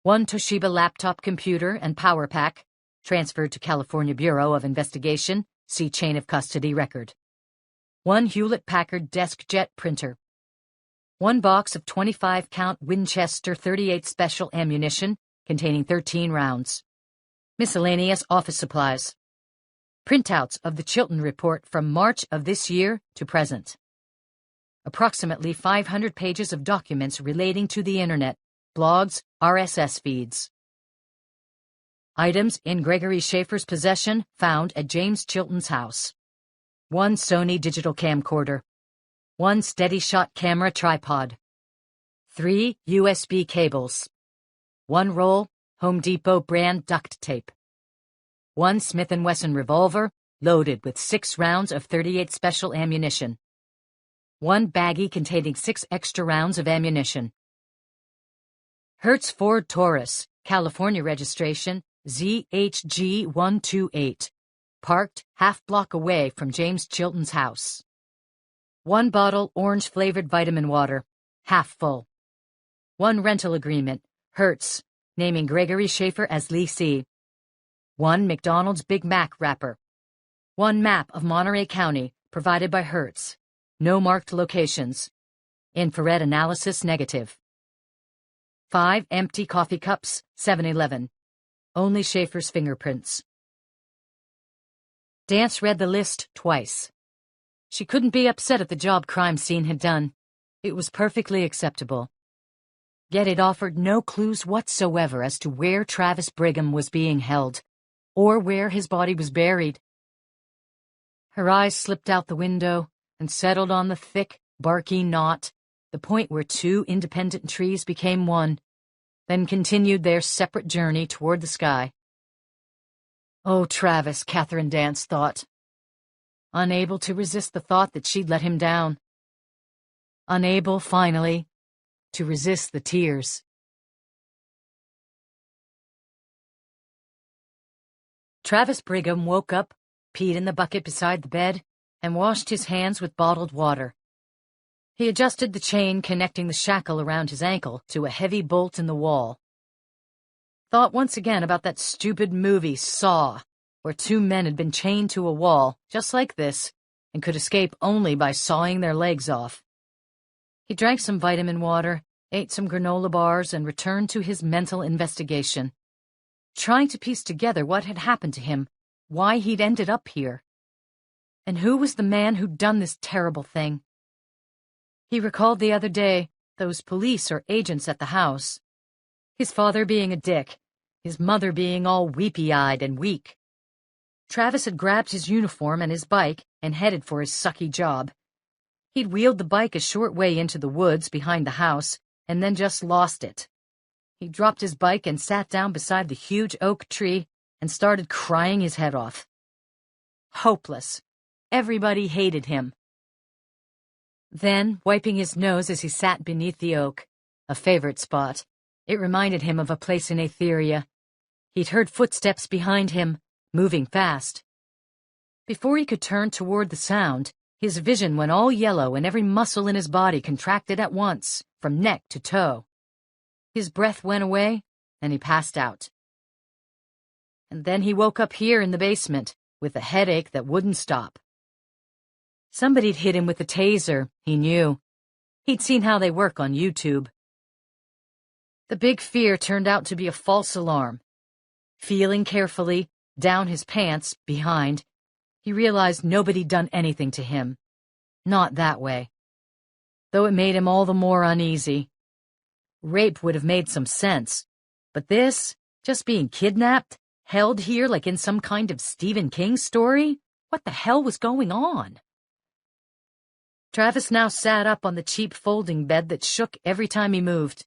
1 Toshiba laptop computer and power pack, transferred to California Bureau of Investigation, see chain of custody record. 1 Hewlett-Packard DeskJet printer. 1 box of 25-count Winchester .38 special ammunition containing 13 rounds. Miscellaneous office supplies. Printouts of the Chilton report from March of this year to present. Approximately 500 pages of documents relating to the Internet, blogs, RSS feeds. Items in Gregory Schaefer's possession found at James Chilton's house. 1 Sony digital camcorder. 1 steady-shot camera tripod. 3 USB cables. 1 roll Home Depot brand duct tape. 1 Smith & Wesson revolver, loaded with 6 rounds of .38 special ammunition. 1 baggie containing 6 extra rounds of ammunition. Hertz Ford Taurus, California registration ZHG128, parked half-block away from James Chilton's house. 1 bottle orange-flavored vitamin water, half full. 1 rental agreement, Hertz, naming Gregory Schaefer as leasee. 1 McDonald's Big Mac wrapper. 1 map of Monterey County, provided by Hertz. No marked locations. Infrared analysis negative. 5 empty coffee cups, 7-Eleven. Only Schaefer's fingerprints. Dance read the list twice. She couldn't be upset at the job crime scene had done. It was perfectly acceptable. Yet it offered no clues whatsoever as to where Travis Brigham was being held, or where his body was buried. Her eyes slipped out the window and settled on the thick, barky knot, the point where 2 independent trees became one, then continued their separate journey toward the sky. Oh, Travis, Catherine Dance thought, unable to resist the thought that she'd let him down. unable, finally, to resist the tears. Travis Brigham woke up, peed in the bucket beside the bed, and washed his hands with bottled water. He adjusted the chain connecting the shackle around his ankle to a heavy bolt in the wall. Thought once again about that stupid movie, Saw, where two men had been chained to a wall, just like this, and could escape only by sawing their legs off. He drank some vitamin water, ate some granola bars, and returned to his mental investigation, trying to piece together what had happened to him, why he'd ended up here, and who was the man who'd done this terrible thing. He recalled the other day those police or agents at the house, his father being a dick, his mother being all weepy-eyed and weak. Travis had grabbed his uniform and his bike and headed for his sucky job. He'd wheeled the bike a short way into the woods behind the house and then just lost it. He dropped his bike and sat down beside the huge oak tree and started crying his head off. Hopeless. Everybody hated him. Then, wiping his nose as he sat beneath the oak, a favorite spot, it reminded him of a place in Aetheria. He'd heard footsteps behind him, moving fast. Before he could turn toward the sound, his vision went all yellow and every muscle in his body contracted at once, from neck to toe. His breath went away, and he passed out. And then he woke up here in the basement, with a headache that wouldn't stop. Somebody'd hit him with a taser, he knew. He'd seen how they work on YouTube. The big fear turned out to be a false alarm. Feeling carefully, down his pants, behind, he realized nobody'd done anything to him. Not that way. Though it made him all the more uneasy. Rape would have made some sense, but this, just being kidnapped, held here like in some kind of Stephen King story? What the hell was going on? Travis now sat up on the cheap folding bed that shook every time he moved.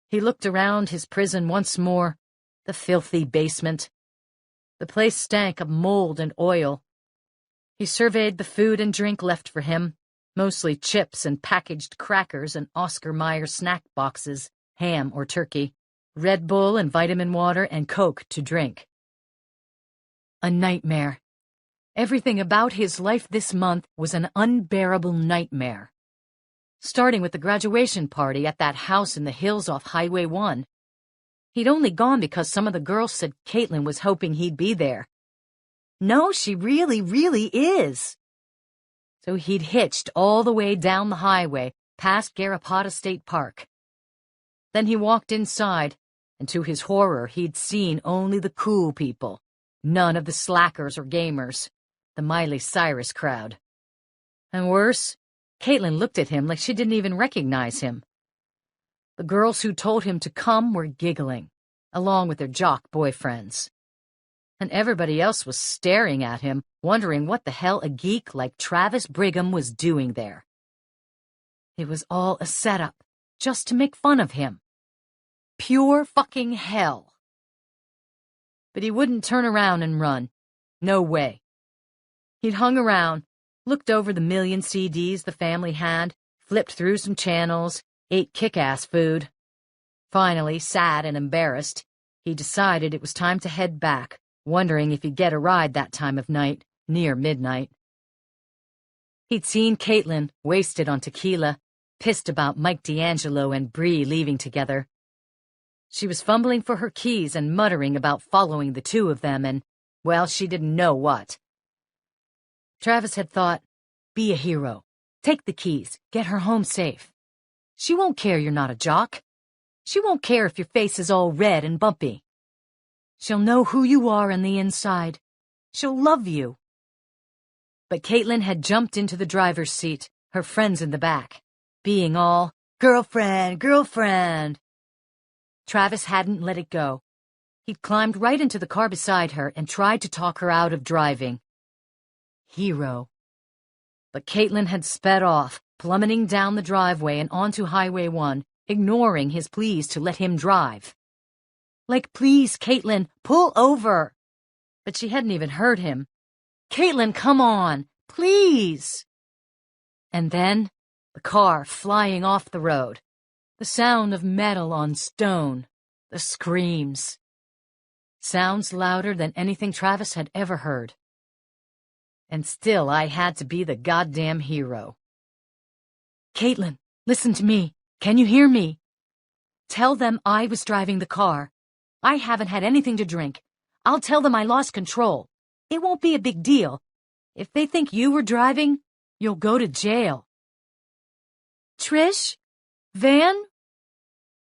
He looked around his prison once more, the filthy basement. The place stank of mold and oil. He surveyed the food and drink left for him, mostly chips and packaged crackers and Oscar Mayer snack boxes, ham or turkey, Red Bull and vitamin water and Coke to drink. A nightmare. Everything about his life this month was an unbearable nightmare. Starting with the graduation party at that house in the hills off Highway 1. He'd only gone because some of the girls said Caitlin was hoping he'd be there. No, she really, really is. So he'd hitched all the way down the highway, past Garapata State Park. Then he walked inside, and to his horror he'd seen only the cool people, none of the slackers or gamers, the Miley Cyrus crowd. And worse, Caitlin looked at him like she didn't even recognize him. The girls who told him to come were giggling, along with their jock boyfriends. And everybody else was staring at him, wondering what the hell a geek like Travis Brigham was doing there. It was all a setup, just to make fun of him. Pure fucking hell. But he wouldn't turn around and run. No way. He'd hung around, looked over the million CDs the family had, flipped through some channels, ate kick-ass food. Finally, sad and embarrassed, he decided it was time to head back, wondering if he'd get a ride that time of night, near midnight. He'd seen Caitlin, wasted on tequila, pissed about Mike D'Angelo and Bree leaving together. She was fumbling for her keys and muttering about following the two of them and, well, she didn't know what. Travis had thought, be a hero. Take the keys. Get her home safe. She won't care you're not a jock. She won't care if your face is all red and bumpy. She'll know who you are on the inside. She'll love you. But Caitlin had jumped into the driver's seat, her friends in the back, being all, girlfriend, girlfriend. Travis hadn't let it go. He'd climbed right into the car beside her and tried to talk her out of driving. Hero. But Caitlin had sped off, plummeting down the driveway and onto Highway 1, ignoring his pleas to let him drive. Like, please, Caitlin, pull over. But she hadn't even heard him. Caitlin, come on, please. And then, the car flying off the road, the sound of metal on stone, the screams. Sounds louder than anything Travis had ever heard. And still I had to be the goddamn hero. Caitlin, listen to me. Can you hear me? Tell them I was driving the car. I haven't had anything to drink. I'll tell them I lost control. It won't be a big deal. If they think you were driving, you'll go to jail. Trish? Van?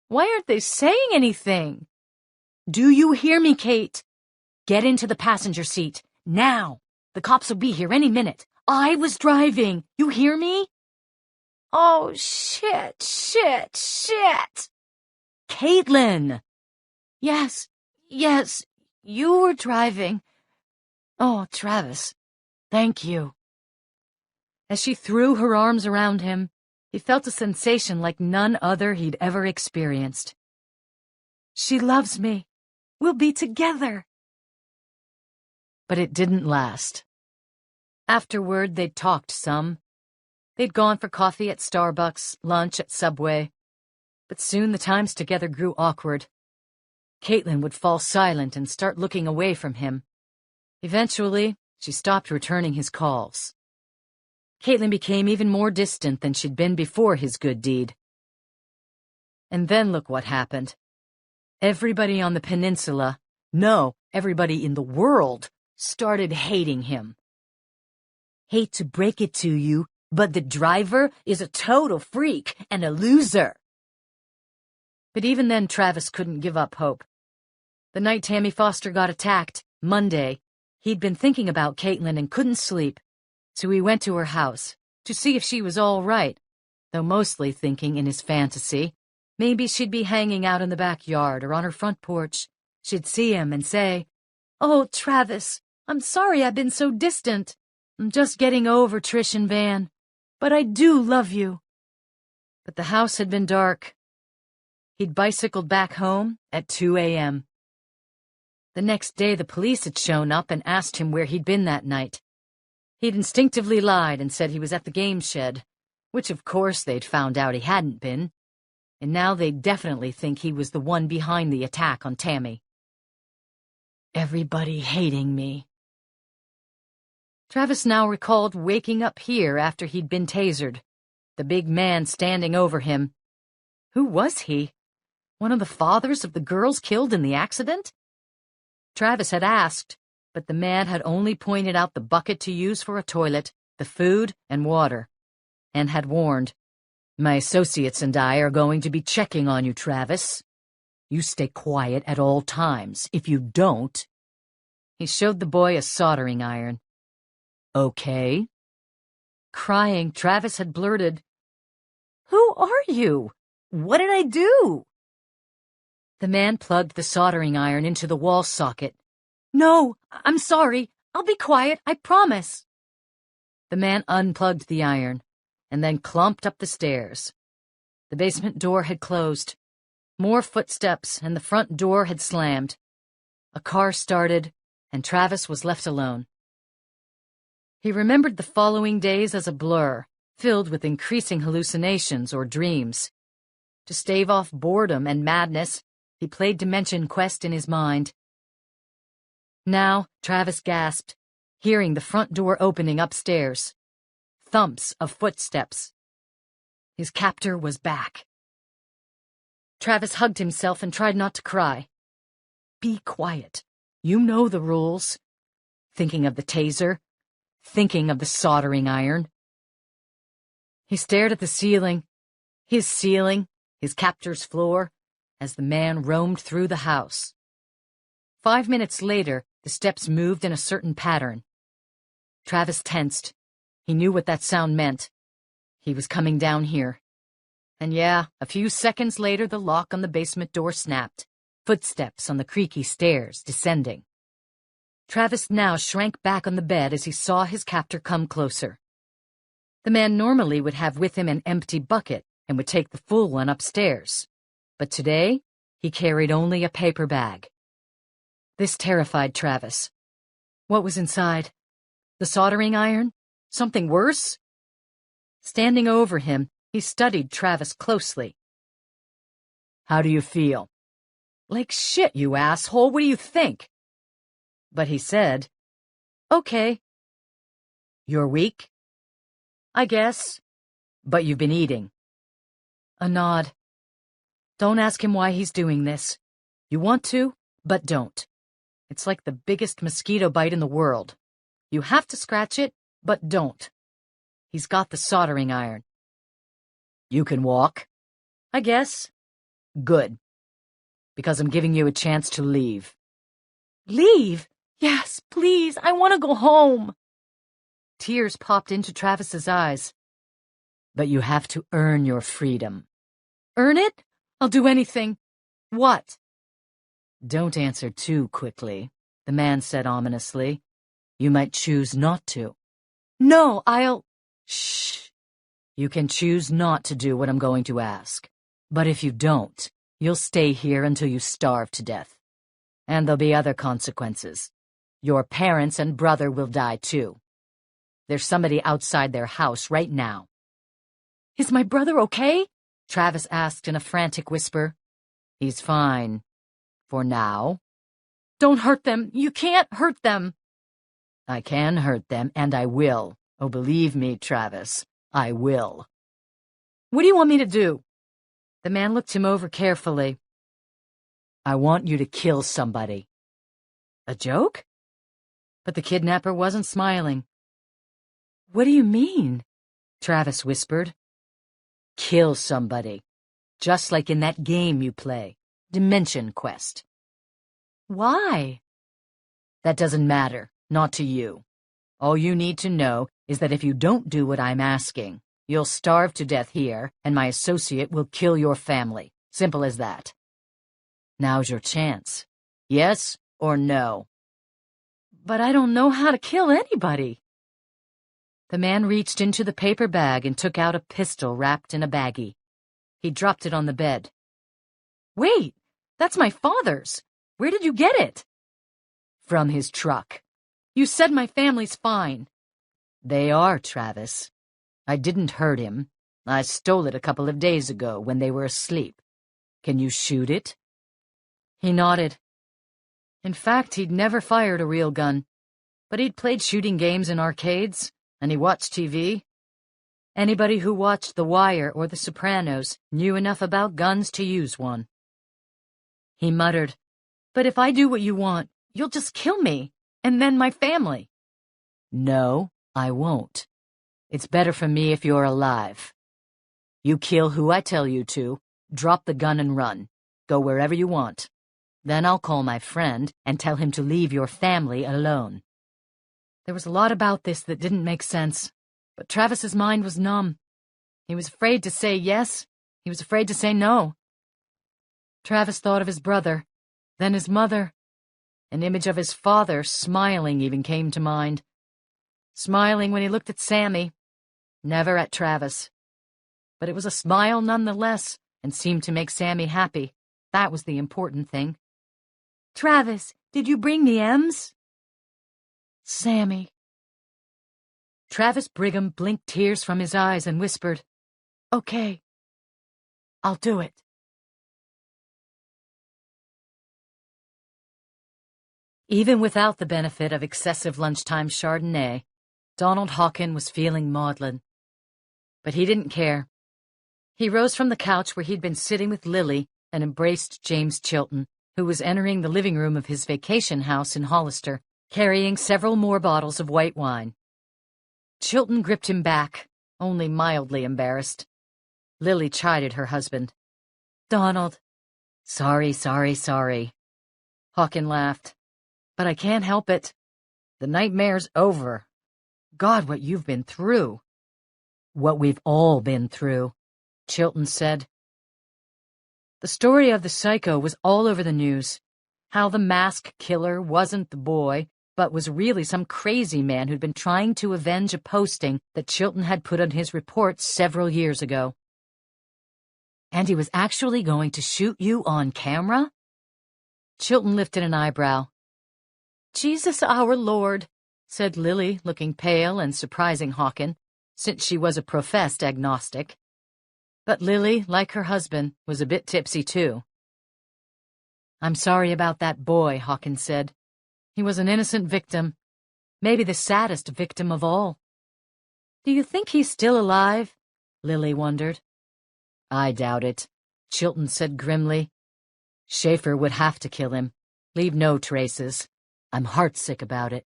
Why aren't they saying anything? Do you hear me, Kate? Get into the passenger seat, now. The cops will be here any minute. I was driving. You hear me? Oh, shit. Caitlin! Yes, you were driving. Oh, Travis, thank you. As she threw her arms around him, he felt a sensation like none other he'd ever experienced. She loves me. We'll be together. But it didn't last. Afterward, they'd talked some. They'd gone for coffee at Starbucks, lunch at Subway. But soon the times together grew awkward. Caitlin would fall silent and start looking away from him. Eventually, she stopped returning his calls. Caitlin became even more distant than she'd been before his good deed. And then look what happened. Everybody on the peninsula, no, everybody in the world, started hating him. Hate to break it to you, but the driver is a total freak and a loser. But even then, Travis couldn't give up hope. The night Tammy Foster got attacked, Monday, he'd been thinking about Caitlin and couldn't sleep, so he went to her house to see if she was all right, though mostly thinking in his fantasy, maybe she'd be hanging out in the backyard or on her front porch. She'd see him and say, "Oh, Travis, I'm sorry I've been so distant. I'm just getting over Trish and Van, but I do love you." But the house had been dark. He'd bicycled back home at 2 a.m. The next day, the police had shown up and asked him where he'd been that night. He'd instinctively lied and said he was at the game shed, which of course they'd found out he hadn't been, and now they'd definitely think he was the one behind the attack on Tammy. Everybody hating me. Travis now recalled waking up here after he'd been tasered, the big man standing over him. Who was he? One of the fathers of the girls killed in the accident? Travis had asked, but the man had only pointed out the bucket to use for a toilet, the food, and water, and had warned, "My associates and I are going to be checking on you, Travis. You stay quiet at all times. If you don't..." He showed the boy a soldering iron. "Okay." Crying, Travis had blurted, "Who are you? What did I do?" The man plugged the soldering iron into the wall socket. "No, I'm sorry. I'll be quiet, I promise." The man unplugged the iron and then clumped up the stairs. The basement door had closed. More footsteps and the front door had slammed. A car started, and Travis was left alone. He remembered the following days as a blur, filled with increasing hallucinations or dreams. To stave off boredom and madness, he played Dimension Quest in his mind. Now, Travis gasped, hearing the front door opening upstairs. Thumps of footsteps. His captor was back. Travis hugged himself and tried not to cry. Be quiet. You know the rules. Thinking of the taser. Thinking of the soldering iron. He stared at the ceiling, his captor's floor, as the man roamed through the house. 5 minutes later, the steps moved in a certain pattern. Travis tensed. He knew what that sound meant. He was coming down here. And yeah, a few seconds later the lock on the basement door snapped. Footsteps on the creaky stairs, descending. Travis now shrank back on the bed as he saw his captor come closer. The man normally would have with him an empty bucket and would take the full one upstairs. But today, he carried only a paper bag. This terrified Travis. What was inside? The soldering iron? Something worse? Standing over him, he He studied Travis closely. "How do you feel?" "Like shit, you asshole. What do you think?" But he said, "Okay." "You're weak?" "I guess." "But you've been eating." A nod. "Don't ask him why he's doing this. You want to, but don't. It's like the biggest mosquito bite in the world. You have to scratch it, but don't. He's got the soldering iron." "You can walk?" "I guess." "Good. Because I'm giving you a chance to leave." Leave? Yes, please. I want to go home. Tears popped into Travis's eyes. "But you have to earn your freedom." Earn it? I'll do anything. What? "Don't answer too quickly," the man said ominously. "You might choose not to." No, I'll... Shh. You can choose not to do what I'm going to ask. But if you don't, you'll stay here until you starve to death. And there'll be other consequences. Your parents and brother will die too. There's somebody outside their house right now." Is my brother okay? Travis asked in a frantic whisper. "He's fine. For now." Don't hurt them. You can't hurt them. "I can hurt them, and I will. Oh, believe me, Travis, I will." What do you want me to do? The man looked him over carefully. "I want you to kill somebody." A joke? But the kidnapper wasn't smiling. What do you mean? Travis whispered. "Kill somebody. Just like in that game you play, Dimension Quest." Why? "That doesn't matter, not to you. All you need to know is that if you don't do what I'm asking, you'll starve to death here, and my associate will kill your family. Simple as that. Now's your chance. Yes or no?" But I don't know how to kill anybody. The man reached into the paper bag and took out a pistol wrapped in a baggie. He dropped it on the bed. Wait, that's my father's. Where did you get it? From his truck. You said my family's fine. They are, Travis. I didn't hurt him. I stole it a couple of days ago when they were asleep. Can you shoot it? He nodded. In fact, he'd never fired a real gun, but he'd played shooting games in arcades, and he watched TV. Anybody who watched The Wire or The Sopranos knew enough about guns to use one. He muttered, "But if I do what you want, you'll just kill me, and then my family." "No, I won't. It's better for me if you're alive. You kill who I tell you to, drop the gun and run. Go wherever you want. Then I'll call my friend and tell him to leave your family alone." There was a lot about this that didn't make sense, but Travis's mind was numb. He was afraid to say yes. He was afraid to say no. Travis thought of his brother, then his mother. An image of his father smiling even came to mind. Smiling when he looked at Sammy, never at Travis. But it was a smile nonetheless, and seemed to make Sammy happy. That was the important thing. Travis, did you bring the M's? Sammy. Travis Brigham blinked tears from his eyes and whispered, "Okay, I'll do it." Even without the benefit of excessive lunchtime Chardonnay, Donald Hawken was feeling maudlin. But he didn't care. He rose from the couch where he'd been sitting with Lily and embraced James Chilton, who was entering the living room of his vacation house in Hollister, carrying several more bottles of white wine. Chilton gripped him back, only mildly embarrassed. Lily chided her husband. "Donald." Sorry. Hawken laughed. "But I can't help it. The nightmare's over. God, what you've been through." "What we've all been through," Chilton said. The story of the psycho was all over the news. How the mask killer wasn't the boy, but was really some crazy man who'd been trying to avenge a posting that Chilton had put on his report several years ago. "And he was actually going to shoot you on camera?" Chilton lifted an eyebrow. "Jesus our Lord," said Lily, looking pale and surprising Hawken, since she was a professed agnostic. But Lily, like her husband, was a bit tipsy too. "I'm sorry about that boy," Hawkins said. "He was an innocent victim, maybe the saddest victim of all." "Do you think he's still alive?" Lily wondered. "I doubt it," Chilton said grimly. "Schaefer would have to kill him, leave no traces. I'm heartsick about it."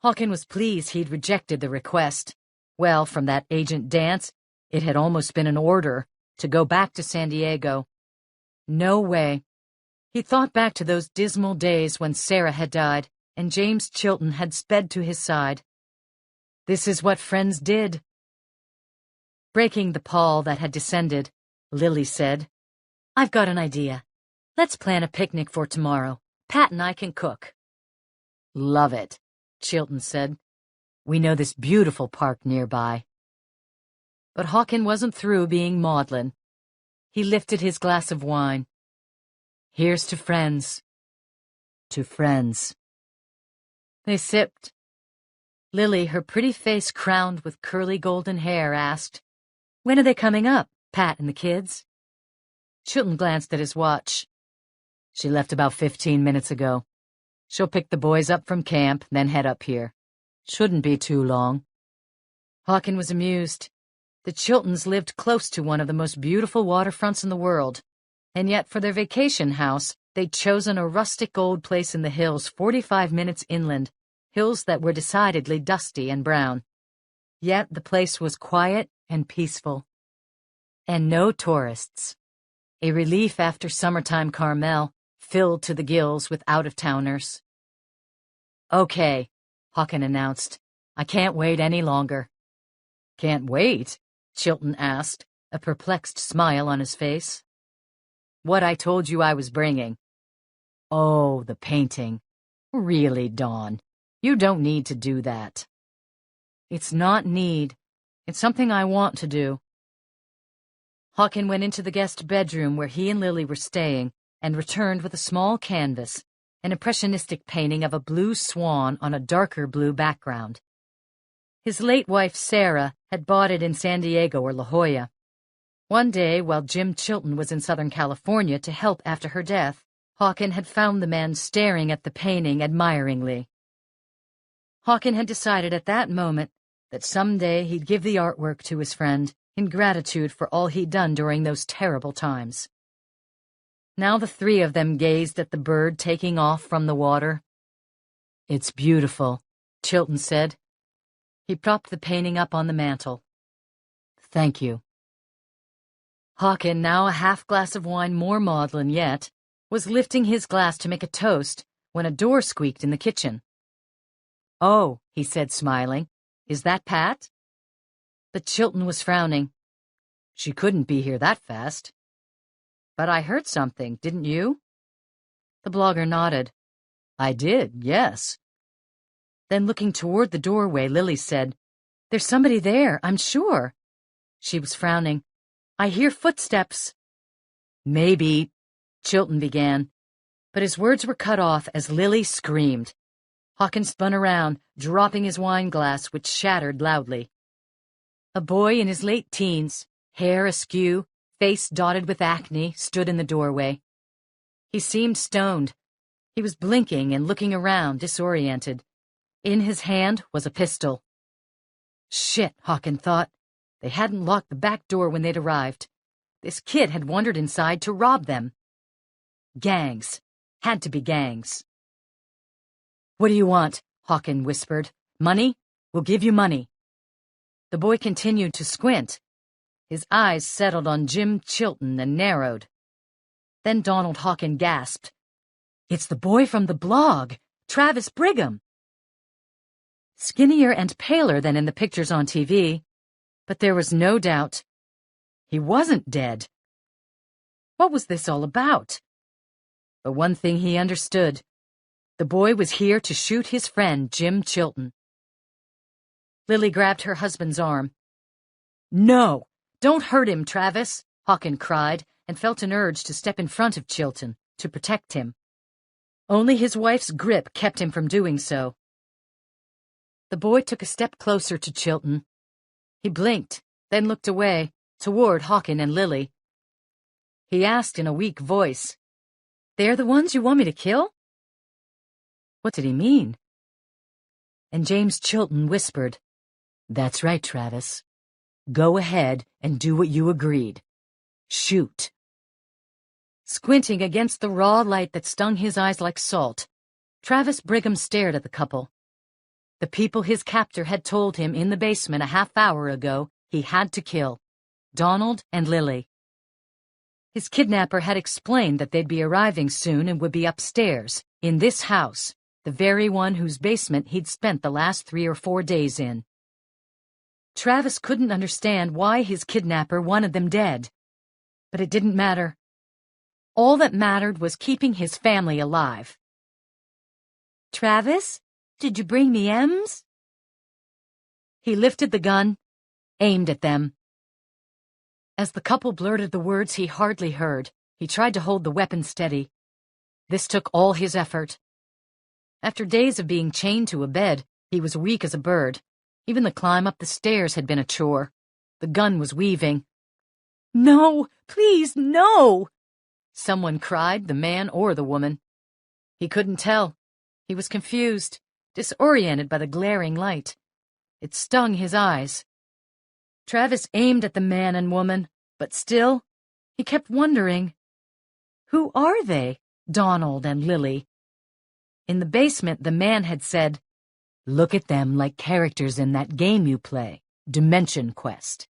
Hawkins was pleased he'd rejected the request. Well, from that agent dance, it had almost been an order to go back to San Diego. No way. He thought back to those dismal days when Sarah had died and James Chilton had sped to his side. This is what friends did. Breaking the pall that had descended, Lily said, "I've got an idea. Let's plan a picnic for tomorrow. Pat and I can cook." "Love it," Chilton said. "We know this beautiful park nearby." But Hawkins wasn't through being maudlin. He lifted his glass of wine. "Here's to friends. To friends." They sipped. Lily, her pretty face crowned with curly golden hair, asked, "When are they coming up, Pat and the kids?" Chilton glanced at his watch. "She left about 15 minutes ago. She'll pick the boys up from camp, then head up here. Shouldn't be too long." Hawkins was amused. The Chiltons lived close to one of the most beautiful waterfronts in the world, and yet for their vacation house, they'd chosen a rustic old place in the hills 45 minutes inland, hills that were decidedly dusty and brown. Yet the place was quiet and peaceful. And no tourists. A relief after summertime Carmel, filled to the gills with out-of-towners. "Okay," Hawkins announced. "I can't wait any longer." "Can't wait?" Chilton asked, a perplexed smile on his face. "What I told you I was bringing." "Oh, the painting. Really, Dawn, you don't need to do that." "It's not need. It's something I want to do." Hawkins went into the guest bedroom where he and Lily were staying and returned with a small canvas, an impressionistic painting of a blue swan on a darker blue background. His late wife, Sarah, had bought it in San Diego or La Jolla. One day, while Jim Chilton was in Southern California to help after her death, Hawkins had found the man staring at the painting admiringly. Hawkins had decided at that moment that someday he'd give the artwork to his friend in gratitude for all he'd done during those terrible times. Now the three of them gazed at the bird taking off from the water. "It's beautiful," Chilton said. He propped the painting up on the mantel. "Thank you." Hawkins, now a half-glass of wine more maudlin yet, was lifting his glass to make a toast when a door squeaked in the kitchen. "Oh," he said, smiling. "Is that Pat?" But Chilton was frowning. "She couldn't be here that fast." "But I heard something, didn't you?" The blogger nodded. "I did, yes." Then, looking toward the doorway, Lily said, "There's somebody there, I'm sure." She was frowning. "I hear footsteps." "Maybe," Chilton began, but his words were cut off as Lily screamed. Hawkins spun around, dropping his wine glass, which shattered loudly. A boy in his late teens, hair askew, face dotted with acne, stood in the doorway. He seemed stoned. He was blinking and looking around, disoriented. In his hand was a pistol. Shit, Hawkins thought. They hadn't locked the back door when they'd arrived. This kid had wandered inside to rob them. Gangs. Had to be gangs. "What do you want?" Hawkins whispered. "Money? We'll give you money." The boy continued to squint. His eyes settled on Jim Chilton and narrowed. Then Donald Hawkins gasped. "It's the boy from the blog, Travis Brigham." Skinnier and paler than in the pictures on TV, but there was no doubt. He wasn't dead. What was this all about? But one thing he understood. The boy was here to shoot his friend, Jim Chilton. Lily grabbed her husband's arm. "No, don't hurt him, Travis," Hawkins cried, and felt an urge to step in front of Chilton, to protect him. Only his wife's grip kept him from doing so. The boy took a step closer to Chilton. He blinked, then looked away, toward Hawken and Lily. He asked in a weak voice, "They're the ones you want me to kill?" What did he mean? And James Chilton whispered, "That's right, Travis. Go ahead and do what you agreed. Shoot." Squinting against the raw light that stung his eyes like salt, Travis Brigham stared at the couple. The people his captor had told him in the basement a half-hour ago he had to kill, Donald and Lily. His kidnapper had explained that they'd be arriving soon and would be upstairs, in this house, the very one whose basement he'd spent the last 3 or 4 days in. Travis couldn't understand why his kidnapper wanted them dead, but it didn't matter. All that mattered was keeping his family alive. "Travis, did you bring me M's?" He lifted the gun, aimed at them. As the couple blurted the words he hardly heard, he tried to hold the weapon steady. This took all his effort. After days of being chained to a bed, he was weak as a bird. Even the climb up the stairs had been a chore. The gun was weaving. "No, please, no!" someone cried, the man or the woman. He couldn't tell. He was confused, disoriented by the glaring light. It stung his eyes. Travis aimed at the man and woman, but still, he kept wondering, who are they, Donald and Lily? In the basement, the man had said, "Look at them like characters in that game you play, Dimension Quest.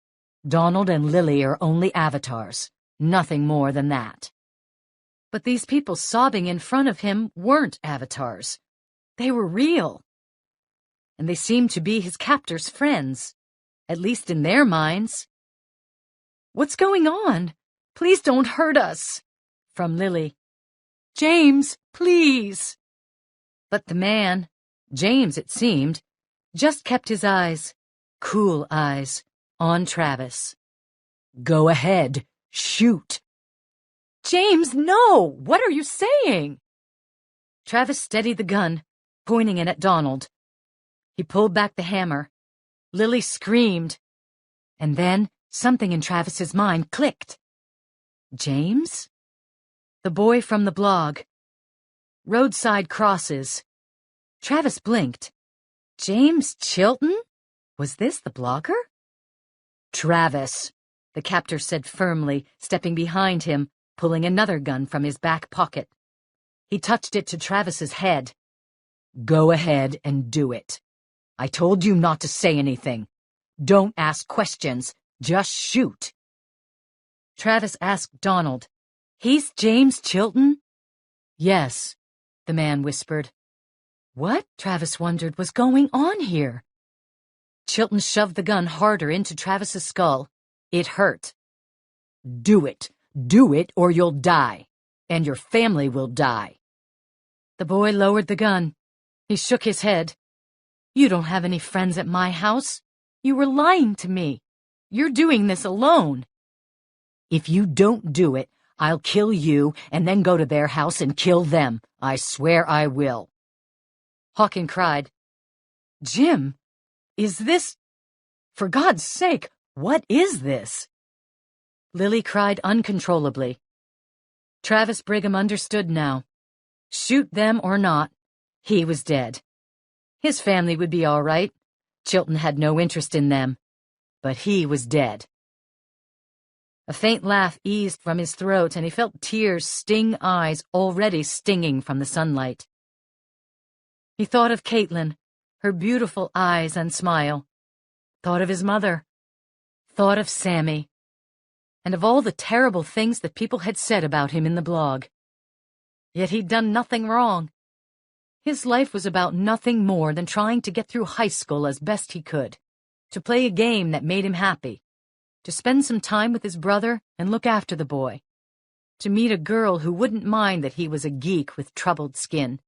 Donald and Lily are only avatars, nothing more than that." But these people sobbing in front of him weren't avatars. They were real. And they seemed to be his captor's friends, at least in their minds. "What's going on? Please don't hurt us," from Lily. "James, please." But the man, James it seemed, just kept his eyes, cool eyes, on Travis. "Go ahead, shoot." "James, no! What are you saying?" Travis steadied the gun, pointing it at Donald. He pulled back the hammer. Lily screamed. And then something in Travis's mind clicked. James? The boy from the blog. Roadside crosses. Travis blinked. James Chilton? Was this the blogger? "Travis," the captor said firmly, stepping behind him, pulling another gun from his back pocket. He touched it to Travis's head. "Go ahead and do it. I told you not to say anything. Don't ask questions. Just shoot." Travis asked Donald, "He's James Chilton?" "Yes," the man whispered. What, Travis wondered, was going on here? Chilton shoved the gun harder into Travis's skull. It hurt. "Do it. Do it, or you'll die. And your family will die." The boy lowered the gun. He shook his head. "You don't have any friends at my house. You were lying to me. You're doing this alone." "If you don't do it, I'll kill you and then go to their house and kill them. I swear I will." Hawken cried, "Jim, is this... For God's sake, what is this?" Lily cried uncontrollably. Travis Brigham understood now. Shoot them or not, he was dead. His family would be all right. Chilton had no interest in them. But he was dead. A faint laugh eased from his throat, and he felt tears sting eyes already stinging from the sunlight. He thought of Caitlin, her beautiful eyes and smile. Thought of his mother. Thought of Sammy. And of all the terrible things that people had said about him in the blog. Yet he'd done nothing wrong. His life was about nothing more than trying to get through high school as best he could, to play a game that made him happy, to spend some time with his brother and look after the boy, to meet a girl who wouldn't mind that he was a geek with troubled skin.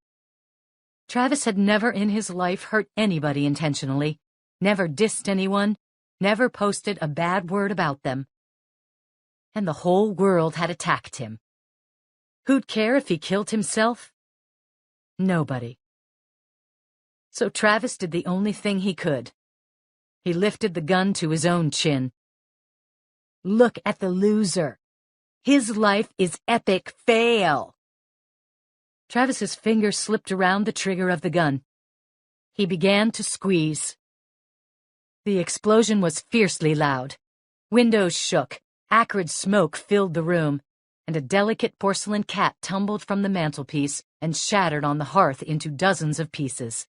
Travis had never in his life hurt anybody intentionally, never dissed anyone, never posted a bad word about them. And the whole world had attacked him. Who'd care if he killed himself? Nobody. So Travis did the only thing he could. He lifted the gun to his own chin. Look at the loser. His life is epic fail. Travis's finger slipped around the trigger of the gun. He began to squeeze. The explosion was fiercely loud. Windows shook, acrid smoke filled the room, and a delicate porcelain cat tumbled from the mantelpiece and shattered on the hearth into dozens of pieces.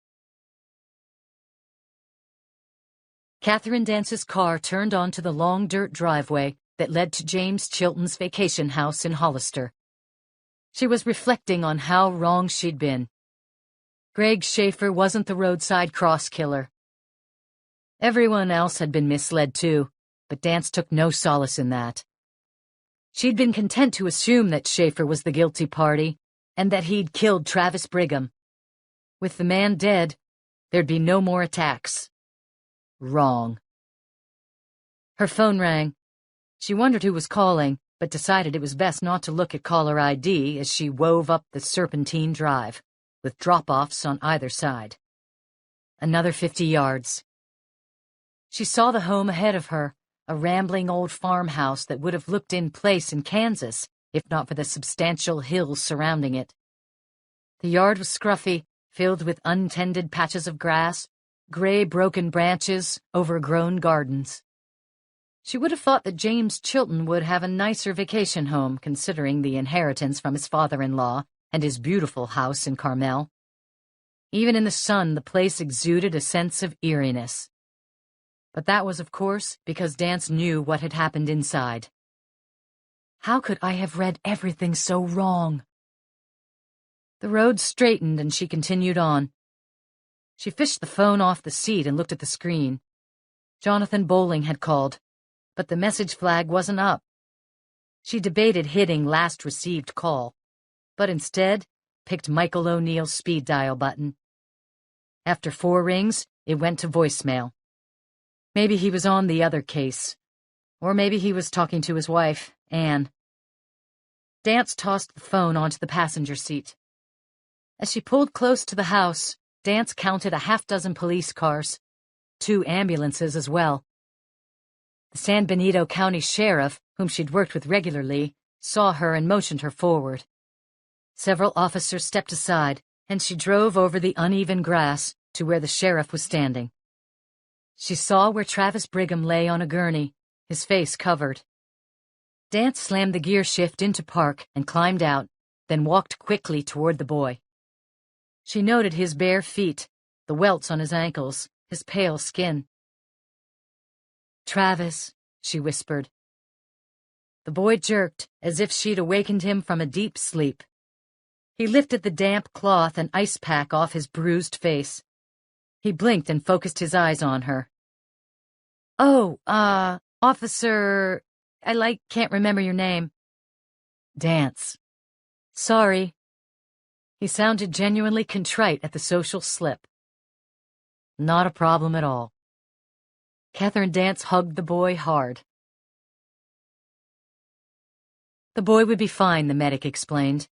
Catherine Dance's car turned onto the long dirt driveway that led to James Chilton's vacation house in Hollister. She was reflecting on how wrong she'd been. Greg Schaefer wasn't the roadside cross killer. Everyone else had been misled too, but Dance took no solace in that. She'd been content to assume that Schaefer was the guilty party and that he'd killed Travis Brigham. With the man dead, there'd be no more attacks. Wrong. Her phone rang. She wondered who was calling, but decided it was best not to look at caller ID as she wove up the Serpentine Drive, with drop-offs on either side. Another 50 yards. She saw the home ahead of her, a rambling old farmhouse that would have looked in place in Kansas, if not for the substantial hills surrounding it. The yard was scruffy, filled with untended patches of grass, gray broken branches, overgrown gardens. She would have thought that James Chilton would have a nicer vacation home, considering the inheritance from his father-in-law and his beautiful house in Carmel. Even in the sun, the place exuded a sense of eeriness. But that was, of course, because Dance knew what had happened inside. How could I have read everything so wrong? The road straightened and she continued on. She fished the phone off the seat and looked at the screen. Jonathan Bowling had called, but the message flag wasn't up. She debated hitting last received call, but instead picked Michael O'Neill's speed dial button. After 4 rings, it went to voicemail. Maybe he was on the other case, or maybe he was talking to his wife, Anne. Dance tossed the phone onto the passenger seat. As she pulled close to the house, Dance counted a half-dozen police cars, 2 ambulances as well. The San Benito County Sheriff, whom she'd worked with regularly, saw her and motioned her forward. Several officers stepped aside, and she drove over the uneven grass to where the sheriff was standing. She saw where Travis Brigham lay on a gurney, his face covered. Dance slammed the gear shift into park and climbed out, then walked quickly toward the boy. She noted his bare feet, the welts on his ankles, his pale skin. "Travis," she whispered. The boy jerked, as if she'd awakened him from a deep sleep. He lifted the damp cloth and ice pack off his bruised face. He blinked and focused his eyes on her. "Oh, Officer... I can't remember your name." "Dance." "Sorry." He sounded genuinely contrite at the social slip. "Not a problem at all." Catherine Dance hugged the boy hard. The boy would be fine, the medic explained.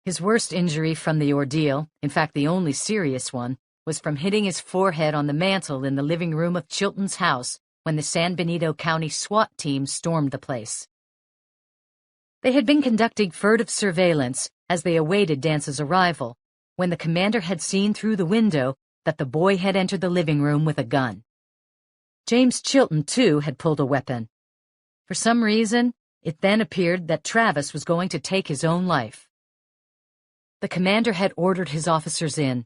His worst injury from the ordeal, in fact the only serious one, was from hitting his forehead on the mantel in the living room of Chilton's house when the San Benito County SWAT team stormed the place. They had been conducting furtive surveillance as they awaited Dance's arrival, when the commander had seen through the window that the boy had entered the living room with a gun. James Chilton, too, had pulled a weapon. For some reason, it then appeared that Travis was going to take his own life. The commander had ordered his officers in.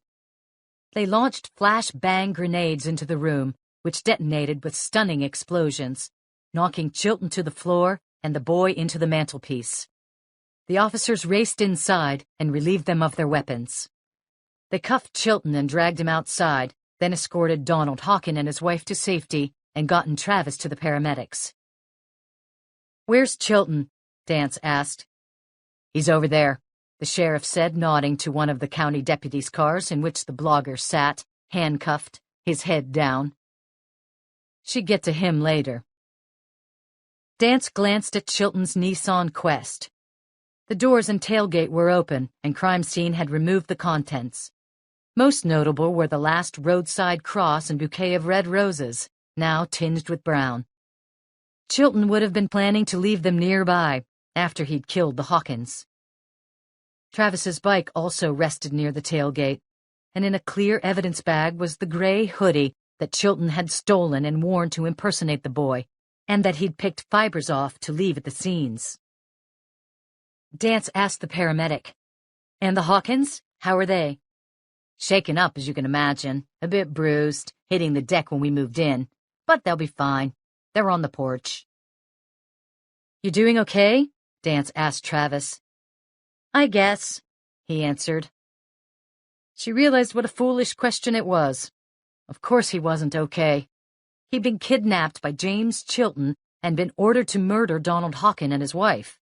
They launched flash-bang grenades into the room, which detonated with stunning explosions, knocking Chilton to the floor and the boy into the mantelpiece. The officers raced inside and relieved them of their weapons. They cuffed Chilton and dragged him outside, then escorted Donald Hawken and his wife to safety and gotten Travis to the paramedics. "Where's Chilton?" Dance asked. "He's over there," the sheriff said, nodding to one of the county deputy's cars in which the blogger sat, handcuffed, his head down. She'd get to him later. Dance glanced at Chilton's Nissan Quest. The doors and tailgate were open, and crime scene had removed the contents. Most notable were the last roadside cross and bouquet of red roses, now tinged with brown. Chilton would have been planning to leave them nearby after he'd killed the Hawkins. Travis's bike also rested near the tailgate, and in a clear evidence bag was the gray hoodie that Chilton had stolen and worn to impersonate the boy, and that he'd picked fibers off to leave at the scenes. Dance asked the paramedic, "And the Hawkins? How are they?" "Shaken up, as you can imagine. A bit bruised, hitting the deck when we moved in. But they'll be fine. They're on the porch." "You doing okay?" Dance asked Travis. "I guess," he answered. She realized what a foolish question it was. Of course he wasn't okay. He'd been kidnapped by James Chilton and been ordered to murder Donald Hawken and his wife.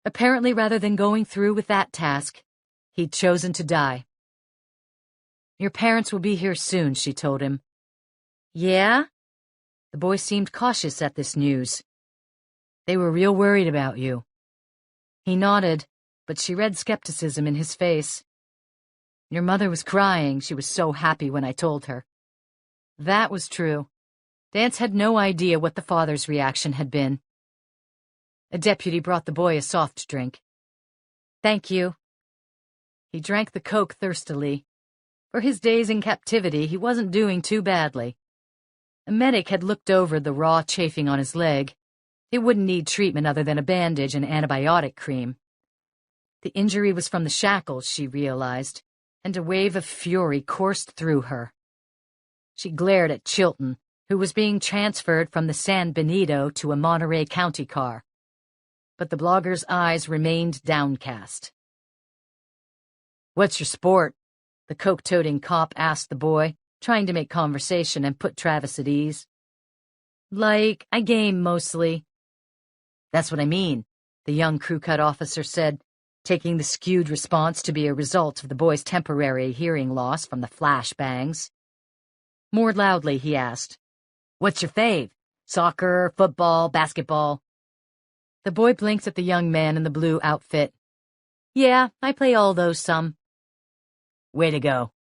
Apparently, rather than going through with that task, he'd chosen to die. "Your parents will be here soon," she told him. "Yeah?" The boy seemed cautious at this news. "They were real worried about you." He nodded, but she read skepticism in his face. "Your mother was crying. She was so happy when I told her." That was true. Dance had no idea what the father's reaction had been. A deputy brought the boy a soft drink. "Thank you." He drank the Coke thirstily. For his days in captivity, he wasn't doing too badly. A medic had looked over the raw chafing on his leg. It wouldn't need treatment other than a bandage and antibiotic cream. The injury was from the shackles, she realized, and a wave of fury coursed through her. She glared at Chilton, who was being transferred from the San Benito to a Monterey County car. But the blogger's eyes remained downcast. "What's your sport?" the coke-toting cop asked the boy, trying to make conversation and put Travis at ease. "Like, I game mostly." "That's what I mean," the young crew-cut officer said, taking the skewed response to be a result of the boy's temporary hearing loss from the flash bangs. More loudly, he asked, "What's your fave? Soccer, football, basketball?" The boy blinked at the young man in the blue outfit. "Yeah, I play all those some." "Way to go."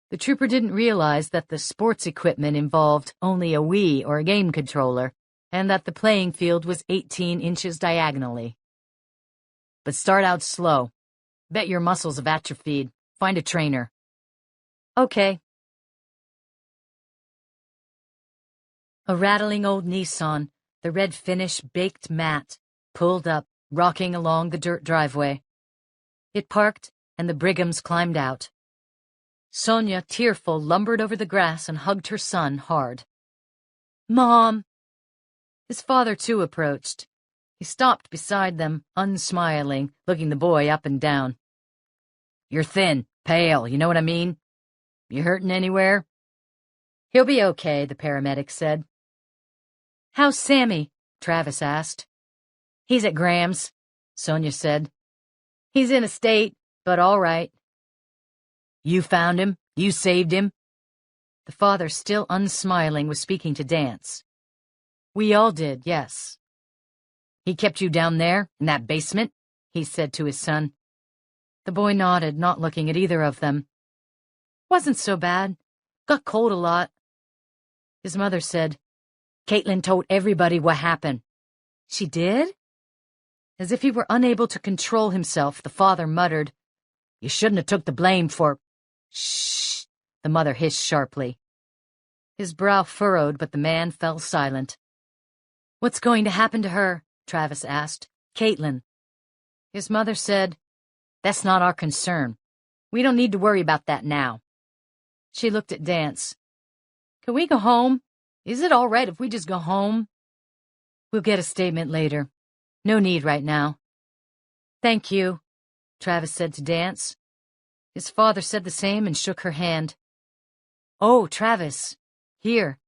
The trooper didn't realize that the sports equipment involved only a Wii or a game controller, and that the playing field was 18 inches diagonally. "But start out slow. Bet your muscles have atrophied. Find a trainer." "Okay." A rattling old Nissan, the red finish baked matte, pulled up, rocking along the dirt driveway. It parked, and the Brighams climbed out. Sonia, tearful, lumbered over the grass and hugged her son hard. "Mom!" His father, too, approached. He stopped beside them, unsmiling, looking the boy up and down. "You're thin, pale, you know what I mean? You hurting anywhere?" "He'll be okay," the paramedic said. "How's Sammy?" Travis asked. "He's at Graham's," Sonia said. "He's in a state, but all right." "You found him? You saved him?" The father, still unsmiling, was speaking to Dance. "We all did, yes." "He kept you down there, in that basement?" he said to his son. The boy nodded, not looking at either of them. "Wasn't so bad. Got cold a lot." His mother said, "Caitlin told everybody what happened." "She did?" As if he were unable to control himself, the father muttered, "You shouldn't have took the blame for—" "Shh," the mother hissed sharply. His brow furrowed, but the man fell silent. "What's going to happen to her?" Travis asked. "Caitlin." His mother said, "That's not our concern. We don't need to worry about that now." She looked at Dance. "Can we go home? Is it all right if we just go home?" "We'll get a statement later. No need right now." "Thank you," Travis said to Dance. His father said the same and shook her hand. "Oh, Travis. Here."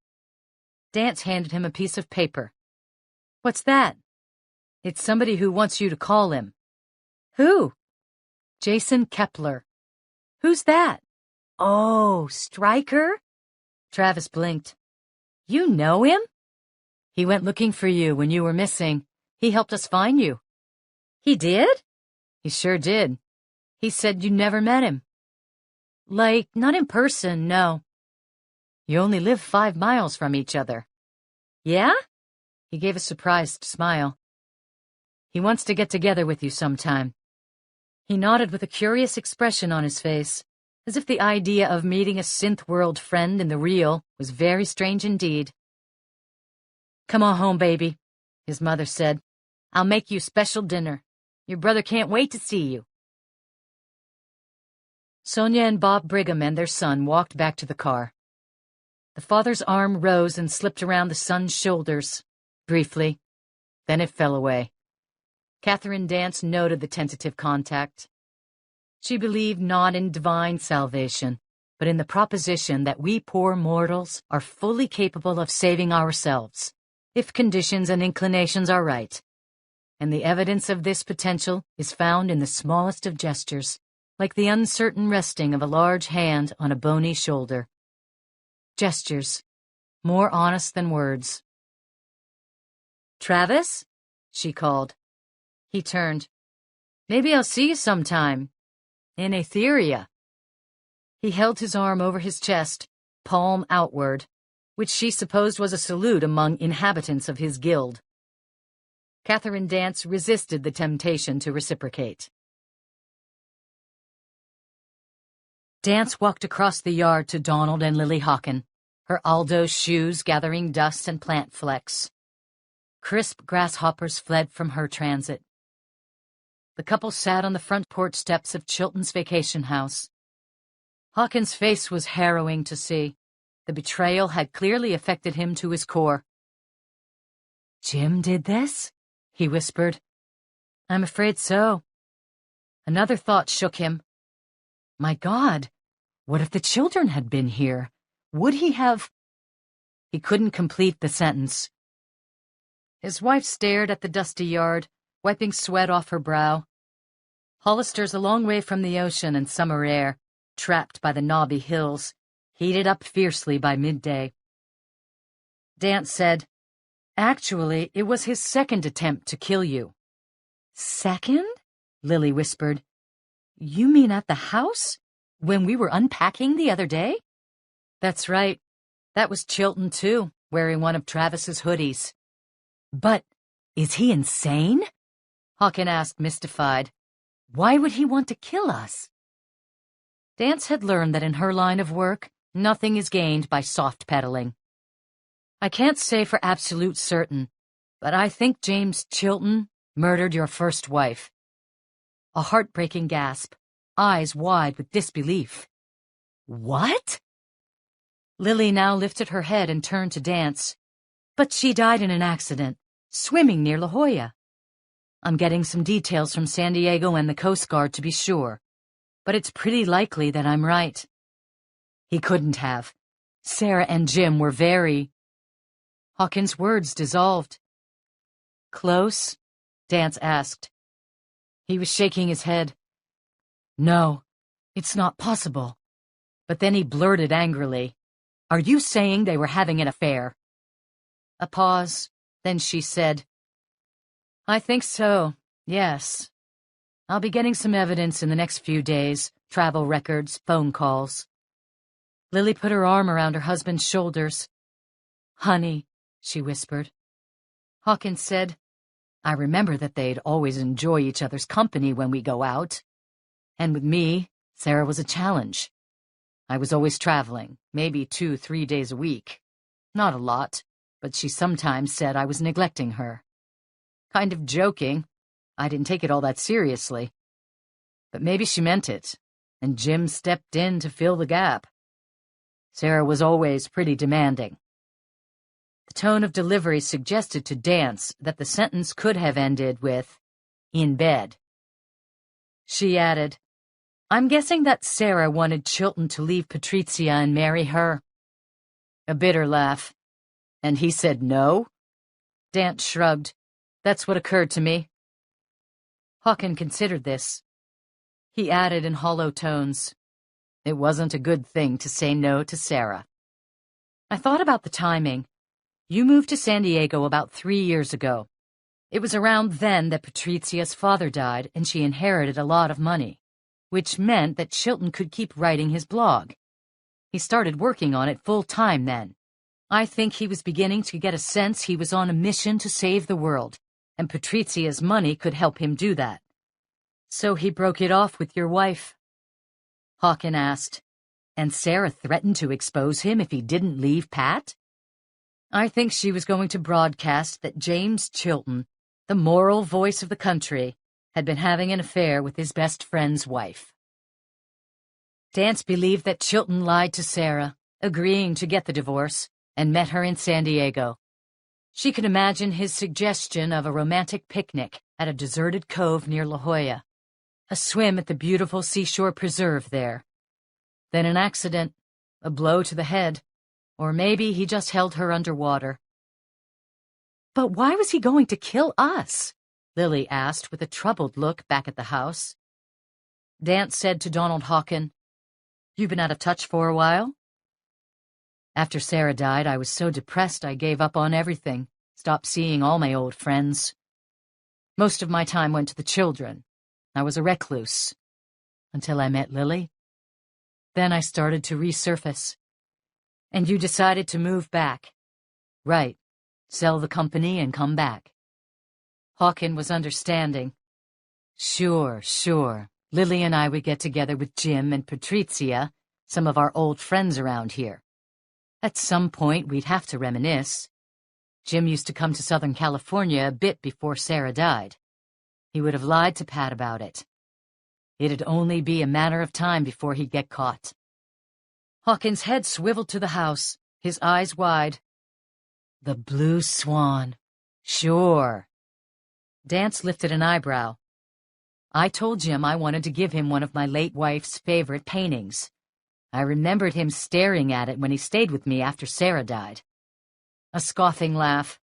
Dance handed him a piece of paper. "What's that?" "It's somebody who wants you to call him." "Who?" "Jason Kepler." "Who's that?" "Oh, Stryker?" Travis blinked. "You know him?" "He went looking for you when you were missing. He helped us find you." "He did?" "He sure did. He said you never met him." "Like, not in person, no." "You only live 5 miles from each other." "Yeah?" He gave a surprised smile. He wants to get together with you sometime. He nodded with a curious expression on his face, as if the idea of meeting a synth-world friend in the real was very strange indeed. "Come on home, baby," his mother said. "I'll make you special dinner. Your brother can't wait to see you." Sonia and Bob Brigham and their son walked back to the car. The father's arm rose and slipped around the son's shoulders, briefly. Then it fell away. Catherine Dance noted the tentative contact. She believed not in divine salvation, but in the proposition that we poor mortals are fully capable of saving ourselves, if conditions and inclinations are right. And the evidence of this potential is found in the smallest of gestures, like the uncertain resting of a large hand on a bony shoulder. Gestures, more honest than words. "Travis?" she called. He turned. "Maybe I'll see you sometime. In Etheria." He held his arm over his chest, palm outward, which she supposed was a salute among inhabitants of his guild. Catherine Dance resisted the temptation to reciprocate. Dance walked across the yard to Donald and Lily Hawken, her Aldo's shoes gathering dust and plant flecks. Crisp grasshoppers fled from her transit. The couple sat on the front porch steps of Chilton's vacation house. Hawken's face was harrowing to see. The betrayal had clearly affected him to his core. "Jim did this?" he whispered. "I'm afraid so." Another thought shook him. My God, what if the children had been here? Would he have... He couldn't complete the sentence. His wife stared at the dusty yard, wiping sweat off her brow. Hollister's a long way from the ocean and summer air, trapped by the knobby hills, heated up fiercely by midday. Dance said, "Actually, it was his second attempt to kill you." "Second?" Lily whispered. "You mean at the house? When we were unpacking the other day?" "That's right. That was Chilton, too, wearing one of Travis's hoodies." "But is he insane?" Hawken asked, mystified. "Why would he want to kill us?" Dance had learned that in her line of work, nothing is gained by soft pedaling. "I can't say for absolute certain, but I think James Chilton murdered your first wife." A heartbreaking gasp, eyes wide with disbelief. "What?" Lily now lifted her head and turned to Dance. "But she died in an accident, swimming near La Jolla. I'm getting some details from San Diego and the Coast Guard to be sure, but it's pretty likely that I'm right. He couldn't have. Sarah and Jim were very..." Hawkins' words dissolved. "Close?" Dance asked. He was shaking his head. "No, it's not possible." But then he blurted angrily, "Are you saying they were having an affair?" A pause, then she said, "I think so, yes. I'll be getting some evidence in the next few days, travel records, phone calls." Lily put her arm around her husband's shoulders. "Honey," she whispered. Hawkins said, "I remember that they'd always enjoy each other's company when we go out. And with me, Sarah was a challenge. I was always traveling, maybe 2-3 days a week. Not a lot, but she sometimes said I was neglecting her. Kind of joking. I didn't take it all that seriously. But maybe she meant it, and Jim stepped in to fill the gap. Sarah was always pretty demanding." The tone of delivery suggested to Dance that the sentence could have ended with, "in bed." She added, "I'm guessing that Sarah wanted Chilton to leave Patrizia and marry her." A bitter laugh. "And he said no?" Dance shrugged. "That's what occurred to me." Hawken considered this. He added in hollow tones, "It wasn't a good thing to say no to Sarah." "I thought about the timing. You moved to San Diego about 3 years ago. It was around then that Patrizia's father died and she inherited a lot of money, which meant that Chilton could keep writing his blog. He started working on it full-time then. I think he was beginning to get a sense he was on a mission to save the world, and Patrizia's money could help him do that. So he broke it off with your wife?" Hawken asked. "And Sarah threatened to expose him if he didn't leave Pat?" I think she was going to broadcast that James Chilton, the moral voice of the country, had been having an affair with his best friend's wife. Dance believed that Chilton lied to Sarah, agreeing to get the divorce, and met her in San Diego. She could imagine his suggestion of a romantic picnic at a deserted cove near La Jolla, a swim at the beautiful seashore preserve there. Then an accident, a blow to the head, or maybe he just held her underwater. "But why was he going to kill us?" Lily asked with a troubled look back at the house. Dance said to Donald Hawken, "You've been out of touch for a while?" "After Sarah died, I was so depressed I gave up on everything, stopped seeing all my old friends. Most of my time went to the children. I was a recluse. Until I met Lily. Then I started to resurface. And you decided to move back." "Right. Sell the company and come back." Hawken was understanding. Sure. Lily and I would get together with Jim and Patrizia, some of our old friends around here. At some point, we'd have to reminisce. Jim used to come to Southern California a bit before Sarah died. He would have lied to Pat about it. It'd only be a matter of time before he'd get caught. Hawken's head swiveled to the house, his eyes wide. "The Blue Swan. Sure." Dance lifted an eyebrow. "I told Jim I wanted to give him one of my late wife's favorite paintings. I remembered him staring at it when he stayed with me after Sarah died." A scoffing laugh.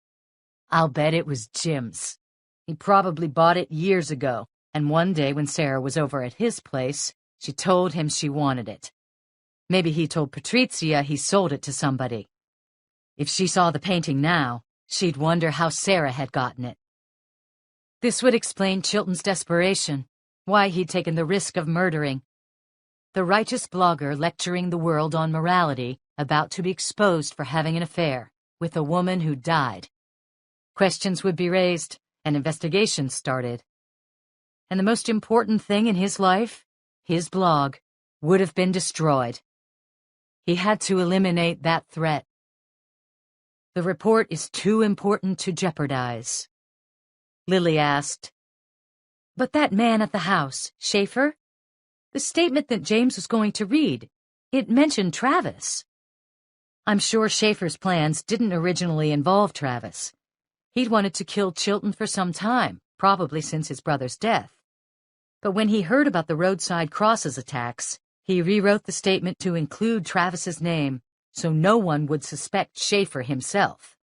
"I'll bet it was Jim's. He probably bought it years ago, and one day when Sarah was over at his place, she told him she wanted it. Maybe he told Patrizia he sold it to somebody. If she saw the painting now, she'd wonder how Sarah had gotten it." This would explain Chilton's desperation, why he'd taken the risk of murdering. The righteous blogger lecturing the world on morality, about to be exposed for having an affair with a woman who died. Questions would be raised, and investigations started. And the most important thing in his life, his blog, would have been destroyed. He had to eliminate that threat. The report is too important to jeopardize. Lily asked, "But that man at the house, Schaefer? The statement that James was going to read, it mentioned Travis." "I'm sure Schaefer's plans didn't originally involve Travis. He'd wanted to kill Chilton for some time, probably since his brother's death. But when he heard about the roadside crosses attacks, he rewrote the statement to include Travis's name, so no one would suspect Schaefer himself."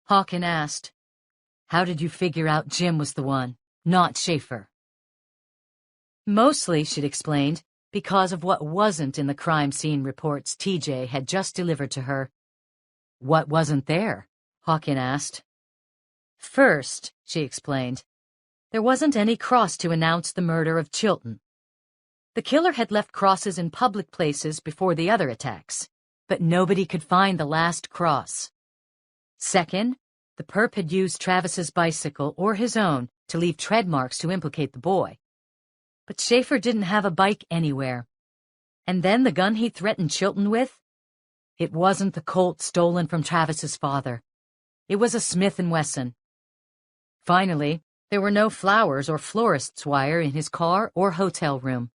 Hawken asked, "How did you figure out Jim was the one, not Schaefer?" "Mostly," she'd explained, "because of what wasn't in the crime scene reports TJ had just delivered to her." "What wasn't there?" Hawken asked. "First," she explained, "there wasn't any cross to announce the murder of Chilton. The killer had left crosses in public places before the other attacks, but nobody could find the last cross. Second, the perp had used Travis's bicycle or his own to leave tread marks to implicate the boy. But Schaefer didn't have a bike anywhere. And then the gun he threatened Chilton with? It wasn't the Colt stolen from Travis's father. It was a Smith & Wesson. Finally, there were no flowers or florist's wire in his car or hotel room.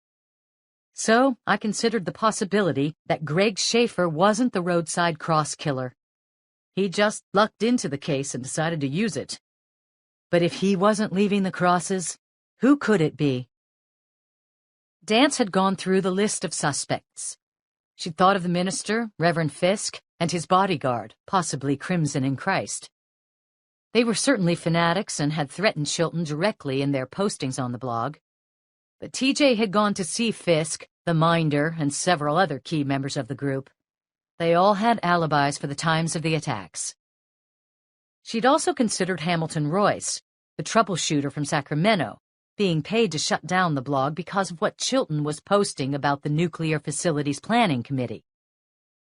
So I considered the possibility that Greg Schaefer wasn't the roadside cross killer. He just lucked into the case and decided to use it. But if he wasn't leaving the crosses, who could it be?" Dance had gone through the list of suspects. She'd thought of the minister, Reverend Fisk, and his bodyguard, possibly Crimson in Christ. They were certainly fanatics and had threatened Chilton directly in their postings on the blog. But TJ had gone to see Fisk, the Minder, and several other key members of the group. They all had alibis for the times of the attacks. She'd also considered Hamilton Royce, the troubleshooter from Sacramento, being paid to shut down the blog because of what Chilton was posting about the Nuclear Facilities Planning Committee.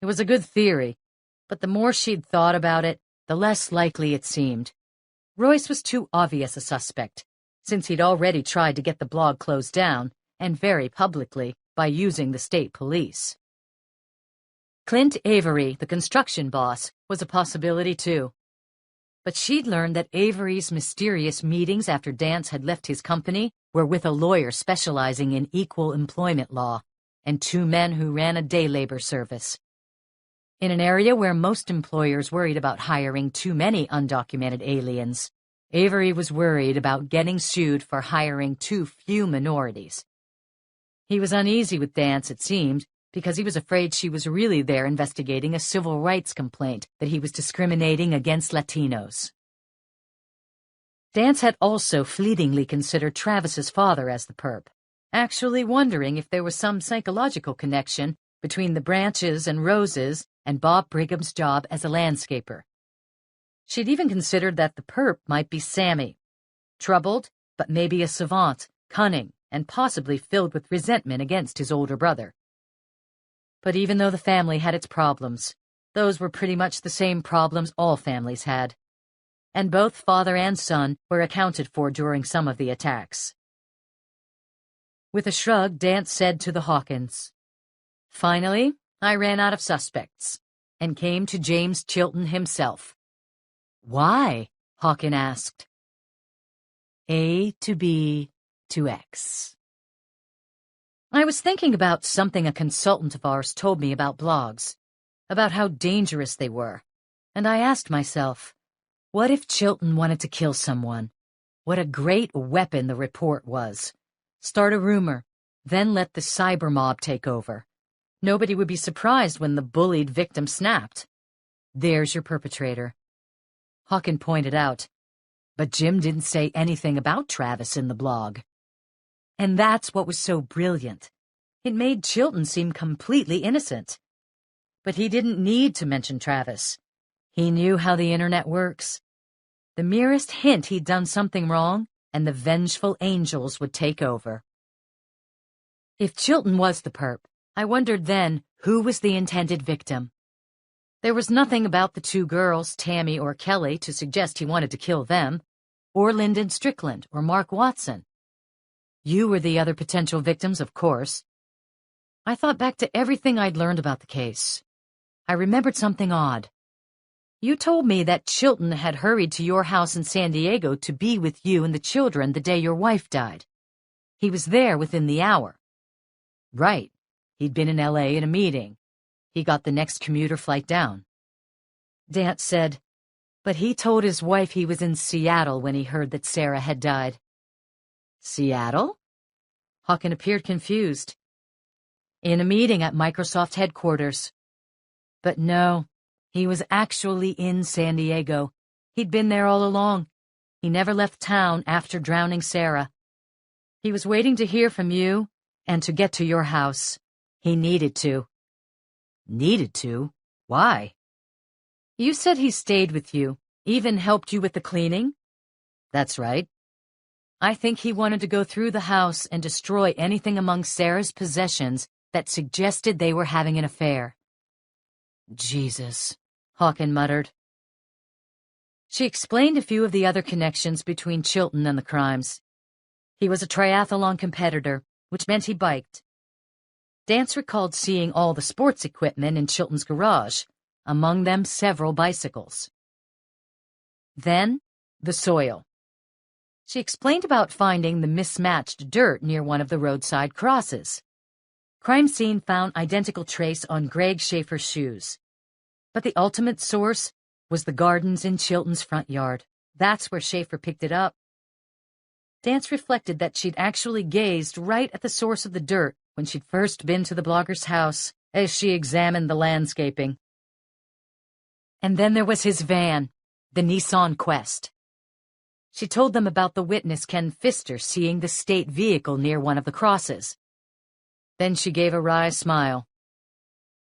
It was a good theory, But the more she'd thought about it, the less likely it seemed. Royce was too obvious a suspect, since he'd already tried to get the blog closed down, and very publicly, by using the state police. Clint Avery, the construction boss, was a possibility too. But she'd learned that Avery's mysterious meetings after Dance had left his company were with a lawyer specializing in equal employment law, and two men who ran a day labor service. In an area where most employers worried about hiring too many undocumented aliens, Avery was worried about getting sued for hiring too few minorities. He was uneasy with Dance, it seemed, because he was afraid she was really there investigating a civil rights complaint that he was discriminating against Latinos. Dance had also fleetingly considered Travis's father as the perp, actually wondering if there was some psychological connection between the Branches and Roses and Bob Brigham's job as a landscaper. She'd even considered that the perp might be Sammy, troubled, but maybe a savant, cunning, and possibly filled with resentment against his older brother. But even though the family had its problems, those were pretty much the same problems all families had. And both father and son were accounted for during some of the attacks. With a shrug, Dance said to the Hawkins, "Finally, I ran out of suspects, and came to James Chilton himself." "Why?" Hawkin asked. "A to B to X." I was thinking about something a consultant of ours told me about blogs, about how dangerous they were, and I asked myself, what if Chilton wanted to kill someone? What a great weapon the report was. Start a rumor, then let the cyber mob take over. Nobody would be surprised when the bullied victim snapped. There's your perpetrator. Hawkin pointed out, but Jim didn't say anything about Travis in the blog. And that's what was so brilliant. It made Chilton seem completely innocent. But he didn't need to mention Travis. He knew how the internet works. The merest hint he'd done something wrong, and the vengeful angels would take over. If Chilton was the perp, I wondered then who was the intended victim. There was nothing about the two girls, Tammy or Kelly, to suggest he wanted to kill them, or Lyndon Strickland or Mark Watson. You were the other potential victims, of course. I thought back to everything I'd learned about the case. I remembered something odd. You told me that Chilton had hurried to your house in San Diego to be with you and the children the day your wife died. He was there within the hour. Right. He'd been in L.A. in a meeting. He got the next commuter flight down. Dance said, but he told his wife he was in Seattle when he heard that Sarah had died. Seattle? Hawkin appeared confused. In a meeting at Microsoft headquarters. But no, he was actually in San Diego. He'd been there all along. He never left town after drowning Sarah. He was waiting to hear from you and to get to your house. He needed to. Needed to? Why? You said he stayed with you, even helped you with the cleaning? That's right. I think he wanted to go through the house and destroy anything among Sarah's possessions that suggested they were having an affair. Jesus, Hawkin muttered. She explained a few of the other connections between Chilton and the crimes. He was a triathlon competitor, which meant he biked. Dance recalled seeing all the sports equipment in Chilton's garage, among them several bicycles. Then, the soil. She explained about finding the mismatched dirt near one of the roadside crosses. Crime scene found identical trace on Greg Schaefer's shoes. But the ultimate source was the gardens in Chilton's front yard. That's where Schaefer picked it up. Dance reflected that she'd actually gazed right at the source of the dirt when she'd first been to the blogger's house as she examined the landscaping. And then there was his van, the Nissan Quest. She told them about the witness Ken Pfister seeing the state vehicle near one of the crosses. Then she gave a wry smile.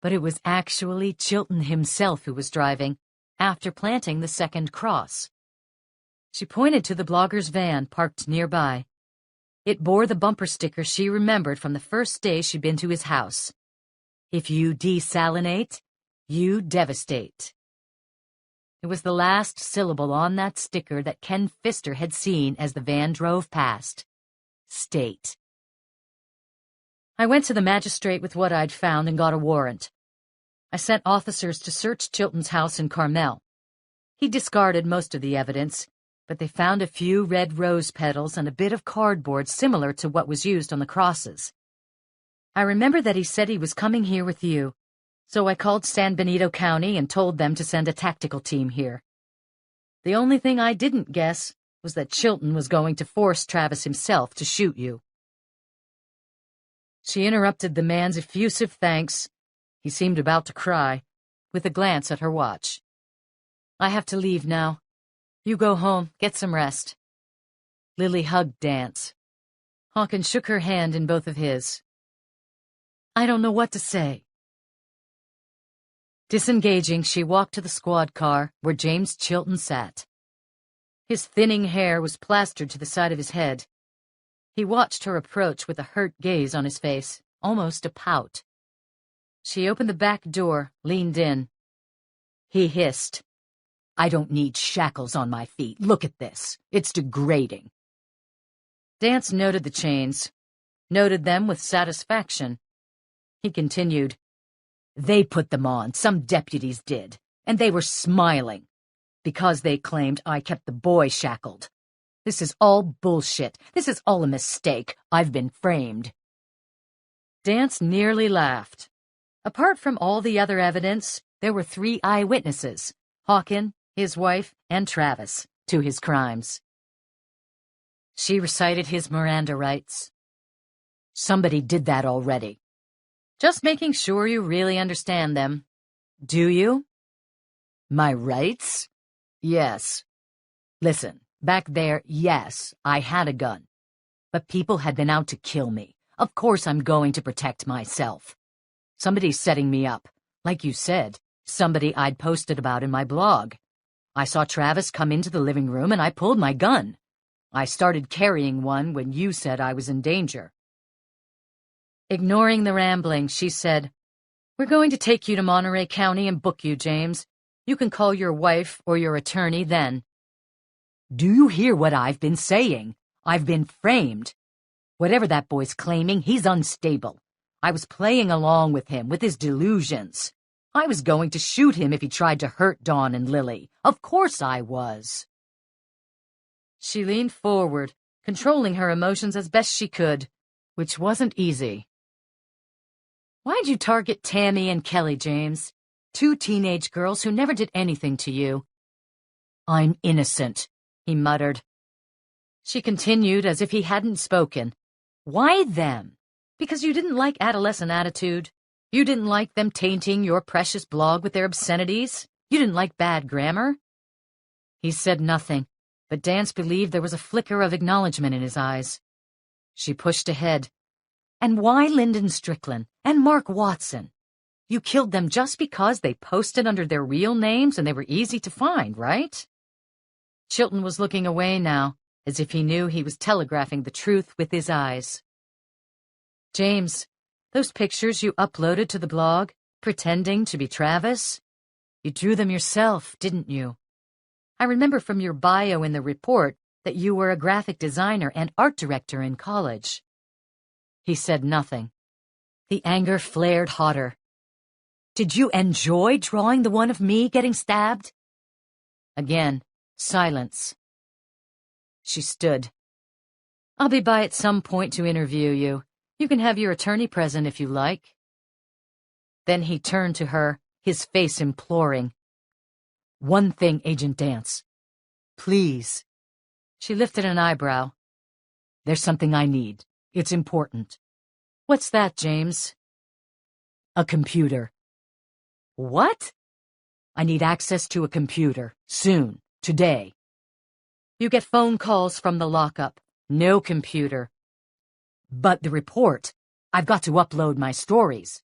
But it was actually Chilton himself who was driving, after planting the second cross. She pointed to the blogger's van parked nearby. It bore the bumper sticker she remembered from the first day she'd been to his house. If you desalinate, You devastate. It was the last syllable on that sticker that Ken Pfister had seen as the van drove past. State. I went to the magistrate with what I'd found and got a warrant. I sent officers to search Chilton's house in Carmel. He discarded most of the evidence, but they found a few red rose petals and a bit of cardboard similar to what was used on the crosses. I remember that he said he was coming here with you, so I called San Benito County and told them to send a tactical team here. The only thing I didn't guess was that Chilton was going to force Travis himself to shoot you. She interrupted the man's effusive thanks. He seemed about to cry, with a glance at her watch. I have to leave now. You go home, get some rest. Lily hugged Dance. Hawkins shook her hand in both of his. I don't know what to say. Disengaging, she walked to the squad car where James Chilton sat. His thinning hair was plastered to the side of his head. He watched her approach with a hurt gaze on his face, almost a pout. She opened the back door, leaned in. He hissed, I don't need shackles on my feet. Look at this. It's degrading. Dance noted the chains, noted them with satisfaction. He continued, They put them on, some deputies did, and they were smiling, because they claimed I kept the boy shackled. This is all bullshit. This is all a mistake. I've been framed. Dance nearly laughed. Apart from all the other evidence, there were 3 eyewitnesses, Hawkins, his wife, and Travis, to his crimes. She recited his Miranda rights. Somebody did that already. Just making sure you really understand them. Do you? My rights? Yes. Listen, back there, yes, I had a gun. But people had been out to kill me. Of course I'm going to protect myself. Somebody's setting me up. Like you said, somebody I'd posted about in my blog. I saw Travis come into the living room and I pulled my gun. I started carrying one when you said I was in danger. Ignoring the rambling, she said, We're going to take you to Monterey County and book you, James. You can call your wife or your attorney then. Do you hear what I've been saying? I've been framed. Whatever that boy's claiming, he's unstable. I was playing along with him, with his delusions. I was going to shoot him if he tried to hurt Dawn and Lily. Of course I was. She leaned forward, controlling her emotions as best she could, which wasn't easy. Why'd you target Tammy and Kelly, James? 2 teenage girls who never did anything to you. I'm innocent, he muttered. She continued as if he hadn't spoken. Why them? Because you didn't like adolescent attitude? You didn't like them tainting your precious blog with their obscenities? You didn't like bad grammar? He said nothing, but Dance believed there was a flicker of acknowledgement in his eyes. She pushed ahead. And why Lyndon Strickland and Mark Watson? You killed them just because they posted under their real names and they were easy to find, right? Chilton was looking away now, as if he knew he was telegraphing the truth with his eyes. James, those pictures you uploaded to the blog, pretending to be Travis, you drew them yourself, didn't you? I remember from your bio in the report that you were a graphic designer and art director in college. He said nothing. The anger flared hotter. Did you enjoy drawing the one of me getting stabbed? Again, silence. She stood. I'll be by at some point to interview you. You can have your attorney present if you like. Then he turned to her, his face imploring. One thing, Agent Dance. Please. She lifted an eyebrow. There's something I need. It's important. What's that, James? A computer. What? I need access to a computer. Soon. Today. You get phone calls from the lockup. No computer. But the report. I've got to upload my stories.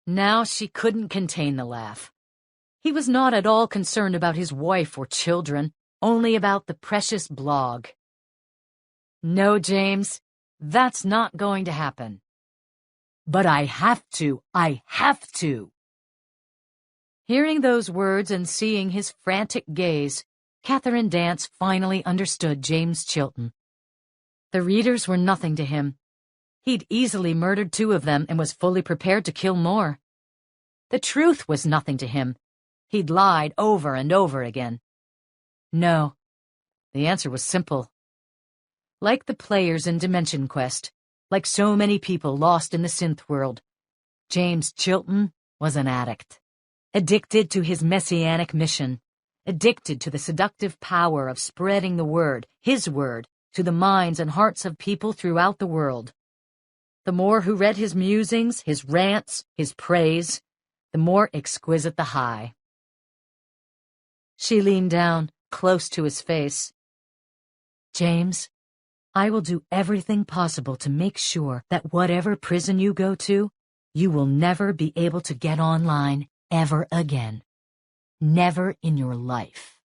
Now she couldn't contain the laugh. He was not at all concerned about his wife or children, only about the precious blog. No, James, that's not going to happen. But I have to. Hearing those words and seeing his frantic gaze, Catherine Dance finally understood James Chilton. The readers were nothing to him. He'd easily murdered 2 of them and was fully prepared to kill more. The truth was nothing to him. He'd lied over and over again. No. The answer was simple. Like the players in Dimension Quest, like so many people lost in the synth world, James Chilton was an addict. Addicted to his messianic mission. Addicted to the seductive power of spreading the word, his word, to the minds and hearts of people throughout the world. The more who read his musings, his rants, his praise, the more exquisite the high. She leaned down, close to his face. James, I will do everything possible to make sure that whatever prison you go to, you will never be able to get online ever again. Never in your life.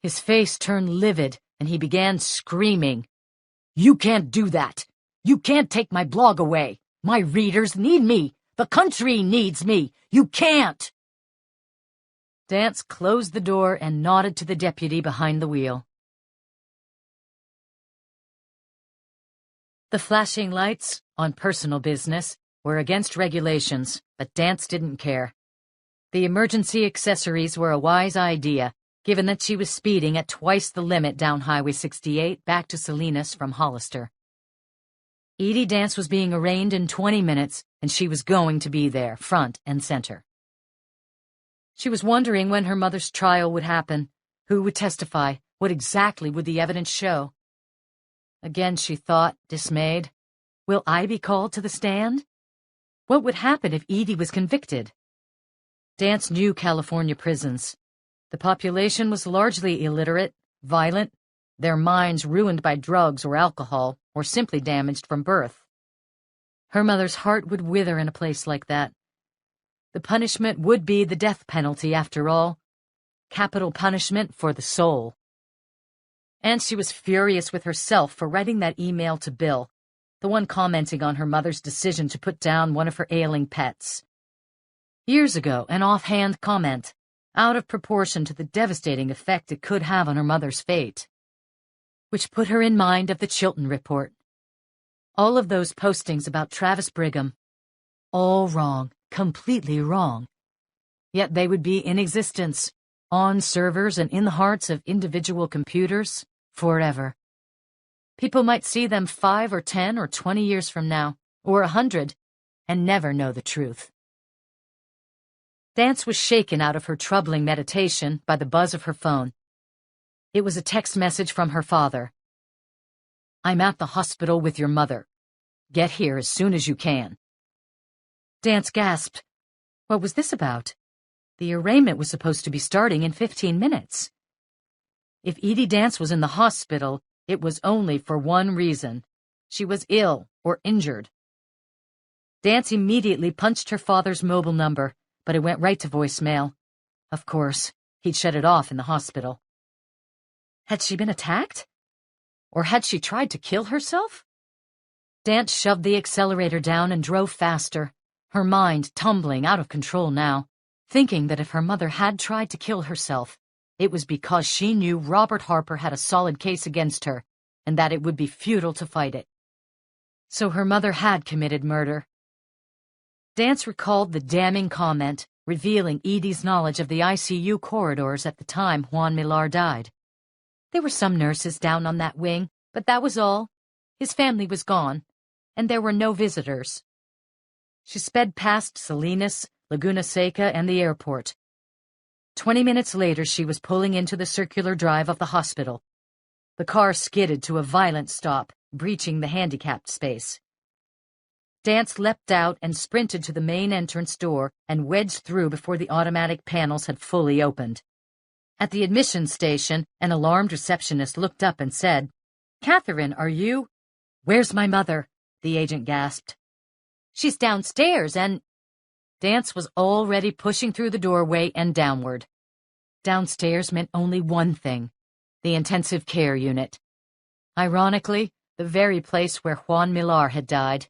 His face turned livid, and he began screaming. You can't do that! You can't take my blog away! My readers need me! The country needs me! You can't! Dance closed the door and nodded to the deputy behind the wheel. The flashing lights, on personal business, were against regulations, but Dance didn't care. The emergency accessories were a wise idea, given that she was speeding at twice the limit down Highway 68 back to Salinas from Hollister. Edie Dance was being arraigned in 20 minutes, and she was going to be there, front and center. She was wondering when her mother's trial would happen, who would testify, what exactly would the evidence show. Again she thought, dismayed, will I be called to the stand? What would happen if Edie was convicted? Dance knew California prisons. The population was largely illiterate, violent, their minds ruined by drugs or alcohol, or simply damaged from birth. Her mother's heart would wither in a place like that. The punishment would be the death penalty, after all. Capital punishment for the soul. And she was furious with herself for writing that email to Bill, the one commenting on her mother's decision to put down one of her ailing pets. Years ago, an offhand comment, out of proportion to the devastating effect it could have on her mother's fate. Which put her in mind of the Chilton report. All of those postings about Travis Brigham. All wrong, completely wrong. Yet they would be in existence, on servers and in the hearts of individual computers, forever. People might see them 5 or 10 or 20 years from now, or 100, and never know the truth. Dance was shaken out of her troubling meditation by the buzz of her phone. It was a text message from her father. I'm at the hospital with your mother. Get here as soon as you can. Dance gasped. What was this about? The arraignment was supposed to be starting in 15 minutes. If Edie Dance was in the hospital, it was only for one reason. She was ill or injured. Dance immediately punched her father's mobile number, but it went right to voicemail. Of course, he'd shut it off in the hospital. Had she been attacked? Or had she tried to kill herself? Dance shoved the accelerator down and drove faster, her mind tumbling out of control now, thinking that if her mother had tried to kill herself, it was because she knew Robert Harper had a solid case against her, and that it would be futile to fight it. So her mother had committed murder. Dance recalled the damning comment, revealing Edie's knowledge of the ICU corridors at the time Juan Millar died. There were some nurses down on that wing, but that was all. His family was gone, and there were no visitors. She sped past Salinas, Laguna Seca, and the airport. 20 minutes later, she was pulling into the circular drive of the hospital. The car skidded to a violent stop, breaching the handicapped space. Dance leapt out and sprinted to the main entrance door and wedged through before the automatic panels had fully opened. At the admission station, an alarmed receptionist looked up and said, "Catherine, are you—" "Where's my mother?" the agent gasped. "She's downstairs and—" Dance was already pushing through the doorway and downward. Downstairs meant only one thing, the intensive care unit. Ironically, the very place where Juan Millar had died.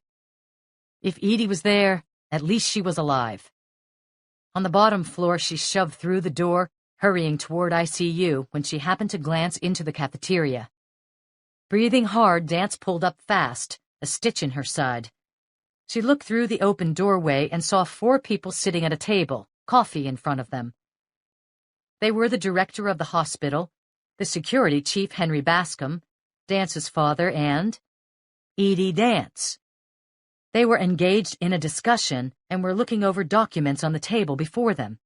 If Edie was there, at least she was alive. On the bottom floor, she shoved through the door, hurrying toward ICU when she happened to glance into the cafeteria. Breathing hard, Dance pulled up fast, a stitch in her side. She looked through the open doorway and saw 4 people sitting at a table, coffee in front of them. They were the director of the hospital, the security chief Henry Bascom, Dance's father, and Edie Dance. They were engaged in a discussion and were looking over documents on the table before them.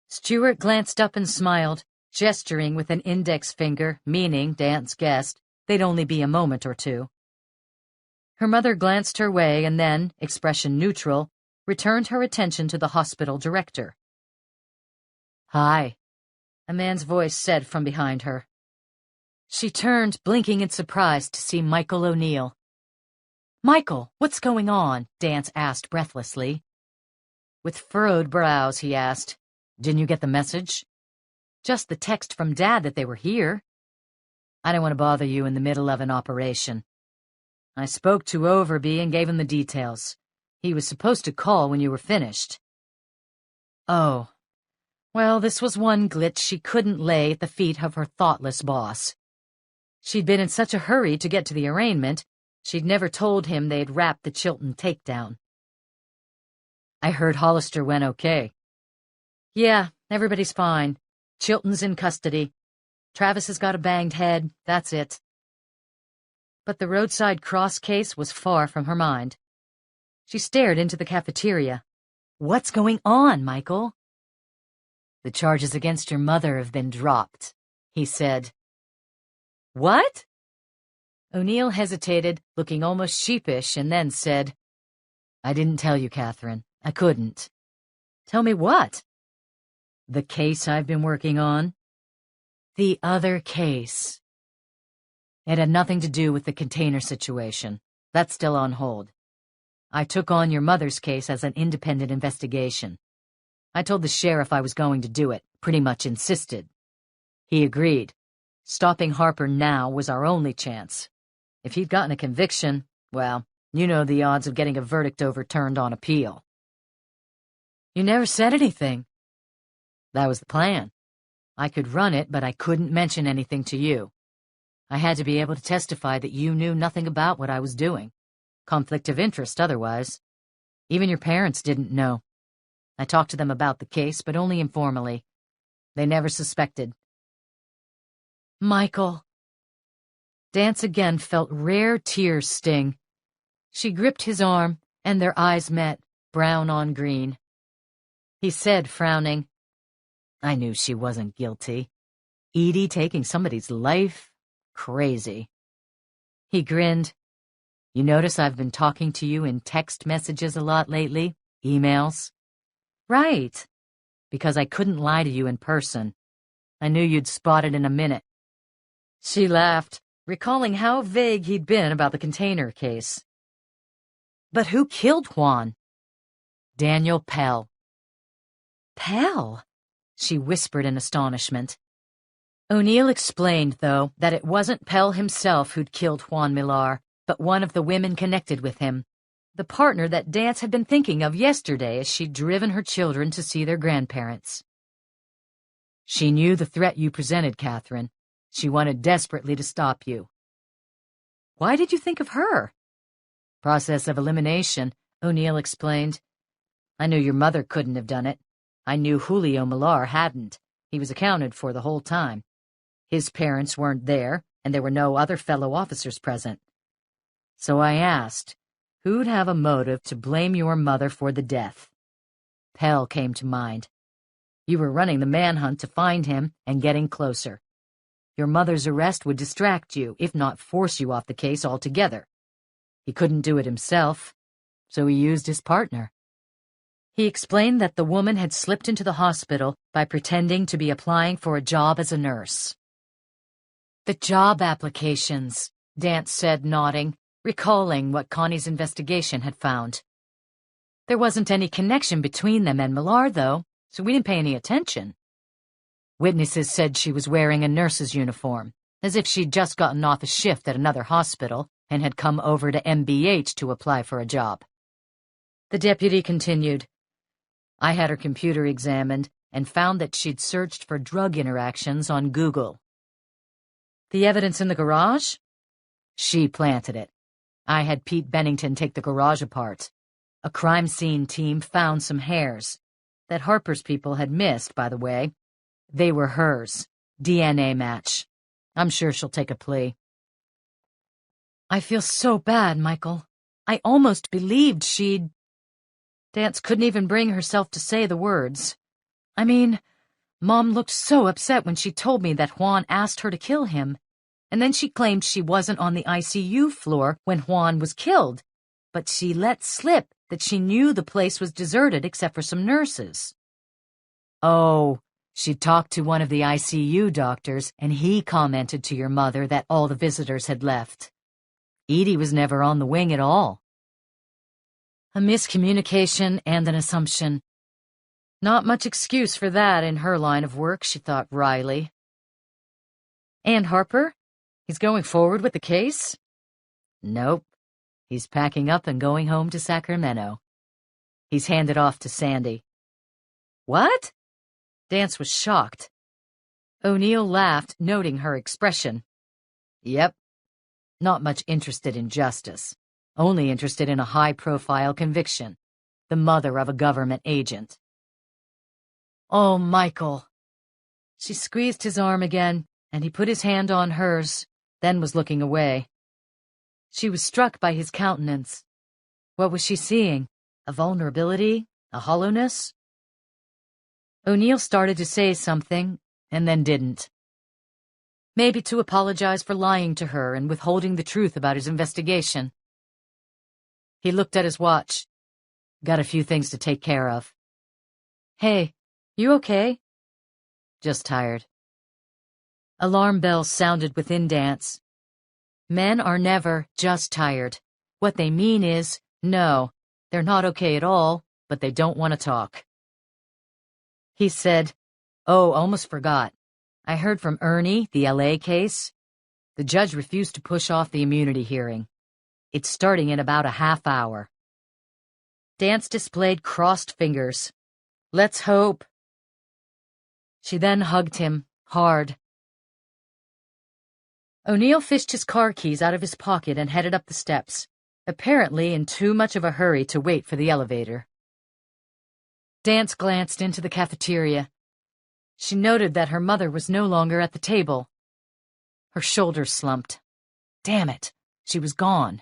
Stewart glanced up and smiled, gesturing with an index finger, meaning, Dance guessed, they'd only be a moment or two. Her mother glanced her way and then, expression neutral, returned her attention to the hospital director. "Hi," a man's voice said from behind her. She turned, blinking in surprise, to see Michael O'Neill. "Michael, what's going on?" Dance asked breathlessly. With furrowed brows, he asked, "Didn't you get the message?" "Just the text from Dad that they were here." "I didn't want to bother you in the middle of an operation. I spoke to Overby and gave him the details. He was supposed to call when you were finished." "Oh. Well, this was one glitch she couldn't lay at the feet of her thoughtless boss. She'd been in such a hurry to get to the arraignment, she'd never told him they'd wrapped the Chilton takedown." "I heard Hollister went okay." "Yeah, everybody's fine. Chilton's in custody. Travis has got a banged head, that's it." But the roadside cross case was far from her mind. She stared into the cafeteria. "What's going on, Michael?" "The charges against your mother have been dropped," he said. "What?" O'Neill hesitated, looking almost sheepish, and then said, "I didn't tell you, Catherine. I couldn't." "Tell me what?" "The case I've been working on." "The other case." "It had nothing to do with the container situation. That's still on hold. I took on your mother's case as an independent investigation. I told the sheriff I was going to do it, pretty much insisted. He agreed. Stopping Harper now was our only chance. If he'd gotten a conviction, well, you know the odds of getting a verdict overturned on appeal." "You never said anything." "That was the plan. I could run it, but I couldn't mention anything to you. I had to be able to testify that you knew nothing about what I was doing. Conflict of interest otherwise. Even your parents didn't know. I talked to them about the case, but only informally. They never suspected." "Michael." Dance again felt rare tears sting. She gripped his arm, and their eyes met, brown on green. He said, frowning, "I knew she wasn't guilty. Edie taking somebody's life? Crazy." He grinned. "You notice I've been talking to you in text messages a lot lately? Emails?" "Right. Because I couldn't lie to you in person. I knew you'd spot it in a minute." She laughed, recalling how vague he'd been about the container case. "But who killed Juan?" "Daniel Pell." "Pell?" she whispered in astonishment. O'Neill explained, though, that it wasn't Pell himself who'd killed Juan Millar, but one of the women connected with him, the partner that Dance had been thinking of yesterday as she'd driven her children to see their grandparents. "She knew the threat you presented, Catherine. She wanted desperately to stop you." "Why did you think of her?" "Process of elimination," O'Neill explained. "I knew your mother couldn't have done it. I knew Julio Millar hadn't. He was accounted for the whole time. His parents weren't there, and there were no other fellow officers present. So I asked, who'd have a motive to blame your mother for the death? Pell came to mind. You were running the manhunt to find him and getting closer. Your mother's arrest would distract you, if not force you off the case altogether. He couldn't do it himself, so he used his partner." He explained that the woman had slipped into the hospital by pretending to be applying for a job as a nurse. "The job applications," Dance said, nodding, recalling what Connie's investigation had found. "There wasn't any connection between them and Millar, though, so we didn't pay any attention. Witnesses said she was wearing a nurse's uniform, as if she'd just gotten off a shift at another hospital and had come over to MBH to apply for a job." The deputy continued, I had her computer examined and found that she'd searched for drug interactions on Google. The evidence in the garage? She planted it. I had Pete Bennington take the garage apart. A crime scene team found some hairs that Harper's people had missed, by the way. They were hers. DNA match. I'm sure she'll take a plea. I feel so bad, Michael. I almost believed she'd... Dance couldn't even bring herself to say the words. I mean, Mom looked so upset when she told me that Juan asked her to kill him. And then she claimed she wasn't on the ICU floor when Juan was killed, but she let slip that she knew the place was deserted except for some nurses. Oh, she talked to one of the ICU doctors, and he commented to your mother that all the visitors had left. Edie was never on the wing at all. A miscommunication and an assumption. Not much excuse for that in her line of work, she thought wryly. And Harper? He's going forward with the case? Nope. He's packing up and going home to Sacramento. He's handed off to Sandy. What? Dance was shocked. O'Neill laughed, noting her expression. Yep. Not much interested in justice. Only interested in a high-profile conviction. The mother of a government agent. Oh, Michael. She squeezed his arm again, and he put his hand on hers, then was looking away. She was struck by his countenance. What was she seeing? A vulnerability? A hollowness? O'Neill started to say something, and then didn't. Maybe to apologize for lying to her and withholding the truth about his investigation. He looked at his watch. Got a few things to take care of. Hey, you okay? Just tired. Alarm bells sounded within Dance. Men are never just tired. What they mean is, no, they're not okay at all, but they don't want to talk. He said, oh, almost forgot. I heard from Ernie, the LA case. The judge refused to push off the immunity hearing. It's starting in about a half hour. Dance displayed crossed fingers. Let's hope. She then hugged him, hard. O'Neill fished his car keys out of his pocket and headed up the steps, apparently in too much of a hurry to wait for the elevator. Dance glanced into the cafeteria. She noted that her mother was no longer at the table. Her shoulders slumped. Damn it, she was gone.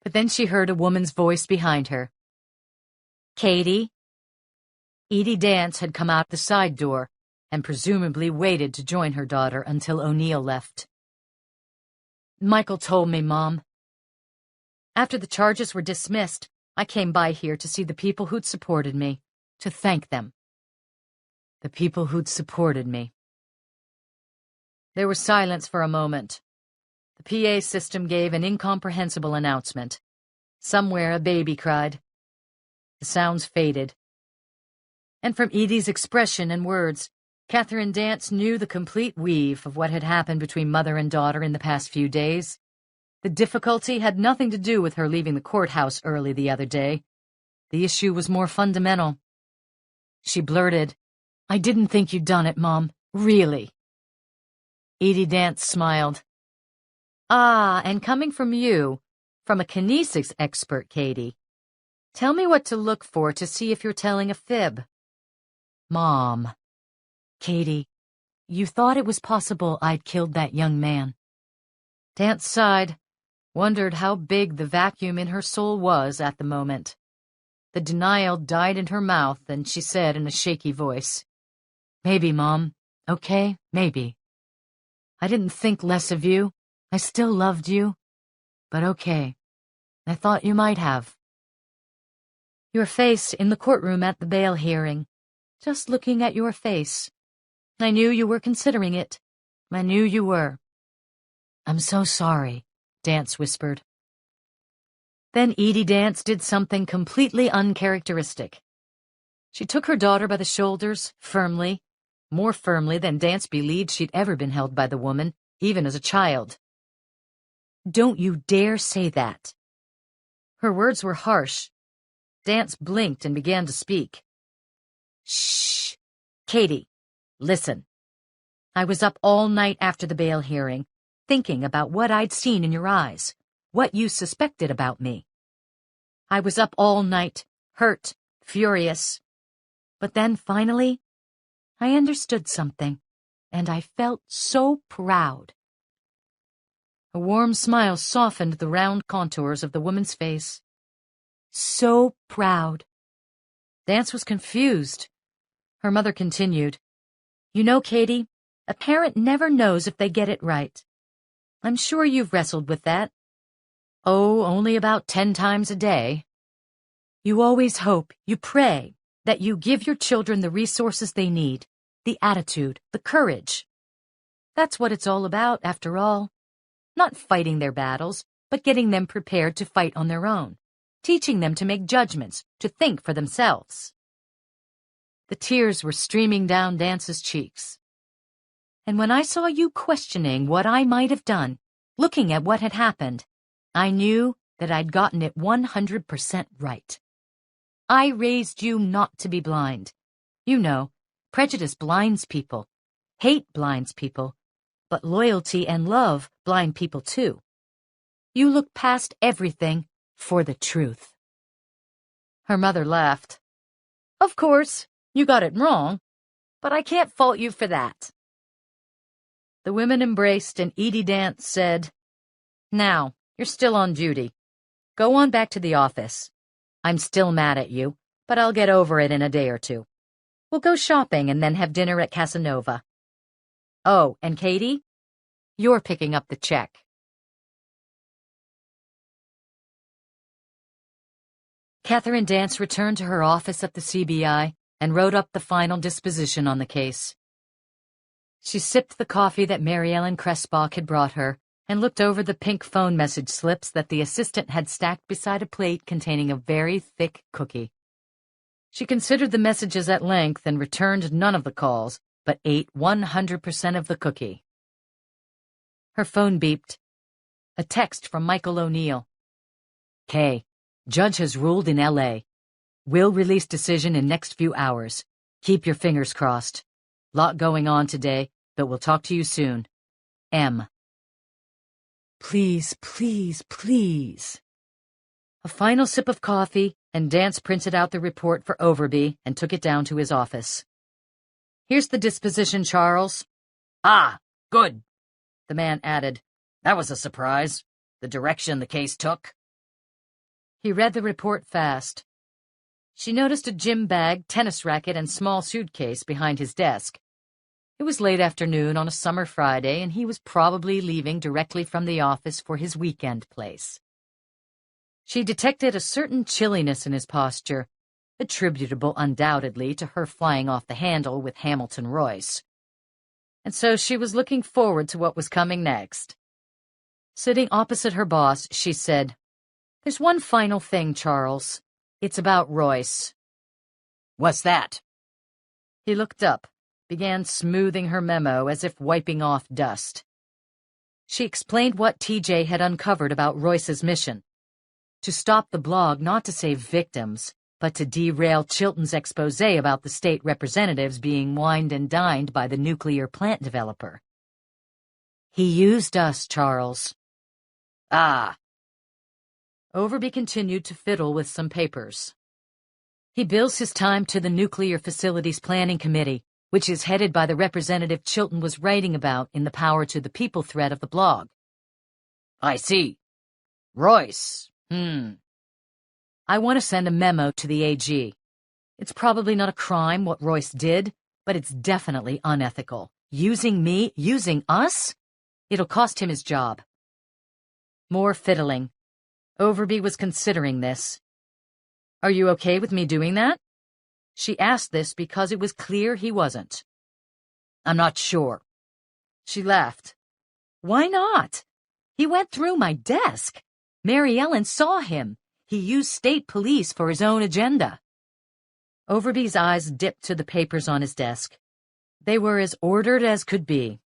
But then she heard a woman's voice behind her. Katie? Edie Dance had come out the side door and presumably waited to join her daughter until O'Neill left. Michael told me, Mom. After the charges were dismissed, I came by here to see the people who'd supported me, to thank them. The people who'd supported me. There was silence for a moment. The PA system gave an incomprehensible announcement. Somewhere a baby cried. The sounds faded. And from Edie's expression and words, Catherine Dance knew the complete weave of what had happened between mother and daughter in the past few days. The difficulty had nothing to do with her leaving the courthouse early the other day. The issue was more fundamental. She blurted, I didn't think you'd done it, Mom. Really. Edie Dance smiled. Ah, and coming from you, from a kinesics expert, Katie. Tell me what to look for to see if you're telling a fib. Mom. Katie, you thought it was possible I'd killed that young man. Dance sighed, wondered how big the vacuum in her soul was at the moment. The denial died in her mouth, and she said in a shaky voice, Maybe, Mom. Okay, maybe. I didn't think less of you. I still loved you. But okay. I thought you might have. Your face in the courtroom at the bail hearing. Just looking at your face. I knew you were considering it. I knew you were. I'm so sorry, Dance whispered. Then Edie Dance did something completely uncharacteristic. She took her daughter by the shoulders, firmly, more firmly than Dance believed she'd ever been held by the woman, even as a child. Don't you dare say that. Her words were harsh. Dance blinked and began to speak. Shh. Katie, listen. I was up all night after the bail hearing, thinking about what I'd seen in your eyes, what you suspected about me. I was up all night, hurt, furious. But then, finally, I understood something, and I felt so proud. A warm smile softened the round contours of the woman's face. So proud. Dance was confused. Her mother continued, You know, Katie, a parent never knows if they get it right. I'm sure you've wrestled with that. Oh, only about 10 times a day. You always hope, you pray, that you give your children the resources they need, the attitude, the courage. That's what it's all about, after all. Not fighting their battles, but getting them prepared to fight on their own, teaching them to make judgments, to think for themselves. The tears were streaming down Dance's cheeks. And when I saw you questioning what I might have done, looking at what had happened, I knew that I'd gotten it 100% right. I raised you not to be blind. You know, prejudice blinds people. Hate blinds people. But loyalty and love blind people too. You look past everything for the truth. Her mother laughed. Of course, you got it wrong, but I can't fault you for that. The women embraced and Edie Dance said, Now, you're still on duty. Go on back to the office. I'm still mad at you, but I'll get over it in a day or two. We'll go shopping and then have dinner at Casanova. Oh, and Katie, you're picking up the check. Catherine Dance returned to her office at the CBI and wrote up the final disposition on the case. She sipped the coffee that Mary Ellen Cressbach had brought her and looked over the pink phone message slips that the assistant had stacked beside a plate containing a very thick cookie. She considered the messages at length and returned none of the calls, but ate 100% of the cookie. Her phone beeped. A text from Michael O'Neill. Kay, judge has ruled in L.A. Will release decision in next few hours. Keep your fingers crossed. Lot going on today, but we'll talk to you soon. M. Please, please, please. A final sip of coffee, and Dance printed out the report for Overby and took it down to his office. Here's the disposition, Charles. Ah, good. The man added. That was a surprise. The direction the case took. He read the report fast. She noticed a gym bag, tennis racket, and small suitcase behind his desk. It was late afternoon on a summer Friday, and he was probably leaving directly from the office for his weekend place. She detected a certain chilliness in his posture, attributable undoubtedly to her flying off the handle with Hamilton Royce. And so she was looking forward to what was coming next. Sitting opposite her boss, she said, There's one final thing, Charles. It's about Royce. What's that? He looked up, began smoothing her memo as if wiping off dust. She explained what TJ had uncovered about Royce's mission. To stop the blog not to save victims, but to derail Chilton's expose about the state representatives being wined and dined by the nuclear plant developer. He used us, Charles. Ah. Overby continued to fiddle with some papers. He bills his time to the Nuclear Facilities Planning Committee, which is headed by the representative Chilton was writing about in the Power to the People thread of the blog. I see. Royce. I want to send a memo to the AG. It's probably not a crime what Royce did, but it's definitely unethical. Using me, using us? It'll cost him his job. More fiddling. Overby was considering this. Are you okay with me doing that? She asked this because it was clear he wasn't. I'm not sure. She laughed. Why not? He went through my desk. Mary Ellen saw him. He used state police for his own agenda. Overby's eyes dipped to the papers on his desk. They were as ordered as could be.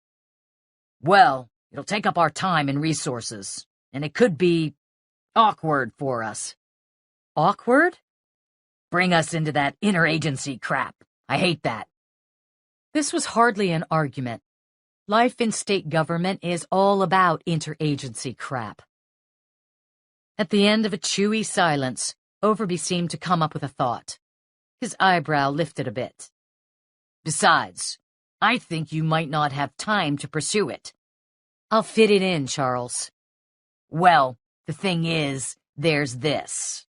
Well, it'll take up our time and resources, and it could be awkward for us. Awkward? Bring us into that interagency crap. I hate that. This was hardly an argument. Life in state government is all about interagency crap. At the end of a chewy silence, Overby seemed to come up with a thought. His eyebrow lifted a bit. Besides, I think you might not have time to pursue it. I'll fit it in, Charles. Well, the thing is, there's this.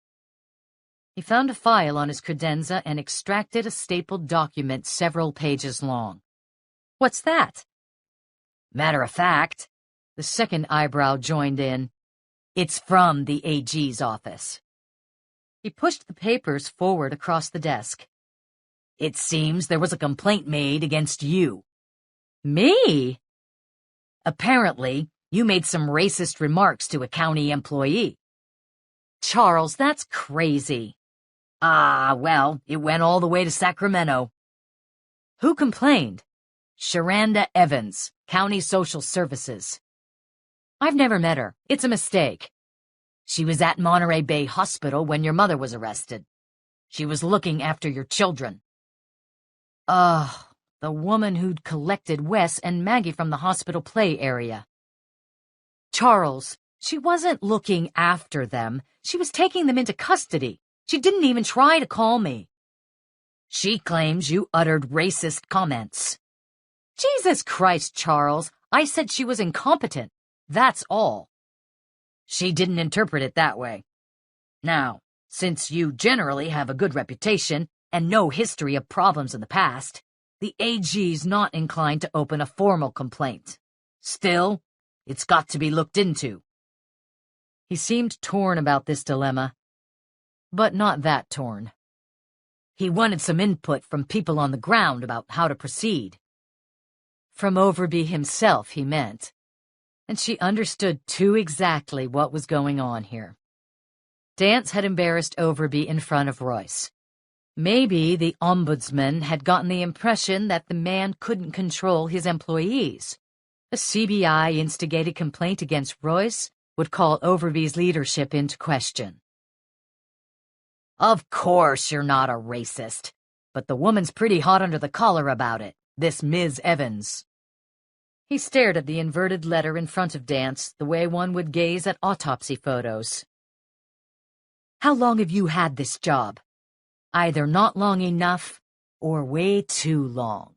He found a file on his credenza and extracted a stapled document several pages long. What's that? Matter of fact, the second eyebrow joined in. It's from the AG's office. He pushed the papers forward across the desk. It seems there was a complaint made against you. Me? Apparently, you made some racist remarks to a county employee. Charles, that's crazy. Ah, well, it went all the way to Sacramento. Who complained? Sharanda Evans, County Social Services. I've never met her. It's a mistake. She was at Monterey Bay Hospital when your mother was arrested. She was looking after your children. The woman who'd collected Wes and Maggie from the hospital play area. Charles, she wasn't looking after them. She was taking them into custody. She didn't even try to call me. She claims you uttered racist comments. Jesus Christ, Charles. I said she was incompetent. That's all. She didn't interpret it that way. Now, since you generally have a good reputation and no history of problems in the past, the AG's not inclined to open a formal complaint. Still, it's got to be looked into. He seemed torn about this dilemma, but not that torn. He wanted some input from people on the ground about how to proceed. From Overby himself, he meant. And she understood too exactly what was going on here. Dance had embarrassed Overby in front of Royce. Maybe the ombudsman had gotten the impression that the man couldn't control his employees. A CBI-instigated complaint against Royce would call Overby's leadership into question. Of course you're not a racist, but the woman's pretty hot under the collar about it, this Ms. Evans. He stared at the inverted letter in front of Dance the way one would gaze at autopsy photos. How long have you had this job? Either not long enough or way too long.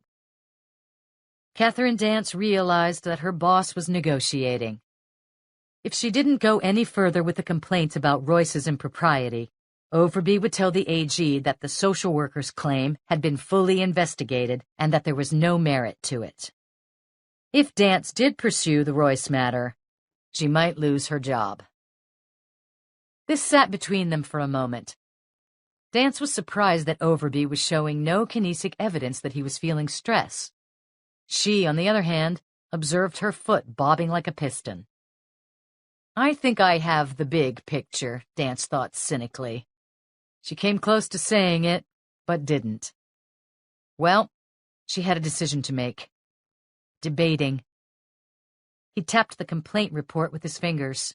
Catherine Dance realized that her boss was negotiating. If she didn't go any further with the complaints about Royce's impropriety, Overby would tell the AG that the social worker's claim had been fully investigated and that there was no merit to it. If Dance did pursue the Royce matter, she might lose her job. This sat between them for a moment. Dance was surprised that Overby was showing no kinesic evidence that he was feeling stress. She, on the other hand, observed her foot bobbing like a piston. I think I have the big picture, Dance thought cynically. She came close to saying it, but didn't. Well, she had a decision to make. Debating. He tapped the complaint report with his fingers.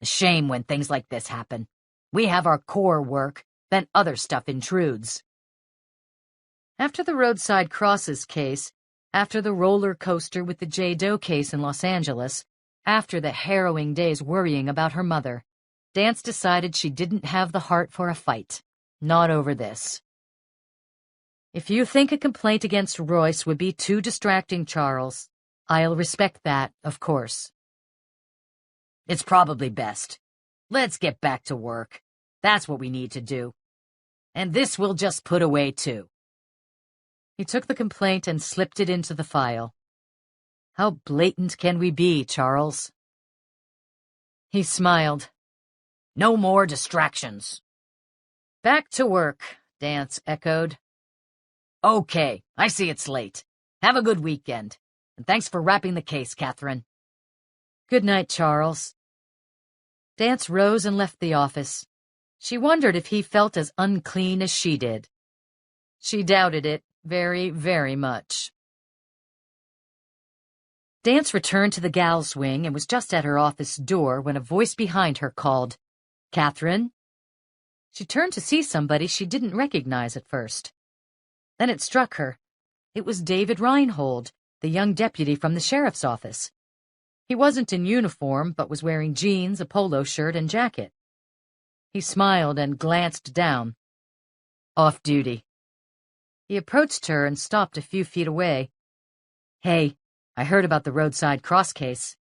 A shame when things like this happen. We have our core work, then other stuff intrudes. After the roadside crosses case, after the roller coaster with the J. Doe case in Los Angeles, after the harrowing days worrying about her mother, Dance decided she didn't have the heart for a fight. Not over this. If you think a complaint against Royce would be too distracting, Charles, I'll respect that, of course. It's probably best. Let's get back to work. That's what we need to do. And this we'll just put away, too. He took the complaint and slipped it into the file. How blatant can we be, Charles? He smiled. No more distractions. Back to work, Dance echoed. Okay, I see it's late. Have a good weekend. And thanks for wrapping the case, Catherine. Good night, Charles. Dance rose and left the office. She wondered if he felt as unclean as she did. She doubted it very, very much. Dance returned to the gals' wing and was just at her office door when a voice behind her called, "Catherine?" She turned to see somebody she didn't recognize at first. Then it struck her. It was David Reinhold, the young deputy from the sheriff's office. He wasn't in uniform, but was wearing jeans, a polo shirt, and jacket. He smiled and glanced down. Off duty. He approached her and stopped a few feet away. Hey, I heard about the roadside cross case.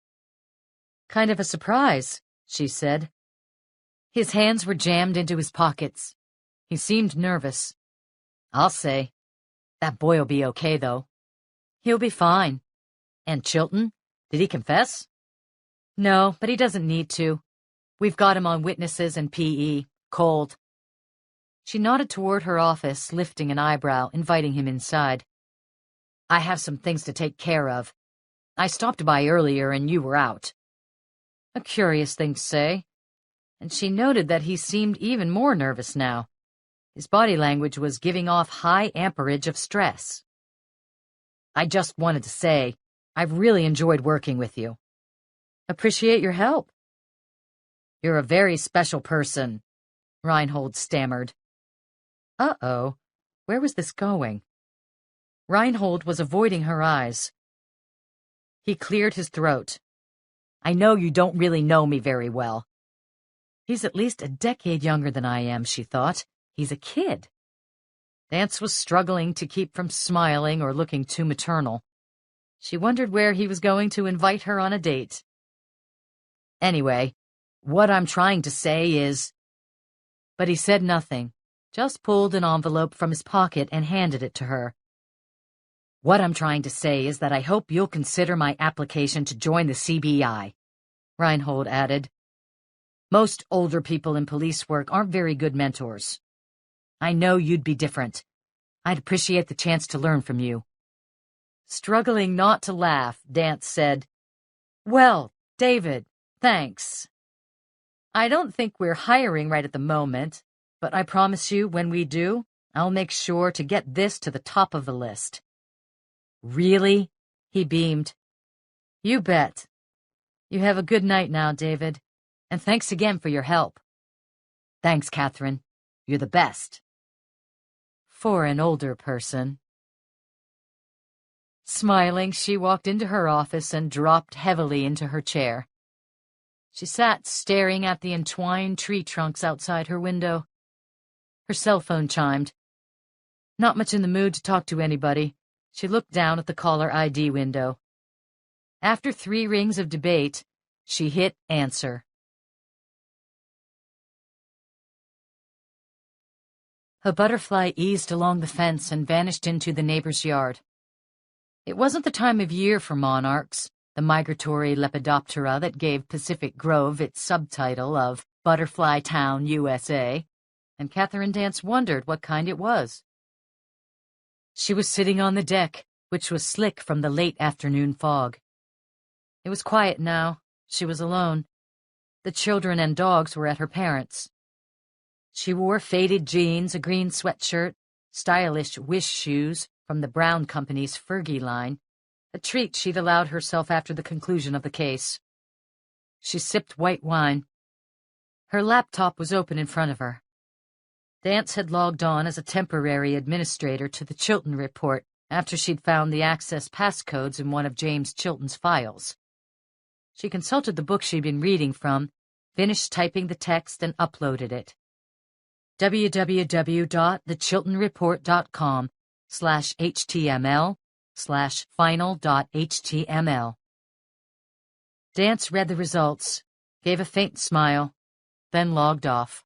Kind of a surprise, she said. His hands were jammed into his pockets. He seemed nervous. I'll say. That boy'll be okay, though. He'll be fine. And Chilton? Did he confess? No, but he doesn't need to. We've got him on witnesses and PE. Cold. She nodded toward her office, lifting an eyebrow, inviting him inside. I have some things to take care of. I stopped by earlier and you were out. A curious thing to say. And she noted that he seemed even more nervous now. His body language was giving off high amperage of stress. I just wanted to say, I've really enjoyed working with you. Appreciate your help. You're a very special person, Reinhold stammered. Uh-oh, where was this going? Reinhold was avoiding her eyes. He cleared his throat. I know you don't really know me very well. He's at least a decade younger than I am, she thought. He's a kid. Dance was struggling to keep from smiling or looking too maternal. She wondered where he was going to invite her on a date. Anyway, what I'm trying to say is... But he said nothing, just pulled an envelope from his pocket and handed it to her. What I'm trying to say is that I hope you'll consider my application to join the CBI, Reinhold added. Most older people in police work aren't very good mentors. I know you'd be different. I'd appreciate the chance to learn from you. Struggling not to laugh, Dance said, Well, David, thanks. I don't think we're hiring right at the moment, but I promise you when we do, I'll make sure to get this to the top of the list. Really? He beamed. You bet. You have a good night now, David, and thanks again for your help. Thanks, Catherine. You're the best. For an older person. Smiling, she walked into her office and dropped heavily into her chair. She sat staring at the entwined tree trunks outside her window. Her cell phone chimed. Not much in the mood to talk to anybody, she looked down at the caller ID window. After 3 rings of debate, she hit answer. A butterfly eased along the fence and vanished into the neighbor's yard. It wasn't the time of year for monarchs, the migratory Lepidoptera that gave Pacific Grove its subtitle of Butterfly Town, USA, and Catherine Dance wondered what kind it was. She was sitting on the deck, which was slick from the late afternoon fog. It was quiet now. She was alone. The children and dogs were at her parents'. She wore faded jeans, a green sweatshirt, stylish Wish shoes from the Brown Company's Fergie line, a treat she'd allowed herself after the conclusion of the case. She sipped white wine. Her laptop was open in front of her. Dance had logged on as a temporary administrator to the Chilton report after she'd found the access passcodes in one of James Chilton's files. She consulted the book she'd been reading from, finished typing the text, and uploaded it. www.thechiltonreport.com/html/final.html. Dance read the results, gave a faint smile, then logged off.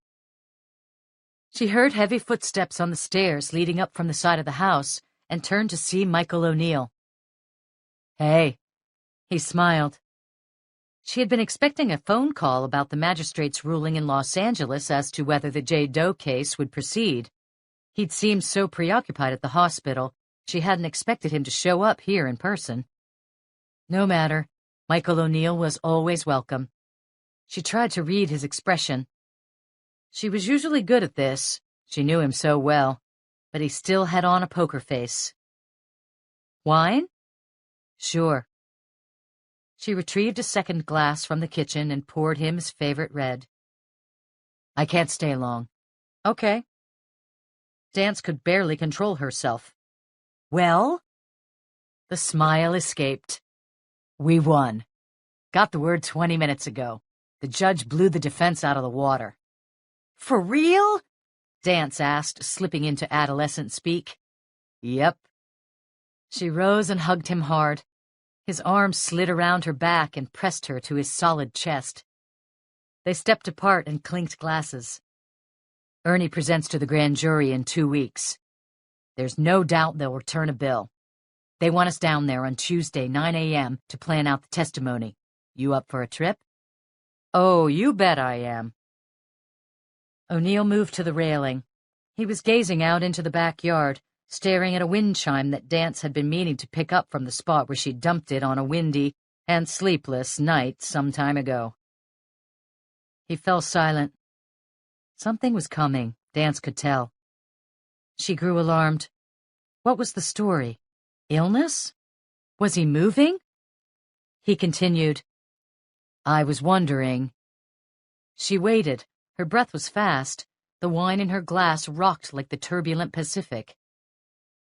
She heard heavy footsteps on the stairs leading up from the side of the house and turned to see Michael O'Neill. Hey, he smiled. She had been expecting a phone call about the magistrate's ruling in Los Angeles as to whether the J. Doe case would proceed. He'd seemed so preoccupied at the hospital, she hadn't expected him to show up here in person. No matter, Michael O'Neill was always welcome. She tried to read his expression. She was usually good at this, she knew him so well, but he still had on a poker face. Wine? Sure. She retrieved a second glass from the kitchen and poured him his favorite red. I can't stay long. Okay. Dance could barely control herself. Well? The smile escaped. We won. Got the word 20 minutes ago. The judge blew the defense out of the water. For real? Dance asked, slipping into adolescent speak. Yep. She rose and hugged him hard. His arms slid around her back and pressed her to his solid chest. They stepped apart and clinked glasses. Ernie presents to the grand jury in 2 weeks. There's no doubt they'll return a bill. They want us down there on Tuesday, 9 a.m. to plan out the testimony. You up for a trip? Oh, you bet I am. O'Neill moved to the railing. He was gazing out into the backyard, staring at a wind chime that Dance had been meaning to pick up from the spot where she dumped it on a windy and sleepless night some time ago. He fell silent. Something was coming, Dance could tell. She grew alarmed. What was the story? Illness? Was he moving? He continued, I was wondering. She waited. Her breath was fast. The wine in her glass rocked like the turbulent Pacific.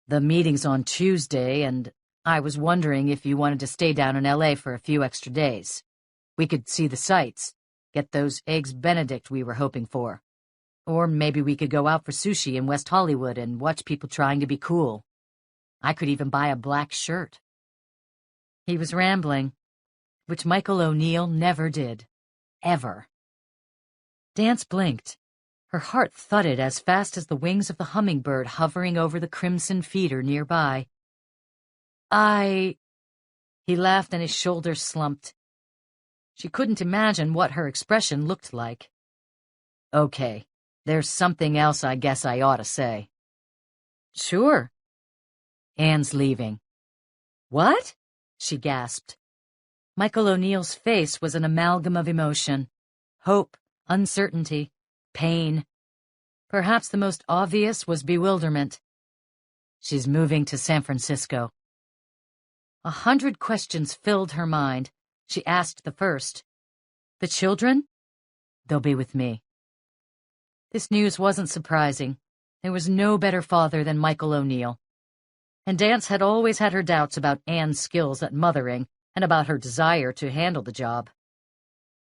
The meeting's on Tuesday, and I was wondering if you wanted to stay down in L.A. for a few extra days. We could see the sights, get those eggs Benedict we were hoping for. Or maybe we could go out for sushi in West Hollywood and watch people trying to be cool. I could even buy a black shirt. He was rambling, which Michael O'Neill never did. Ever. Dance blinked. Her heart thudded as fast as the wings of the hummingbird hovering over the crimson feeder nearby. He laughed and his shoulders slumped. She couldn't imagine what her expression looked like. Okay, there's something else I guess I ought to say. Sure. Anne's leaving. What? She gasped. Michael O'Neill's face was an amalgam of emotion. Hope, uncertainty, pain. Perhaps the most obvious was bewilderment. She's moving to San Francisco. 100 questions filled her mind. She asked the first. The children? They'll be with me. This news wasn't surprising. There was no better father than Michael O'Neill. And Dance had always had her doubts about Anne's skills at mothering and about her desire to handle the job.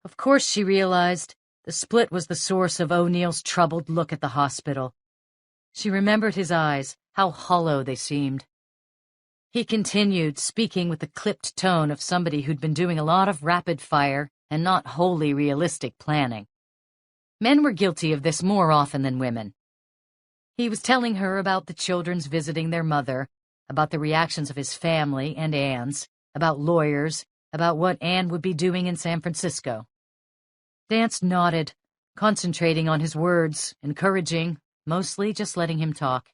Of course, she realized, the split was the source of O'Neill's troubled look at the hospital. She remembered his eyes, how hollow they seemed. He continued, speaking with the clipped tone of somebody who'd been doing a lot of rapid-fire and not wholly realistic planning. Men were guilty of this more often than women. He was telling her about the children's visiting their mother, about the reactions of his family and Anne's, about lawyers, about what Anne would be doing in San Francisco. Dance nodded, concentrating on his words, encouraging, mostly just letting him talk.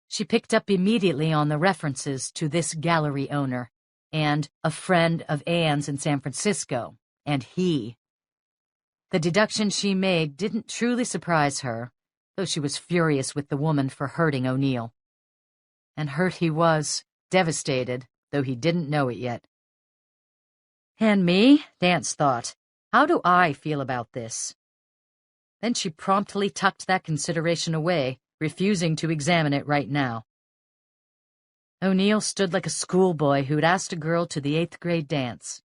She picked up immediately on the references to this gallery owner, and a friend of Anne's in San Francisco, and he. The deduction she made didn't truly surprise her, though she was furious with the woman for hurting O'Neill. And hurt he was, devastated, though he didn't know it yet. And me, Dance thought, how do I feel about this? Then she promptly tucked that consideration away, refusing to examine it right now. O'Neill stood like a schoolboy who'd asked a girl to the 8th grade dance.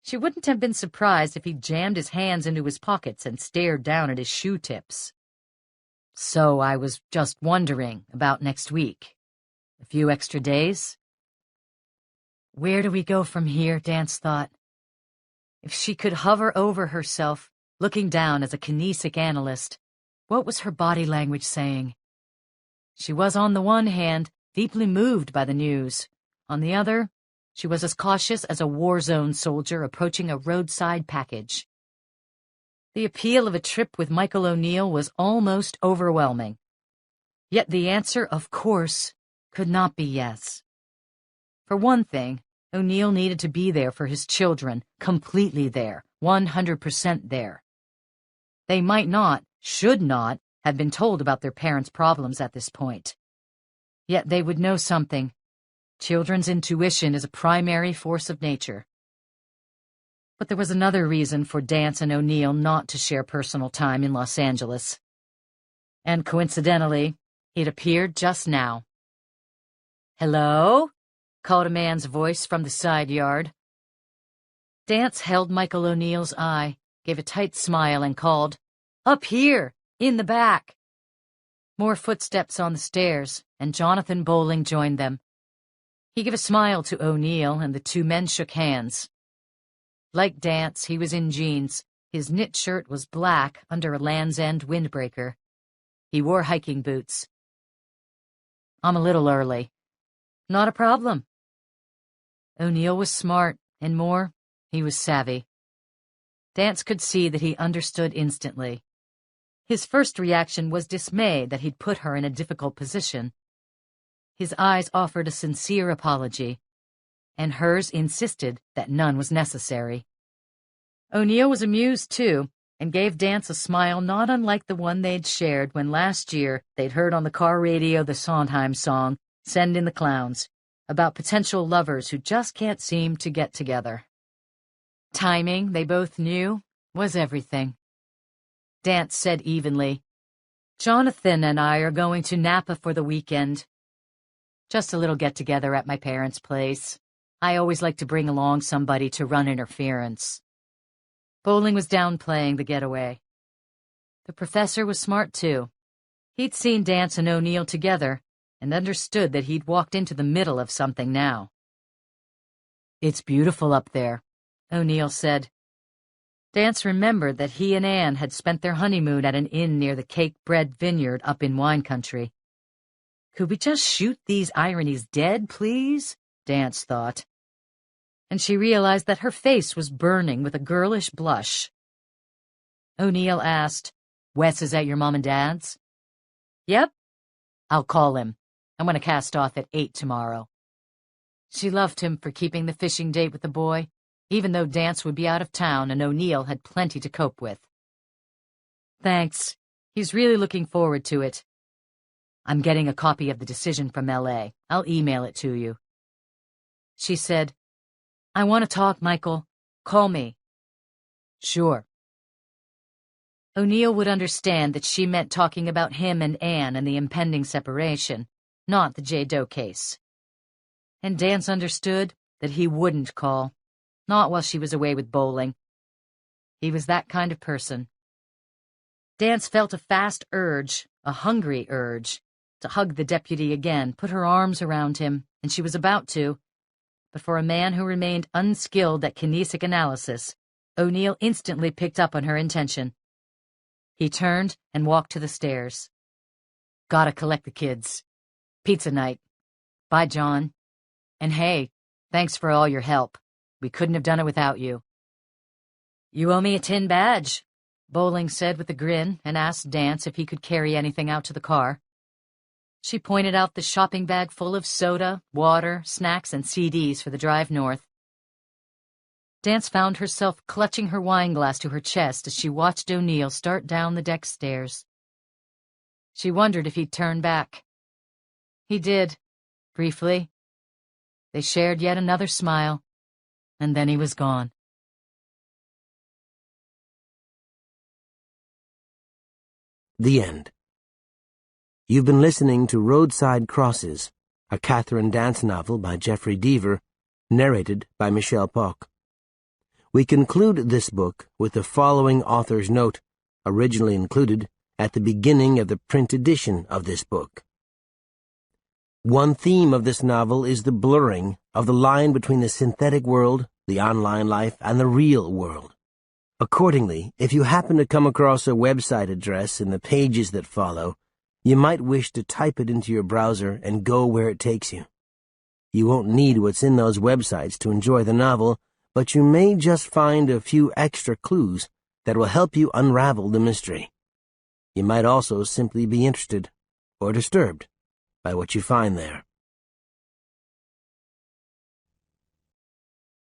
She wouldn't have been surprised if he jammed his hands into his pockets and stared down at his shoe tips. So I was just wondering about next week. A few extra days? Where do we go from here, Dance thought. If she could hover over herself, looking down as a kinesic analyst, what was her body language saying? She was, on the one hand, deeply moved by the news. On the other, she was as cautious as a war zone soldier approaching a roadside package. The appeal of a trip with Michael O'Neill was almost overwhelming. Yet the answer, of course, could not be yes. For one thing, O'Neill needed to be there for his children, completely there, 100% there. They might not, should not, have been told about their parents' problems at this point. Yet they would know something. Children's intuition is a primary force of nature. But there was another reason for Dance and O'Neill not to share personal time in Los Angeles. And coincidentally, it appeared just now. "Hello?" called a man's voice from the side yard. Dance held Michael O'Neill's eye, gave a tight smile, and called, "Up here, in the back." More footsteps on the stairs, and Jonathan Bowling joined them. He gave a smile to O'Neill, and the two men shook hands. Like Dance, he was in jeans. His knit shirt was black under a Land's End windbreaker. He wore hiking boots. "I'm a little early." "Not a problem." O'Neill was smart, and more, he was savvy. Dance could see that he understood instantly. His first reaction was dismay that he'd put her in a difficult position. His eyes offered a sincere apology, and hers insisted that none was necessary. O'Neill was amused, too, and gave Dance a smile not unlike the one they'd shared when last year they'd heard on the car radio the Sondheim song, "Send in the Clowns," about potential lovers who just can't seem to get together. Timing, they both knew, was everything. Dance said evenly, "Jonathan and I are going to Napa for the weekend. Just a little get-together at my parents' place. I always like to bring along somebody to run interference." Bowling was downplaying the getaway. The professor was smart, too. He'd seen Dance and O'Neill together and understood that he'd walked into the middle of something now. "It's beautiful up there," O'Neill said. Dance remembered that he and Anne had spent their honeymoon at an inn near the Cake Bread Vineyard up in wine country. "Could we just shoot these ironies dead, please?" Dance thought. And she realized that her face was burning with a girlish blush. O'Neill asked, "Wes is at your mom and dad's?" "Yep." "I'll call him. I'm going to cast off at 8 tomorrow." She loved him for keeping the fishing date with the boy, even though Dance would be out of town and O'Neill had plenty to cope with. "Thanks. He's really looking forward to it. I'm getting a copy of the decision from L.A. I'll email it to you." She said, "I want to talk, Michael. Call me." "Sure." O'Neill would understand that she meant talking about him and Anne and the impending separation, not the J. Doe case. And Dance understood that he wouldn't call, not while she was away with Bowling. He was that kind of person. Dance felt a fast urge, a hungry urge, to hug the deputy again, put her arms around him, and she was about to. But for a man who remained unskilled at kinesic analysis, O'Neill instantly picked up on her intention. He turned and walked to the stairs. "Gotta collect the kids. Pizza night. Bye, John. And hey, thanks for all your help. We couldn't have done it without you." "You owe me a tin badge," Bowling said with a grin, and asked Dance if he could carry anything out to the car. She pointed out the shopping bag full of soda, water, snacks, and CDs for the drive north. Dance found herself clutching her wine glass to her chest as she watched O'Neill start down the deck stairs. She wondered if he'd turn back. He did, briefly. They shared yet another smile, and then he was gone. The end. You've been listening to Roadside Crosses, a Catherine Dance novel by Jeffery Deaver, narrated by Michelle Pock. We conclude this book with the following author's note, originally included at the beginning of the print edition of this book. One theme of this novel is the blurring of the line between the synthetic world, the online life, and the real world. Accordingly, if you happen to come across a website address in the pages that follow, you might wish to type it into your browser and go where it takes you. You won't need what's in those websites to enjoy the novel, but you may just find a few extra clues that will help you unravel the mystery. You might also simply be interested, or disturbed, by what you find there.